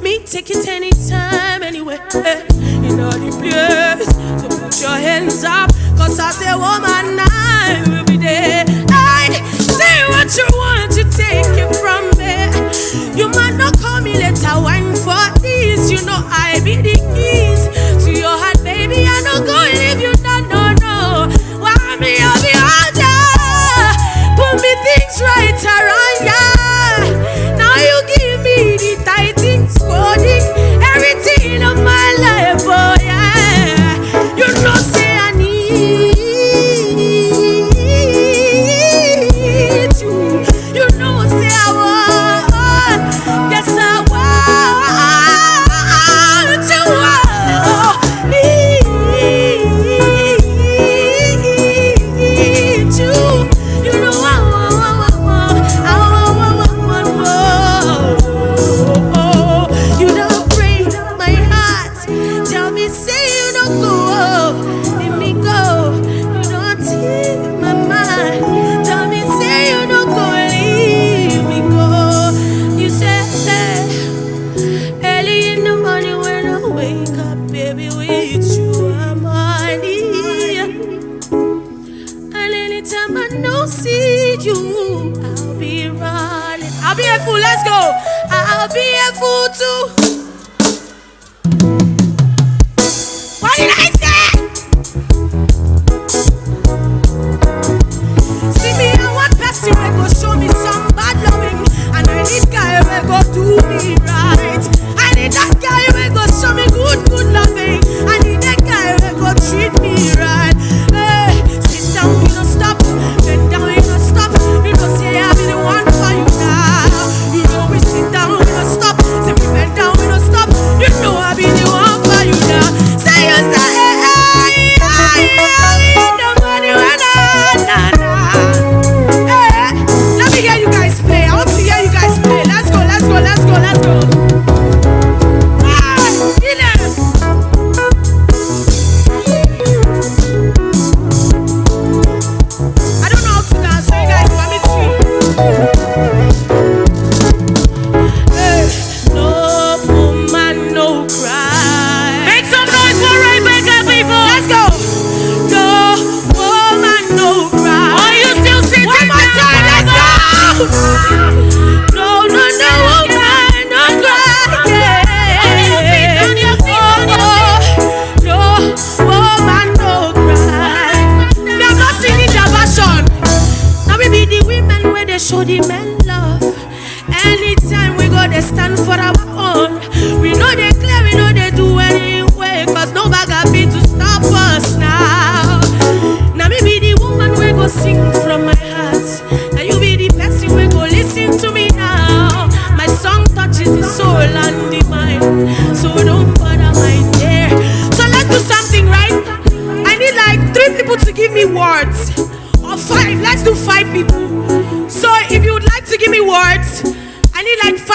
Me take it anytime, anywhere, in all the place. So put your hands up, cause I say, woman, I will be there. I say what you want, you take it from me. You might not call me later, wine for this. You know I be the keys to your heart, baby. I don't go leave you, no. Why me, I'll be all ya. Put me things right around ya. Now you give me the tight things, coding everything of my life, oh yeah. You know say I need you. You know say I want, yes I want you. Need you. You know I want. You don't break my heart. Tell me, say you don't go. Let me go. You don't take my mind. Tell me, say you don't go. Leave me go. You say early in the morning when I wake up, baby, with you I'm on it. And anytime I don't see you, I'll be running. I'll be a fool, let's go. I'll be a fool too. What did I say? See me, I want person who go show me some bad loving. And I need guy who go do me right. I need that guy who go show me good loving. I need that guy who go treat me right. Hey, sit down, you don't stop. Bend down, you don't stop. You don't say I be the one for you now. You know we sit down, you don't stop. Say we bend down.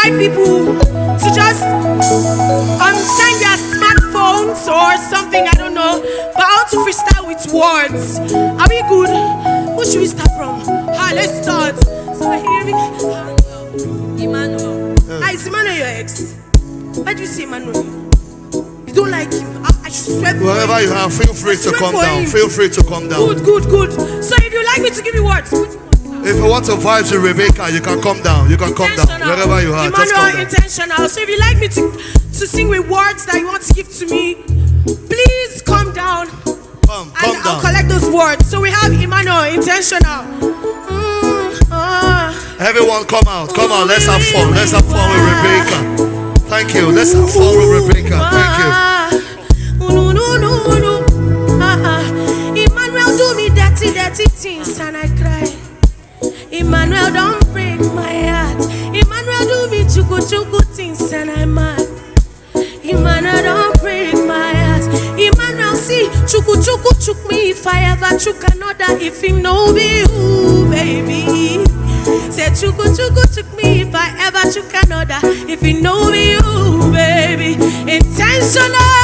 like people to just send their smartphones or something, I don't know. But I want to freestyle with words. Are we good? Who should we start from? Let's start. So hear me. Emmanuel. Is Emmanuel your ex? Why do you say Emmanuel? You don't like him? I should swear. Wherever you are, feel free to come down. Feel free to come down. Good. So if you like me to give you words. If you want to vibe to Rebecca, you can come down. You can come down. Wherever you are, just come down. Intentional. So if you like me to sing with words that you want to give to me, please come down. Come down. I'll collect those words. So we have Emmanuel, intentional. Everyone come out. Come on, let's have fun. Let's have fun with Rebecca. Thank you. Let's have fun with Rebecca. Thank you. Emmanuel, do me dirty things and I cry. Emmanuel, don't break my heart. Emmanuel, do me chuku things and I'm mad. Emmanuel, don't break my heart. Emmanuel, see, chuku me if I ever chook another. If you know me, ooh, baby. Say chuku me if I ever chook another. If you know me, ooh, baby. Intentional.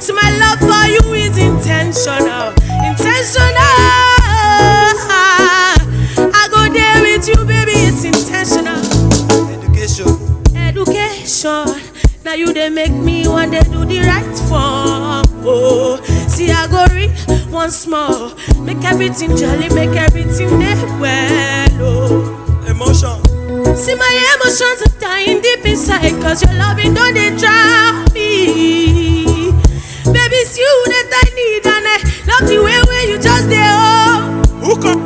So my love for you is intentional. I go there with you, baby, it's intentional. Education. Now you they make me want to do the right form. Oh, see I go read once more. Make everything jolly, make everything there well. Oh, emotion. See my emotions are dying deep inside, cause your loving don't they drown me. Baby, it's you that I need, and I love the way you just there. Hook up.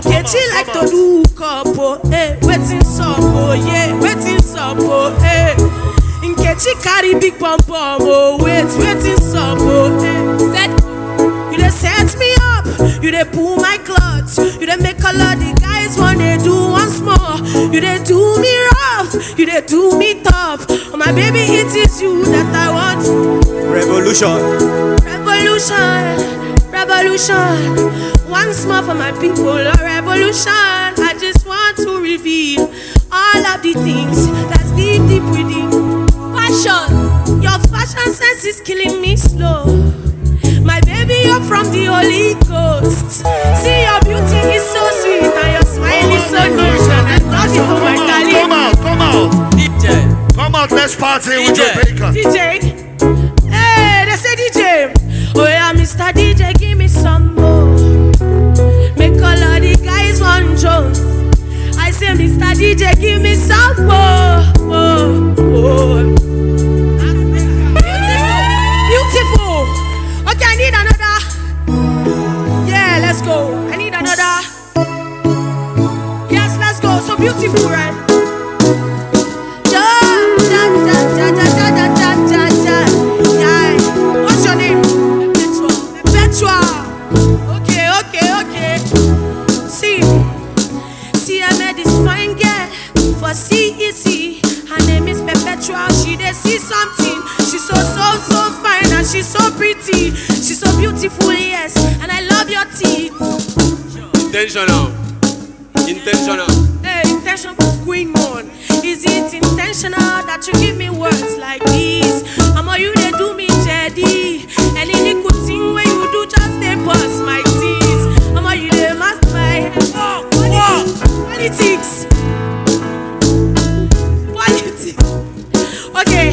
Get you like to do couple, waiting some, waiting some, in get you carry big pom waiting some, you they set me up, you they pull my clothes, you they make a lot the guys want they do once more, you they do me rough, you they do me tough, oh my baby it is you that I want. Revolution, once more for my people, a revolution. I just want to reveal all of the things that's deep within. Fashion, your fashion sense is killing me slow. My baby, you're from the Holy Ghost. See your beauty is so sweet and your smile is so good. Come out. DJ. Come out, let's party with Rebecca. DJ. Hey, they say DJ. Oh yeah, Mr. DJ, give me some more. Make all of the guys want Jones. I say, Mr. DJ, give me some more. Beautiful. Okay, I need another. Yeah, let's go. I need another. Yes, let's go. So beautiful, right? What's your name? Okay. See, I met this fine girl for CEC. Her name is Perpetual. She they see something. She's so fine and she's so pretty. She's so beautiful, yes. And I love your teeth. Intentional. Hey, intentional queen mon. Is it intentional that you give me words like these? I'm all you they do me jaddy. Any little thing where you do just they bust my teeth. I'm all you they mask my head. Politics. Okay,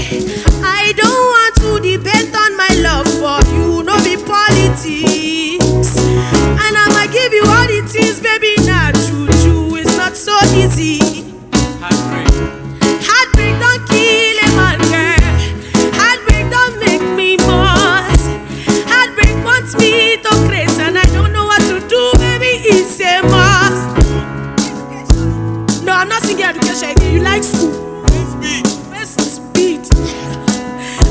I don't want to debate on my love for you. No be politics. And I'ma give you all the things, baby. Not true. It's not so easy. Heartbreak don't kill a man, girl. Heartbreak don't make me mad. Heartbreak wants me to crazy, and I don't know what to do, baby. It's a must. No, I'm not singing education again. You like school? Speed.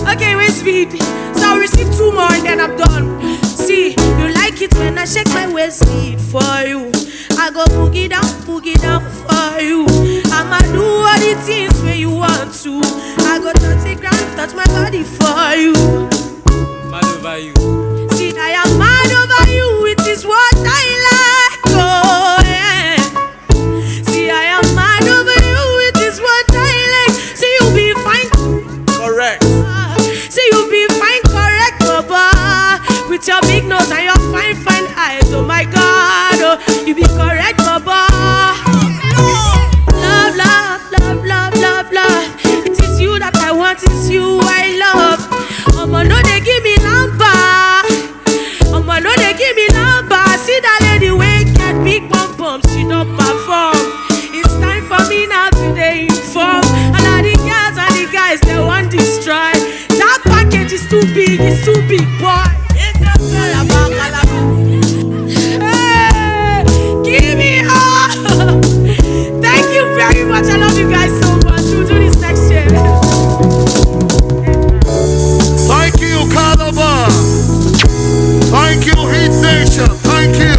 Okay, wait, speed. So I'll receive 2 more and then I'm done. See, you like it when I shake my waist speed for you. I go boogie down for you. I'ma do all the things where you want to. I go touch the ground, touch my body for you. Mad over you. See, I am mad over you. It is what I like. Oh, yeah. See, I See you be fine, correct, Baba. With your big nose and your fine, fine eyes. Oh my God, oh, you be correct, Baba. Love, love, love, love, love, love. It is you that I want, it's you I love. No, they give me number. No, they give me number. See that lady wake at big bum bum, she don't perform. It's time for me now to they inform. And all the girls and the guys, they want destroy. That package is too big, boy. It's a Calabar, Calabar. Hey, give me all. Thank you very much. I love you guys so much. We'll do this next year. Thank you, Calabar. Thank you, Heat Nation. Thank you.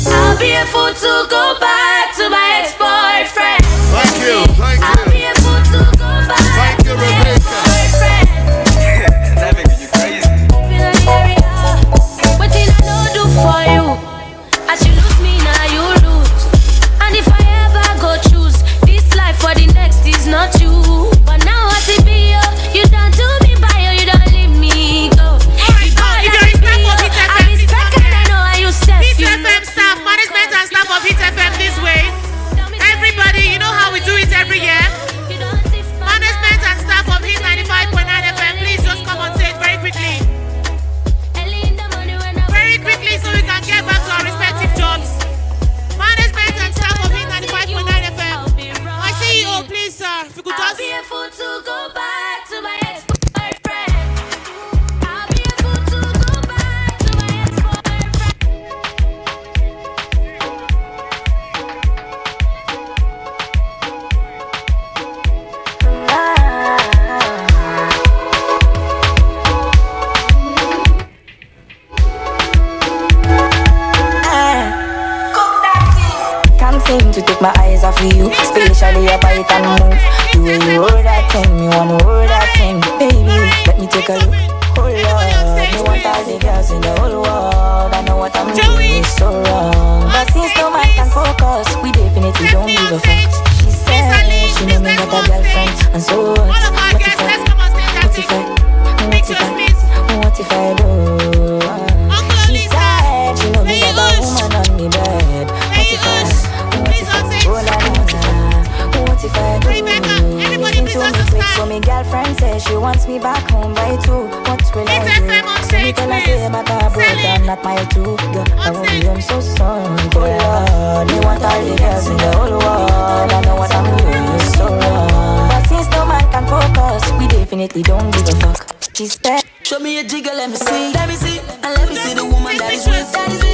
I'll be a fool to go back to my ex-boyfriend. Thank you. Thank you. I'll be a fool to go back. Thank you, Rebecca. That makes you crazy. What did I know do for you? As you lose me, now you lose. And if I ever go choose this life for the next is not you. But now I see you, you don't do me by you don't leave me go. If you're respect for Hit FM, please come here. Hit FM staff, management and staff of Hit FM this way. Everybody, you know how we do it every year. Management and staff of Hit 95.9 FM, please just come on stage very quickly. Very quickly so we can get back to our respective jobs. Management and staff of Hit 95.9 FM. My CEO, please, sir, if you could just... I'll be a fool to go back to my ex-boyfriend. I'll be a fool to go back to my ex-boyfriend. Can't seem to take my eyes off of you, especially your bite and move. The way you hold that thing, me wanna hold that thing. Baby, let me take a look. Oh Lord, me want all the girls in the whole world. I know what I'm doing is so wrong, but since no man can focus, we definitely don't give a fuck. She said she know me got a girlfriend, and so what? What if I? What if I? What if I? What if I do? She said she know me got a woman on me bed. What if I? Oh la la la, what if I do? Listen to me quick, so my girlfriend says she wants me back home by 2. What will I do? So me tell her say back a broke and not my 2. Girl, I won't be home so soon. Oh Lord, me want all the girls in the whole world. I know what I'm doing is so wrong, but since no man can focus, we definitely don't give a fuck. She said, show me a jigger, let me see, and let me see the woman that is with.